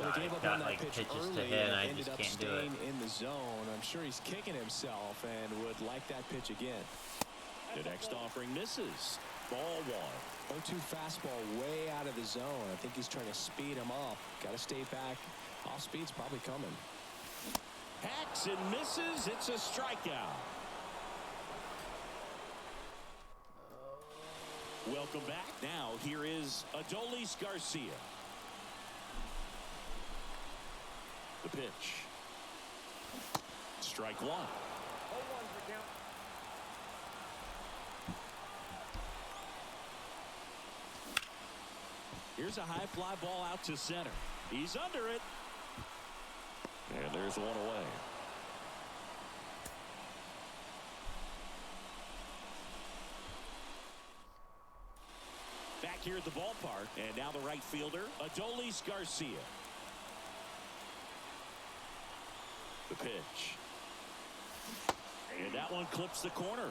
Well, he gave up on that like pitch pitches early to hit, and I ended just up can't do it. staying in the zone. I'm sure he's kicking himself and would like that pitch again. The next offering misses. Ball one. 0-2 fastball way out of the zone. I think he's trying to speed him up. Got to stay back. Off speed's probably coming. Hacks and misses. It's a strikeout. Welcome back. Now here is Adolis Garcia. The pitch. Strike one. 0-1 for count. Here's a high fly ball out to center. He's under it. And there's one away. Back here at the ballpark. And now the right fielder, Adolis Garcia. The pitch. And that one clips the corner.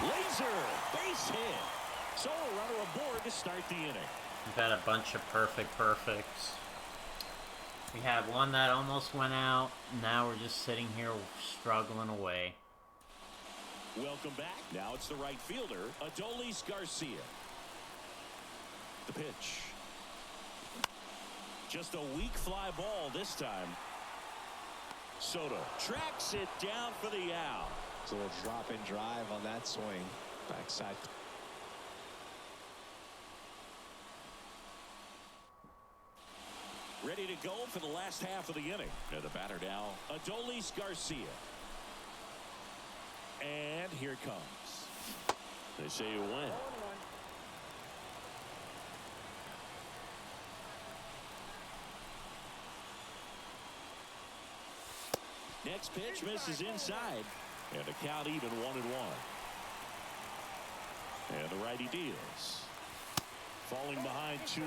Laser, base hit. So a runner aboard to start the inning. We've had a bunch of perfects. We had one that almost went out. Now we're just sitting here struggling away. Welcome back. Now it's the right fielder, Adolis Garcia. The pitch. Just a weak fly ball this time. Soto tracks it down for the out. It's a little drop and drive on that swing. Backside. Ready to go for the last half of the inning. And the batter now, Adolis Garcia. And here it comes. They say you win. 0-1. Next pitch misses inside. And the count even 1-1. And the righty deals. Falling behind 2-1.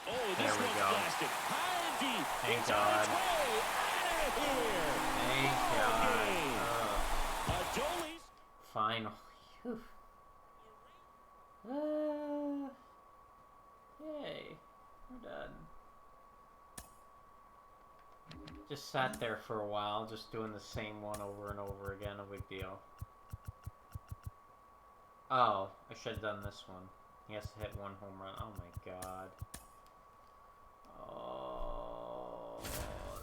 Oh, There this we one's go. blasted. High and deep. Thank It's God. on its way. Out of here. Thank God. Adolis. Finally. Yay. We're done. Just sat there for a while, just doing the same one over and over again. No big deal. Oh, I should have done this one. He has to hit one home run. Oh my God. Oh,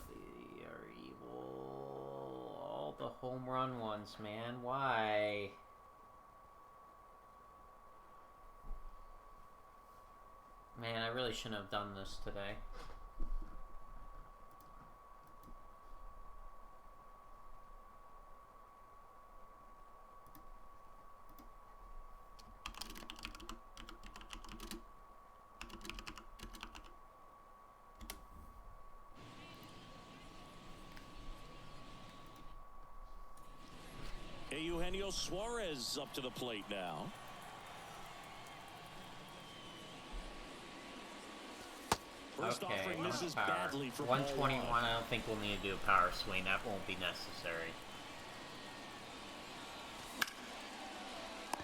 they are evil. All the home run ones, man. Why? Man, I really shouldn't have done this today. Eugenio Suarez up to the plate now. First Okay, offering misses power. badly for 121, ball one. I don't think we'll need to do a power swing. That won't be necessary.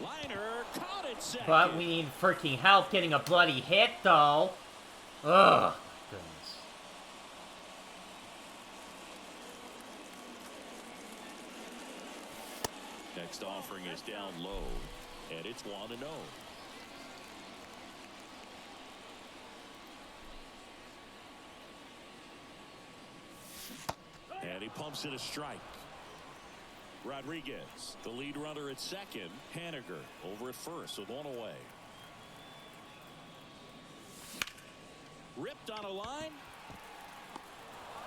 Liner caught it second. But we need freaking help getting a bloody hit, though. Ugh. Goodness. Next offering is down low, and it's 1-0. And he pumps it a strike. Rodriguez, the lead runner at second. Haniger over at first with one away. Ripped on a line.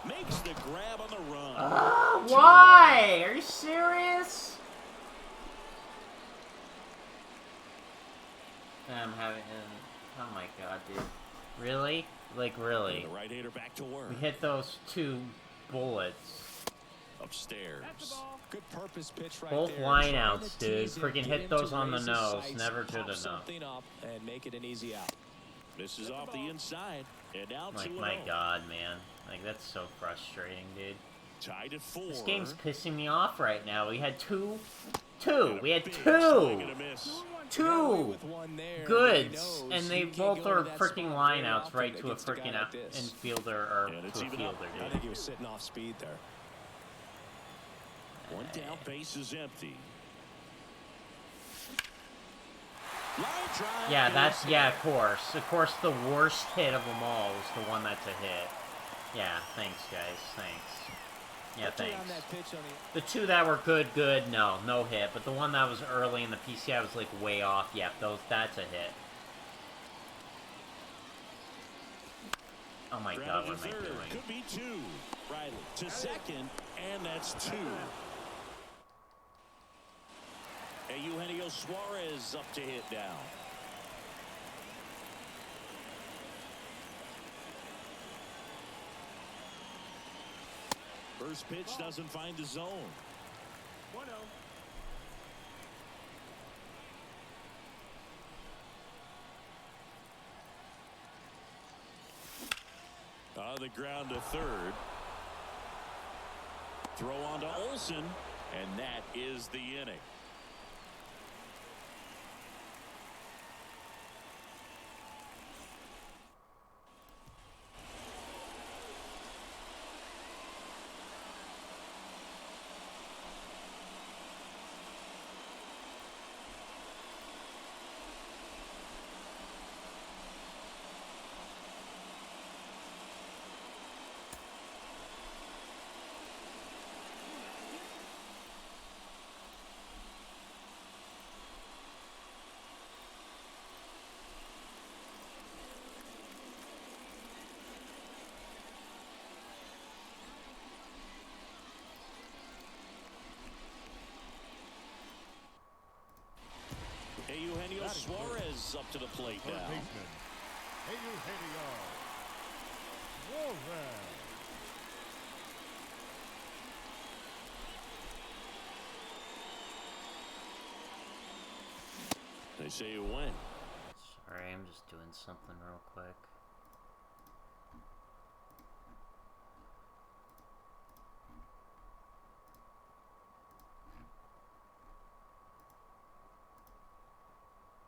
Makes the grab on the run. Why? Are you serious? I'm having... Oh my god, dude. Really? Like, really? The right-hander back to work. We hit those 2 bullets. Upstairs. Good purpose pitch right Both there. lineouts, dude. Freaking hit those on the nose. Never good enough. Something up and make it an easy out. This is off the inside. And now Like, my god, man. Like, that's so frustrating, dude. Tied at 4. This game's pissing me off right now. We had two. We had 2 goods, and they both are freaking lineouts right to a freaking infielder or to a fielder, dude. I think he was sitting off speed there. One down, base is empty. Yeah, of course. Of course, the worst hit of them all was the one that's a hit. Yeah, thanks, guys. Thanks. Yeah, thanks. The 2 that were good, no hit. But the one that was early in the PCI was, like, way off. Yeah, that's a hit. Oh my god, what am I doing? Could be 2. Riley to second, and that's 2. Eugenio Suarez up to hit now. First pitch doesn't find the zone. 1-0. On the ground to third. Throw on to Olsen, and that is the inning. Eugenio Suarez up to the plate now. Eugenio Suarez. They say you win. Sorry, I'm just doing something real quick.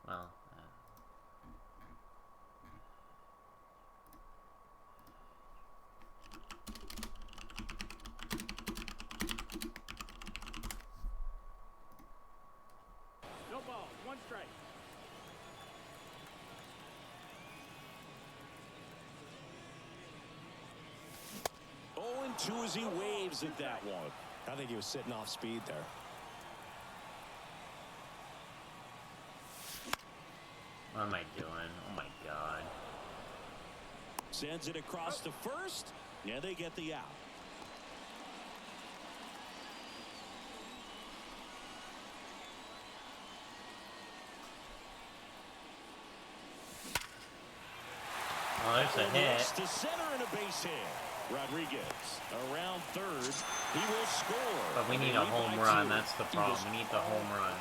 Well, No ball, 1 strike. Oh, and 2 as he waves at that one. I think he was sitting off speed there. what am I doing? Oh my god. Sends it across to first. Yeah, they get the out. Oh, there's a hit. To center and a base hit. Rodriguez around third. He will score. But we need a home run. That's the problem. We need the home run.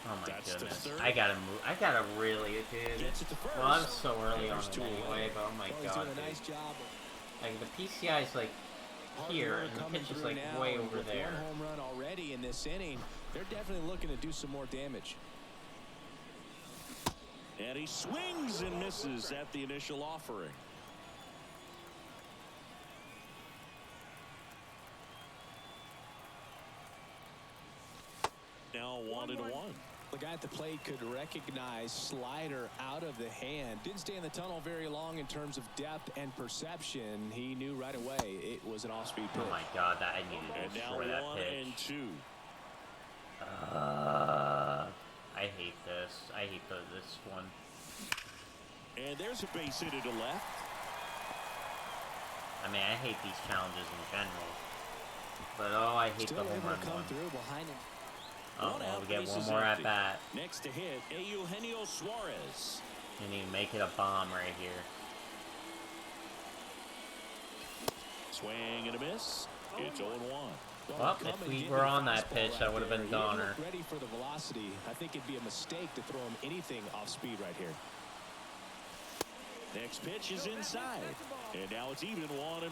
Oh my That's goodness. the third. I gotta move. I gotta really, dude. Gets it to first. Well, I'm so early on There's it two anyway, away. but oh my He's god, doing a nice dude. job. Like, the PCI is, like, here, and the pitch is, like, way over there. One home run already in this inning. They're definitely looking to do some more damage. And he swings and misses at the initial offering. Now 1-1. The guy at the plate could recognize slider out of the hand. Didn't stay in the tunnel very long in terms of depth and perception. He knew right away it was an off-speed pitch. Oh my god, that I needed to And destroy now that 1-2. I hate this. I hate this one. And there's a base hit to the left. I mean, I hate these challenges in general. But oh, I hate Still the home able run to come one. through behind him. Oh, well, we get one more at bat. Next to hit, Eugenio Suarez. You need to make it a bomb right here. Swing and a miss. It's 0-1. Well, if we were on that pitch, that would have been goner. Ready for the velocity. I think it'd be a mistake to throw him anything off speed right here. Next pitch is inside. And now it's even 1-1. 1-1.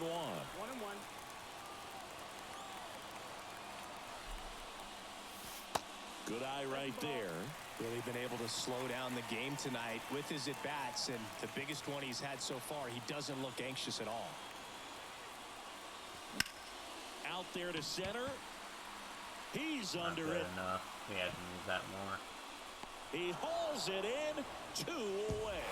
Good eye right there. Really been able to slow down the game tonight with his at-bats, and the biggest one he's had so far. He doesn't look anxious at all. Out there to center. He's Not under good it. enough. We had to move that more. He hauls it in. 2 away.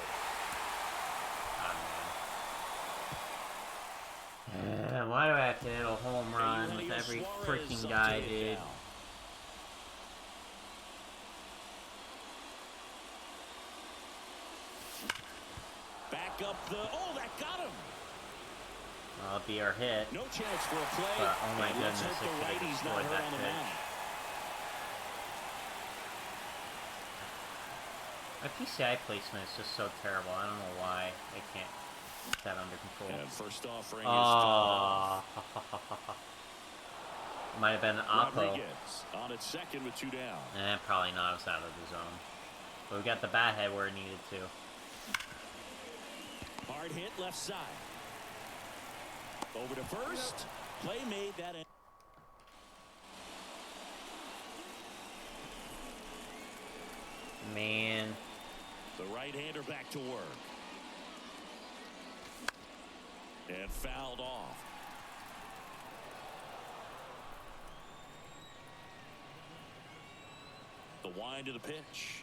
Why do I have to hit a home run with every freaking guy, dude? Back up the... Oh, that got him. That'll be our hit. No chance for a play. But, oh my And let's goodness, hope it the could have righty's not destroyed hurt that on the pitch. mound. My PCI placement is just so terrible. I don't know why I can't get that under control. And first offering Oh. Might have been Oppo. Rodriguez on its second with 2 down. Probably not. It was out of the zone. But we got the bat head where it needed to. Hard hit left side. Over to first. Play made that. Man. The right-hander back to work. And fouled off. The wind of the pitch.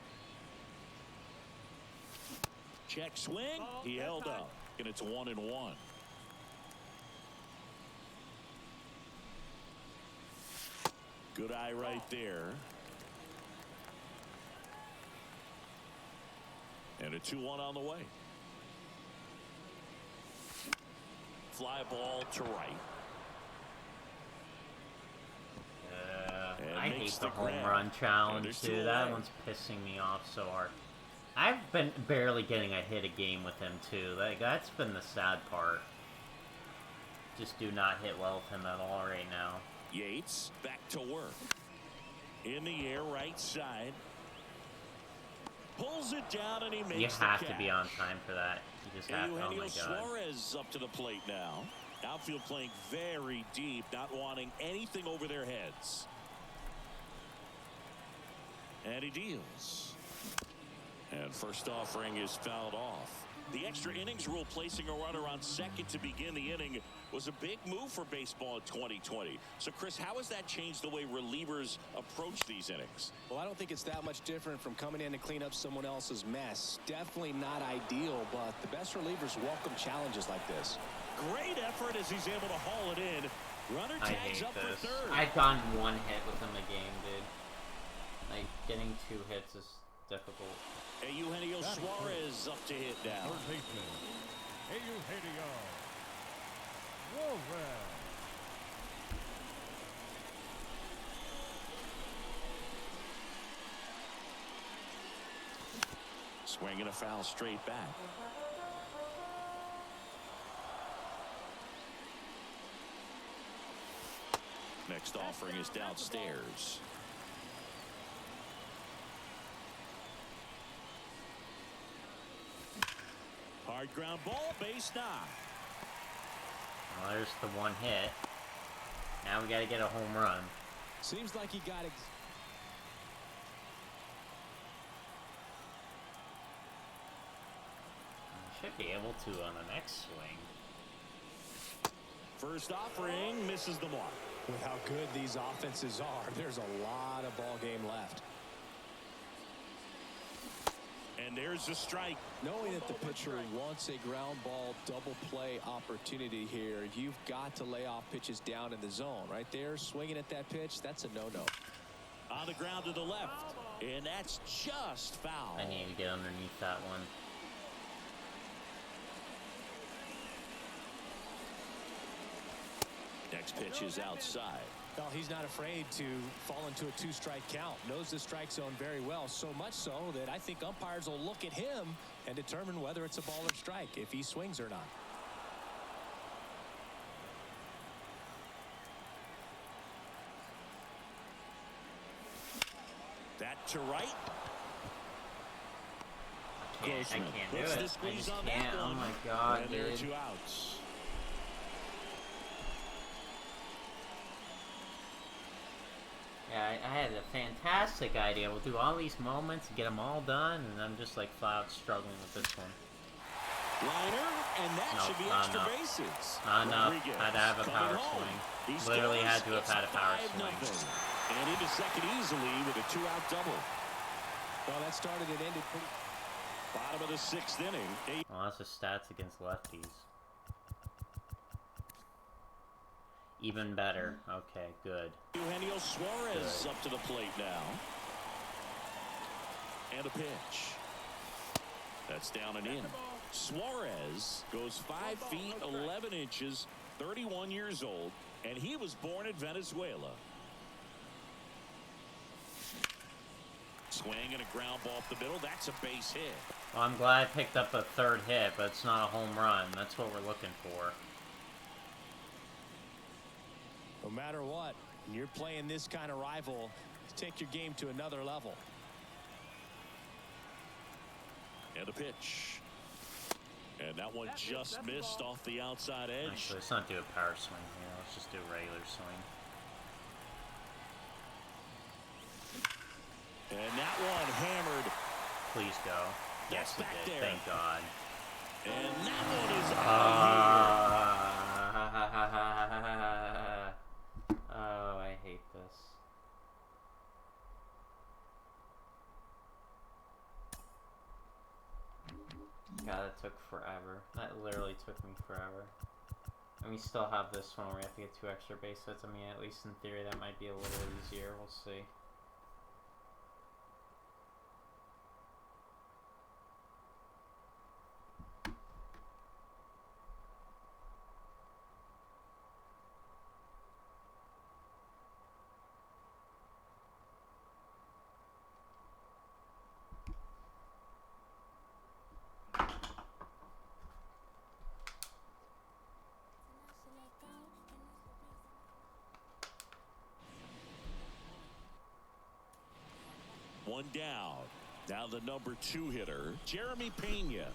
Check swing. He held up. And it's 1-1. Good eye right there. And a 2-1 on the way. Fly ball to right. I hate the home run challenge, dude. That one's pissing me off so hard. I've been barely getting a hit a game with him, too. Like, that's been the sad part. Just do not hit well with him at all right now. Yates back to work. In the air, right side. Pulls it down and he makes You the have catch. to be on time for that. You just have to. Oh my Eugenio god. Suarez up to the plate now. Outfield playing very deep, not wanting anything over their heads. And he deals. And first offering is fouled off. The extra innings rule placing a runner on second to begin the inning was a big move for baseball in 2020. So, Chris, how has that changed the way relievers approach these innings? Well, I don't think it's that much different from coming in to clean up someone else's mess. Definitely not ideal, but the best relievers welcome challenges like this. Great effort as he's able to haul it in. Runner tags up for third. I've gotten one hit within the game, dude. Like, getting 2 hits is difficult. Eugenio Suarez up to hit now. Third baseman, Eugenio Suarez. Swinging a foul straight back. Next offering is downstairs. Hard ground ball, base knock. Well, there's the one hit. Now we got to get a home run. Seems like he got it. Should be able to on the next swing. First offering misses the mark. With how good these offenses are, there's a lot of ball game left. And there's a strike. Knowing that the pitcher wants a ground ball double play opportunity here, you've got to lay off pitches down in the zone. Right there, swinging at that pitch, that's a no-no. On the ground to the left, and that's just foul. I need to get underneath that one. Next pitch is outside. Well, he's not afraid to fall into a two-strike count. Knows the strike zone very well, so much so that I think umpires will look at him and determine whether it's a ball or strike, if he swings or not. That to right. I can't do it. I just can't. Oh my God, and dude. there are 2 outs. Yeah, I had a fantastic idea. We'll do all these moments and get them all done, and I'm just like flat out struggling with this one. Liner, and that should be extra bases. No, had to have a power swing. Literally had to have had a power swing. And into second easily with a 2-out double. Well, that started and ended pretty. Bottom of the 6th inning. Well, that's the stats against lefties. Even better. Okay, good. Eugenio Suarez up to the plate now. And a pitch. That's down and in. Suarez goes 5 feet 11 inches, 31 years old, and he was born in Venezuela. Swing and a ground ball up the middle. That's a base hit. Well, I'm glad I picked up a 3rd hit, but it's not a home run. That's what we're looking for. No matter what, when you're playing this kind of rival, take your game to another level. And a pitch. And that one just missed off the outside edge. Actually, let's not do a power swing here. Let's just do a regular swing. And that one hammered. Please go. Yes, it did. There. Thank God. And that one is out. Oh, I hate this. God, it took forever. That literally took me forever. And we still have this one where we have to get 2 extra base hits. I mean, at least in theory, that might be a little easier. We'll see. One down. Now the number 2 hitter, Jeremy Pena.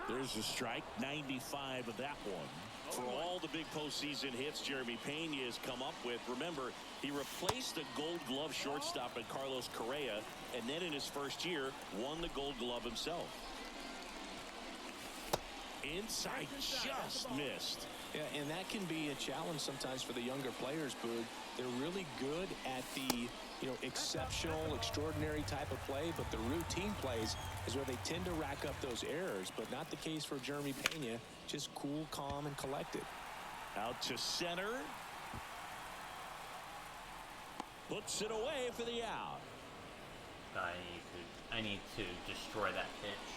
There's a strike, 95 of that one. For all the big postseason hits Jeremy Pena has come up with, remember, he replaced the Gold Glove shortstop in Carlos Correa, and then in his first year, won the Gold Glove himself. Inside, just missed. Yeah, and that can be a challenge sometimes for the younger players, Boog. They're really good at the, exceptional, extraordinary type of play, but the routine plays is where they tend to rack up those errors, but not the case for Jeremy Pena. Just cool, calm, and collected. Out to center. Puts it away for the out. I need to destroy that pitch.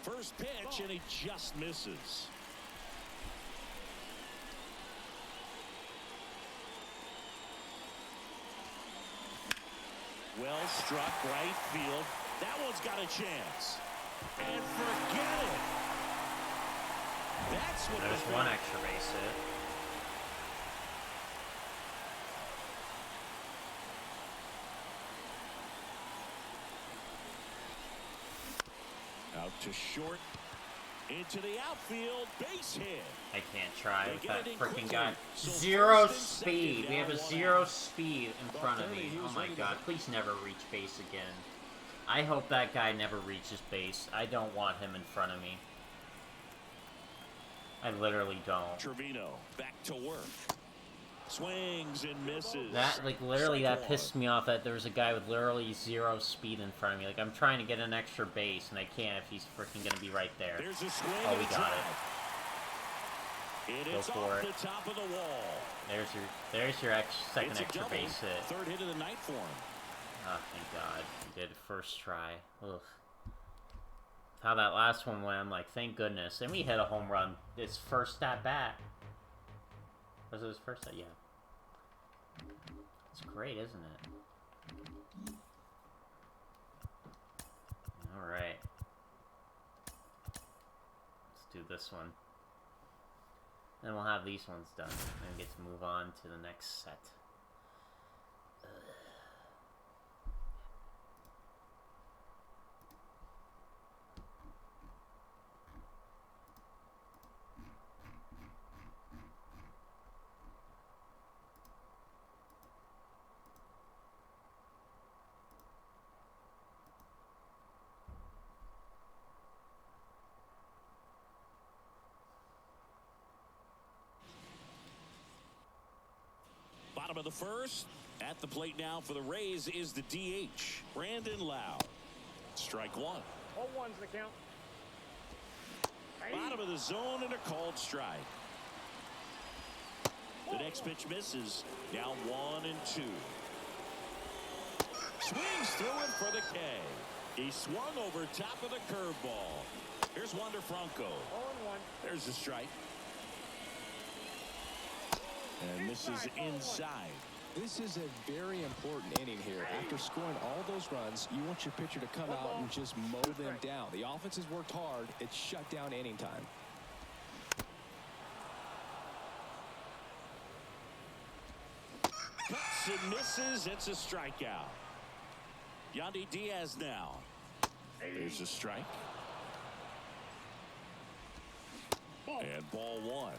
First pitch, and he just misses. Well struck, right field. That one's got a chance. And forget it. That's what There's one extra base hit. Out to short. Into the outfield. Base hit. I can't try with that freaking guy. So Zero first and speed. second, We have a down 1 zero out. speed in front of me. He Oh was my ready to god. hit. Please never reach base again. I hope that guy never reaches base. I don't want him in front of me. I literally don't. Trevino back to work. Swings and misses. That, like, literally, Strike that pissed me off that there was a guy with literally zero speed in front of me. Like, I'm trying to get an extra base, and I can't if he's freaking gonna be right there. There's a swing. Oh, we got it. Go It's for off it. the top of the wall. There's your second It's a extra double. base hit. Third hit of the night for him. Oh, thank God. He did first try. Ugh. How that last one went, I'm like, thank goodness. And we hit a home run. His first at bat. Was it his first at? Yeah. It's great, isn't it? Alright. Let's do this one. Then we'll have these ones done. And get to move on to the next set. Bottom of the first. At the plate now for the Rays is the DH, Brandon Lau. Strike one. 0-1's the count. Bottom of the zone and a called strike. The next pitch misses. Now 1-2. Swings through it for the K. He swung over top of the curveball. Here's Wander Franco. 0-1. There's the strike. And this is inside. This is a very important inning here. After scoring all those runs, you want your pitcher to come out and just mow them down. The offense has worked hard. It's shut down inning time. Cuts and misses. It's a strikeout. Yandy Diaz now. There's a strike. And ball one.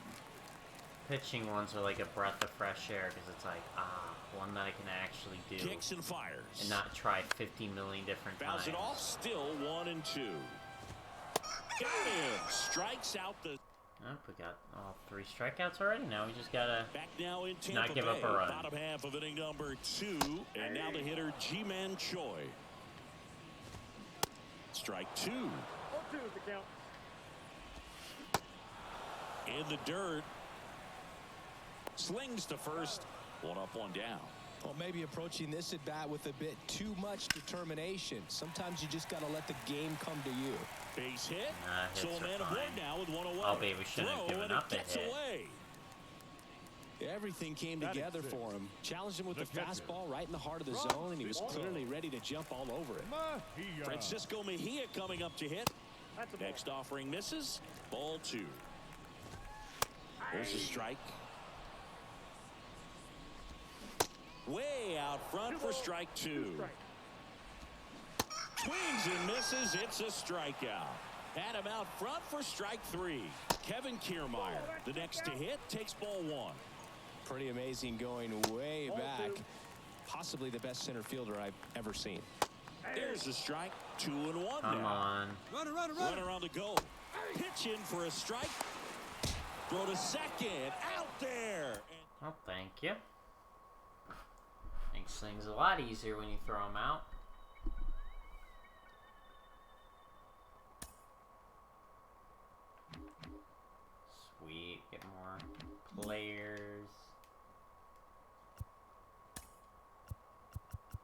Pitching ones are like a breath of fresh air because it's like, one that I can actually do. Kicks and fires. And not try 50 million different Fouls times. it off. Still 1-2. Got him. Strikes out the. Oh, we got all 3 strikeouts already. Now we just gotta Back now in Tampa not give Bay. up a run. Bottom half of inning number 2. And now the hitter G-Man Choi. Strike 2. 0-2's the count. In the dirt. Slings to first. 1 up, 1 down. Well, maybe approaching this at bat with a bit too much determination. Sometimes you just got to let the game come to you. Base hit. Hits So a are man fine. aboard now with 1 away. Oh, baby, we shouldn't have Throw, given and up it a gets hit. away. Everything came That together is for him. Challenged him with the catcher. fastball right in the heart of the Wrong. zone, and he was clearly ready to jump all over it. Mejia. Francisco Mejia coming up to hit. That's a ball. Next offering misses. Ball 2. There's a strike. Way out front for strike 2. Strike. Swings and misses. It's a strikeout. Had him out front for strike 3. Kevin Kiermaier, the next to hit, takes ball 1. Pretty amazing going way Ball back. 2. Possibly the best center fielder I've ever seen. There's a strike. 2-1 Come now. on. Runner on the go. Pitch in for a strike. Throw to second. Out there. Well, thank you. Makes things a lot easier when you throw them out. Sweet. Get more players.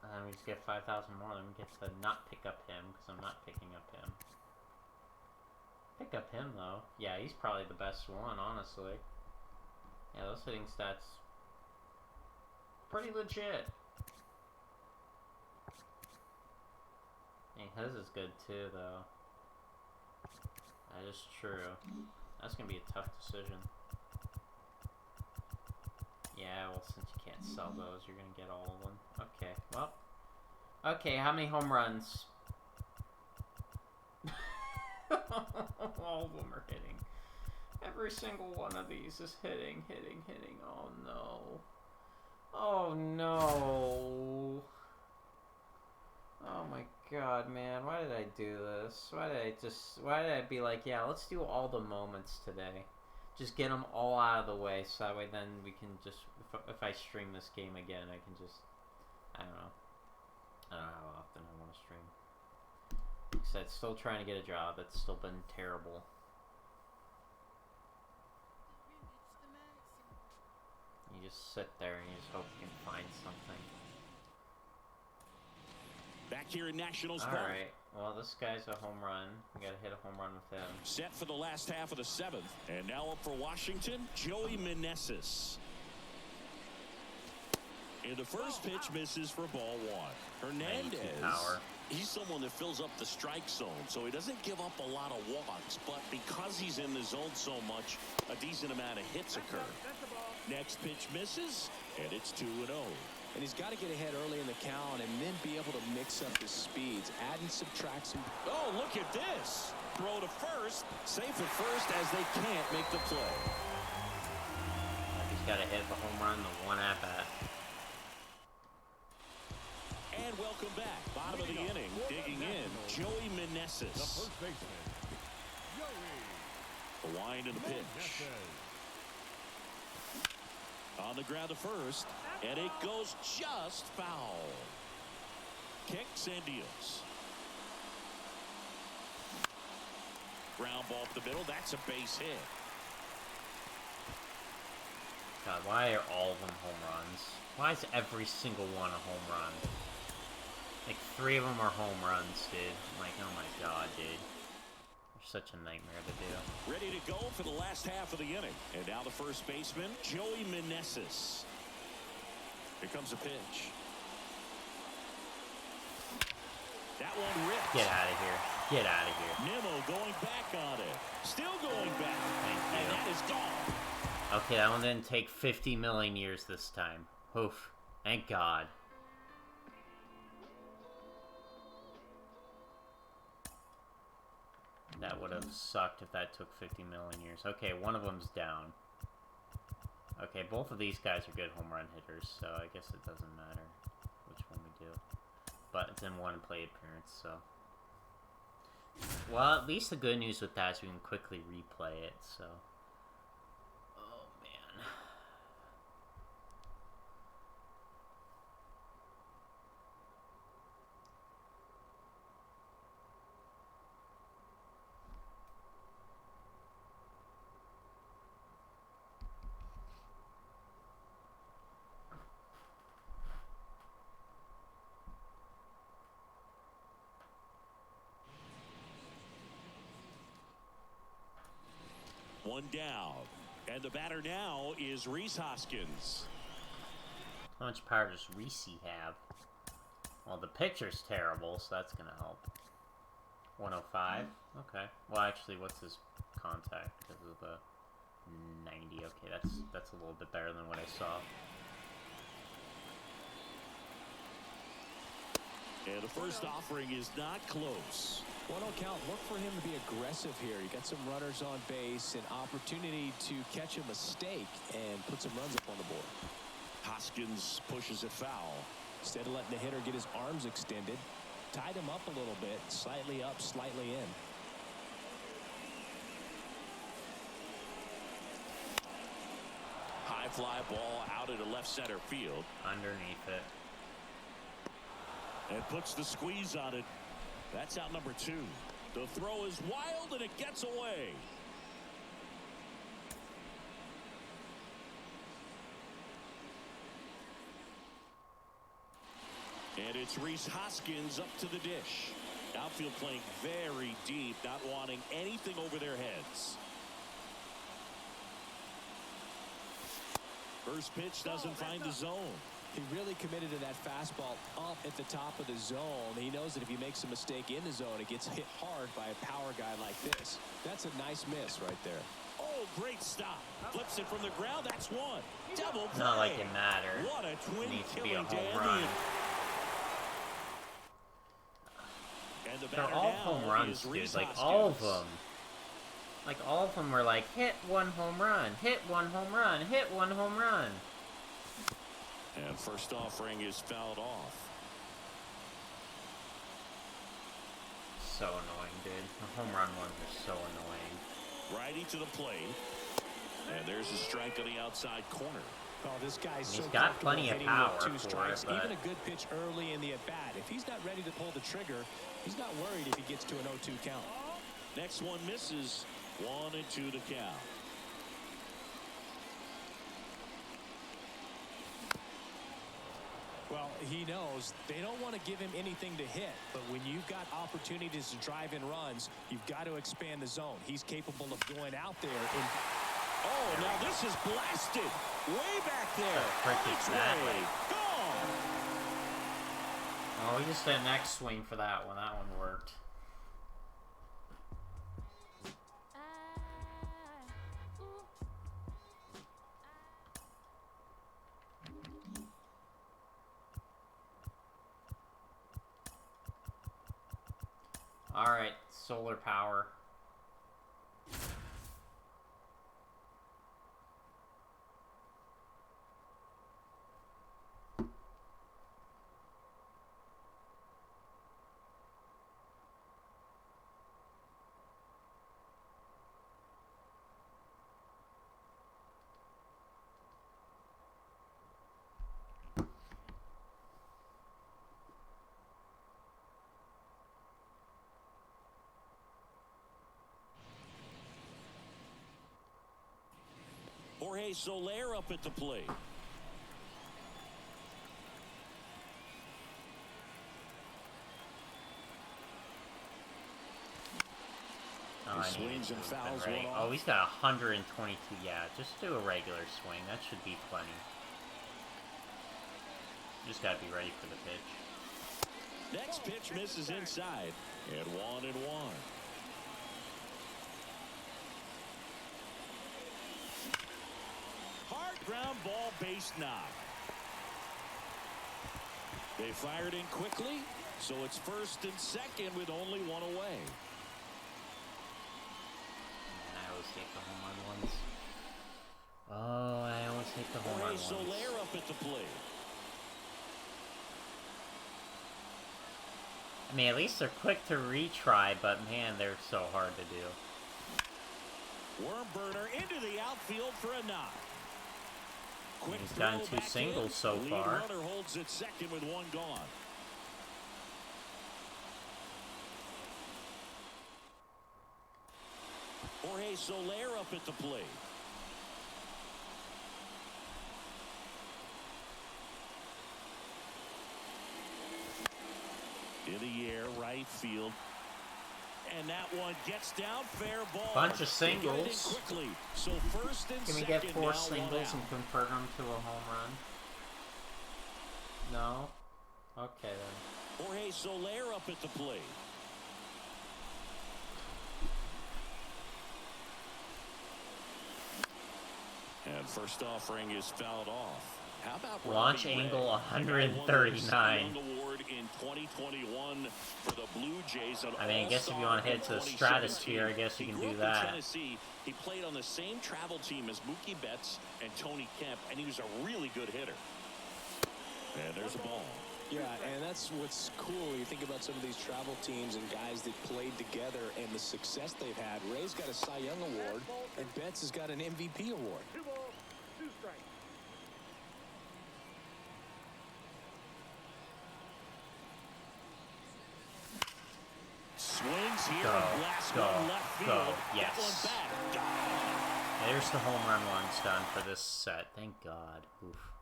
And then we just get 5,000 more. Then we get to not pick up him because I'm not picking up him. Pick up him though. Yeah, he's probably the best one, honestly. Yeah, those hitting stats pretty legit. Hey, his is good too, though. That is true. That's gonna be a tough decision. Yeah, well, since you can't sell those, you're gonna get all of them. Okay, well. Okay, how many home runs? All of them are hitting. Every single one of these is hitting. Oh no. Oh no. Oh my god, man. Why did I do this? Why did I be like, yeah, let's do all the moments today. Just get them all out of the way, so that way then we can just, if I stream this game again, I can just, I don't know how often I want to stream. Because I'm still trying to get a job that's still been terrible. You just sit there and you just hope you can find something. Back here in Nationals Park. Alright, well this guy's a home run. We gotta hit a home run with him. Set for the last half of the 7th. And now up for Washington, Joey Meneses. And the first pitch misses for ball 1. Hernandez, he's someone that fills up the strike zone, so he doesn't give up a lot of walks, but because he's in the zone so much, a decent amount of hits occur. Next pitch misses, and it's 2-0. And he's got to get ahead early in the count and then be able to mix up his speeds, add and subtract some. Oh, look at this. Throw to first, safe at first as they can't make the play. He's got to hit the home run the one at bat. And welcome back. Bottom of the inning, digging in, Joey Meneses. The first baseman, Joey. The wind and the pitch. On the ground to first, and it goes just foul. Kicks and deals. Ground ball up the middle. That's a base hit. God, why are all of them home runs? Why is every single one a home run? Like 3 of them are home runs, dude. I'm like, oh my god, dude. They're such a nightmare to do. Ready to go for the last half of the inning. And now the first baseman, Joey Meneses. Here comes a pitch. That one ripped. Get out of here. Get out of here. Nimmo going back on it. Still going back. Thank you. And that is gone. Okay, that one didn't take 50 million years this time. Oof. Thank God. That would have sucked if that took 50 million years. Okay, one of them's down. Okay, both of these guys are good home run hitters, so I guess it doesn't matter which one we do. But it's in one plate appearance, so. Well, at least the good news with that is we can quickly replay it, so. Oh, man. One down. And the batter now is Rhys Hoskins. How much power does Reese have? Well, the pitcher's terrible, so that's going to help. 105? Okay. Well, actually, what's his contact? Because of the 90. Okay, that's a little bit better than what I saw. And the first offering is not close. 1-0 count. Look for him to be aggressive here. You got some runners on base, an opportunity to catch a mistake and put some runs up on the board. Hoskins pushes it foul. Instead of letting the hitter get his arms extended, tied him up a little bit, slightly up, slightly in. High fly ball out into left center field. Underneath it. And puts the squeeze on it. That's out number 2. The throw is wild and it gets away. And it's Rhys Hoskins up to the dish. Outfield playing very deep, not wanting anything over their heads. First pitch doesn't find the zone. He really committed to that fastball up at the top of the zone. He knows that if he makes a mistake in the zone, it gets hit hard by a power guy like this. That's a nice miss right there. Oh, great stop. Flips it from the ground. That's one. Double play. Not like it matters. What a twin Needs to be killing a home run. And They're all home runs, dude. Like, all of them. Like, all of them were like, hit one home run, hit one home run, hit one home run. And first offering is fouled off. So annoying, dude. The home run ones are so annoying. Righty to the plate. And there's a strike on the outside corner. Oh, this guy's he's got plenty of power with 2 for strikes. it, but Even a good pitch early in the at-bat. If he's not ready to pull the trigger, he's not worried if he gets to an 0-2 count. Next one misses. 1-2 to count. Well, he knows they don't want to give him anything to hit, but when you've got opportunities to drive in runs, you've got to expand the zone. He's capable of going out there and... Oh, now this is blasted. Way back there. It's way gone. Oh, he just did an X swing for that one. That one worked. Alright, solar power. Jorge Soler up at the plate. Oh, he swings and fouls one off. Oh, he's got 122. Yeah, just do a regular swing. That should be plenty. Just got to be ready for the pitch. Next pitch misses inside. And 1-1. Hard ground ball, base knock. They fired in quickly, so it's first and second with only one away. I always take the home run ones. Oh, I always take the home run ones. Soler up at the plate. I mean, at least they're quick to retry, but man, they're so hard to do. Worm burner into the outfield for a knock. Quick He's gotten 2 singles so far. Lead runner holds it second with 1 gone. Jorge Soler up at the plate. In the air, right field. And that one gets down, fair ball. Bunch of singles. Quickly. So first and Can we second, get 4 now singles and convert them to a home run? No? Okay then. Jorge Soler up at the plate. And first offering is fouled off. How about launch angle 139? Award in 2021 for the Blue Jays. I mean, I guess if you want to hit to the stratosphere, I guess you can do that. In Tennessee, he played on the same travel team as Mookie Betts and Tony Kemp, and he was a really good hitter. And there's a ball. Yeah, and that's what's cool. You think about some of these travel teams and guys that played together and the success they've had. Ray's got a Cy Young award, and Betts has got an MVP award. 2 balls, 2 strikes. Swings here. Go. Yes. There's the home run ones done for this set. Thank God. Oof.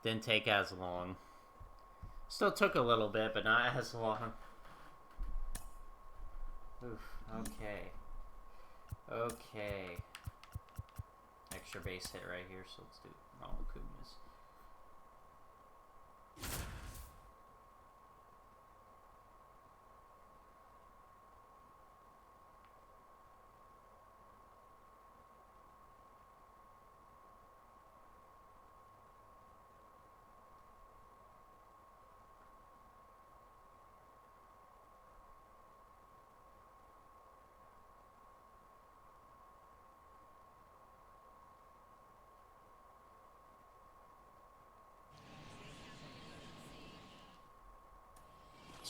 Didn't take as long. Still took a little bit, but not as long. Oof. Okay. Okay. Extra base hit right here, so let's do Ronald Acuña's.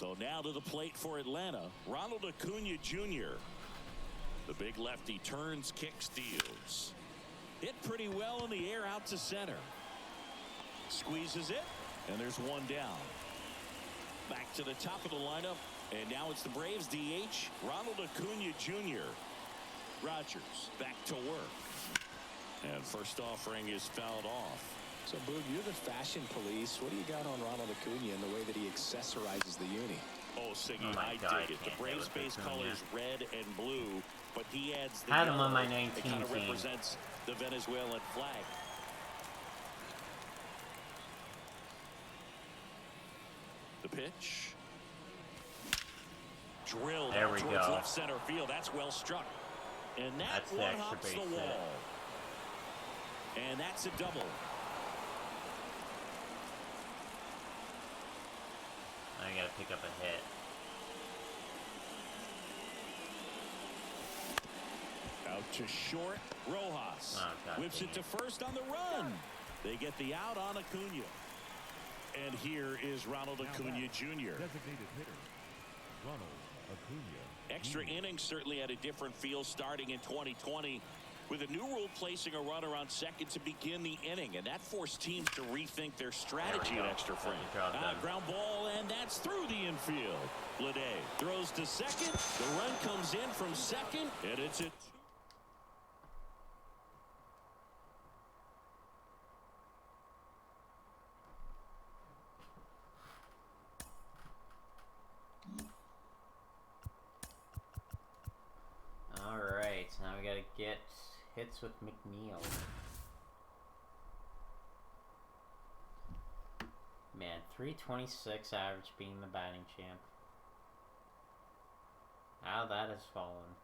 So now to the plate for Atlanta, Ronald Acuna Jr. The big lefty turns, kicks, deals. Hit pretty well in the air out to center. Squeezes it, and there's one down. Back to the top of the lineup, and now it's the Braves DH, Ronald Acuna Jr. Rogers back to work. And first offering is fouled off. So, Boog, you're the fashion police. What do you got on Ronald Acuna and the way that he accessorizes the uni? Oh, Siggy, I dig it. The Braves base colors red and blue, but he adds the had him yellow. on my 19 It kind of team. represents the Venezuelan flag. The pitch. Drilled there out we towards go. left center field. That's well struck. And that's one the extra hops base the hit. wall. And that's a double. Now you gotta pick up a hit. Out to short. Rojas Oh, whips it to first on the run. They get the out on Acuna. And here is Ronald Acuna Jr. Designated hitter, Ronald Acuna. Extra innings certainly had a different feel starting in 2020 with a new rule placing a runner on second to begin the inning, and that forced teams to rethink their strategy at extra frame. Ground ball, and that's through the infield. Lede throws to second. The run comes in from second, and it's a Alright, so now we gotta get hits with McNeil. Man, 326 average being the batting champ. How that has fallen.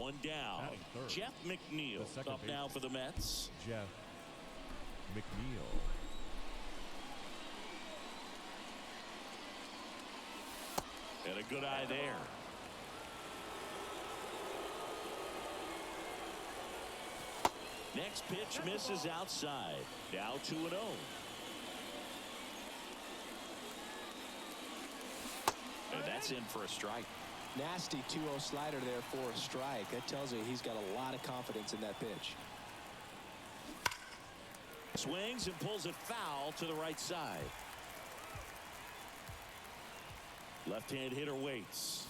one down. Jeff McNeil up now for the Mets. Jeff McNeil. And a good eye there. Next pitch misses outside. Now 2-0. And that's in for a strike. Nasty 2-0 slider there for a strike. That tells you he's got a lot of confidence in that pitch. Swings and pulls it foul to the right side. Left-hand hitter waits.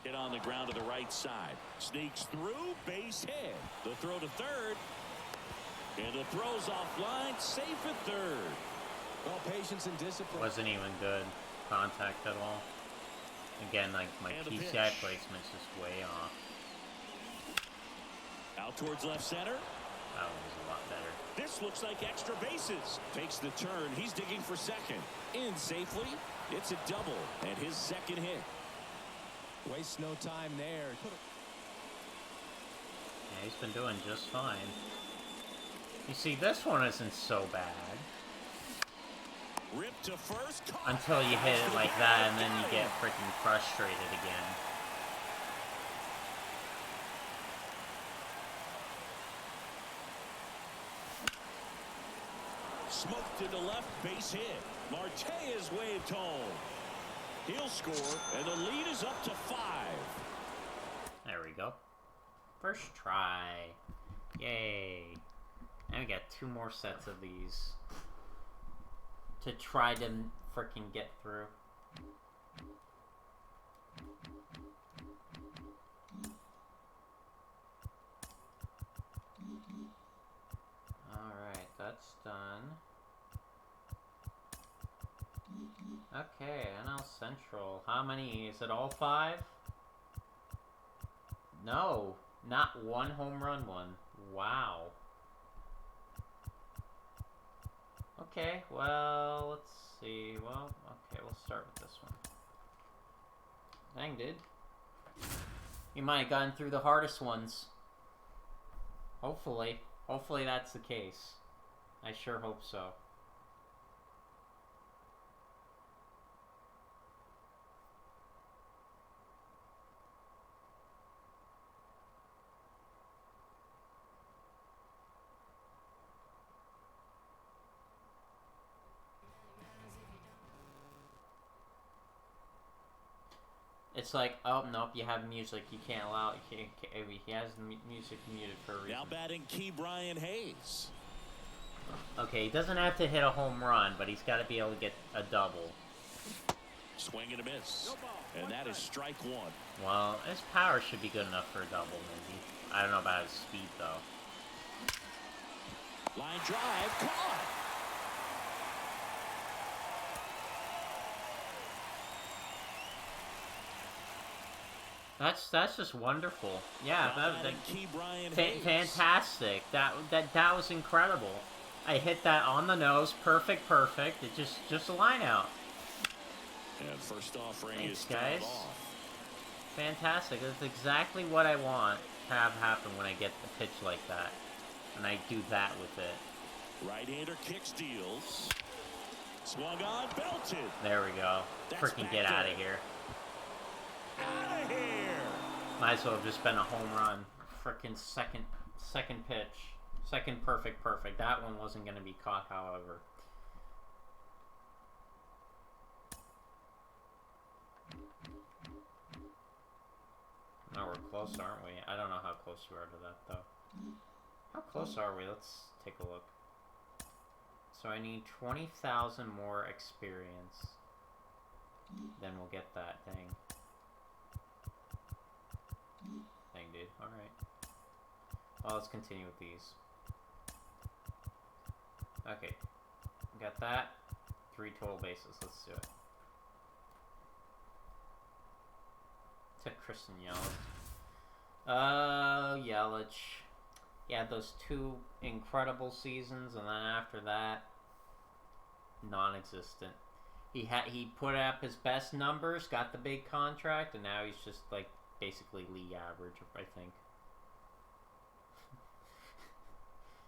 Hit on the ground to the right side. Sneaks through, base hit. The throw to third. And the throw's offline, safe at third. Well, patience and discipline. Wasn't even good contact at all. Again, like my PCI placement's just way off. Out towards left center. That one was a lot better. This looks like extra bases. Takes the turn. He's digging for second. In safely. It's a double and his second hit. Wastes no time there. Yeah, he's been doing just fine. You see, this one isn't so bad. Rip to first. Until you hit it like that, and then you get freaking frustrated again. Smoked to the left, base hit. Marte is waved home. He'll score, and the lead is up to 5. There we go. First try. Yay. And we got 2 more sets of these to try to freaking get through. Alright, that's done. Okay, NL Central. How many? Is it all 5? No, not one home run one. Wow. Okay, well, let's see. Well, okay, we'll start with this one. Dang, dude. You might have gotten through the hardest ones. Hopefully. Hopefully that's the case. I sure hope so. It's like, oh, nope, you have music. You can't allow it. He has the music muted for a reason. Now batting Key Brian Hayes. Okay, he doesn't have to hit a home run, but he's got to be able to get a double. Swing and a miss. And that is strike one. Well, his power should be good enough for a double, maybe. I don't know about his speed, though. Line drive, caught. That's just wonderful. Yeah, that fantastic. That was incredible. I hit that on the nose, perfect. It just a line out. And first offering Thanks, is guys. off. Fantastic. That's exactly what I want to have happen when I get the pitch like that, and I do that with it. Right-hander kick steals. Swung on, belted. There we go. Freaking get out of here. Out of here. Might as well have just been a home run. Freaking second pitch. Second perfect. That one wasn't going to be caught, however. No, we're close, aren't we? I don't know how close we are to that, though. How close are we? Let's take a look. So I need 20,000 more experience. Then we'll get that thing. Dang, dude. Alright. Well, let's continue with these. Okay. Got that. 3 total bases. Let's do it. To Kristen Yelich. Yelich. He had those 2 incredible seasons, and then after that, non-existent. He put up his best numbers, got the big contract, and now he's just like basically league average, I think.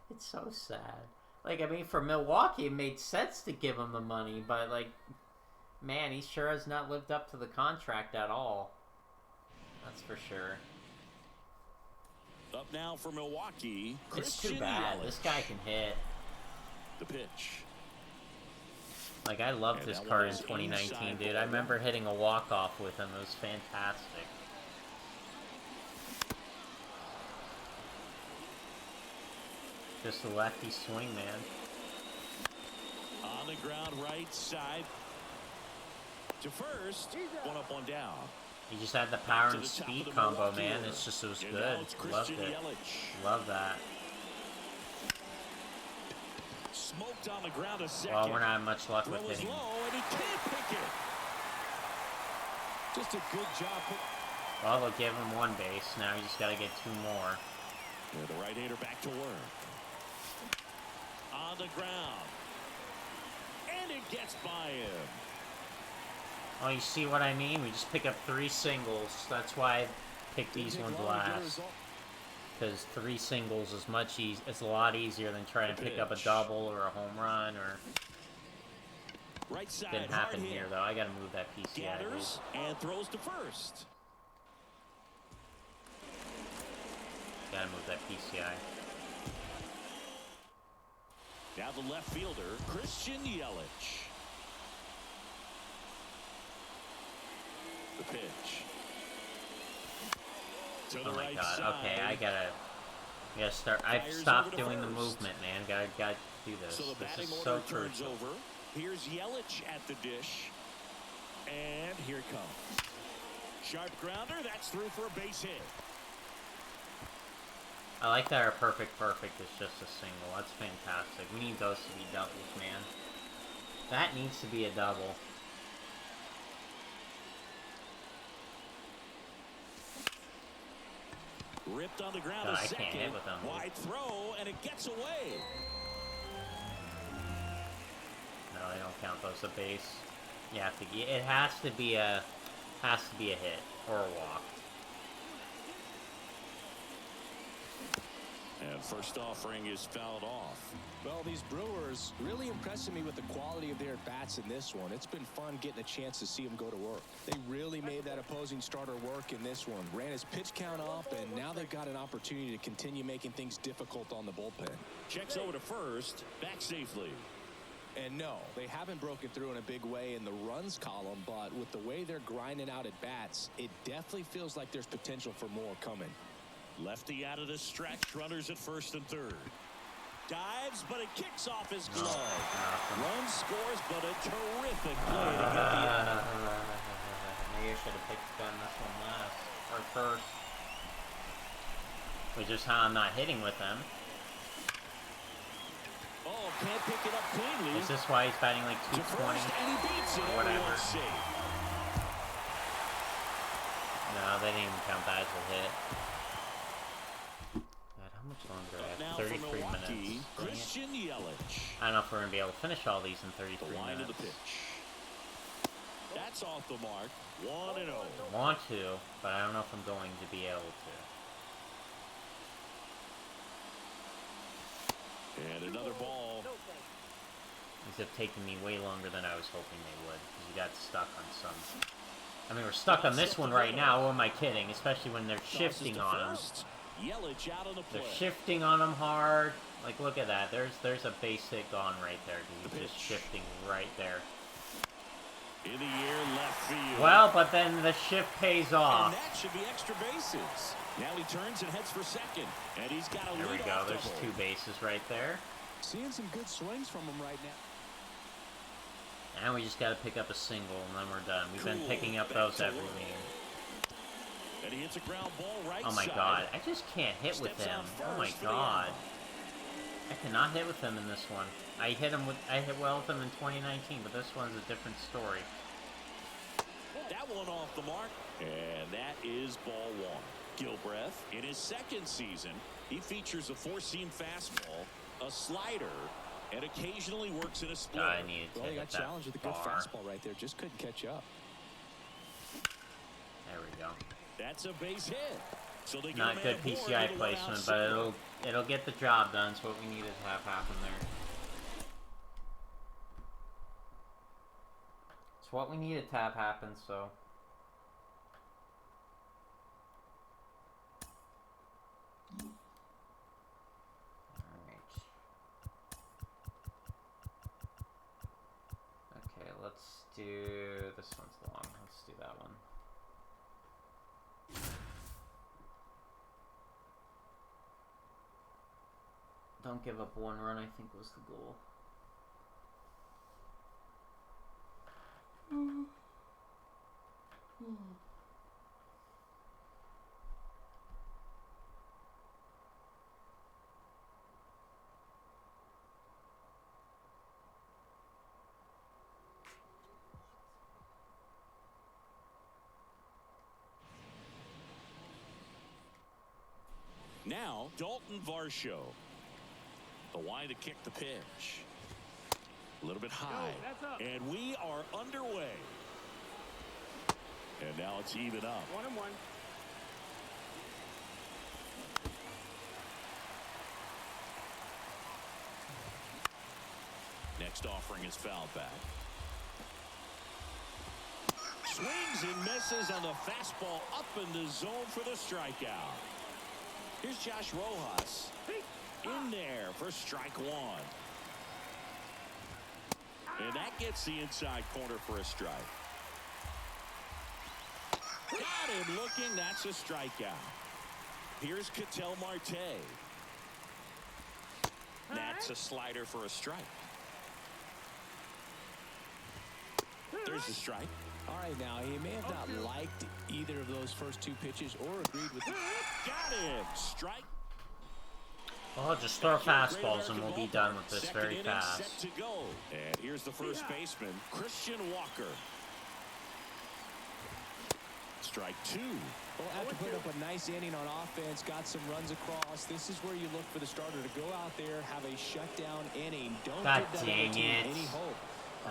It's so sad. Like, I mean, for Milwaukee, it made sense to give him the money, but like, man, he sure has not lived up to the contract at all. That's for sure. Up now for Milwaukee. It's too bad. This guy can hit. The pitch. Like, I loved this card in 2019, dude. I remember hitting a walk-off with him. It was fantastic. Just a lefty swing, man. On the ground, right side. To first. One up, one down. He just had the power and speed combo, man. It was good. Loved it. Love that. Smoked on the ground a second. Well, we're not having much luck with hitting. Low and he can't pick it. Just a good job. Well, they'll give him 1 base. Now you just got to get 2 more. The right-hander back to work. On the ground. And it gets by him. Oh, you see what I mean? We just pick up 3 singles. That's why I picked these ones last. Because 3 singles is it's a lot easier than trying to pick up a double or a home run or. Right side, didn't happen here though. I gotta move that PCI. Gathers and throws to first. Gotta move that PCI. Now the left fielder, Christian Yelich. The pitch. To the Oh my right god. side. Okay, I gotta start. I've stopped doing the movement, man. Gotta do this. So the This batting is order so turns crucial. over. Here's Yelich at the dish. And here it comes. Sharp grounder. That's through for a base hit. I like that our perfect is just a single. That's fantastic. We need those to be doubles, man. That needs to be a double. Ripped on the ground God, a I second. can't hit with them. Wide throw, and it gets away. No, they don't count those a base. You have to. It has to be a hit or a walk. And first offering is fouled off. Well, these Brewers really impressing me with the quality of their at-bats in this one. It's been fun getting a chance to see them go to work. They really made that opposing starter work in this one. Ran his pitch count up, and now they've got an opportunity to continue making things difficult on the bullpen. Checks over to first, back safely. And no, they haven't broken through in a big way in the runs column, but with the way they're grinding out at bats, it definitely feels like there's potential for more coming. Lefty out of the stretch, runners at first and third. Dives, but it kicks off his glove. Run scores, but a terrific play to get the out. Maybe I should have picked done this one last or first. Which is how I'm not hitting with them. Oh, can't pick it up cleanly. Is this why he's batting like 220? And he beats it. Or whatever. Safe. No, they didn't even count that as a hit. God, how much longer? I have 33 minutes. Christian Yelich. I don't know if we're going to be able to finish all these in 33 The line minutes. of the pitch. That's off the mark. 1-0. Want to, but I don't know if I'm going to be able to. And another ball. These have taken me way longer than I was hoping they would, because you got stuck on some. I mean, we're stuck on this one right now. Who am I kidding? Especially when they're shifting on him. Yelich out on the play. They're shifting on him hard. Like, look at that. There's a base hit gone right there. He's just shifting right there. In the air, left field. Well, but then the shift pays off. And that should be extra bases. Now he turns and heads for second. And he's got a lead. There we go. There's double. 2 bases right there. Seeing some good swings from him right now. And we just got to pick up a single, and then we're done. We've been picking up those every game. And he hits a ground ball right Oh my side. God, I just can't hit with him. Oh my God, I cannot hit with him in this one. I hit well with him in 2019, but this one's a different story. That one off the mark, and that is ball 1. Gilbreth, in his second season, he features a 4-seam fastball, a slider, and occasionally works in a split. I needed to Well, he hit got challenged with a good far. fastball right there. Just couldn't catch up. There we go. That's a base hit. So they Not good PCI placement, but it'll get the job done. It's what we needed to have happen there. It's what we needed to have happen, so. Alright. Okay, let's do... This one's long. Let's do that one. Don't give up 1 run, I think, was the goal. Now, Dalton Varsho. The line to kick the pitch. A little bit high. And we are underway. And now it's even up. 1-1. Next offering is fouled back. Swings and misses on the fastball up in the zone for the strikeout. Here's Josh Rojas in there for strike 1. And that gets the inside corner for a strike. Got him looking. That's a strikeout. Here's Ketel Marte. That's a slider for a strike. There's the strike. All right, now, he may have not liked either of those first 2 pitches or agreed with Got him. Strike. Well, just throw fastballs and we'll be done with this very fast. Set to go. And here's the first baseman, Christian Walker. Strike 2. Well, after putting up a nice inning on offense, got some runs across, this is where you look for the starter to go out there, have a shutdown inning. Don't God give that dang other team it. any hope.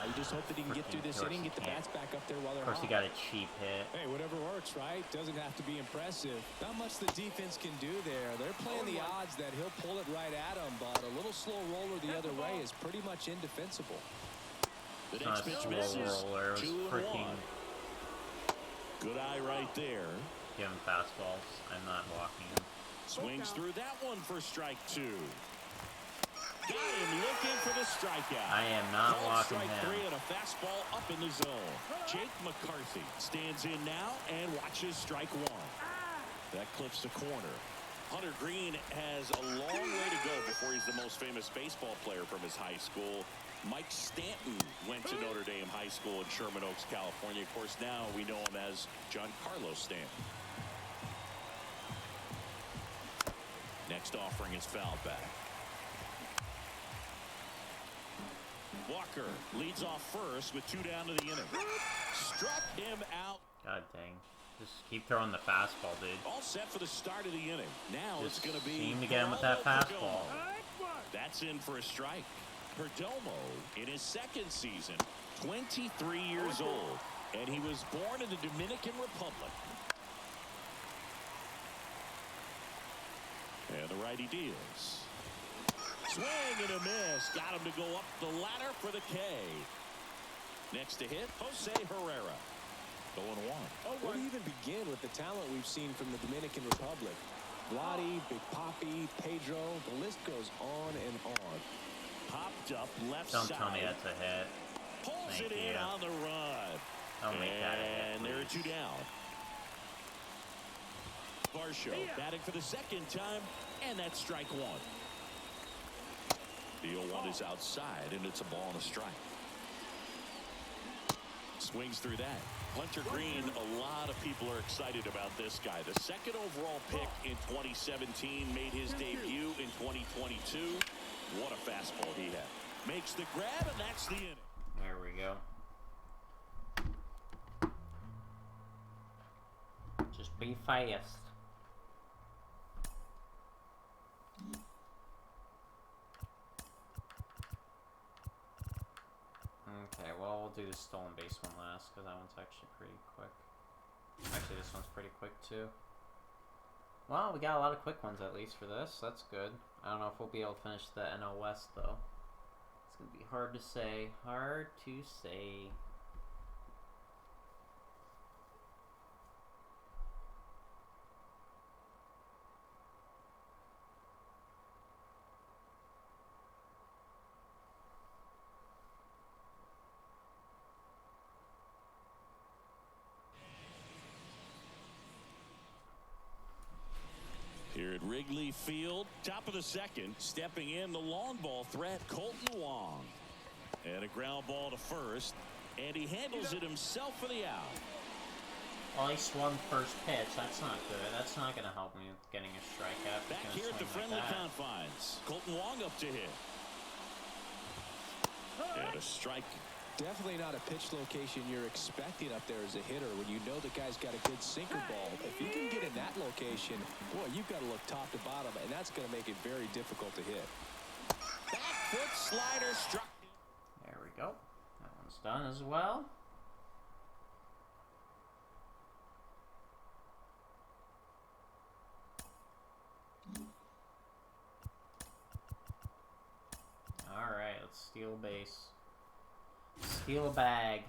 You just hope that he can get through this inning, get the bats back up there while they're Of course, he got a cheap hit. Hey, whatever works, right? Doesn't have to be impressive. Not much the defense can do there. They're playing the odds that he'll pull it right at him, but a little slow roller the other way is pretty much indefensible. The next pitch misses. Roller. It was freaking... Good eye right there. Give him fastballs. I'm not walking him. Swings through that one for strike 2. Got him looking for the strikeout. I am not walking strike him. 3 and a fastball up in the zone. Jake McCarthy stands in now and watches strike 1. That clips the corner. Hunter Green has a long way to go before he's the most famous baseball player from his high school. Mike Stanton went to Notre Dame High School in Sherman Oaks, California. Of course, now we know him as Giancarlo Stanton. Next offering is fouled back. Walker leads off first with 2 down to the inning. Struck him out. God dang. Just keep throwing the fastball, dude. All set for the start of the inning. Now Just it's going to be... seem to get him with that fastball. That's in for a strike. Perdomo in his second season, 23 years old, and he was born in the Dominican Republic. And the righty deals. Swing and a miss. Got him to go up the ladder for the K. Next to hit, Jose Herrera. 0-1. Where do you even begin with the talent we've seen from the Dominican Republic? Vladi, Big Papi, Pedro, the list goes on and on. Popped up left Don't side. tell me that's a hit. Pulls Thank it in you. on the run. Don't make that a hit, And there are please. 2 down. Varsho batting for the second time, and that's strike 1. The 0-1 is outside, and it's a ball and a strike. Swings through that. Hunter Green, a lot of people are excited about this guy. The second overall pick in 2017, made his debut in 2022. What a fastball he had. Makes the grab, and that's the inning. There we go. Just be fast. Okay, well, we'll do the stolen base one last, because that one's actually pretty quick. Actually, this one's pretty quick, too. Well, we got a lot of quick ones, at least, for this. That's good. I don't know if we'll be able to finish the NL West, though. It's going to be hard to say. Hard to say. Here at Wrigley Field, top of the second, stepping in the long ball threat, Colton Wong. And a ground ball to first, and he handles it himself for the out. Well, he swung first pitch. That's not good. That's not going to help me with getting a strikeout. Back here at the friendly confines, Colton Wong up to hit. And a strike. Definitely not a pitch location you're expecting up there as a hitter when you know the guy's got a good sinker ball. If you can get in that location, boy, you've got to look top to bottom, and that's going to make it very difficult to hit. Back foot slider struck. There we go. That one's done as well. Alright, let's steal base. Steal a bag.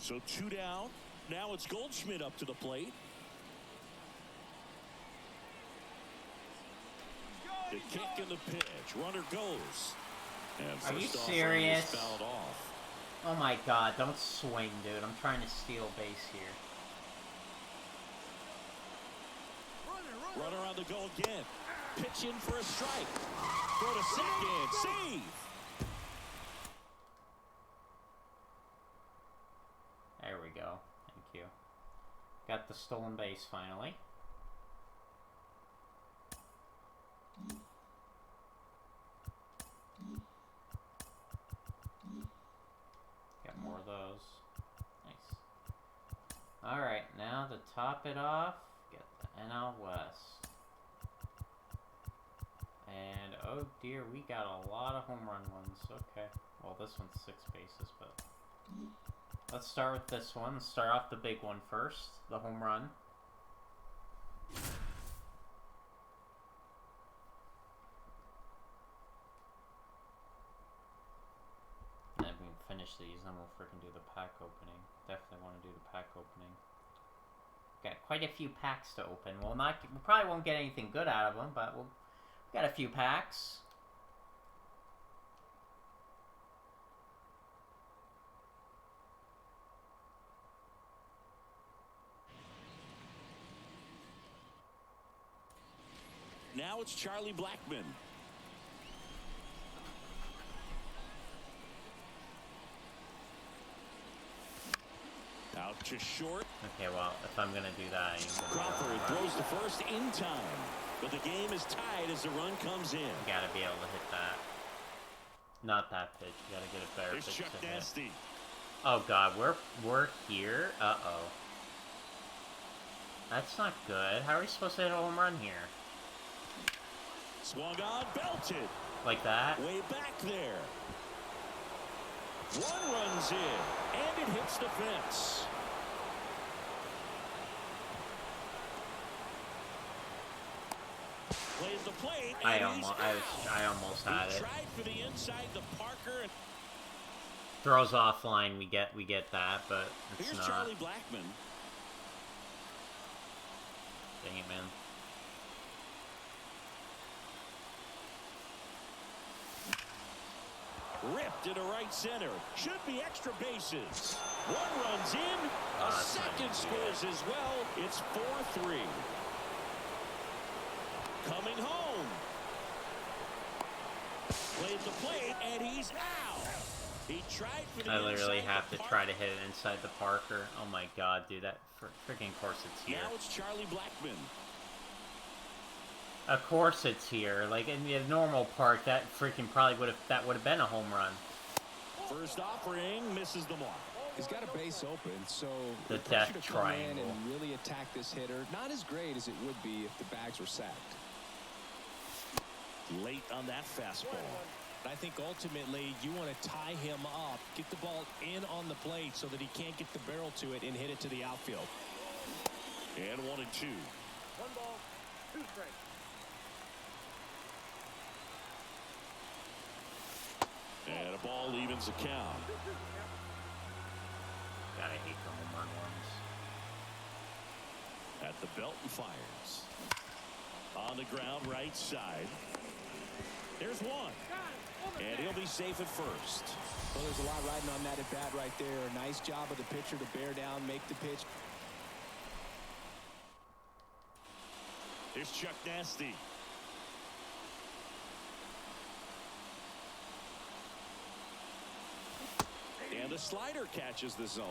So 2 down. Now it's Goldschmidt up to the plate. The kick and the pitch. Runner goes. And Are you first serious? offering is fouled off. Oh my god, don't swing, dude. I'm trying to steal base here. Runner on the go again. Pitch in for a strike. Throw to second. Save. the stolen base finally. Got more of those. Nice. Alright, now to top it off, get the NL West. And, oh dear, we got a lot of home run ones. Okay. Well, this one's 6 bases, but... Let's start with this one. Let's start off the big one first. The home run. And then we can finish these, then we'll freaking do the pack opening. Definitely want to do the pack opening. Got quite a few packs to open. We probably won't get anything good out of them, but we'll got a few packs. Now it's Charlie Blackmon. Out to short. Okay, well, if I'm going to do that, Crawford throws the first in time. But the game is tied as the run comes in. You got to be able to hit that. Not that pitch. You got to get a better There's pitch Chuck to Nasty. hit. Oh, God. We're here? Uh-oh. That's not good. How are we supposed to hit a home run here? Swung on, belted. Like that? Way back there. One runs in, and it hits the fence. Plays the plate, and I almost had it. Tried for the inside, the Parker. Throws offline, we get that, but it's Here's not. Charlie Blackmon. Dang it, man. Ripped into right center. Should be extra bases. One runs in. A second scores as well. It's 4-3. Coming home. Plays the plate, and he's out. He tried for the I literally inside have the to try to hit it inside the Parker. Oh my God, dude, that freaking course it's here. Now it's Charlie Blackmon. Of course it's here. Like in the normal park, that freaking probably would have been a home run. First offering misses the mark. He's got a base open, so The pressure death to come in triangle. and really attack this hitter, not as great as it would be if the bags were sacked. Late on that fastball. I think ultimately you want to tie him up, get the ball in on the plate so that he can't get the barrel to it and hit it to the outfield. And 1-2. 1 ball, 2 strikes. And a ball evens the count. Gotta hate the home run ones. At the belt and fires. On the ground, right side. There's one. And he'll be safe at first. Well, there's a lot riding on that at bat right there. A nice job of the pitcher to bear down, make the pitch. Here's Chuck Nasty. And the slider catches the zone.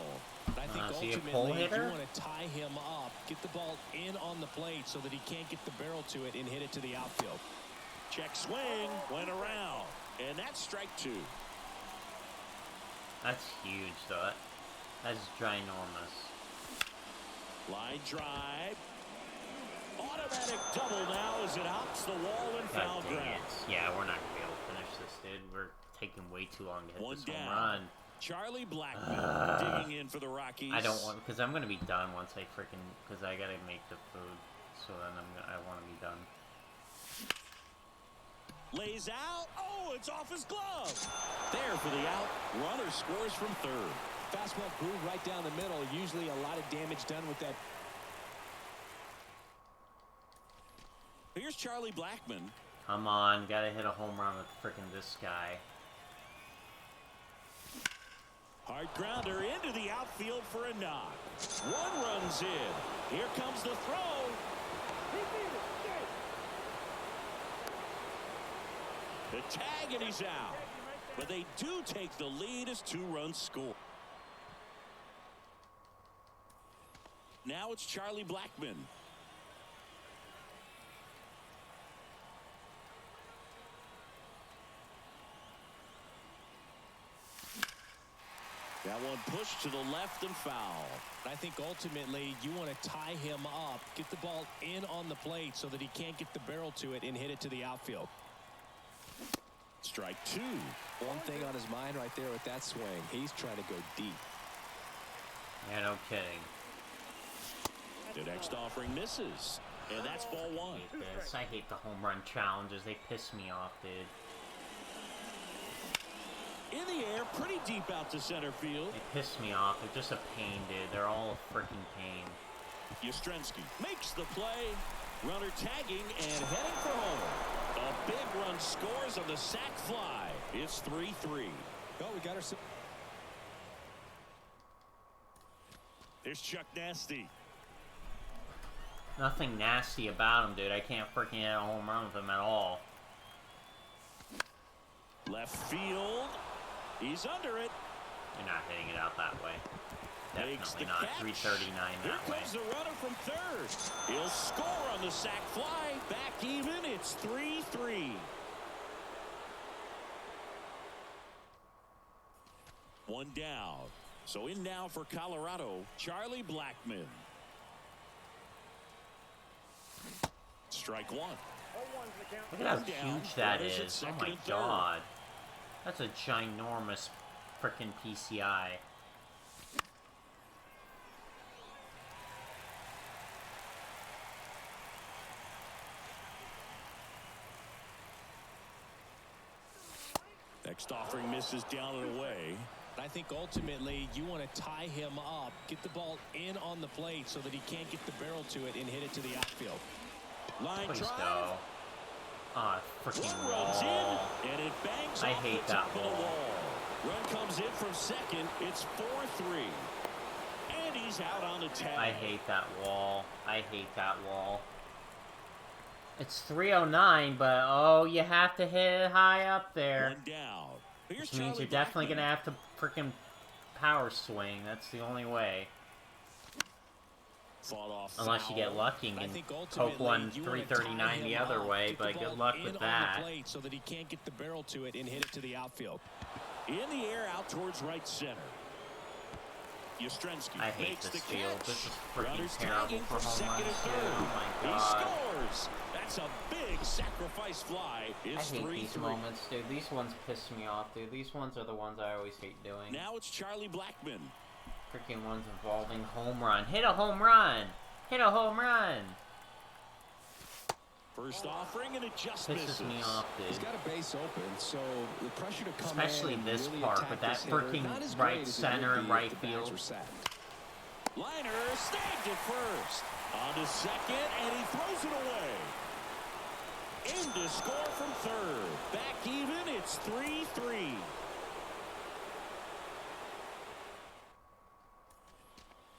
I think ultimately you want to tie him up, get the ball in on the plate so that he can't get the barrel to it and hit it to the outfield. Check swing, went around, and that's strike 2. That's huge, though. That's ginormous. Line drive. Automatic double now as it hops the wall and foul ground. Yeah, we're not going to be able to finish this, dude. We're taking way too long to hit One this down. home run. Charlie Blackmon digging in for the Rockies. I don't want, because I'm going to be done once I freaking, because I got to make the food. So then I want to be done. Lays out. Oh, it's off his glove. There for the out. Runner scores from third. Fastball groove right down the middle. Usually a lot of damage done with that. Here's Charlie Blackmon. Come on, got to hit a home run with freaking this guy. Hard grounder into the outfield for a knock. One runs in. Here comes the throw. The tag, and he's out. But they do take the lead as 2 runs score. Now it's Charlie Blackmon. That one pushed to the left and foul. I think ultimately you want to tie him up, get the ball in on the plate so that he can't get the barrel to it and hit it to the outfield. Strike two. One thing on his mind right there with that swing. He's trying to go deep. Yeah, no kidding. The next offering misses. And that's ball one. I hate this. I hate the home run challenges. They piss me off, dude. In the air, pretty deep out to center field. They piss me off. They're just a pain, dude. They're all a freaking pain. Yastrzemski makes the play. Runner tagging and heading for home. A big run scores on the sac fly. It's 3-3. Oh, we got our... There's Chuck Nasty. Nothing nasty about him, dude. I can't freaking hit a home run with him at all. Left field. He's under it. You're not hitting it out that way. Makes Definitely the not. catch. 339 Here that way. comes the runner from third. He'll score on the sac fly. Back even. It's 3-3. One down. So in now for Colorado, Charlie Blackmon. Strike one. Look at how huge that is. Oh my god. That's a ginormous frickin' PCI. Next offering misses down and away. I think ultimately you want to tie him up, get the ball in on the plate so that he can't get the barrel to it and hit it to the outfield. Line Please drive. go. Ah, freaking Runs wall. in, and it bangs I off hate the that top of the wall. wall. Run comes in from second. It's 4-3. And he's out on the tag. I hate that wall. I hate that wall. It's 309, but oh, you have to hit it high up there. One down. Here's Which means Charlie you're definitely Blackmon. going to have to freaking power swing. That's the only way. Fought off Unless you get foul. lucky and I can think poke ultimately one you want to 339 tie the him other up, way, get the but good ball luck in with on that. the plate so that he can't get the barrel to it and hit it to the outfield. In the air out towards right center. Yastrzemski I hate makes this the field. catch. This is freaking Runners terrible tagging for home second runs, and dude. third. Oh my He god. scores. That's a big sacrifice fly. I It's hate these 3-3. moments, dude. These ones piss me off, dude. These ones are the ones I always hate doing. Now it's Charlie Blackmon. Freaking ones involving home run. Hit a home run! Hit a home run! First offering, and it just Pisses misses. me off, He's dude. got a base open, so the pressure to come Especially in and this really part attack with that this hitter, freaking not as right great as it center would and be right if the bags field. were sacked. Liner snagged it first. On to second, and he throws it away. In to score from third. Back even, it's 3-3.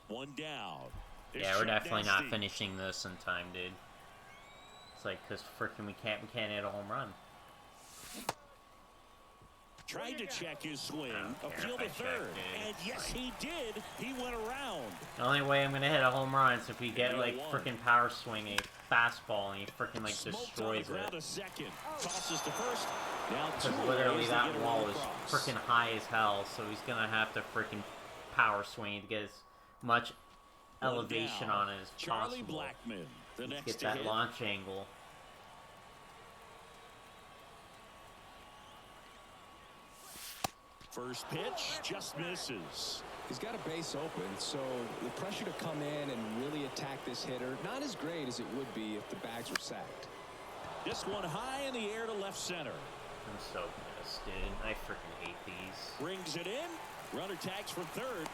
One down. There's Yeah, we're Chuck definitely not Nasty. finishing this in time, dude. It's like, cause freaking we can't hit a home run. Tried to check his swing. I don't care Appeal if I to check, third. dude. And yes, he did. He went around. The only way I'm gonna hit a home run is if we get like one. freaking power swing a fastball and he freaking like Smoked on the destroys ground it. a second. Tosses to first. Now Because two literally ways to that get a wall run is across. freaking high as hell, so he's gonna have to freaking power swing to get as much One elevation down. on it as Charlie possible. Blackmon, the Let's next get to that hit. launch angle. First pitch just misses. He's got a base open, so the pressure to come in and really attack this hitter, not as great as it would be if the bags were sacked. This one high in the air to left center. I'm so pissed, dude. I freaking hate these. Brings it in. Runner tags for third.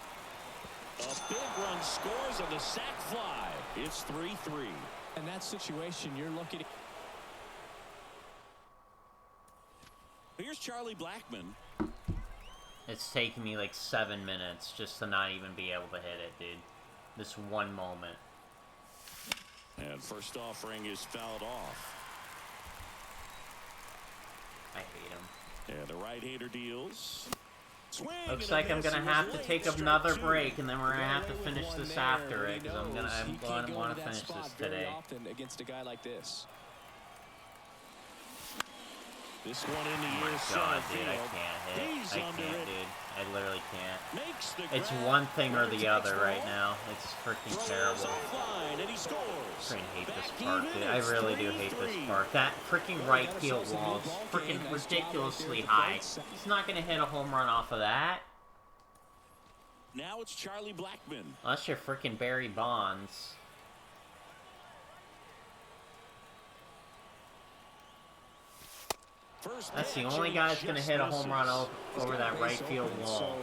A big run scores on the sac fly. It's 3-3. In that situation, you're looking at... Here's Charlie Blackmon. It's taken me like 7 minutes just to not even be able to hit it, dude. This one moment. And first offering is fouled off. I hate him. And the right-hander deals. Looks like I'm gonna have to take another break, and then we're gonna have to finish this after it, because I'm gonna want to finish this today. Against a guy like this. This one in Oh the my air, god, center dude, I field. can't hit. He's I can't, under it. dude. I literally can't. Makes the It's grab. one thing or Runner the takes other the right roll. now. It's freaking Throw is terrible. offline, and he scores. I freaking hate this Back park, even, dude. I it's really do hate 3-3. this park. That freaking right field wall is freaking ridiculously high. He's not gonna hit a home run off of that. Now it's Charlie Blackmon. Unless you're freaking Barry Bonds. That's the only guy that's gonna hit a home run over that right field wall.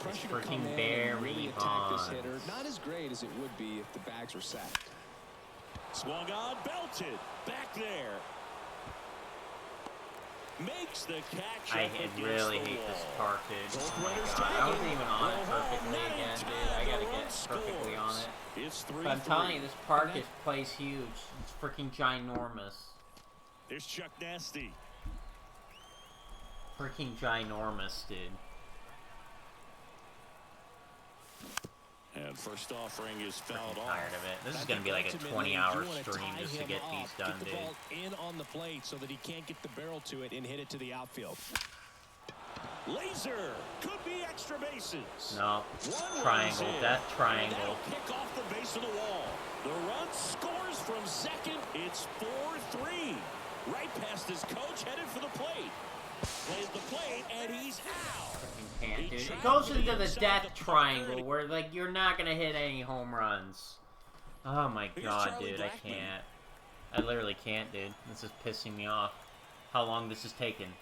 It's freaking Barry Bonds. Not as great as it would be if the bags were sacked. Swung on, belted. Back there. Makes the catch. I really hate this park, dude. Oh my god. I wasn't even on it perfectly again, dude. I gotta get perfectly on it. But I'm telling you, this park plays huge. It's freaking ginormous. There's Chuck Nasty. Freaking ginormous, dude. And first offering is fouled off. Tired of it. This is gonna be like a 20-hour stream just to get these done, get the dude. ball in on the plate so that he can't get the barrel to it and hit it to the outfield. Laser could be extra bases. No. One Triangle. runs in, Death and triangle. that'll kick off the base of the wall. The run scores from second. It's 4-3. Right past his coach, headed for the plate. Plays the plate, and he's out. Can't, dude. It goes into the death triangle where, like, you're not gonna hit any home runs. Oh my god, dude, I can't. I literally can't, dude. This is pissing me off. How long this is taking.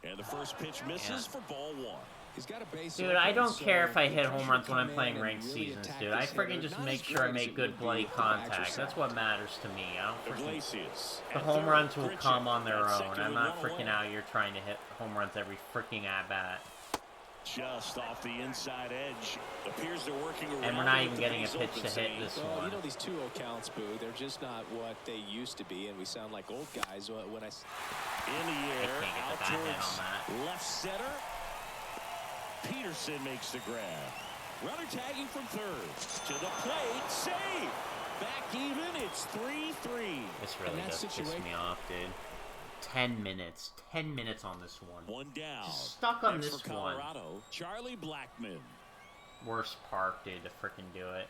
And the first pitch misses for ball one. He's got a base. Dude, I don't care if I hit home runs when I'm playing ranked seasons, dude. I freaking just make sure I make good bloody contact. That's what matters to me. I don't freaking... The home runs will come on their own. I'm not freaking out here trying to hit home runs every freaking at-bat. Just off the inside edge. Appears they're working around. And we're not even getting a pitch to hit this one. You know, these 2-0 counts, Boo, they're just not what they used to be, and we sound like old guys when I... In the air, I can't get out the bat hit towards on that. left center. Peterson makes the grab. Runner tagging from third. To the plate. Save. Back even. It's 3-3. This really does piss me off, dude. 10 minutes. 10 minutes on this one. One down. Just stuck on Next this for one. Colorado, Charlie Blackmon. Worst park, dude, to freaking do it.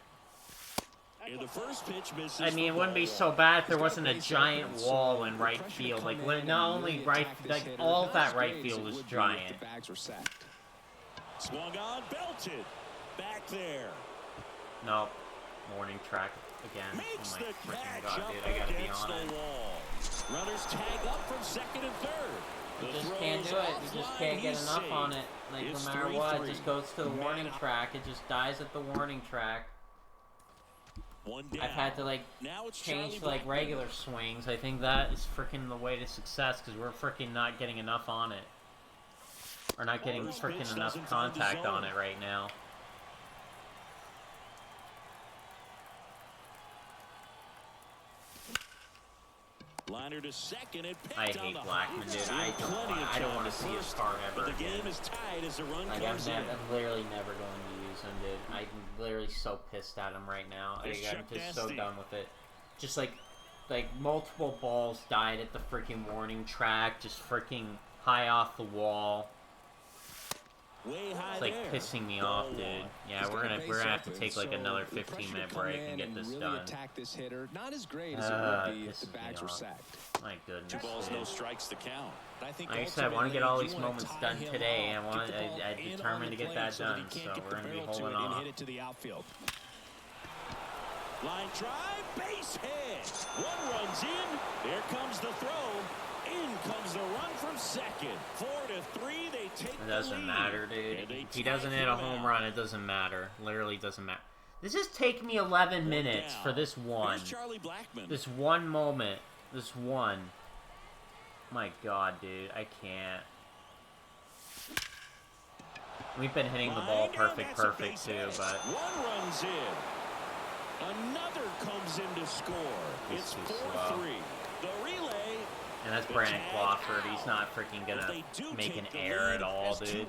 In the first pitch misses. I mean, it wouldn't be so bad if there wasn't a giant wall in right field. Like, not only right, like, all of that right field is giant. Swung on, belted. Back there. Nope. Warning track again. Makes Oh my the freaking catch god, up dude, I gotta be against on the it. wall. Runners tag up from second and third. You just can't do it. You just can't get enough on it. Like, no matter what, it just goes to the warning track. It just dies at the warning track. I've had to, like, change to, like, regular swings. I think that is freaking the way to success, because we're freaking not getting enough on it. Or not getting freaking enough contact on it right now. Liner to second. I hate Blackmon, dude. I don't want to see his card ever the again. game is tied as the run Like, comes in. I'm literally never going to use him, dude. I'm literally so pissed at him right now. Like, I'm just so done with it. Just like multiple balls died at the freaking warning track, just freaking high off the wall. Way high It's like there. pissing me off, dude. Yeah, we're gonna have to take like another 15-minute break and get this done. Attack this hitter. Not as great as it would be if the pisses bags me were off. sacked. My goodness. 2 balls, dude. no strikes to count. Like I said, I want to get all these moments done today. I'm determined to get that done. So we're gonna be holding off. Hit it to the outfield. Line drive, base hit. One runs in. There comes the throw. In comes the run from second. 4-3. They take It doesn't matter, dude. If he doesn't hit a home run, it doesn't matter. Literally doesn't matter. This has taken me 11 minutes for this one. Charlie Blackmon. This one moment. This one. My god, dude. I can't. We've been hitting the ball perfect too, but... One runs in. Another comes in to score. It's 4-3. The relay And that's Brandon Crawford. He's not freaking gonna make an error at all, dude.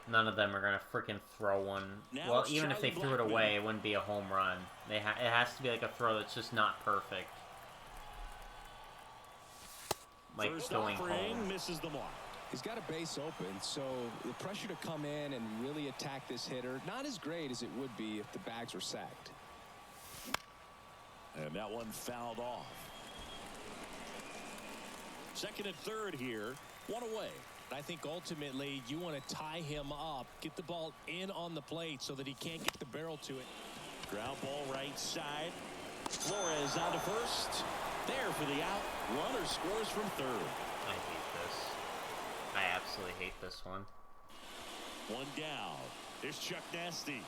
None of them are gonna freaking throw one. Well, even if they threw it away, it wouldn't be a home run. It has to be like a throw that's just not perfect. Like going home. Misses the mark. He's got a base open, so the pressure to come in and really attack this hitter, not as great as it would be if the bags were sacked. And that one fouled off. Second and third here, one away. I think ultimately you want to tie him up, get the ball in on the plate so that he can't get the barrel to it. Ground ball right side. Flores on to first. There for the out. Runner scores from third. I hate this. I absolutely hate this one. One down. There's Chuck Nasty.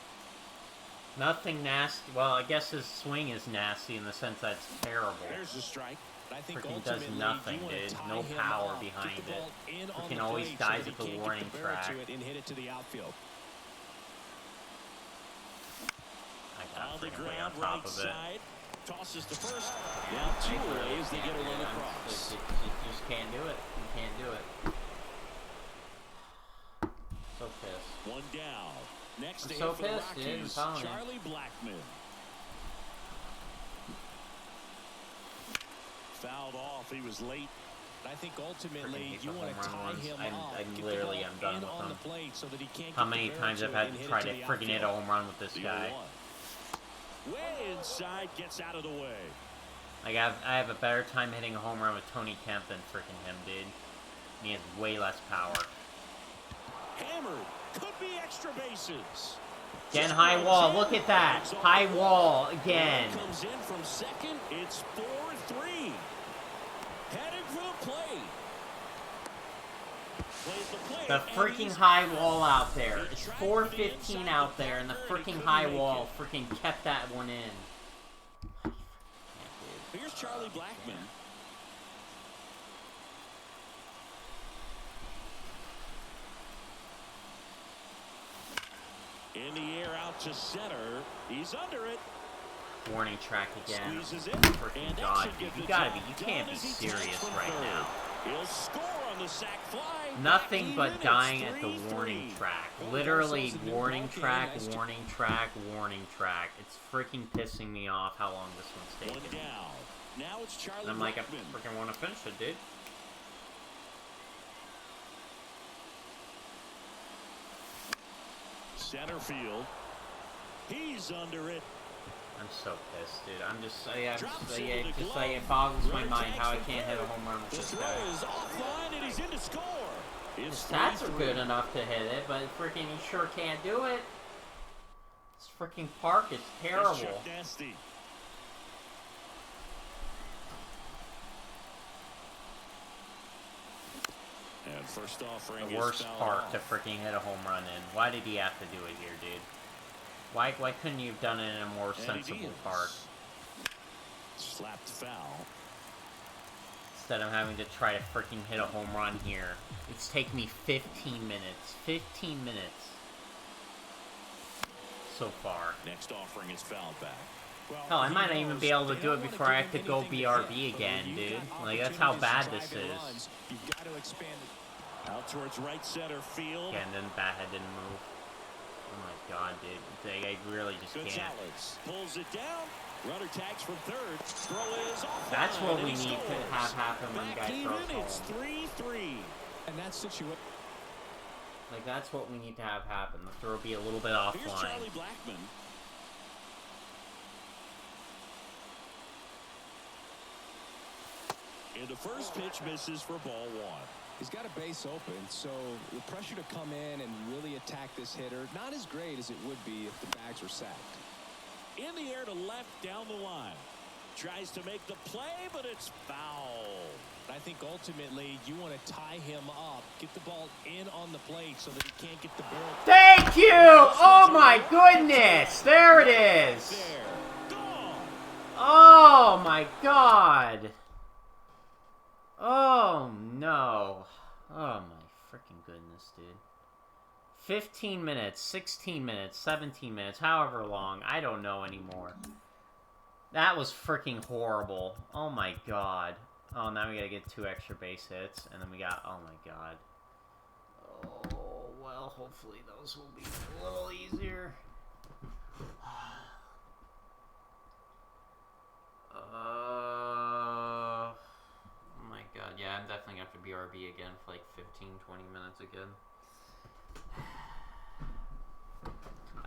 Nothing nasty. Well, I guess his swing is nasty in the sense that it's terrible. There's the strike. I think freaking does nothing, dude. No power behind it. Freaking always dies at the warning track. And hit it to the outfield. I got freaking way on top of it. Tosses to first. Now two away as they get a run across. You just can't do it. You can't do it. So pissed. One down. Next to so hit for the pissed, dude. Rockies, Charlie Blackmon. Fouled off. He was late. I think ultimately you want to tie him up. I'm literally done with him. So that he can't How many times I've had to try to freaking hit a home run with this guy? Way inside, gets out of the way. Like I have a better time hitting a home run with Tony Kemp than freaking him, dude. And he has way less power. Hammered. Could be extra bases. Again, high wall. Look at that. High wall again. Comes in from second. It's 4-3. Headed for the plate. The freaking high wall out there. It's 4:15 out there, and the freaking high wall freaking kept that one in. Here's Charlie Blackmon. In the air out to center. He's under it. Warning track again. Squeezes it. Freaking God, dude. You can't be serious right now. He'll score on the sac fly. Nothing but dying at the warning track. Literally warning track, warning track, warning track. It's freaking pissing me off how long this one's taking. One down. Now it's Charlie and I'm like, I Blackmon. freaking want to finish it, dude. Center field. He's under it. I'm so pissed, dude. I'm just, it boggles my mind how I can't hit a home run with this guy. His stats are good enough to hit it, but freaking he sure can't do it. This freaking park is terrible. And first offering the worst park to freaking hit a home run in. Why did he have to do it here, dude? Why couldn't you have done it in a more sensible park? Slapped foul. Instead of having to try to freaking hit a home run here. It's taken me 15 minutes. 15 minutes. So far. Next offering is fouled back. Hell, I might not even be able to do it before I have to go BRB again, dude. Like, that's how bad this is. You've got to expand it. Out towards right center field. Again, then Bathead didn't move. Oh my God, dude. I really just can't. Pulls it down. Runner tags from third. Throw is off. That's what we need to have happen when the guy throws home. It's 3-3. And that situation. Like, that's what we need to have happen. The throw be a little bit offline. Here's Charlie Blackmon. And the first pitch misses for ball one. He's got a base open, so the pressure to come in and really attack this hitter, not as great as it would be if the bags were sacked. In the air to left down the line. Tries to make the play, but it's foul. I think ultimately you want to tie him up, get the ball in on the plate so that he can't get the barrel. Thank you! Oh my goodness! There it is! Oh my God! Oh no. Oh my freaking goodness, dude. 15 minutes, 16 minutes, 17 minutes, however long. I don't know anymore. That was freaking horrible. Oh my God. Oh, now we gotta get 2 extra base hits, and then we got... Oh my god. Oh, well, hopefully those will be a little easier. Oh my god, yeah, I'm definitely gonna have to BRB again for like 15-20 minutes again.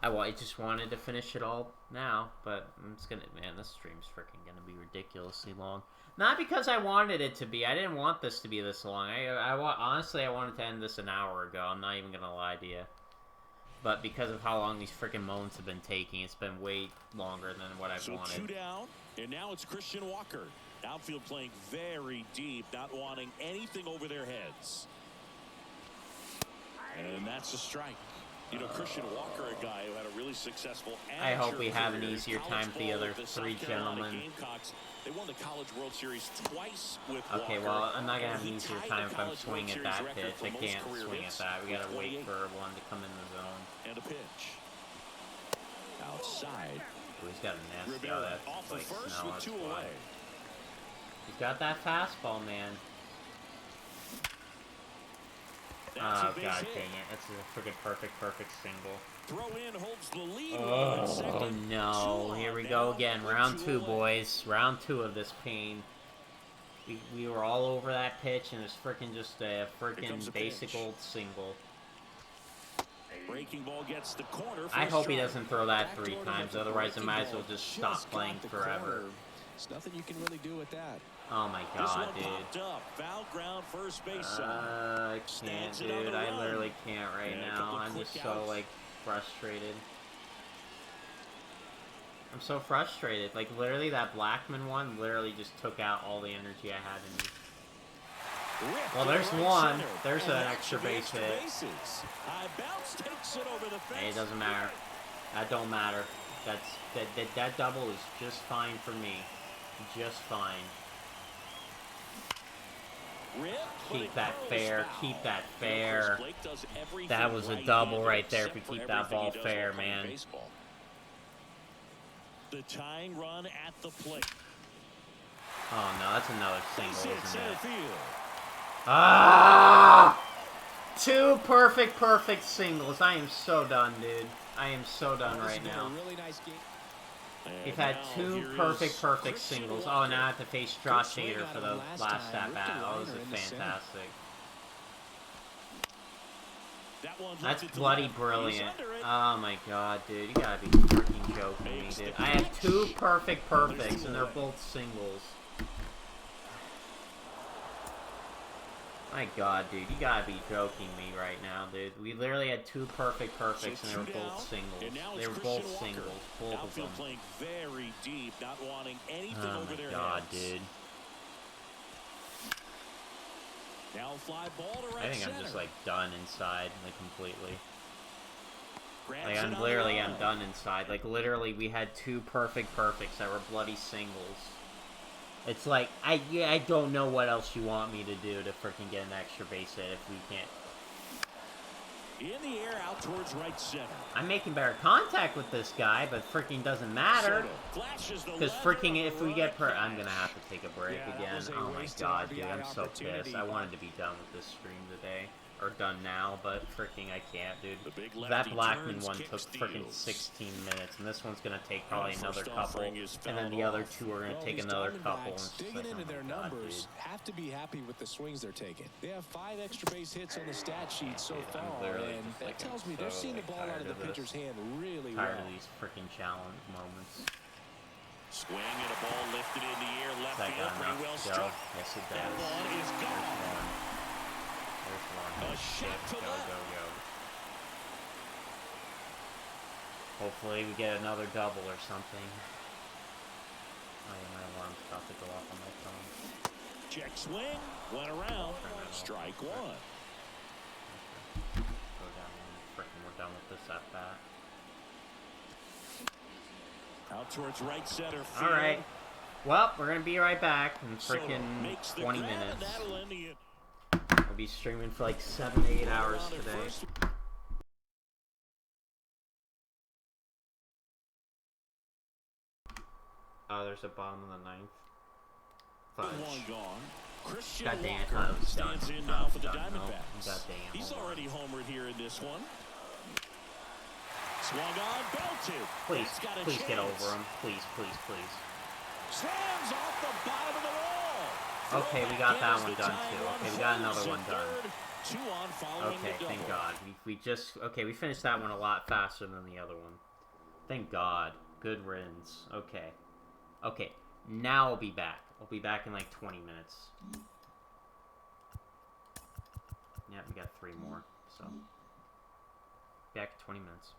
I just wanted to finish it all now, but it's gonna, man, this stream's freaking gonna be ridiculously long. Not because I wanted it to be. I didn't want this to be this long. Honestly, I wanted to end this an hour ago. I'm not even gonna lie to you. But because of how long these freaking moments have been taking, it's been way longer than what I've wanted. So 2 down, and now it's Christian Walker. Outfield playing very deep, not wanting anything over their heads. And that's a strike. You know, Christian Walker, a guy who had a really successful I hope we have an easier time for the other 3 gentlemen. They won the College World Series twice with Okay, Walker, well, I'm not going to have an easier time if I'm College swinging World at that Series pitch. record I for can't most swing career at that. We got to wait 28. for one to come in the zone. And a pitch. Outside. Oh, he's got a nasty Rivera that, off the like, first snow, with 2 why. away. He's got that fastball, man. That's Oh, a base god hit. dang it. That's a freaking perfect single. Throw in holds the lead. Oh, no. Here we go again. Round 2, boys. Round 2 of this pain. We were all over that pitch, and it's freaking just a freaking basic pitch. old single. Breaking ball gets the corner. I hope he doesn't throw that 3 times, otherwise I might as well just stop playing forever. There's nothing you can really do with that. Oh my god, dude. Foul ground, first base I can't, dude. I literally can't right now. I'm just so, like, frustrated. I'm so frustrated. Like, literally, that Blackman one literally just took out all the energy I had in me. Well, there's one. There's an extra base hit. Hey, it doesn't matter. That don't matter. That double is just fine for me. Just fine. Keep that fair. Keep that fair. That was a double right there if we keep that ball fair, man. The tying run at the plate. Oh no, that's another single, isn't it? Field. Ah! 2 perfect singles. I am so done, dude. I am so done right now. We've had 2 perfect singles. Oh, now I have to face Josh Hader for the last at-bat. Oh, this is fantastic. That's bloody brilliant. Oh my god, dude. You gotta be freaking joking me, dude. I have 2 perfects, and they're both singles. My god, dude. You gotta be joking me right now, dude. We literally had 2 perfects, and they were both singles. They were both singles. Both of them. Playing very deep, not wanting anything over their Oh my god, heads. dude. Now fly ball to right I think I'm center. just like done inside, like completely. Grabs Like it I'm on literally the I'm line. done inside. Like literally we had 2 perfects that were bloody singles. It's like I don't know what else you want me to do to freaking get an extra base hit if we can't. In the air out towards right center. I'm making better contact with this guy, but freaking doesn't matter. Because freaking if we get I'm gonna have to take a break again. Oh my god, dude, I'm so pissed. I wanted to be done with this stream today. Or done now, but freaking I can't, dude. That Blackman one took freaking 16 minutes, and this one's gonna take probably another couple, and then the other 2 are gonna take another couple. And it's just Digging like, into their oh my god, numbers, dude. have to be happy with the swings they're taking. They have 5 extra base hits on the stat sheet so far, literally and just, that like, tells me I'm they're so, seeing the like, ball out of tired the of this. pitcher's hand really Tired well. of these freaking challenge moments. Swing and a ball lifted in the air, left That field, got pretty enough well to go. struck. Yes, it That does. one is gone. There's one. A shot to Go, left. go, go. Hopefully we get another double or something. Oh yeah, my alarm's about to go off on my phone. Check swing, went around, strike 1. Go down and frickin' we're done with this at bat. Out towards right center field. Alright. Well, we're gonna be right back in Soto frickin' makes the 20 grab, and minutes. that'll end the We'll be streaming for like 7 to 8 hours Runner today. first. Oh, there's a bottom of the 9th. Fudge. One gone. Christian God damn, I Walker thought it was done. stands in No, now for the done. No. Diamondbacks. God damn, He's hold on. already homered here in this one. Swung on, belted. Please, That's got a please chance. get over him. Please, please, please. Slams off the bottom of the wall. Okay, we got that one done too. Okay, we got another one done. Two on following Okay, the double. thank God. We finished that one a lot faster than the other one. Thank God. Good riddance. Okay. Okay, now I'll be back. I'll be back in like 20 minutes. Yeah, we got 3 more, so. Back in 20 minutes.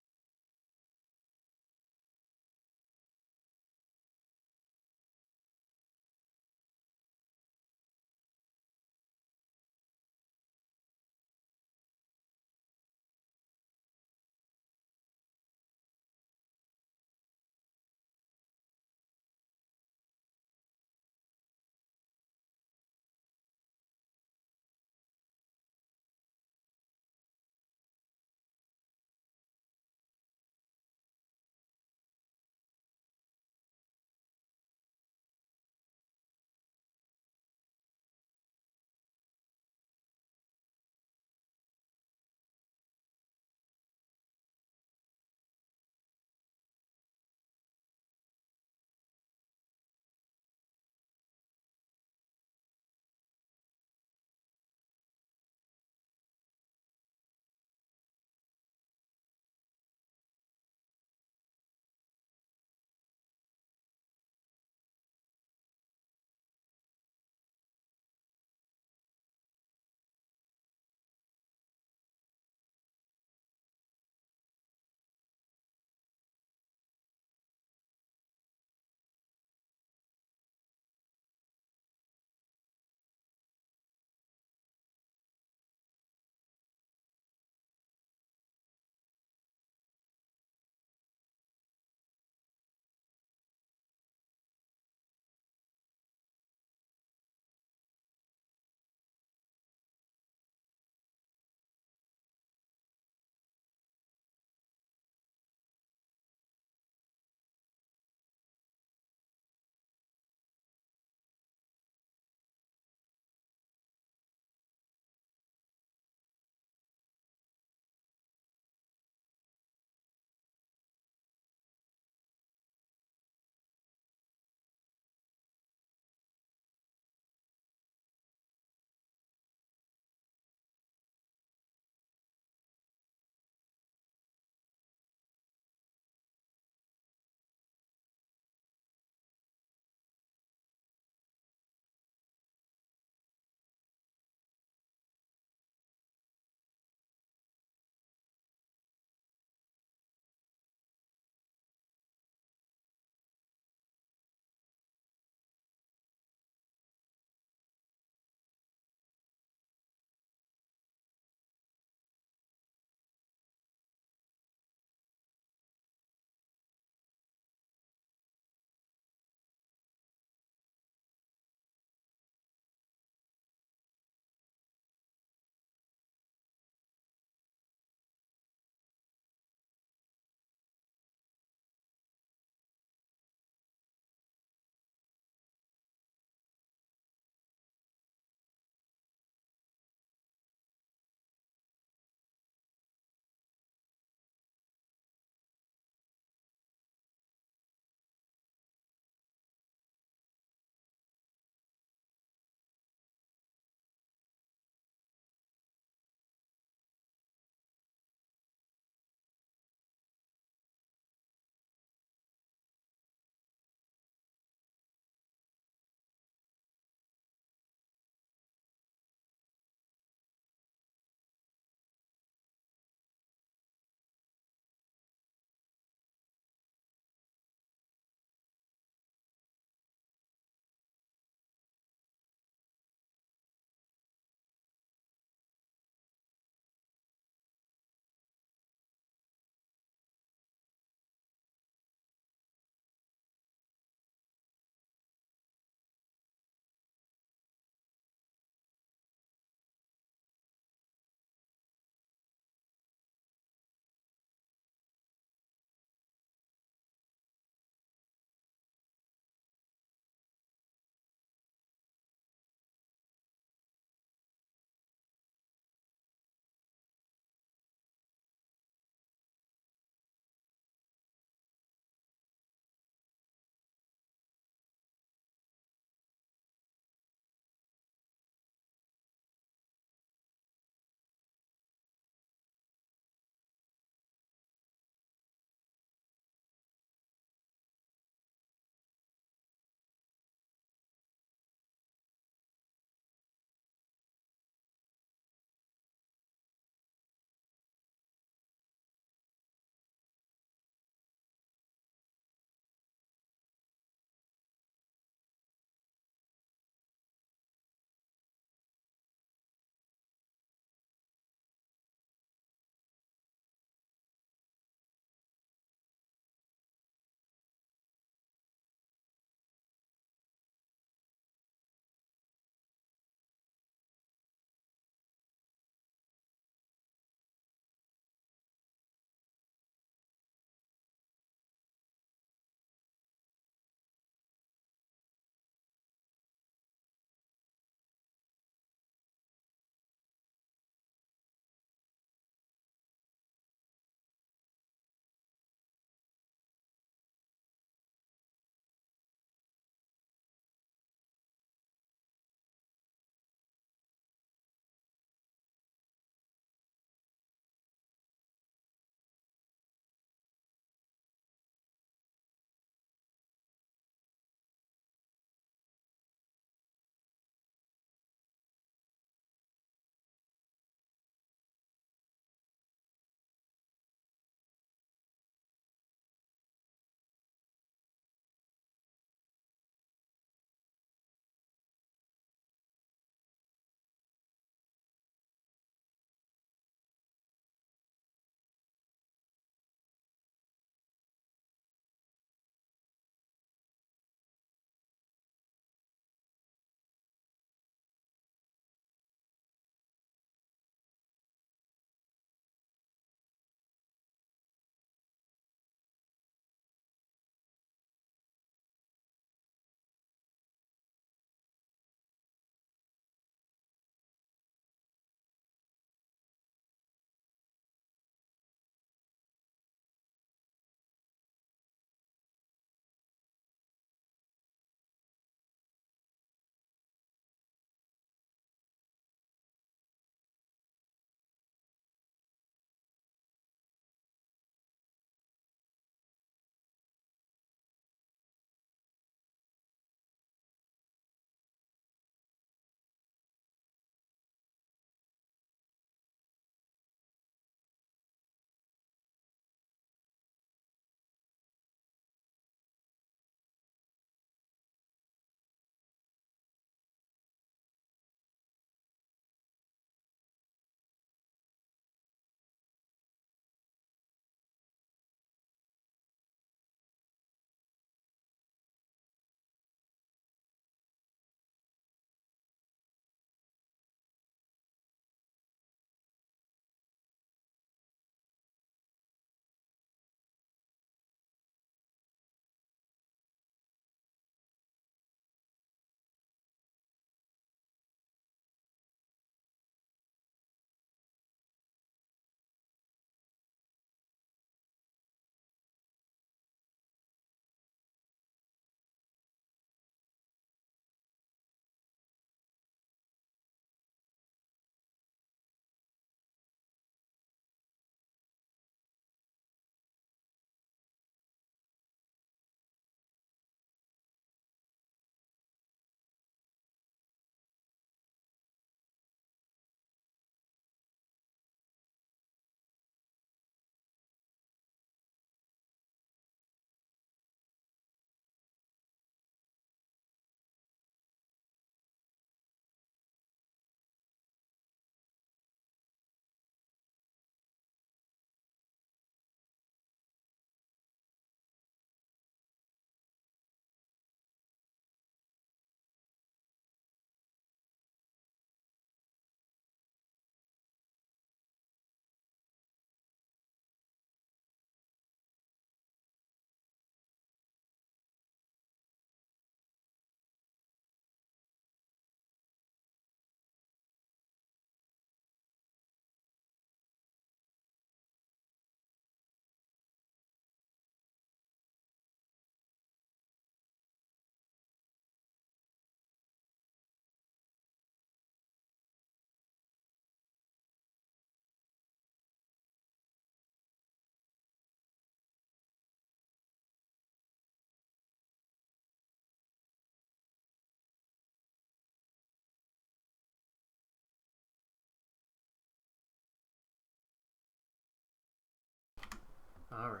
Alright.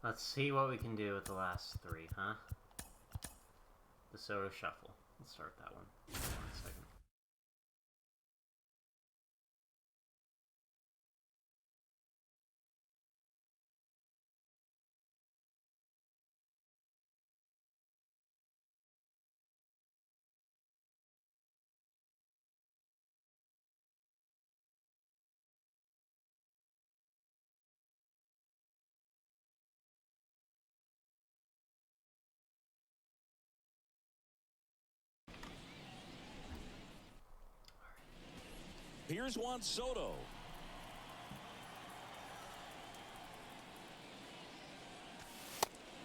Let's see what we can do with the last three, huh? The Soto Shuffle. Let's start that one. Hold on a second. Here's Juan Soto.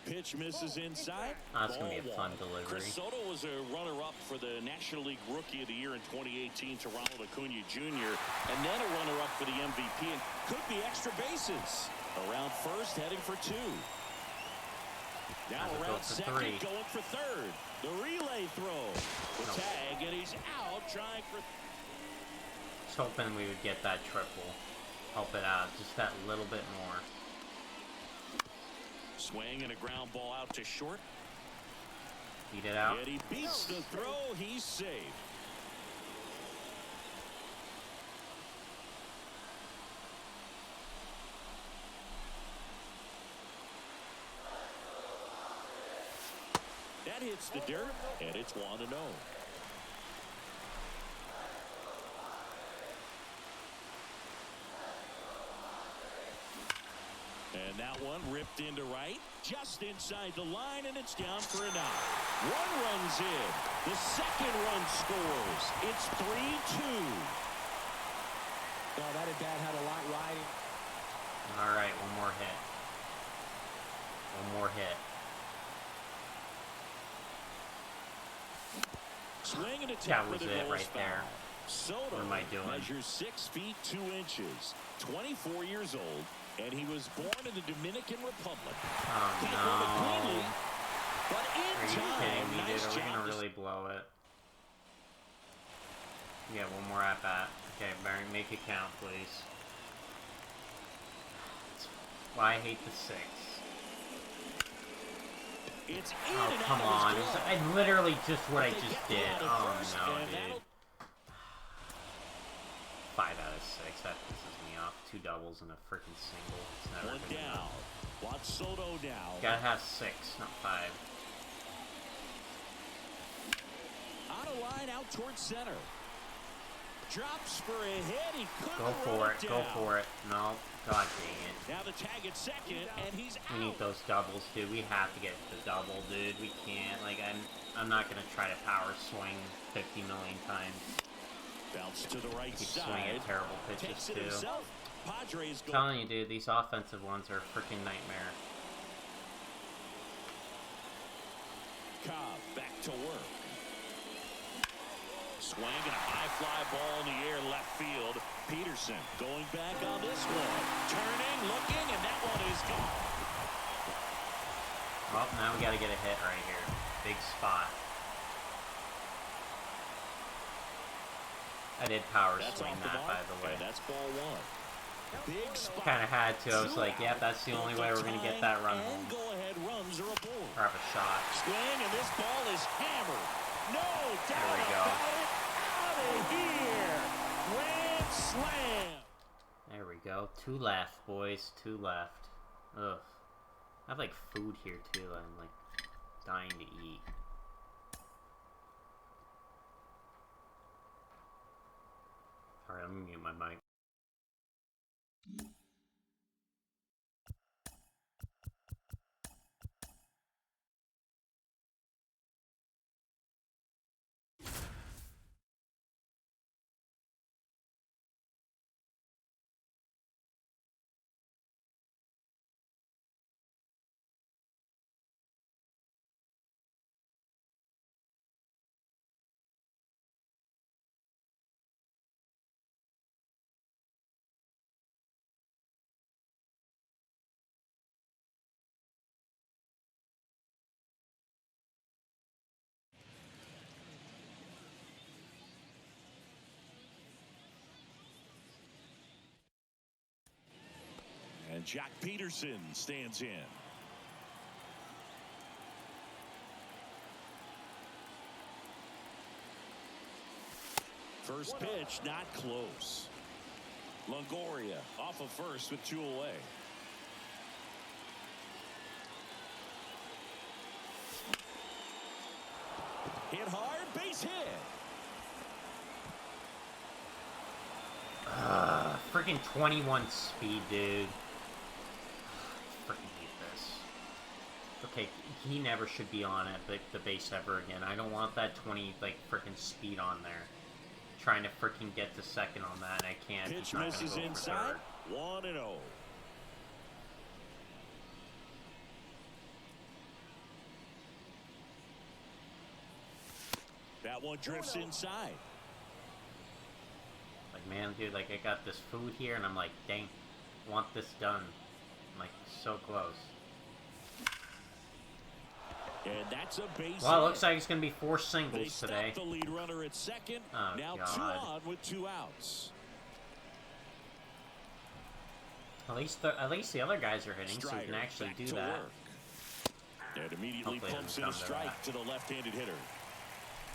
Pitch misses inside. That's going to be a fun delivery. Chris Soto was a runner-up for the National League Rookie of the Year in 2018 to Ronald Acuna Jr. and then a runner-up for the MVP and could be extra bases. Around first, heading for two. Now around second, going for third. The relay throw. The tag, and he's out trying for... Just hoping we would get that triple. Help it out just that little bit more. Swing and a ground ball out to short. Beat it out. And he beats the throw. He's saved. That hits the dirt, and it's 1-0. And that one ripped into right, just inside the line, and it's down for a knock. One run's in. The second run scores. It's 3-2. Oh, that at bat had a lot riding. All right, one more hit. One more hit. Swing and a tip That for was the it goal right there. Soto What am I doing? measures 6 feet 2 inches, 24 years old, and he was born in the Dominican Republic. Oh no! But in Are you time, kidding me, nice dude? Are we job gonna really blow it? Yeah, one more at bat. Okay, Barry, make it count, please. Why I hate the 6. It's in Oh, and come out on. of his glove. It's literally just what I They just get did. out of Oh, first, no, and dude. 5 out of 6. That pisses me off. 2 doubles and a freaking single. It's never One gonna down. Watch Soto now. Gotta have 6, not 5. On a line out towards center. Drops for a hit. He couldn't Go for run it. it Go down. for it. No. God dang it. Now the tag at second, and he's We out. need those doubles, dude. We have to get the double, dude. We can't. Like, I'm not gonna try to power swing 50 million times. Bounce to the right Keep side. swinging terrible pitches, Takes it too. himself. Padres I'm go. telling you, dude, these offensive ones are a freaking nightmare. Cobb back to work. Swing and a high fly ball in the air left field. Peterson going back on this one. Turning, looking, and that one is gone. Well, now we gotta get a hit right here. Big spot. I did power That's swing off the that, mark. by the way. Okay, that's ball one. Big spot. Kind of had to. I was Two like, yep, out. that's the only way we're gonna get that run home. And go-ahead runs are aboard. Or have a shot. Swing, and this ball is hammered. No doubt There we go. about it. Out of here. Grand slam. There we go. 2 left, boys. 2 left. Ugh. I have like food here too. I'm like dying to eat. Alright, I'm gonna mute my mic. Jack Peterson stands in. First pitch, not close. Longoria off of first with 2 away. Hit hard, base hit. Freaking 21 speed, dude. Freaking hate this. Okay, he never should be on it, but the base ever again. I don't want that 20, like, freaking speed on there. Trying to freaking get to second on that, and I can't. Pitch misses inside. 1-0. That one drifts inside. Like, man, dude, like, I got this food here, and I'm like, dang, I want this done. I'm like, so close. And that's a base well, it hit. looks like it's going to be 4 singles they today. The lead runner at second. Oh, now God. 2 on with 2 outs. At least the other guys are hitting, so we can actually do that. Work. And immediately Hopefully pumps in a strike to the left-handed hitter.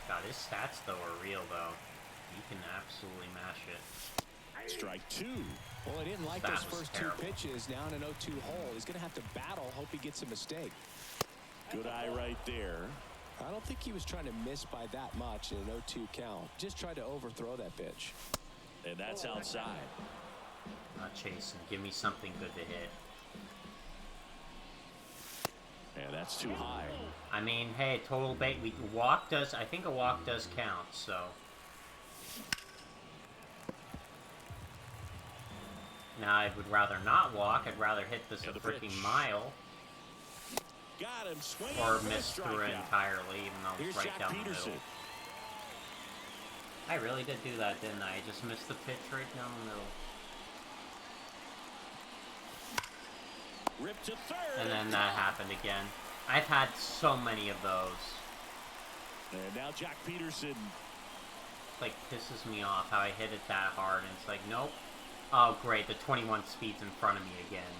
God, his stats, though, are real, though. You can absolutely mash it. Strike 2. Well, I didn't like those first terrible. 2 pitches. Now in an 0-2 hole. He's going to have to battle. Hope he gets a mistake. Good eye right there. I don't think he was trying to miss by that much in an 0-2 count. Just tried to overthrow that pitch. And that's outside. Not chasing. Give me something good to hit. And that's too high. I mean, hey, total bait. I think a walk does count, so. Now, I would rather not walk. I'd rather hit this a freaking mile. Got him swinging. Or miss through it entirely, even though it's right down the middle. I really did do that, didn't I? I just missed the pitch right down the middle. Rip to third. And then that happened again. I've had so many of those. And now Jack Peterson. Like, pisses me off how I hit it that hard, and it's like, nope. Oh, great, the 21 speed's in front of me again.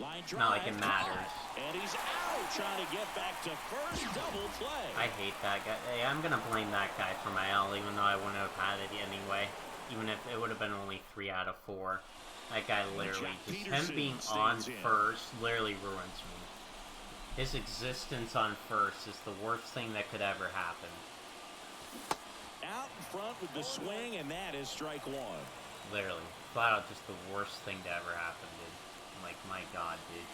Line drive. Not like it matters. And he's out, trying to get back to first. Double play. I hate that guy. Hey, I'm gonna blame that guy for my L, even though I wouldn't have had it anyway. Even if it would have been only 3 out of 4. That guy literally, just him being on first, literally ruins me. His existence on first is the worst thing that could ever happen. Out in front with the swing, and that is strike 1. Literally. Flat out just the worst thing to ever happen, dude. I'm like, my God, dude.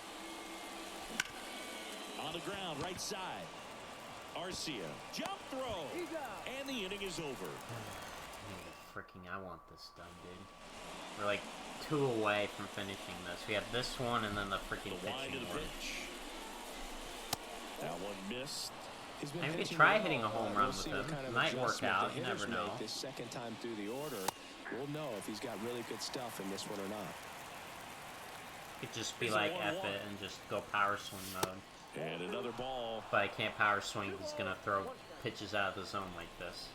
On the ground, right side. Arcia, jump throw. And the inning is over. Freaking, I want this done, dude. We're like 2 away from finishing this. We have this one and then the freaking pitching one. That one missed. I could try hitting a home run with him. It might work out. You never know. This second time through the order, we'll know if he's got really good stuff in this one or not. Could just be like F it and just go power swing mode. And another ball. But I can't power swing. He's gonna throw pitches out of the zone like this.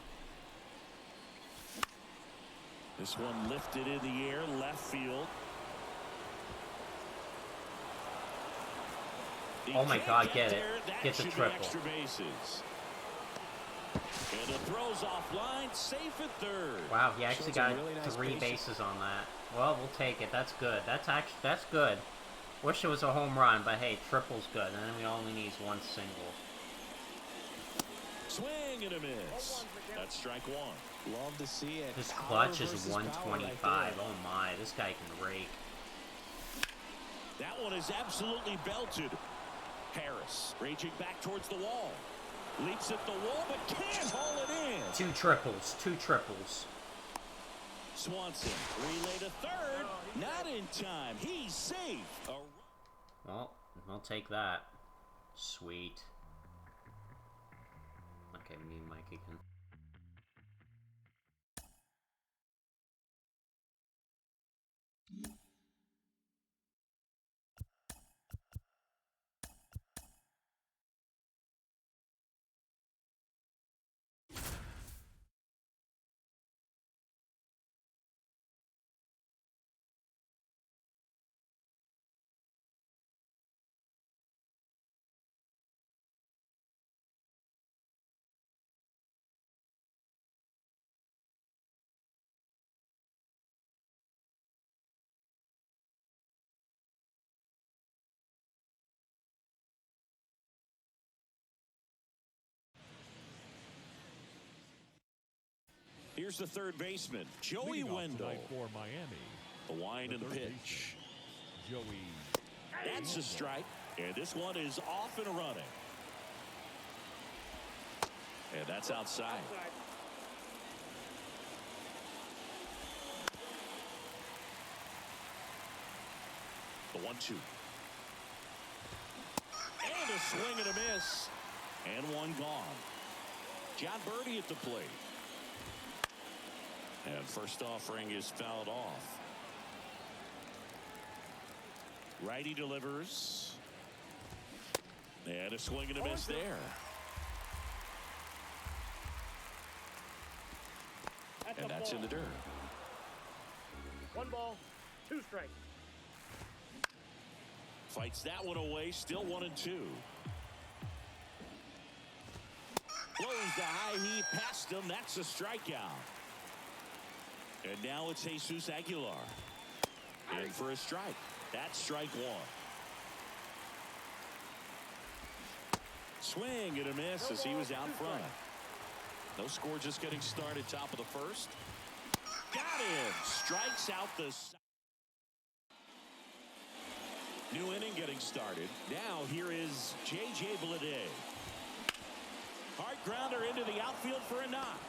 This one lifted in the air, left field. Oh my God, get it. Get the triple. Extra bases. And the throw's offline, safe at third. Wow, he actually got 3 bases on that. Well, we'll take it. That's good. That's good. Wish it was a home run, but hey, triple's good. And then we only need 1 single. Swing and a miss. That's strike 1. Love to see it. His clutch is 125. Right, oh my, this guy can rake. That one is absolutely belted. Harris raging back towards the wall. Leaps at the wall, but can't haul it in. 2 triples. 2 triples. Swanson relay to third. Not in time. He's safe. Well, I'll take that. Sweet. Okay, me and Mike again. Here's the third baseman, Joey Leading off Wendell. tonight for Miami, The wind and the third pitch. baseman, Joey. That's a strike. And this one is off and running. And that's outside. The 1-2. And a swing and a miss. And one gone. John Birdie at the plate. And first offering is fouled off. Righty delivers. And a swing and a miss there. And that's in the dirt. 1 ball, 2 strikes. Fights that one away. Still 1-2. Blows the high heat past him. That's a strikeout. And now it's Jesus Aguilar. In for a strike. That's strike 1. Swing and a miss as he was out front. No score, just getting started. Top of the first. Got him. Strikes out the. New inning getting started. Now here is J.J. Bleday. Hard grounder into the outfield for a knock.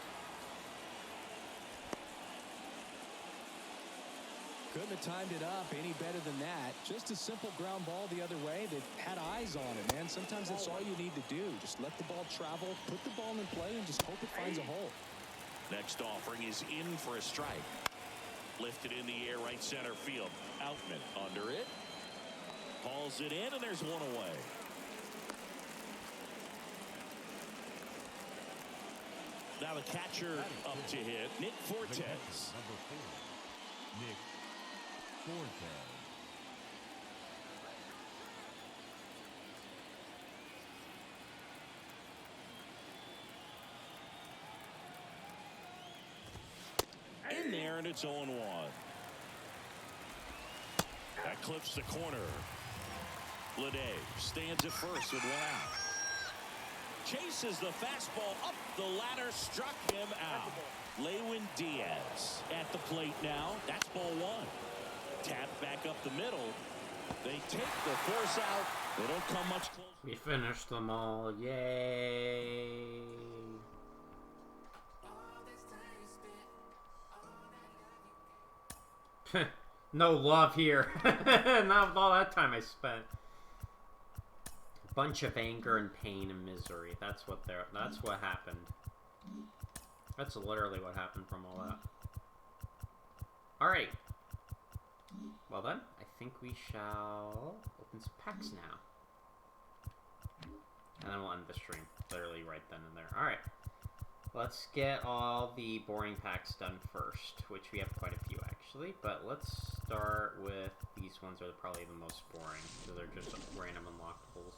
Couldn't have timed it up any better than that. Just a simple ground ball the other way that had eyes on it, man. Sometimes that's all you need to do. Just let the ball travel, put the ball in play, and just hope it finds a hole. Next offering is in for a strike. Lifted in the air, right center field. Outman under it. Hauls it in, and there's one away. Now the catcher up to hit, Nick Fortes. Number 4, Nick Fortes. In there, and it's 0-1. That clips the corner. Bleday stands at first with one out. Chases the fastball up the ladder, struck him out. Lewin Diaz at the plate now. That's ball 1. Tap back up the middle. They take the force out. They don't come much closer. We finished them all. Yay. No love here. Not all that time I spent. Bunch of anger and pain and misery. That's what happened. That's literally what happened from all that. Alright. Well then, I think we shall open some packs now. And then we'll end the stream. Literally right then and there. Alright. Let's get all the boring packs done first, which we have quite a few actually, but let's start with these ones are probably the most boring, because they're just random unlockables.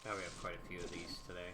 Yeah, we have quite a few of these today.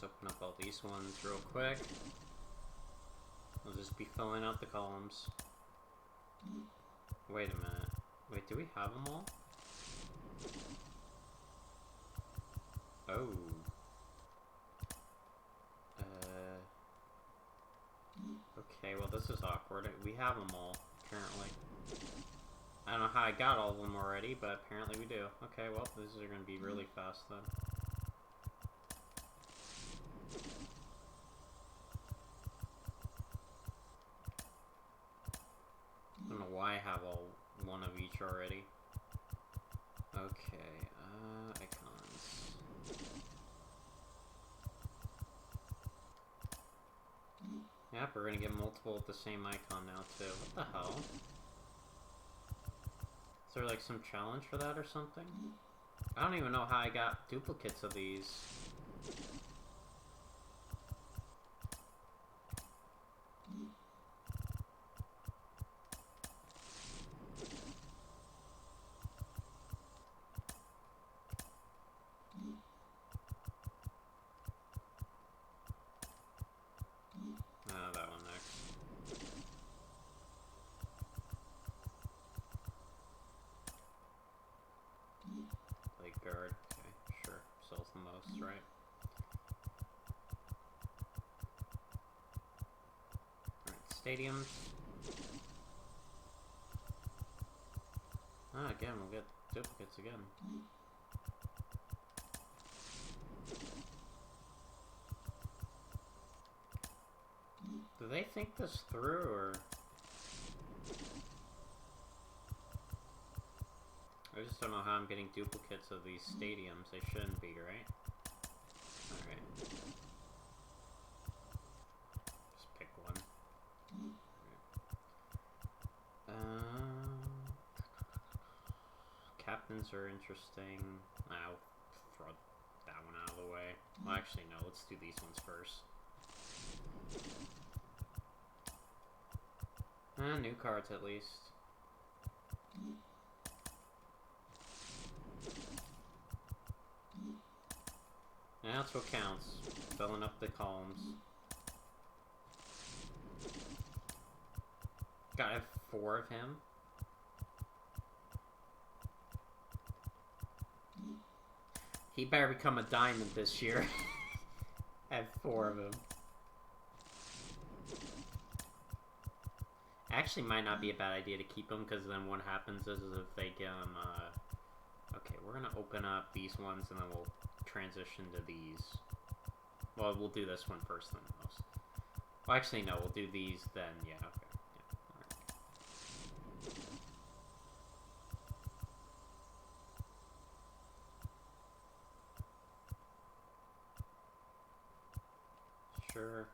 open up all these ones real quick. We'll just be filling out the columns. Wait a minute. Wait, do we have them all? Oh. Okay, well this is awkward. We have them all, apparently. I don't know how I got all of them already, but apparently we do. Okay, well, these are going to be really fast then. I don't know why I have all one of each already. Okay, icons. Yep, we're gonna get multiple of the same icon now too. What the hell? Is there like some challenge for that or something? I don't even know how I got duplicates of these. That one next. Like guard. Okay, sure. Sells the most, right? Alright, stadiums. Ah, again, we'll get duplicates again. Do they think this through, or...? I just don't know how I'm getting duplicates of these stadiums. They shouldn't be, right? Alright. Just pick one. Captains are interesting. I'll throw that one out of the way. Well, actually, no. Let's do these ones first. New cards at least. And that's what counts. Filling up the columns. Got I have 4 of him. He better become a diamond this year. I have 4 of him. Actually, might not be a bad idea to keep them, because then what happens is if they get them, okay, we're gonna open up these ones, and then we'll transition to these. Well, we'll do this one first, then most. Well, actually, no, we'll do these, then, yeah, okay. Yeah, alright. Sure.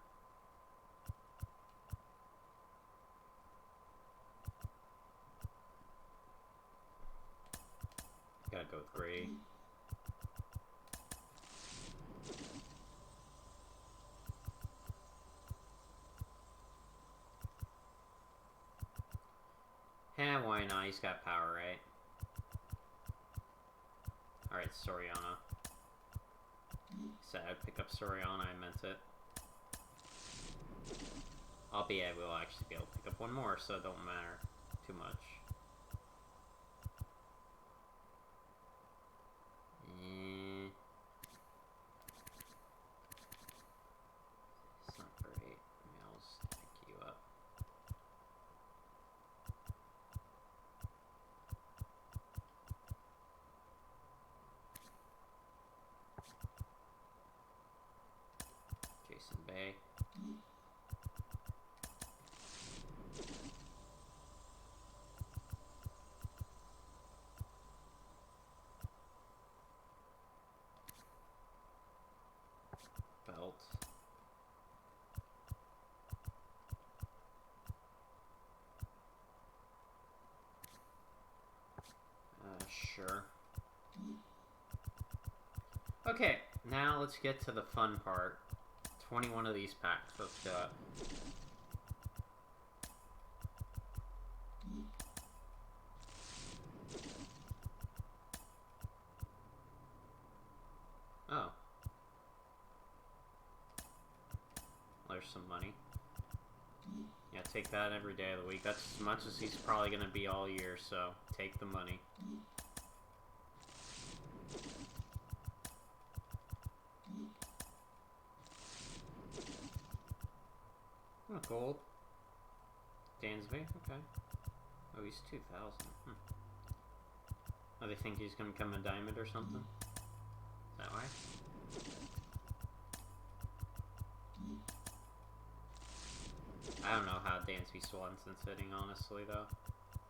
Gotta go with gray. Why not? He's got power, right? Alright, Soriana. Said I'd pick up Soriana, I meant it. I'll be able to actually be able to pick up one more, so it don't matter too much. It's not great. Maybe I'll just pick you up. Jason Bay. Belt. Sure. Okay, now let's get to the fun part. 21 of these packs. Let's do it. Oh. some money. Yeah, take that every day of the week. That's as much as he's probably going to be all year, so take the money. Oh, gold. Dansby, okay. Oh, he's 2,000. Oh, they think he's going to become a diamond or something? Is that why? I don't know how Dansby Swanson's sitting, honestly, though.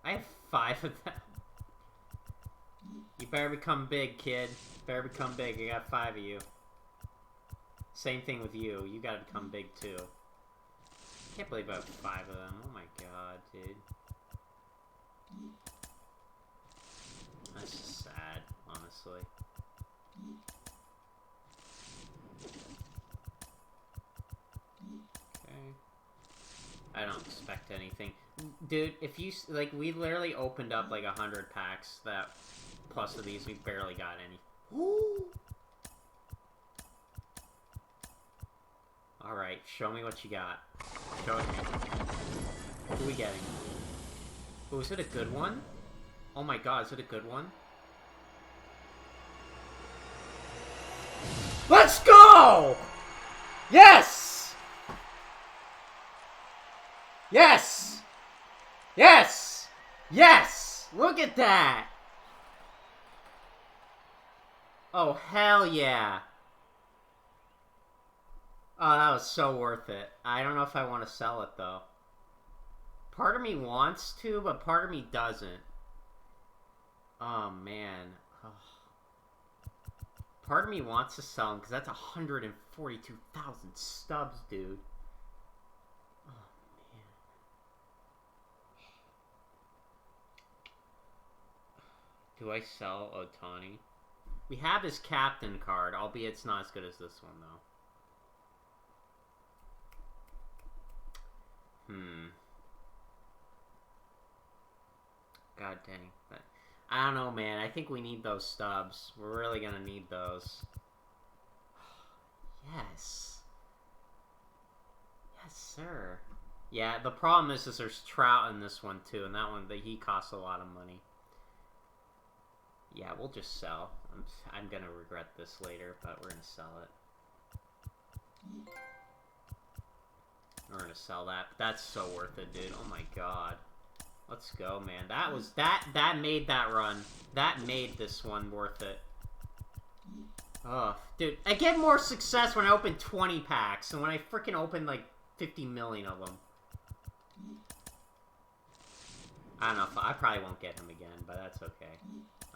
I have 5 of them. You better become big, kid. Better become big. I got 5 of you. Same thing with you. You gotta become big, too. Can't believe I have 5 of them. Oh my god, dude. That's just sad, honestly. Okay. I don't expect anything. Dude, if you, like, we literally opened up, like, 100 packs that, plus of these, we barely got any. Woo! Alright, show me what you got. Show it to me. What are we getting? Oh, is it a good one? Oh my god, is it a good one? Let's go! Yes! Yes! Yes! Yes! Look at that! Oh, hell yeah. Oh, that was so worth it. I don't know if I want to sell it, though. Part of me wants to, but part of me doesn't. Oh, man. Oh. Part of me wants to sell them, because that's 142,000 stubs, dude. Oh, man. Do I sell Ohtani? We have his captain card, albeit it's not as good as this one, though. God dang. But I don't know, man. I think we need those stubs. We're really gonna need those. Yes. Yes, sir. Yeah, the problem is there's Trout in this one, too. And that one, he costs a lot of money. Yeah, we'll just sell. I'm gonna regret this later, but we're gonna sell it. We're gonna sell that. But that's so worth it, dude. Oh my god. Let's go, man. That was... That made that run. That made this one worth it. Oh, dude. I get more success when I open 20 packs than when I freaking open, like, 50 million of them. I don't know if... I probably won't get him again, but that's okay.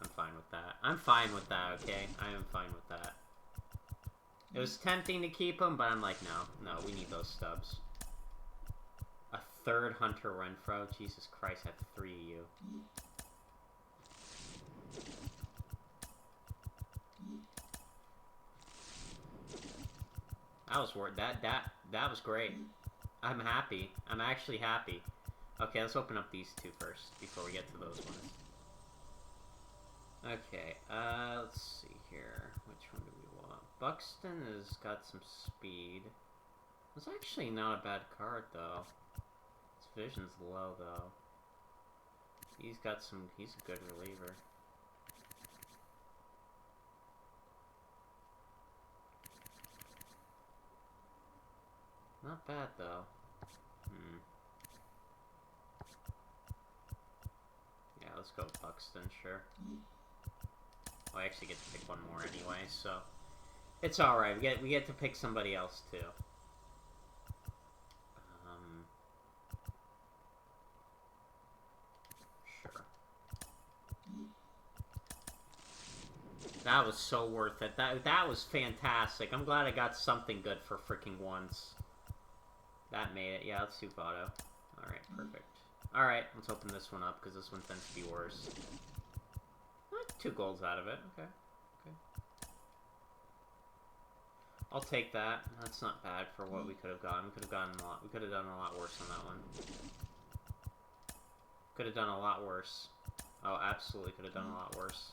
I'm fine with that. I'm fine with that, okay? I am fine with that. It was tempting to keep him, but I'm like, no. No, we need those stubs. A third Hunter Renfroe? Jesus Christ, I have 3 of you. That was worth that was great. I'm happy. I'm actually happy. Okay, let's open up these 2 first before we get to those ones. Okay, let's see here. Which one do we want? Buxton has got some speed. It's actually not a bad card, though. His vision's low, though. He's got some... He's a good reliever. Not bad, though. Yeah, let's go with Buxton, sure. Well, I actually get to pick one more anyway, so... It's alright, we get to pick somebody else, too. Sure. That was so worth it. That was fantastic. I'm glad I got something good for freaking once. That made it. Yeah, let's do Votto. Alright, perfect. Alright, let's open this one up, because this one tends to be worse. 2 golds out of it. Okay. Okay. I'll take that. That's not bad for what we could have gotten. We could have gotten a lot. We could have done a lot worse on that one. Could have done a lot worse. Oh, absolutely could have done a lot worse.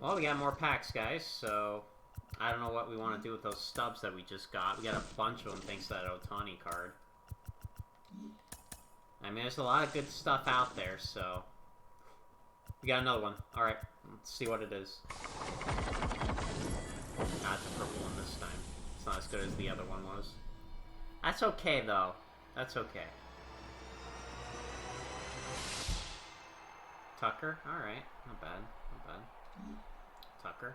Well, we got more packs, guys, so I don't know what we want to do with those stubs that we just got. We got a bunch of them thanks to that Ohtani card. I mean, there's a lot of good stuff out there, so... We got another one. Alright, let's see what it is. Not the purple one this time. It's not as good as the other one was. That's okay, though. That's okay. Tucker? Alright. Not bad. Not bad. Tucker.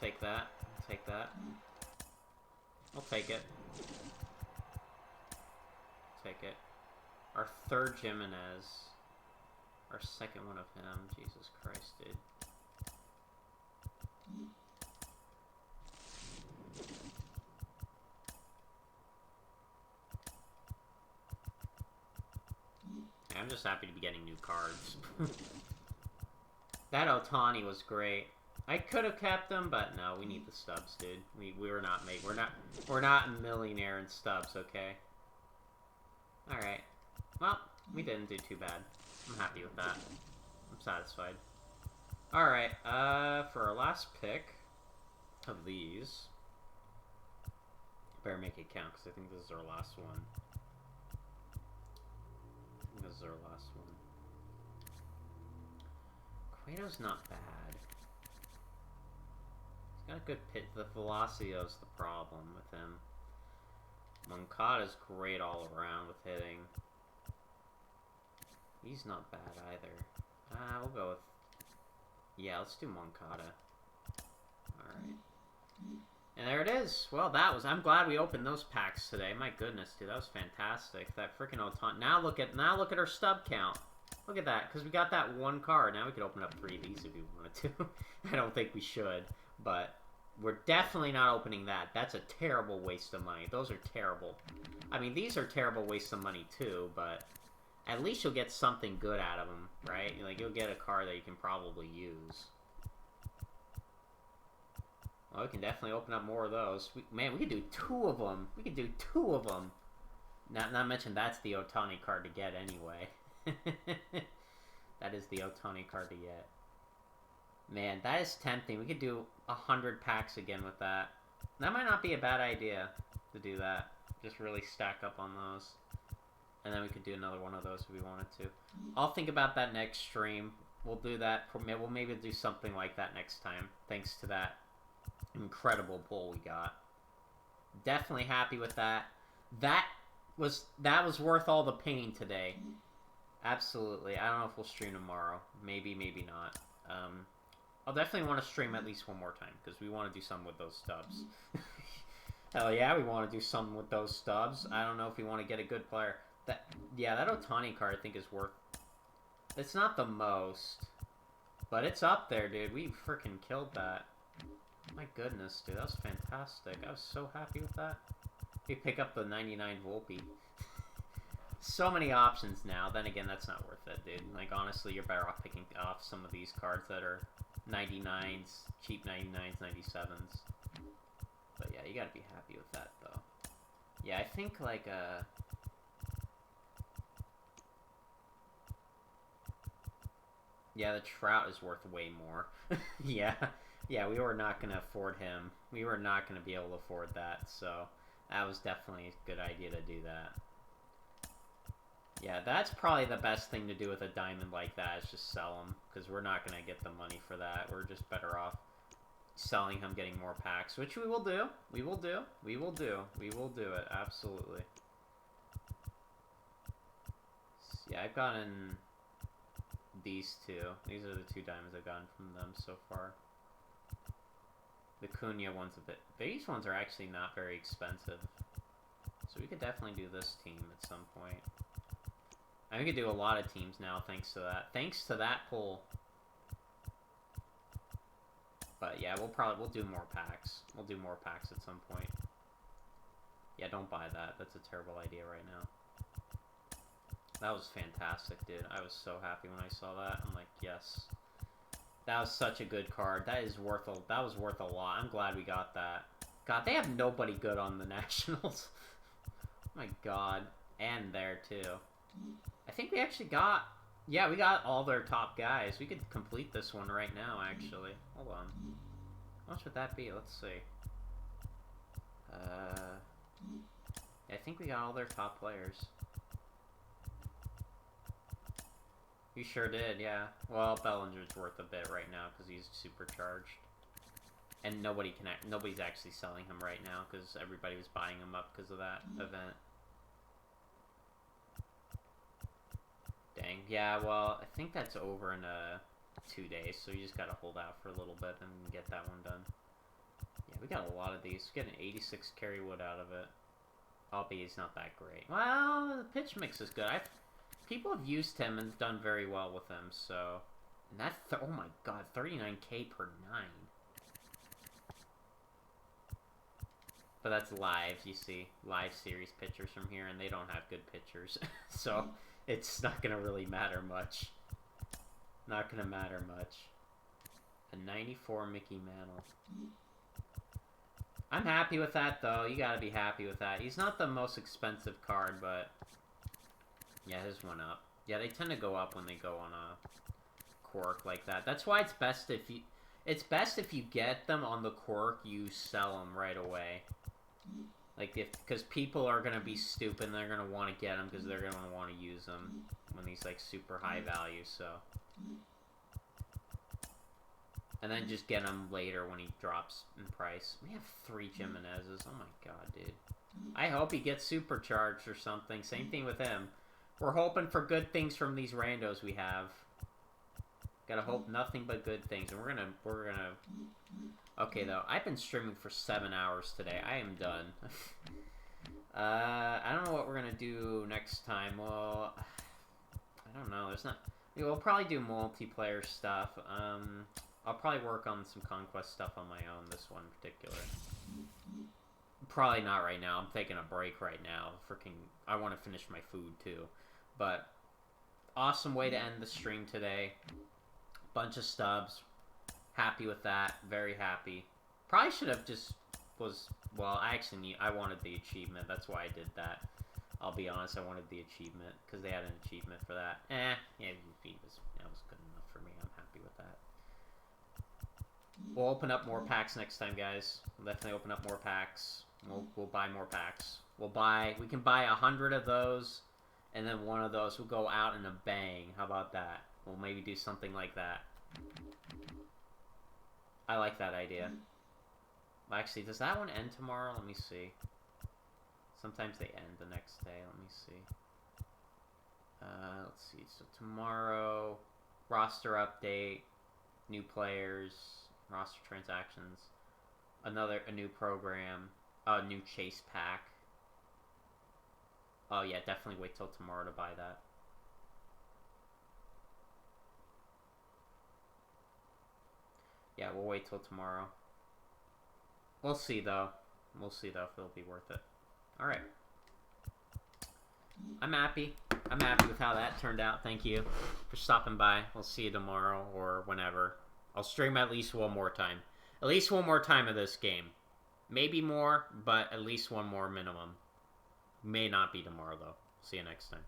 Take that. Take that. I'll take it. Take it. Our third Jimenez. Our second one of him. Jesus Christ, dude. I'm just happy to be getting new cards. That Ohtani was great. I could have kept him, but no, we need the stubs, dude. We were not made. We're not a millionaire in stubs, okay? Alright. Well, we didn't do too bad. I'm happy with that. I'm satisfied. Alright, for our last pick of these, better make it count, because I think this is our last one. This is our last one. Cueto's not bad. He's got a good pit. The Velocio's the problem with him. Moncada's great all around with hitting. He's not bad either. We'll go with... Yeah, let's do Moncada. Alright. And there it is. Well, that was... I'm glad we opened those packs today. My goodness, dude. That was fantastic. That freaking Ohtani. Now look at our stub count. Look at that. Because we got that one card. Now we could open up 3 of these if we wanted to. I don't think we should. But we're definitely not opening that. That's a terrible waste of money. Those are terrible. I mean, these are terrible waste of money too, but... At least you'll get something good out of them, right? Like, you'll get a card that you can probably use. Well, we can definitely open up more of those. Man, we could do 2 of them. We could do 2 of them. Not mention that's the Ohtani card to get anyway. That is the Ohtani card to get. Man, that is tempting. We could do 100 packs again with that. That might not be a bad idea to do that. Just really stack up on those. And then we could do another one of those if we wanted to. I'll think about that next stream. We'll do that. We'll maybe do something like that next time. Thanks to that incredible pull we got. Definitely happy with that. That was worth all the pain today. Absolutely. I don't know if we'll stream tomorrow. Maybe, maybe not. I'll definitely want to stream at least one more time. Because we want to do something with those stubs. Hell yeah, we want to do something with those stubs. I don't know if we want to get a good player. Yeah, that Ohtani card I think is worth... It's not the most, but it's up there, dude. We freaking killed that. My goodness, dude. That was fantastic. I was so happy with that. We pick up the 99 Volpe. So many options now. Then again, that's not worth it, dude. Like, honestly, you're better off picking off some of these cards that are 99s, cheap 99s, 97s. But yeah, you gotta be happy with that, though. Yeah, I think, like, yeah, the Trout is worth way more. Yeah, we were not going to afford him. We were not going to be able to afford that, so that was definitely a good idea to do that. Yeah, that's probably the best thing to do with a diamond like that, is just sell him, because we're not going to get the money for that. We're just better off selling him, getting more packs, which we will do. We will do. We will do. We will do it, absolutely. Yeah, I've gotten... these 2. These are the 2 diamonds I've gotten from them so far. The Cunha one's a bit... These ones are actually not very expensive. So we could definitely do this team at some point. And we could do a lot of teams now thanks to that. Thanks to that pull. But yeah, we'll do more packs. We'll do more packs at some point. Yeah, don't buy that. That's a terrible idea right now. That was fantastic, dude. I was so happy when I saw that. I'm like, yes. That was such a good card. That was worth a lot. I'm glad we got that. God, they have nobody good on the Nationals. Oh my god. And there, too. I think we actually got... Yeah, we got all their top guys. We could complete this one right now, actually. Hold on. How much would that be? Let's see. I think we got all their top players. You sure did, yeah. Well, Bellinger's worth a bit right now because he's supercharged. And nobody's actually selling him right now because everybody was buying him up because of that event. Dang. Yeah, well, I think that's over in 2 days, so you just gotta hold out for a little bit and get that one done. Yeah, we got a lot of these. We get an 86 carry wood out of it. Albeit he's not that great. Well, the pitch mix is good. People have used him and done very well with him, so... And that, oh my god, 39k per 9. But that's live, you see. Live series pitchers from here, and they don't have good pitchers. So, it's not gonna really matter much. Not gonna matter much. A 94 Mickey Mantle. I'm happy with that, though. You gotta be happy with that. He's not the most expensive card, but... Yeah, his went up. Yeah, they tend to go up when they go on a quirk like that. That's why it's best if you... It's best if you get them on the quirk, you sell them right away. Like, because people are gonna be stupid and they're gonna want to get them because they're gonna want to use them when he's, like, super high value, so... And then just get him later when he drops in price. We have 3 Jimenez's. Oh my god, dude. I hope he gets supercharged or something. Same thing with him. We're hoping for good things from these randos we have. Gotta hope nothing but good things. And we're gonna... Okay, though. I've been streaming for 7 hours today. I am done. I don't know what we're gonna do next time. Well... I don't know. There's not... We'll probably do multiplayer stuff. I'll probably work on some Conquest stuff on my own, this one in particular. Probably not right now. I'm taking a break right now. I want to finish my food, too. But, awesome way to end the stream today. Bunch of stubs. Happy with that. Very happy. Probably should have just well, I wanted the achievement. That's why I did that. I'll be honest, I wanted the achievement, because they had an achievement for that. Yeah, that was good enough for me. I'm happy with that. We'll open up more packs next time, guys. We'll definitely open up more packs. We'll buy more packs. We can buy 100 of those, and then one of those will go out in a bang. How about that? We'll maybe do something like that. I like that idea. Actually, does that one end tomorrow? Let me see. Sometimes they end the next day. Let me see. Let's see. So tomorrow, roster update, new players, roster transactions, a new program, a new chase pack. Oh yeah, definitely wait till tomorrow to buy that. Yeah, we'll wait till tomorrow. We'll see though. We'll see though if it'll be worth it. Alright. I'm happy. I'm happy with how that turned out. Thank you for stopping by. We'll see you tomorrow or whenever. I'll stream at least one more time. At least one more time of this game. Maybe more, but at least one more minimum. May not be tomorrow, though. See you next time.